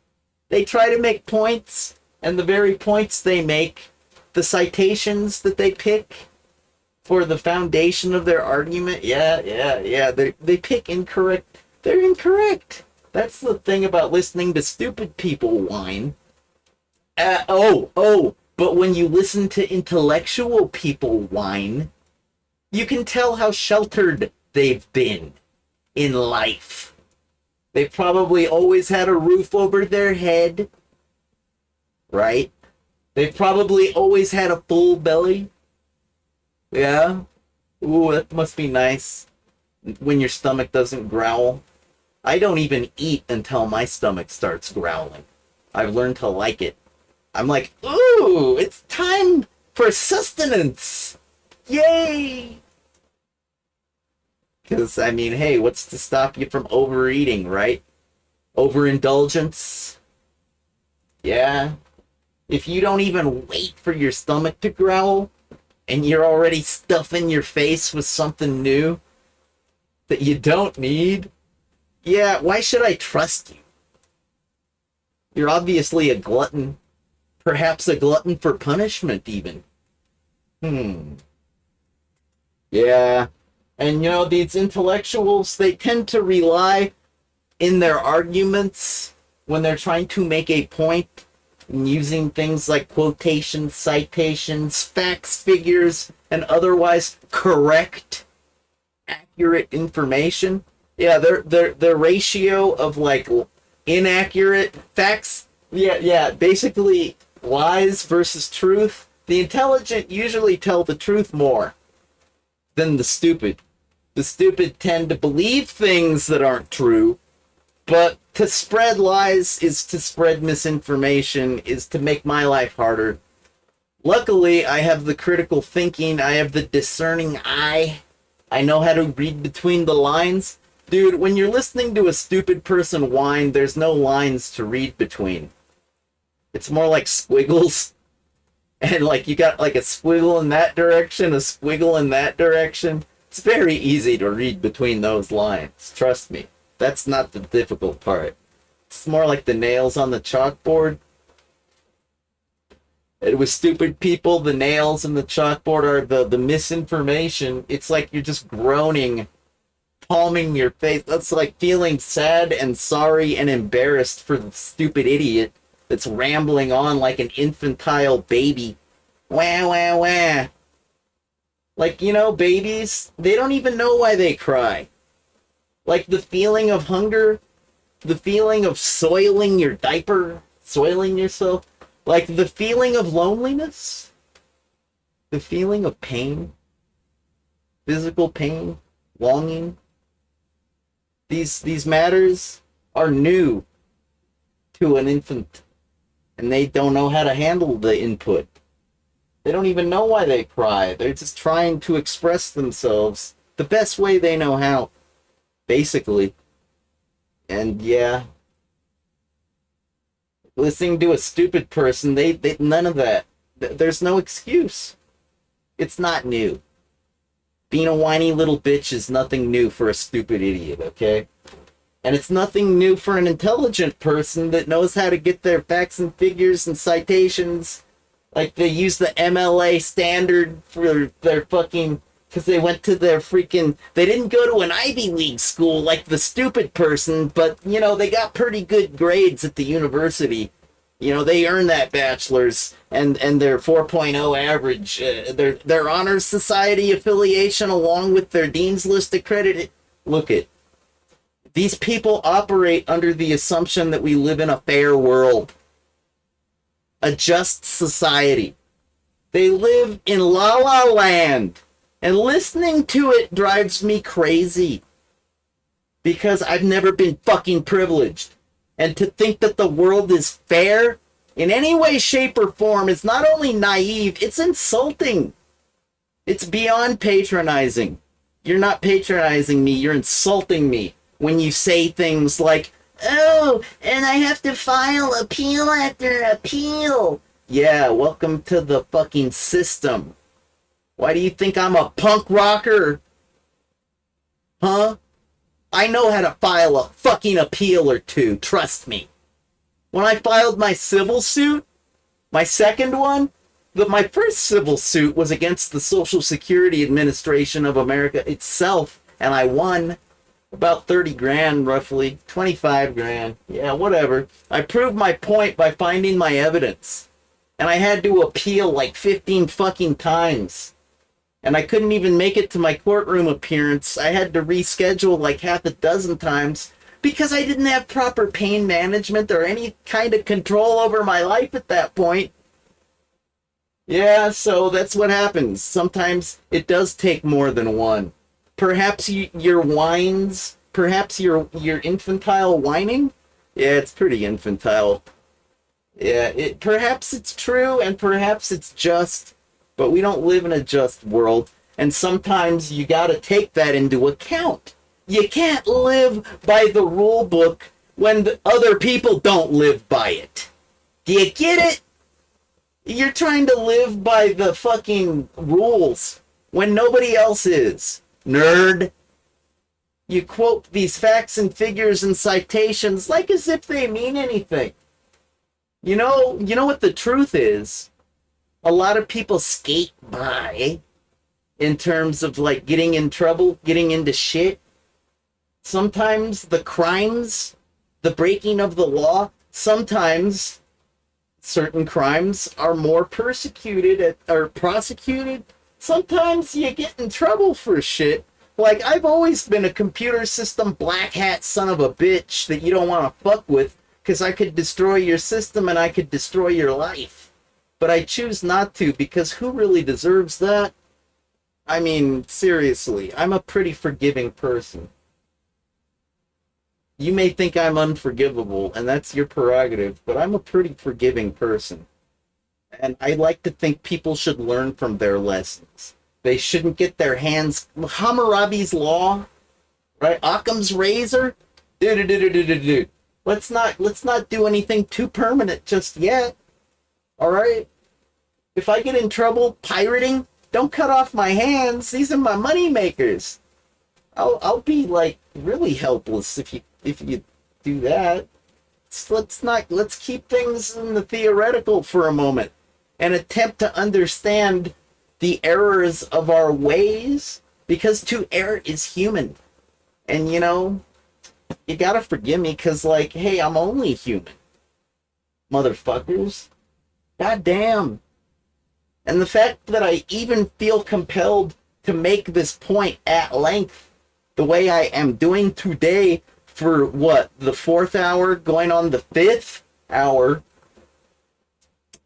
They try to make points, and the very points they make, the citations that they pick for the foundation of their argument, they pick incorrect. They're incorrect. That's the thing about listening to stupid people whine. But when you listen to intellectual people whine, you can tell how sheltered they've been in life. They've probably always had a roof over their head, right? They've probably always had a full belly. Yeah? Ooh, that must be nice when your stomach doesn't growl. I don't even eat until my stomach starts growling. I've learned to like it. I'm like, ooh, it's time for sustenance. Yay! Because, I mean, hey, what's to stop you from overeating, right? Overindulgence? Yeah. If you don't even wait for your stomach to growl, and you're already stuffing your face with something new that you don't need, yeah, why should I trust you? You're obviously a glutton. Perhaps a glutton for punishment, even. Yeah. And, you know, these intellectuals, they tend to rely in their arguments when they're trying to make a point, using things like quotations, citations, facts, figures, and otherwise correct, accurate information. Yeah, their ratio of, like, inaccurate facts, basically lies versus truth. The intelligent usually tell the truth more than the stupid. The stupid tend to believe things that aren't true, but to spread lies is to spread misinformation, is to make my life harder. Luckily, I have the critical thinking, I have the discerning eye, I know how to read between the lines. Dude, when you're listening to a stupid person whine, there's no lines to read between. It's more like squiggles. And like you got like a squiggle in that direction, a squiggle in that direction. It's very easy to read between those lines. Trust me. That's not the difficult part. It's more like the nails on the chalkboard. It was stupid people, the nails in the chalkboard are the misinformation. It's like you're just groaning, palming your face. That's like feeling sad and sorry and embarrassed for the stupid idiot that's rambling on like an infantile baby. Wah, wah, wah. Like, you know, babies, they don't even know why they cry. Like the feeling of hunger, the feeling of soiling your diaper, soiling yourself, like the feeling of loneliness, the feeling of pain, physical pain, longing. These matters are new to an infant, and they don't know how to handle the input. They don't even know why they cry. They're just trying to express themselves the best way they know how, basically. And yeah, listening to a stupid person, they none of that. There's no excuse. It's not new. Being a whiny little bitch is nothing new for a stupid idiot, okay? And it's nothing new for an intelligent person that knows how to get their facts and figures and citations. Like, they use the MLA standard for their fucking... Because they went to their freaking... They didn't go to an Ivy League school like the stupid person, but, you know, they got pretty good grades at the university. You know, they earned that bachelor's and their 4.0 average. Their honors society affiliation along with their Dean's List accredited... Look it. These people operate under the assumption that we live in a fair world. A just society. They live in La La Land. And listening to it drives me crazy. Because I've never been fucking privileged. And to think that the world is fair in any way, shape, or form is not only naive, it's insulting. It's beyond patronizing. You're not patronizing me, you're insulting me when you say things like, oh, and I have to file appeal after appeal. Yeah, welcome to the fucking system. Why do you think I'm a punk rocker? Huh? I know how to file a fucking appeal or two, trust me. When I filed my civil suit, my second one, my first civil suit was against the Social Security Administration of America itself, and I won. About 30 grand, roughly. 25 grand. Yeah, whatever. I proved my point by finding my evidence. And I had to appeal like 15 fucking times. And I couldn't even make it to my courtroom appearance. I had to reschedule like half a dozen times because I didn't have proper pain management or any kind of control over my life at that point. Yeah, so that's what happens. Sometimes it does take more than one. Perhaps your whines, perhaps your infantile whining? Yeah, it's pretty infantile. Yeah, perhaps it's true and perhaps it's just, but we don't live in a just world. And sometimes you gotta take that into account. You can't live by the rule book when the other people don't live by it. Do you get it? You're trying to live by the fucking rules when nobody else is. Nerd. You quote these facts and figures and citations like as if they mean anything. You know what the truth is? A lot of people skate by in terms of like getting in trouble, getting into shit. Sometimes the crimes, the breaking of the law, sometimes certain crimes are more persecuted or prosecuted. Sometimes you get in trouble for shit. Like, I've always been a computer system black hat son of a bitch that you don't want to fuck with, because I could destroy your system and I could destroy your life. But I choose not to, because who really deserves that? I mean, seriously, I'm a pretty forgiving person. You may think I'm unforgivable, and that's your prerogative, but I'm a pretty forgiving person. And I like to think people should learn from their lessons. They shouldn't get their hands... Hammurabi's Law, right? Occam's Razor? Dude. Let's not do anything too permanent just yet. Alright? If I get in trouble pirating, don't cut off my hands. These are my money makers. I'll be like really helpless if you do that. Let's keep things in the theoretical for a moment and attempt to understand the errors of our ways, because to err is human. And you know, you gotta forgive me, because like, hey, I'm only human, motherfuckers. God damn. And the fact that I even feel compelled to make this point at length the way I am doing today for what, the 4th hour going on the 5th hour,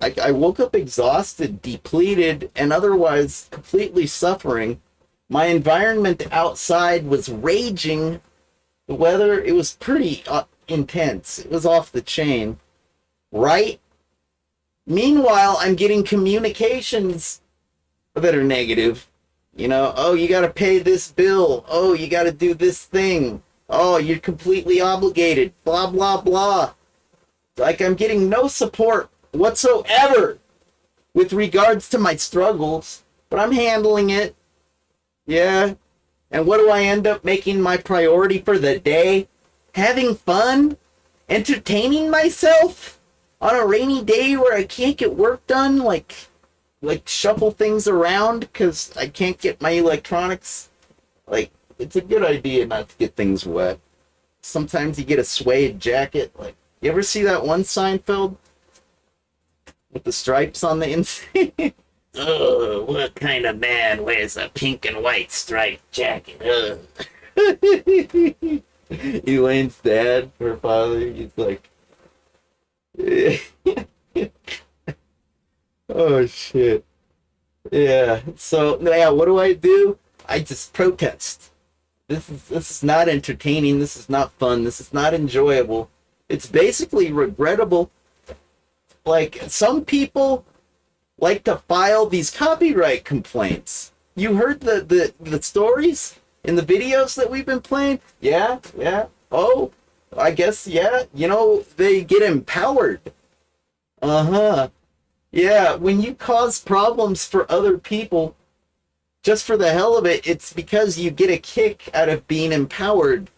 I woke up exhausted, depleted, and otherwise completely suffering. My environment outside was raging. The weather, it was pretty intense. It was off the chain, right? Meanwhile, I'm getting communications that are negative. You know, oh, you got to pay this bill. Oh, you got to do this thing. Oh, you're completely obligated. Blah, blah, blah. Like, I'm getting no support whatsoever with regards to my struggles, but I'm handling it. Yeah. And what do I end up making my priority for the day? Having fun? Entertaining myself? On a rainy day where I can't get work done? Like shuffle things around because I can't get my electronics? Like, it's a good idea not to get things wet. Sometimes you get a suede jacket. Like, you ever see that one Seinfeld? With the stripes on the inside? Oh, what kind of man wears a pink and white striped jacket? Elaine's dad, her father, he's like... Oh, shit. Yeah, so, yeah, what do? I just protest. This is not entertaining, this is not fun, this is not enjoyable. It's basically regrettable. Like, some people like to file these copyright complaints. You heard the stories in the videos that we've been playing? Yeah. Oh, I guess, yeah. You know, they get empowered. Yeah, when you cause problems for other people, just for the hell of it, it's because you get a kick out of being empowered.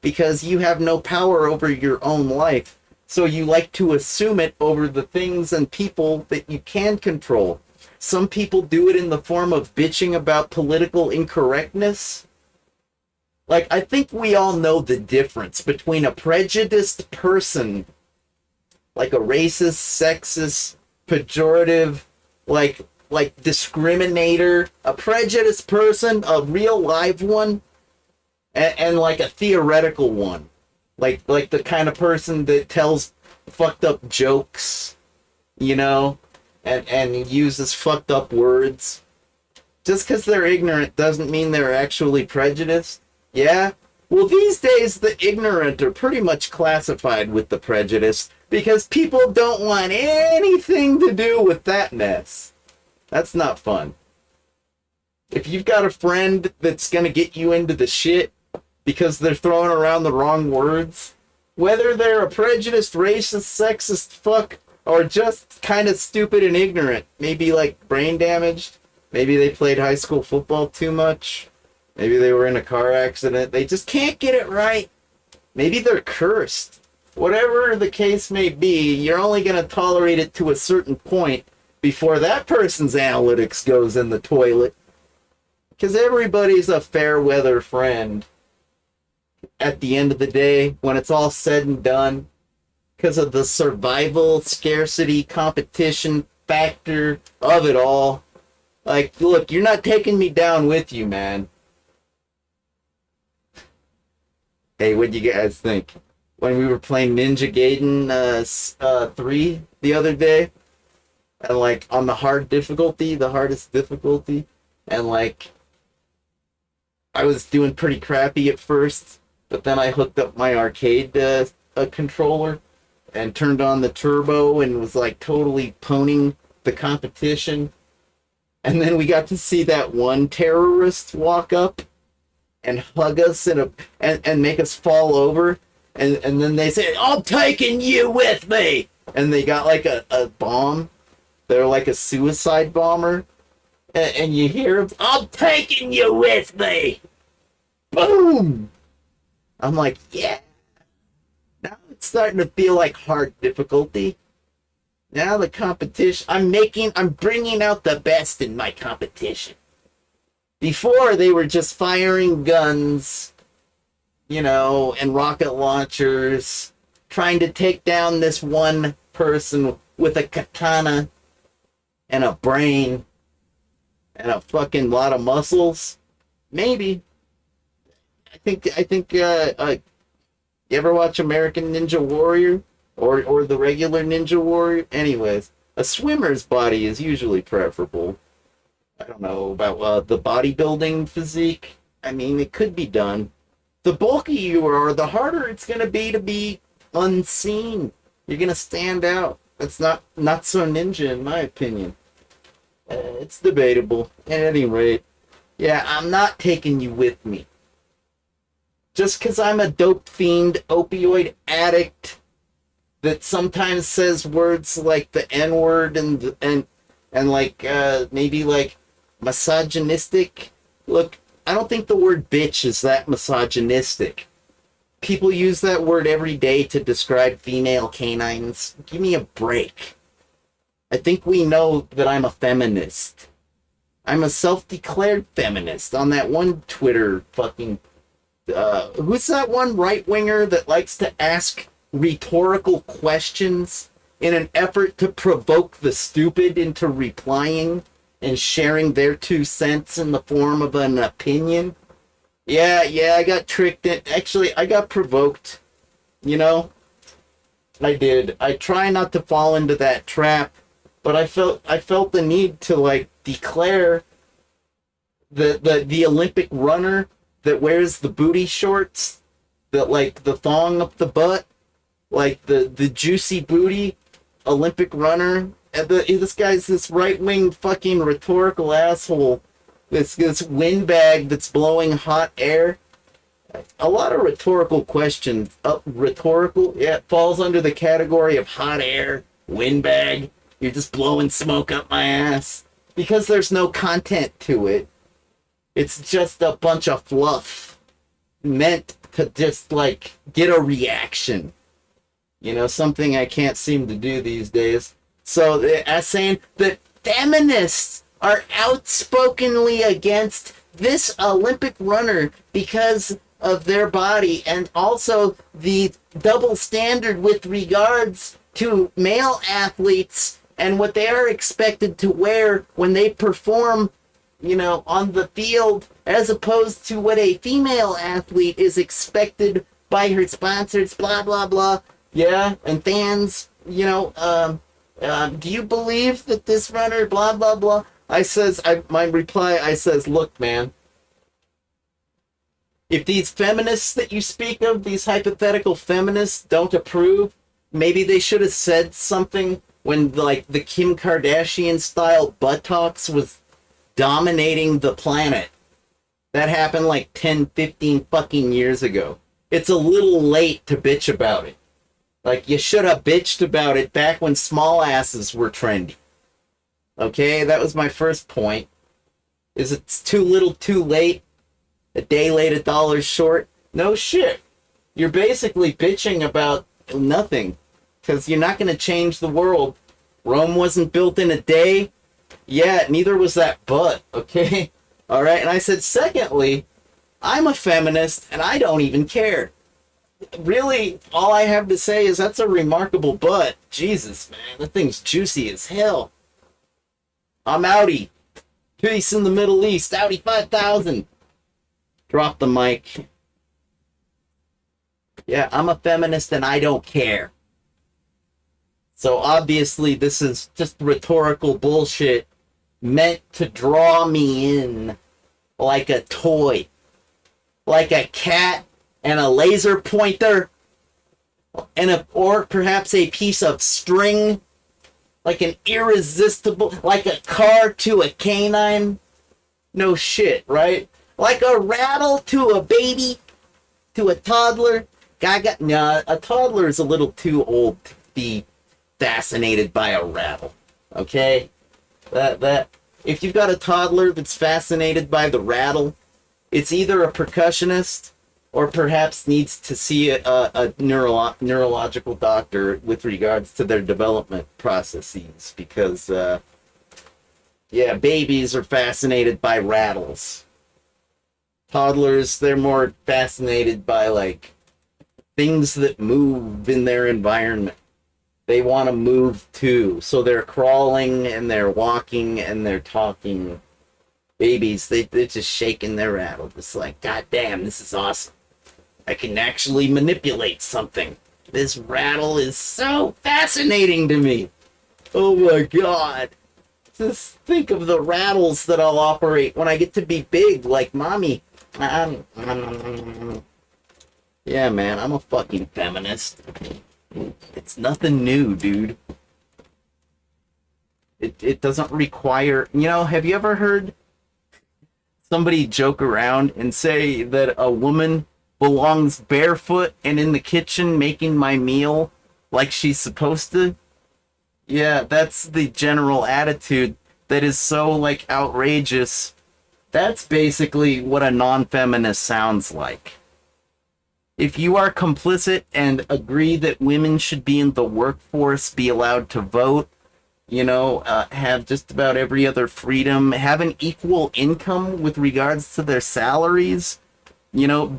Because you have no power over your own life. So you like to assume it over the things and people that you can control. Some people do it in the form of bitching about political incorrectness. Like, I think we all know the difference between a prejudiced person, like a racist, sexist, pejorative, like discriminator, a prejudiced person, a real live one, and like a theoretical one. Like the kind of person that tells fucked up jokes, you know, and uses fucked up words. Just because they're ignorant doesn't mean they're actually prejudiced. Yeah? Well, these days, the ignorant are pretty much classified with the prejudice because people don't want anything to do with that mess. That's not fun. If you've got a friend that's gonna get you into the shit because they're throwing around the wrong words, whether they're a prejudiced, racist, sexist fuck, or just kind of stupid and ignorant, maybe like brain damaged, maybe they played high school football too much, maybe they were in a car accident, they just can't get it right, maybe they're cursed. Whatever the case may be, you're only going to tolerate it to a certain point before that person's analytics goes in the toilet. Because everybody's a fair weather friend at the end of the day, when it's all said and done, because of the survival, scarcity, competition factor of it all. Like, look, you're not taking me down with you, man. Hey, what'd you guys think? When we were playing Ninja Gaiden 3 the other day, and like on the hard difficulty, the hardest difficulty, and like I was doing pretty crappy at first, but then I hooked up my arcade controller and turned on the turbo and was like totally poning the competition. And then we got to see that one terrorist walk up and hug us and make us fall over. And then they said, "I'm taking you with me." And they got like a bomb. They're like a suicide bomber. And you hear them, "I'm taking you with me." Boom! I'm like, yeah. Now it's starting to feel like hard difficulty. Now the competition, I'm bringing out the best in my competition. Before, they were just firing guns, you know, and rocket launchers, trying to take down this one person with a katana and a brain and a fucking lot of muscles. Maybe. I think you ever watch American Ninja Warrior or the regular Ninja Warrior? Anyways, a swimmer's body is usually preferable. I don't know about the bodybuilding physique. I mean, it could be done. The bulkier you are, the harder it's going to be unseen. You're going to stand out. That's not so ninja, in my opinion. It's debatable. At any rate, yeah, I'm not taking you with me. Just because I'm a dope fiend, opioid addict that sometimes says words like the N-word and like maybe like misogynistic. Look, I don't think the word bitch is that misogynistic. People use that word every day to describe female canines. Give me a break. I think we know that I'm a feminist. I'm a self-declared feminist on that one Twitter fucking... who's that one right-winger that likes to ask rhetorical questions in an effort to provoke the stupid into replying and sharing their 2 cents in the form of an opinion? Yeah, I got tricked. Actually, I got provoked. You know? I did. I try not to fall into that trap, but I felt the need to, like, declare the Olympic runner that wears the booty shorts, that like the thong up the butt, like the juicy booty Olympic runner. And this guy's this right-wing fucking rhetorical asshole. This windbag that's blowing hot air. A lot of rhetorical questions. Rhetorical? Yeah, it falls under the category of hot air, windbag. You're just blowing smoke up my ass. Because there's no content to it. It's just a bunch of fluff meant to just, like, get a reaction. You know, something I can't seem to do these days. So, as saying that feminists are outspokenly against this Olympic runner because of their body, and also the double standard with regards to male athletes and what they are expected to wear when they perform, you know, on the field, as opposed to what a female athlete is expected by her sponsors, blah, blah, blah. Yeah, and fans, you know, do you believe that this runner, blah, blah, blah? My reply says, look, man, if these feminists that you speak of, these hypothetical feminists, don't approve, maybe they should have said something when, like, the Kim Kardashian-style buttocks was dominating the planet. That happened like 10, 15 fucking years ago. It's a little late to bitch about it. Like, you should have bitched about it back when small asses were trendy. Okay, that was my first point. Is it too little too late? A day late, a dollar short? No shit. You're basically bitching about nothing. Because you're not going to change the world. Rome wasn't built in a day. Yeah, neither was that butt, okay? All right, and I said, secondly, I'm a feminist, and I don't even care. Really, all I have to say is that's a remarkable butt. Jesus, man, that thing's juicy as hell. I'm outie. Peace in the Middle East. Audi 5000. Drop the mic. Yeah, I'm a feminist, and I don't care. So obviously, this is just rhetorical bullshit meant to draw me in like a toy. Like a cat and a laser pointer and or perhaps a piece of string, like an irresistible, like a car to a canine. No shit, right? Like a rattle to a baby, to a toddler. Nah, a toddler is a little too old to be fascinated by a rattle. Okay? If you've got a toddler that's fascinated by the rattle, it's either a percussionist or perhaps needs to see a neurological doctor with regards to their development processes, because yeah, babies are fascinated by rattles. Toddlers, they're more fascinated by like things that move in their environment. They want to move too, so they're crawling and they're walking and they're talking. Babies, they're just shaking their rattle. Just like, God damn, this is awesome. I can actually manipulate something. This rattle is so fascinating to me. Oh my God. Just think of the rattles that I'll operate when I get to be big, like mommy. Yeah, man, I'm a fucking feminist. It's nothing new, dude. It doesn't require... You know, have you ever heard somebody joke around and say that a woman belongs barefoot and in the kitchen making my meal like she's supposed to? Yeah, that's the general attitude that is so, like, outrageous. That's basically what a non-feminist sounds like. If you are complicit and agree that women should be in the workforce, be allowed to vote, you know, have just about every other freedom, have an equal income with regards to their salaries, you know,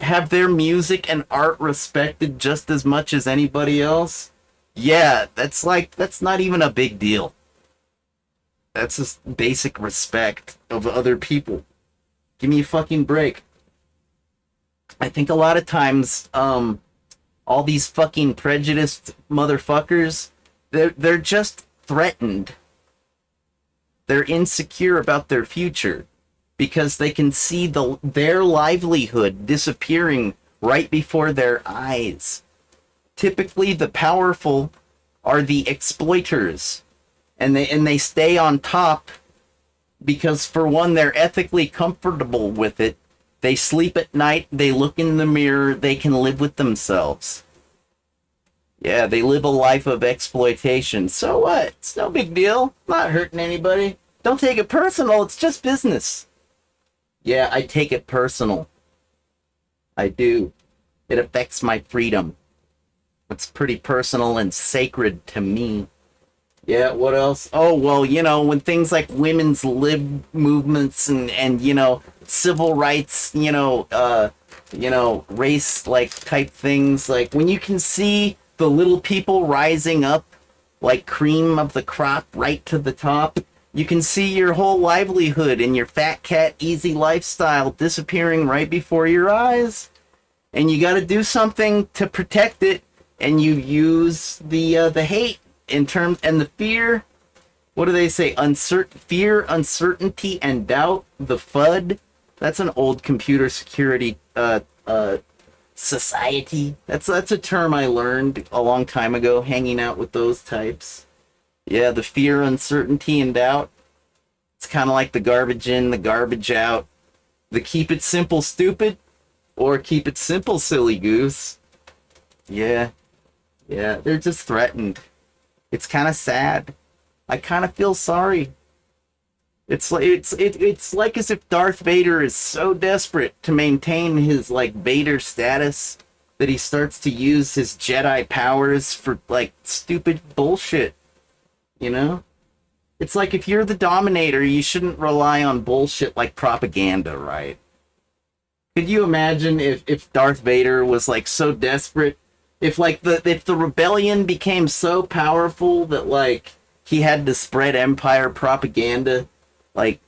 have their music and art respected just as much as anybody else. Yeah, that's not even a big deal. That's just basic respect of other people. Give me a fucking break. I think a lot of times, all these fucking prejudiced motherfuckers, they're just threatened. They're insecure about their future because they can see their livelihood disappearing right before their eyes. Typically, the powerful are the exploiters, and they stay on top because, for one, they're ethically comfortable with it. They sleep at night, they look in the mirror, they can live with themselves. Yeah, they live a life of exploitation. So what? It's no big deal. Not hurting anybody. Don't take it personal, it's just business. Yeah, I take it personal. I do. It affects my freedom. It's pretty personal and sacred to me. Yeah, what else? Oh, well, you know, when things like women's lib movements and you know, civil rights, you know, race, like, type things, like, when you can see the little people rising up like cream of the crop right to the top, you can see your whole livelihood and your fat cat easy lifestyle disappearing right before your eyes. And you got to do something to protect it, and you use the hate in terms and the fear. What do they say? Fear, uncertainty, and doubt. The FUD. That's an old computer security society. That's a term I learned a long time ago, hanging out with those types. Yeah, the fear, uncertainty, and doubt. It's kind of like the garbage in, the garbage out. The keep it simple, stupid, or keep it simple, silly goose. Yeah, they're just threatened. It's kind of sad. I kind of feel sorry. It's like as if Darth Vader is so desperate to maintain his like Vader status that he starts to use his Jedi powers for like stupid bullshit. You know? It's like if you're the Dominator, you shouldn't rely on bullshit like propaganda, right? Could you imagine if Darth Vader was like so desperate? If the rebellion became so powerful that like he had to spread Empire propaganda, like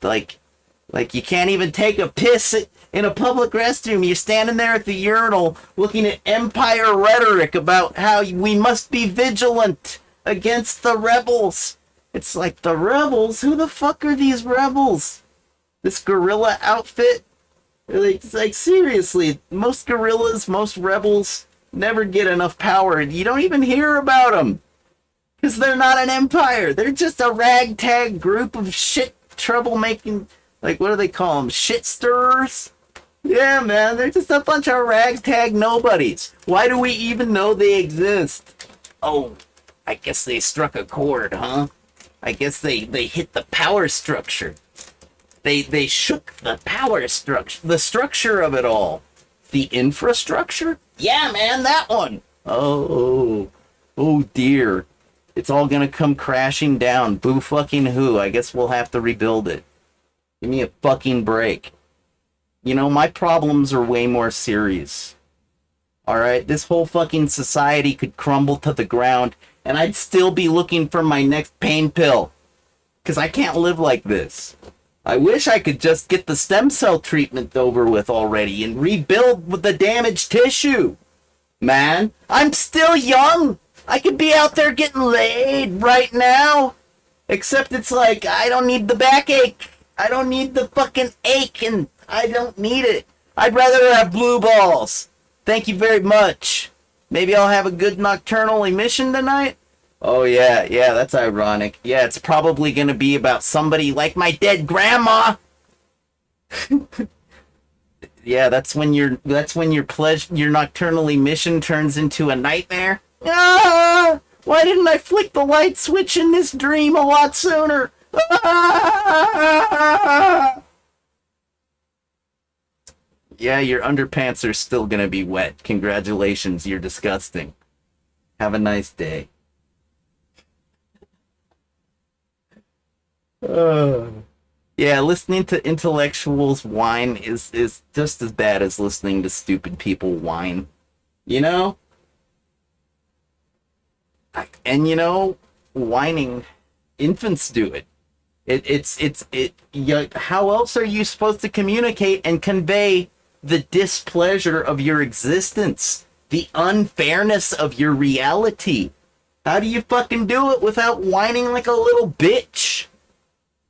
you can't even take a piss in a public restroom. You're standing there at the urinal looking at Empire rhetoric about how we must be vigilant against the rebels. It's like, the rebels? Who the fuck are these rebels? This guerrilla outfit? Like seriously, most guerrillas, most rebels never get enough power. You don't even hear about them. Because they're not an empire. They're just a ragtag group of shit troublemaking, like, what do they call them? Shit stirrers? Yeah, man, they're just a bunch of ragtag nobodies. Why do we even know they exist? Oh, I guess they struck a chord, huh? I guess they hit the power structure. They shook the power structure, the structure of it all. The infrastructure? Yeah, man, that one. Oh dear. It's all gonna come crashing down. Boo fucking who. I guess we'll have to rebuild it. Give me a fucking break. You know, my problems are way more serious. Alright? This whole fucking society could crumble to the ground, and I'd still be looking for my next pain pill. Because I can't live like this. I wish I could just get the stem cell treatment over with already and rebuild with the damaged tissue. Man, I'm still young. I could be out there getting laid right now. Except it's like, I don't need the backache. I don't need the fucking ache, and I don't need it. I'd rather have blue balls. Thank you very much. Maybe I'll have a good nocturnal emission tonight? Oh, yeah, that's ironic. Yeah, it's probably gonna be about somebody like my dead grandma. Yeah, that's when your nocturnal emission turns into a nightmare. Ah! Why didn't I flick the light switch in this dream a lot sooner? Ah! Yeah, your underpants are still gonna be wet. Congratulations, you're disgusting. Have a nice day. Yeah, listening to intellectuals whine is just as bad as listening to stupid people whine. You know? And you know, whining, infants do it. How else are you supposed to communicate and convey the displeasure of your existence? The unfairness of your reality? How do you fucking do it without whining like a little bitch?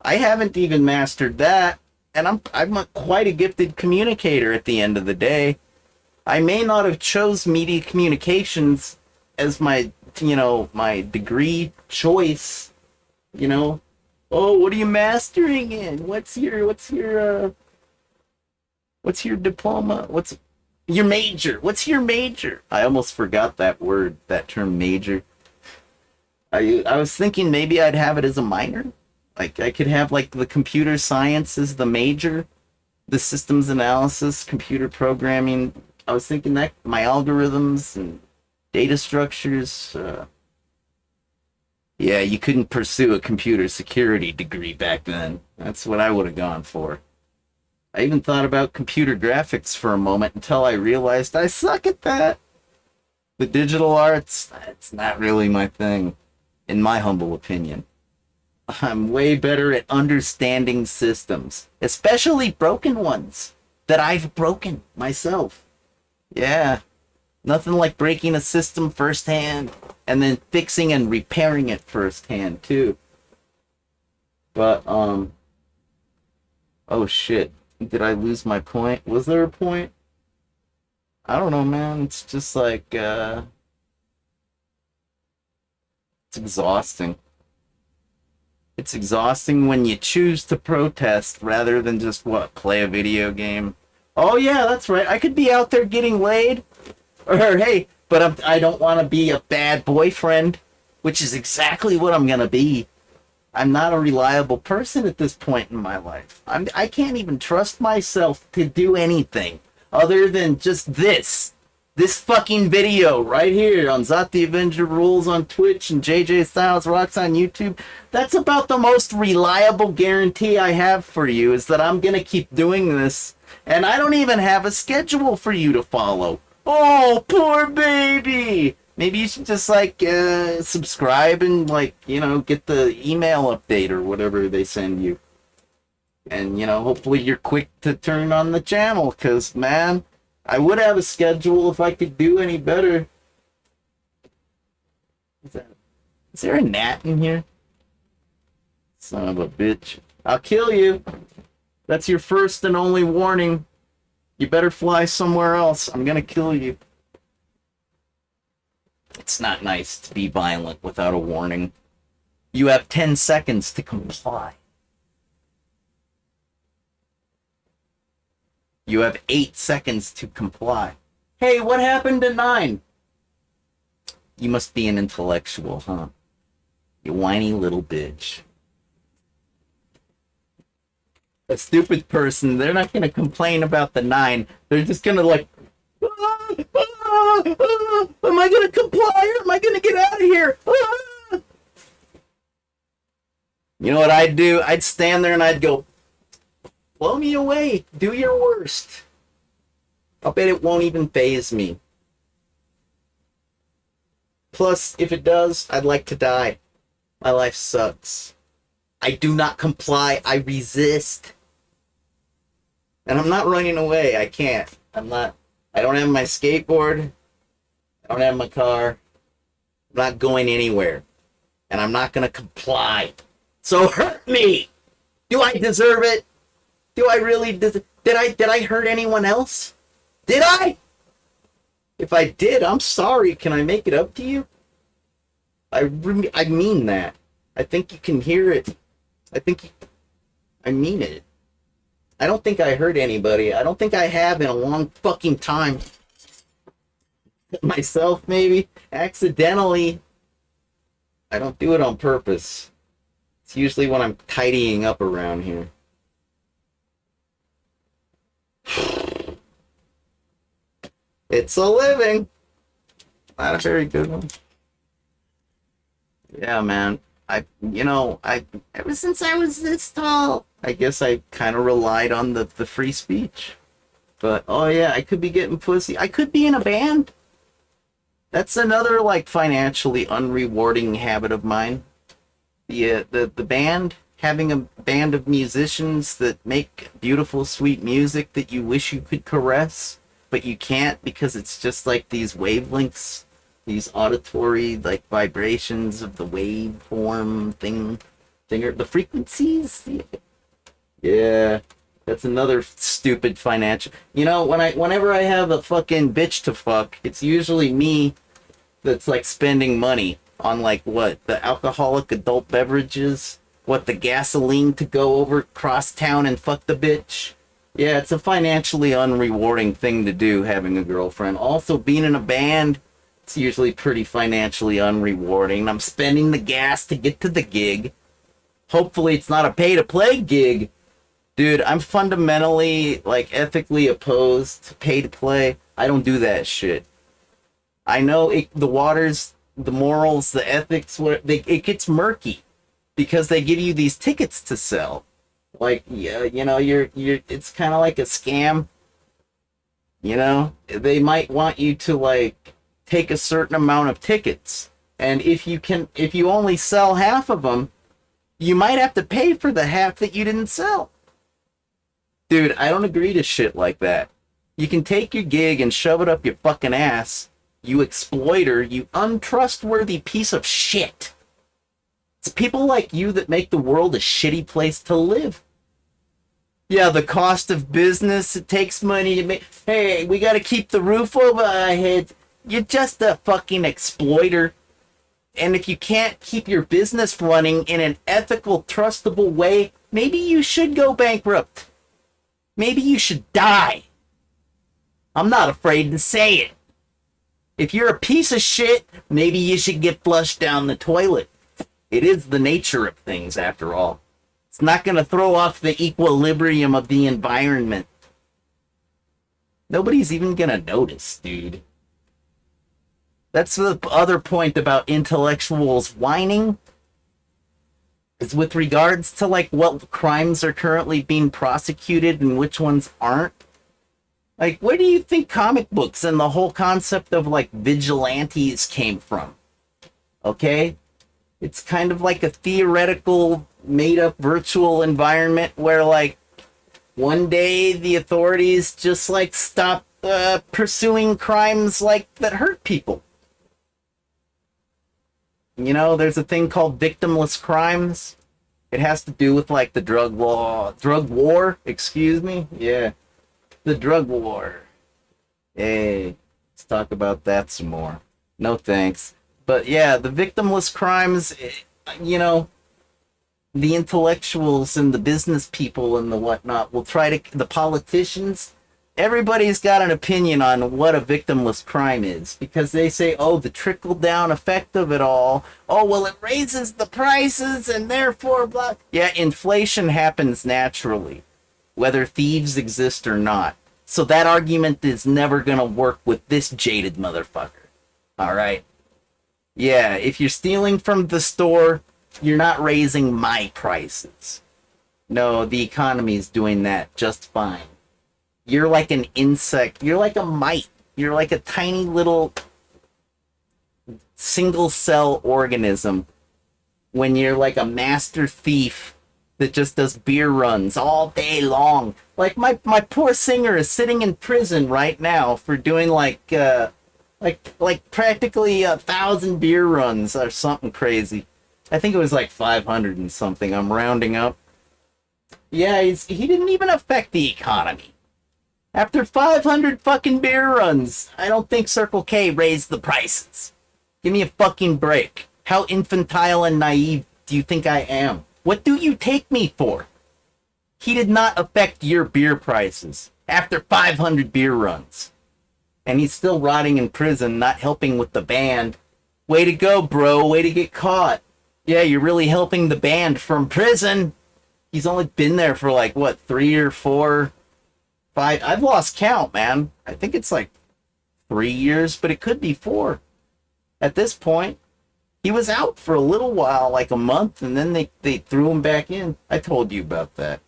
I haven't even mastered that, and I'm quite a gifted communicator at the end of the day. I may not have chose media communications as my degree choice, you know. Oh, what are you mastering in? What's your diploma? What's your major? What's your major? I almost forgot that word, that term, major. I was thinking maybe I'd have it as a minor. Like, I could have, like, the computer science as the major, the systems analysis, computer programming. I was thinking that my algorithms and data structures. Yeah, you couldn't pursue a computer security degree back then. That's what I would have gone for. I even thought about computer graphics for a moment until I realized I suck at that. The digital arts, it's not really my thing, in my humble opinion. I'm way better at understanding systems, especially broken ones that I've broken myself. Yeah, nothing like breaking a system firsthand and then fixing and repairing it firsthand too. But oh shit, did I lose my point? Was there a point? I don't know, man. It's just like it's exhausting. It's exhausting when you choose to protest rather than just, what, play a video game. Oh yeah, that's right. I could be out there getting laid. Or, hey, but I don't want to be a bad boyfriend, which is exactly what I'm going to be. I'm not a reliable person at this point in my life. I can't even trust myself to do anything other than just this fucking video right here on Zot the Avenger Rules on Twitch and JJ Styles Rocks on YouTube. That's about the most reliable guarantee I have for you, is that I'm going to keep doing this, and I don't even have a schedule for you to follow. Oh, poor baby! Maybe you should just, like, subscribe and, like, you know, get the email update or whatever they send you. And, you know, hopefully you're quick to turn on the channel, because, man, I would have a schedule if I could do any better. Is there a gnat in here? Son of a bitch. I'll kill you. That's your first and only warning. You better fly somewhere else. I'm gonna kill you. It's not nice to be violent without a warning. You have 10 seconds to comply. You have 8 seconds to comply. Hey, what happened to 9? You must be an intellectual, huh? You whiny little bitch. A stupid person, they're not gonna complain about the 9. They're just gonna like, am I gonna comply or am I gonna get out of here? You know what I'd do? I'd stand there and I'd go, blow me away. Do your worst. I'll bet it won't even faze me. Plus, if it does, I'd like to die. My life sucks. I do not comply. I resist. And I'm not running away. I can't. I don't have my skateboard. I don't have my car. I'm not going anywhere. And I'm not going to comply. So hurt me! Do I deserve it? Do I really did I hurt anyone else? Did I? If I did, I'm sorry. Can I make it up to you? I mean that. I think you can hear it. I mean it. I don't think I hurt anybody. I don't think I have in a long fucking time. Myself, maybe. Accidentally. I don't do it on purpose. It's usually when I'm tidying up around here. It's a living. Not a very good one. Yeah, man. Ever since I was this tall, I guess I kind of relied on the free speech. But, oh yeah, I could be getting pussy. I could be in a band. That's another, like, financially unrewarding habit of mine. The band, having a band of musicians that make beautiful, sweet music that you wish you could caress, but you can't because it's just like these wavelengths, these auditory, like, vibrations of the waveform the frequencies. Yeah, that's another stupid financial. You know, whenever I have a fucking bitch to fuck, it's usually me that's, like, spending money on, like, what, the alcoholic adult beverages, what, the gasoline to go over cross town and fuck the bitch. Yeah, it's a financially unrewarding thing to do, having a girlfriend. Also, being in a band, it's usually pretty financially unrewarding. I'm spending the gas to get to the gig. Hopefully it's not a pay-to-play gig. Dude, I'm fundamentally, like, ethically opposed to pay-to-play. I don't do that shit. I know the waters, the morals, the ethics, it gets murky because they give you these tickets to sell. Like, yeah, you know, it's kind of like a scam. You know, they might want you to, like, take a certain amount of tickets, and if you only sell half of them, you might have to pay for the half that you didn't sell. Dude, I don't agree to shit like that. You can take your gig and shove it up your fucking ass. You exploiter, you untrustworthy piece of shit. It's people like you that make the world a shitty place to live. Yeah, the cost of business, it takes money to make... Hey, we gotta keep the roof over our heads. You're just a fucking exploiter. And if you can't keep your business running in an ethical, trustable way, maybe you should go bankrupt. Maybe you should die. I'm not afraid to say it. If you're a piece of shit, maybe you should get flushed down the toilet. It is the nature of things, after all. It's not going to throw off the equilibrium of the environment. Nobody's even going to notice, dude. That's the other point about intellectuals whining. Is with regards to, like, what crimes are currently being prosecuted and which ones aren't. Like, where do you think comic books and the whole concept of, like, vigilantes came from? Okay? It's kind of like a theoretical, made-up virtual environment where, like, one day the authorities just, like, stop pursuing crimes, like, that hurt people. You know, there's a thing called victimless crimes. It has to do with, like, the drug war, excuse me? Yeah. The drug war. Hey, let's talk about that some more. No thanks. But yeah, the victimless crimes, you know, the intellectuals and the business people and the whatnot will try to, the politicians, everybody's got an opinion on what a victimless crime is because they say, oh, the trickle-down effect of it all. Oh, well, it raises the prices and therefore blah. Yeah, inflation happens naturally, whether thieves exist or not. So that argument is never going to work with this jaded motherfucker. All right? Yeah, if you're stealing from the store, you're not raising my prices. No, the economy's doing that just fine. You're like an insect. You're like a mite. You're like a tiny little single-cell organism when you're like a master thief that just does beer runs all day long. Like my poor singer is sitting in prison right now for doing like practically 1,000 beer runs or something crazy. I think it was like 500 and something. I'm rounding up. Yeah, he didn't even affect the economy. After 500 fucking beer runs, I don't think Circle K raised the prices. Give me a fucking break. How infantile and naive do you think I am? What do you take me for? He did not affect your beer prices after 500 beer runs. And he's still rotting in prison, not helping with the band. Way to go, bro. Way to get caught. Yeah, you're really helping the band from prison. He's only been there for like, what, 3 or 4, 5? I've lost count, man. I think it's like 3 years, but it could be 4. At this point, he was out for a little while, like a month, and then they threw him back in. I told you about that.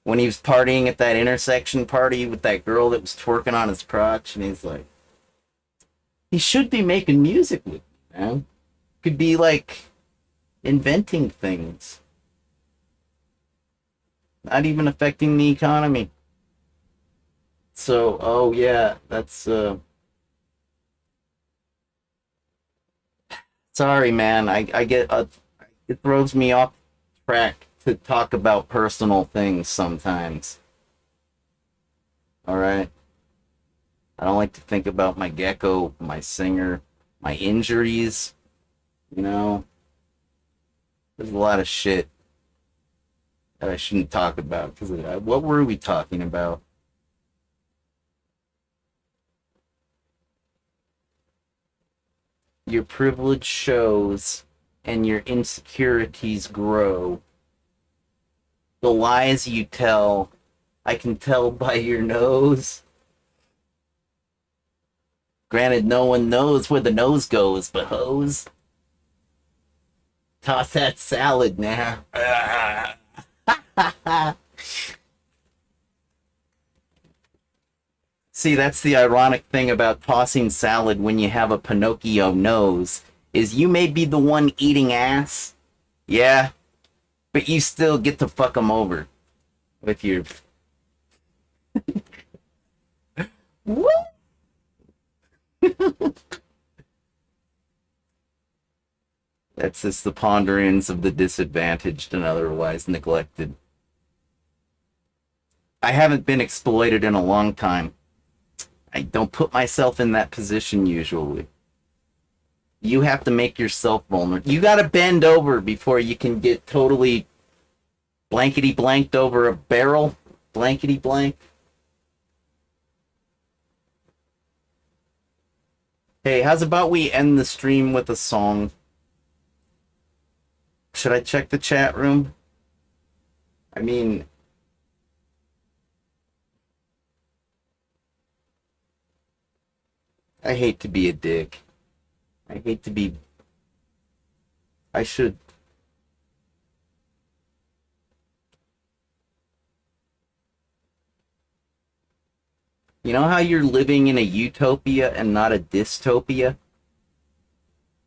When he was partying at that intersection party with that girl that was twerking on his crotch, and he's like, he should be making music with me, man. Could be like inventing things. Not even affecting the economy. So, oh yeah, that's sorry, man. I get it throws me off track to talk about personal things sometimes. All right. I don't like to think about my gecko, my singer, my injuries. You know, there's a lot of shit that I shouldn't talk about because what were we talking about? Your privilege shows and your insecurities grow. The lies you tell, I can tell by your nose. Granted, no one knows where the nose goes, but hoes. Toss that salad now. See, that's the ironic thing about tossing salad when you have a Pinocchio nose, is you may be the one eating ass, yeah, but you still get to fuck them over with your... What? That's just the ponderings of the disadvantaged and otherwise neglected. I haven't been exploited in a long time. I don't put myself in that position usually. You have to make yourself vulnerable. You gotta bend over before you can get totally blankety blanked over a barrel. Blankety blank. Hey, how's about we end the stream with a song? Should I check the chat room? I mean, I hate to be a dick. I hate to be... I should... You know how you're living in a utopia and not a dystopia?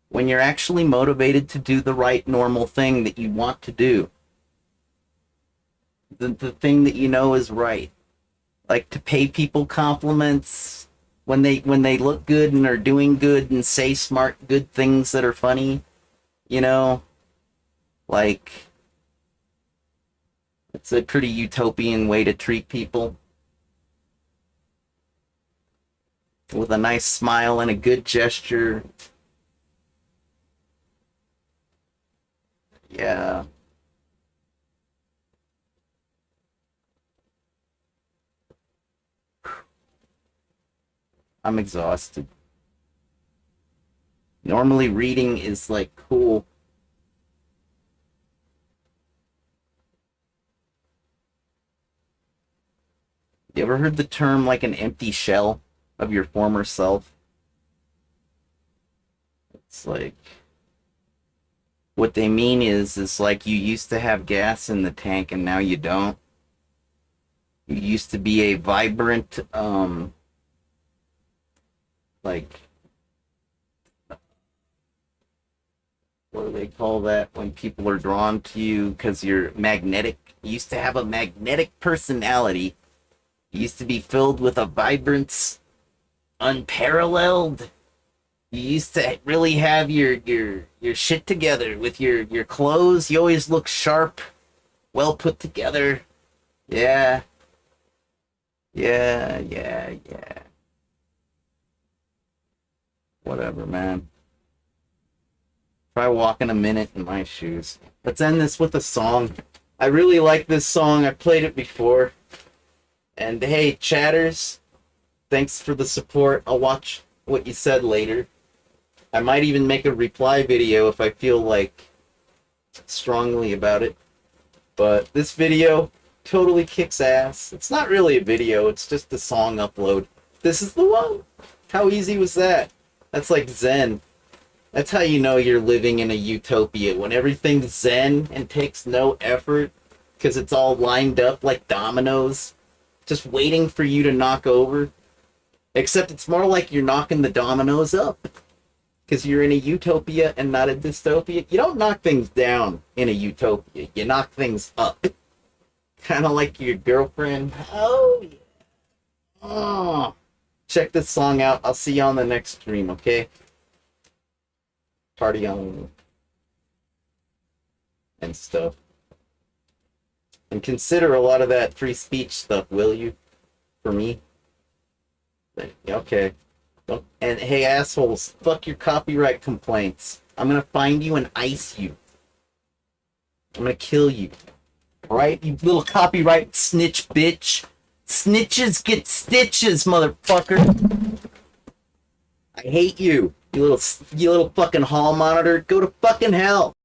When you're actually motivated to do the right normal thing that you want to do. The thing that you know is right. Like to pay people compliments when they look good and are doing good and say smart, good things that are funny. You know? Like, it's a pretty utopian way to treat people. With a nice smile and a good gesture. Yeah. I'm exhausted. Normally reading is like cool. You ever heard the term like an empty shell of your former self? It's like, what they mean is like you used to have gas in the tank and now you don't. You used to be a vibrant, like, what do they call that when people are drawn to you because you're magnetic? You used to have a magnetic personality. You used to be filled with a vibrance unparalleled. You used to really have your shit together with your clothes. You always look sharp, well put together. Yeah. Yeah. Whatever, man. Try walking a minute in my shoes. Let's end this with a song. I really like this song. I played it before. And hey, chatters, thanks for the support. I'll watch what you said later. I might even make a reply video if I feel like strongly about it. But this video totally kicks ass. It's not really a video, it's just a song upload. This is the one. How easy was that? That's like Zen. That's how you know you're living in a utopia. When everything's Zen and takes no effort because it's all lined up like dominoes, just waiting for you to knock over. Except it's more like you're knocking the dominoes up. Because you're in a utopia and not a dystopia. You don't knock things down in a utopia. You knock things up. Kind of like your girlfriend. Oh, yeah. Oh. Check this song out. I'll see you on the next stream, okay? Party on. And stuff. And consider a lot of that free speech stuff, will you? For me? Okay. And hey, assholes, fuck your copyright complaints. I'm gonna find you and ice you. I'm gonna kill you. Alright, you little copyright snitch bitch. Snitches get stitches, motherfucker. I hate you. You little fucking hall monitor. Go to fucking hell.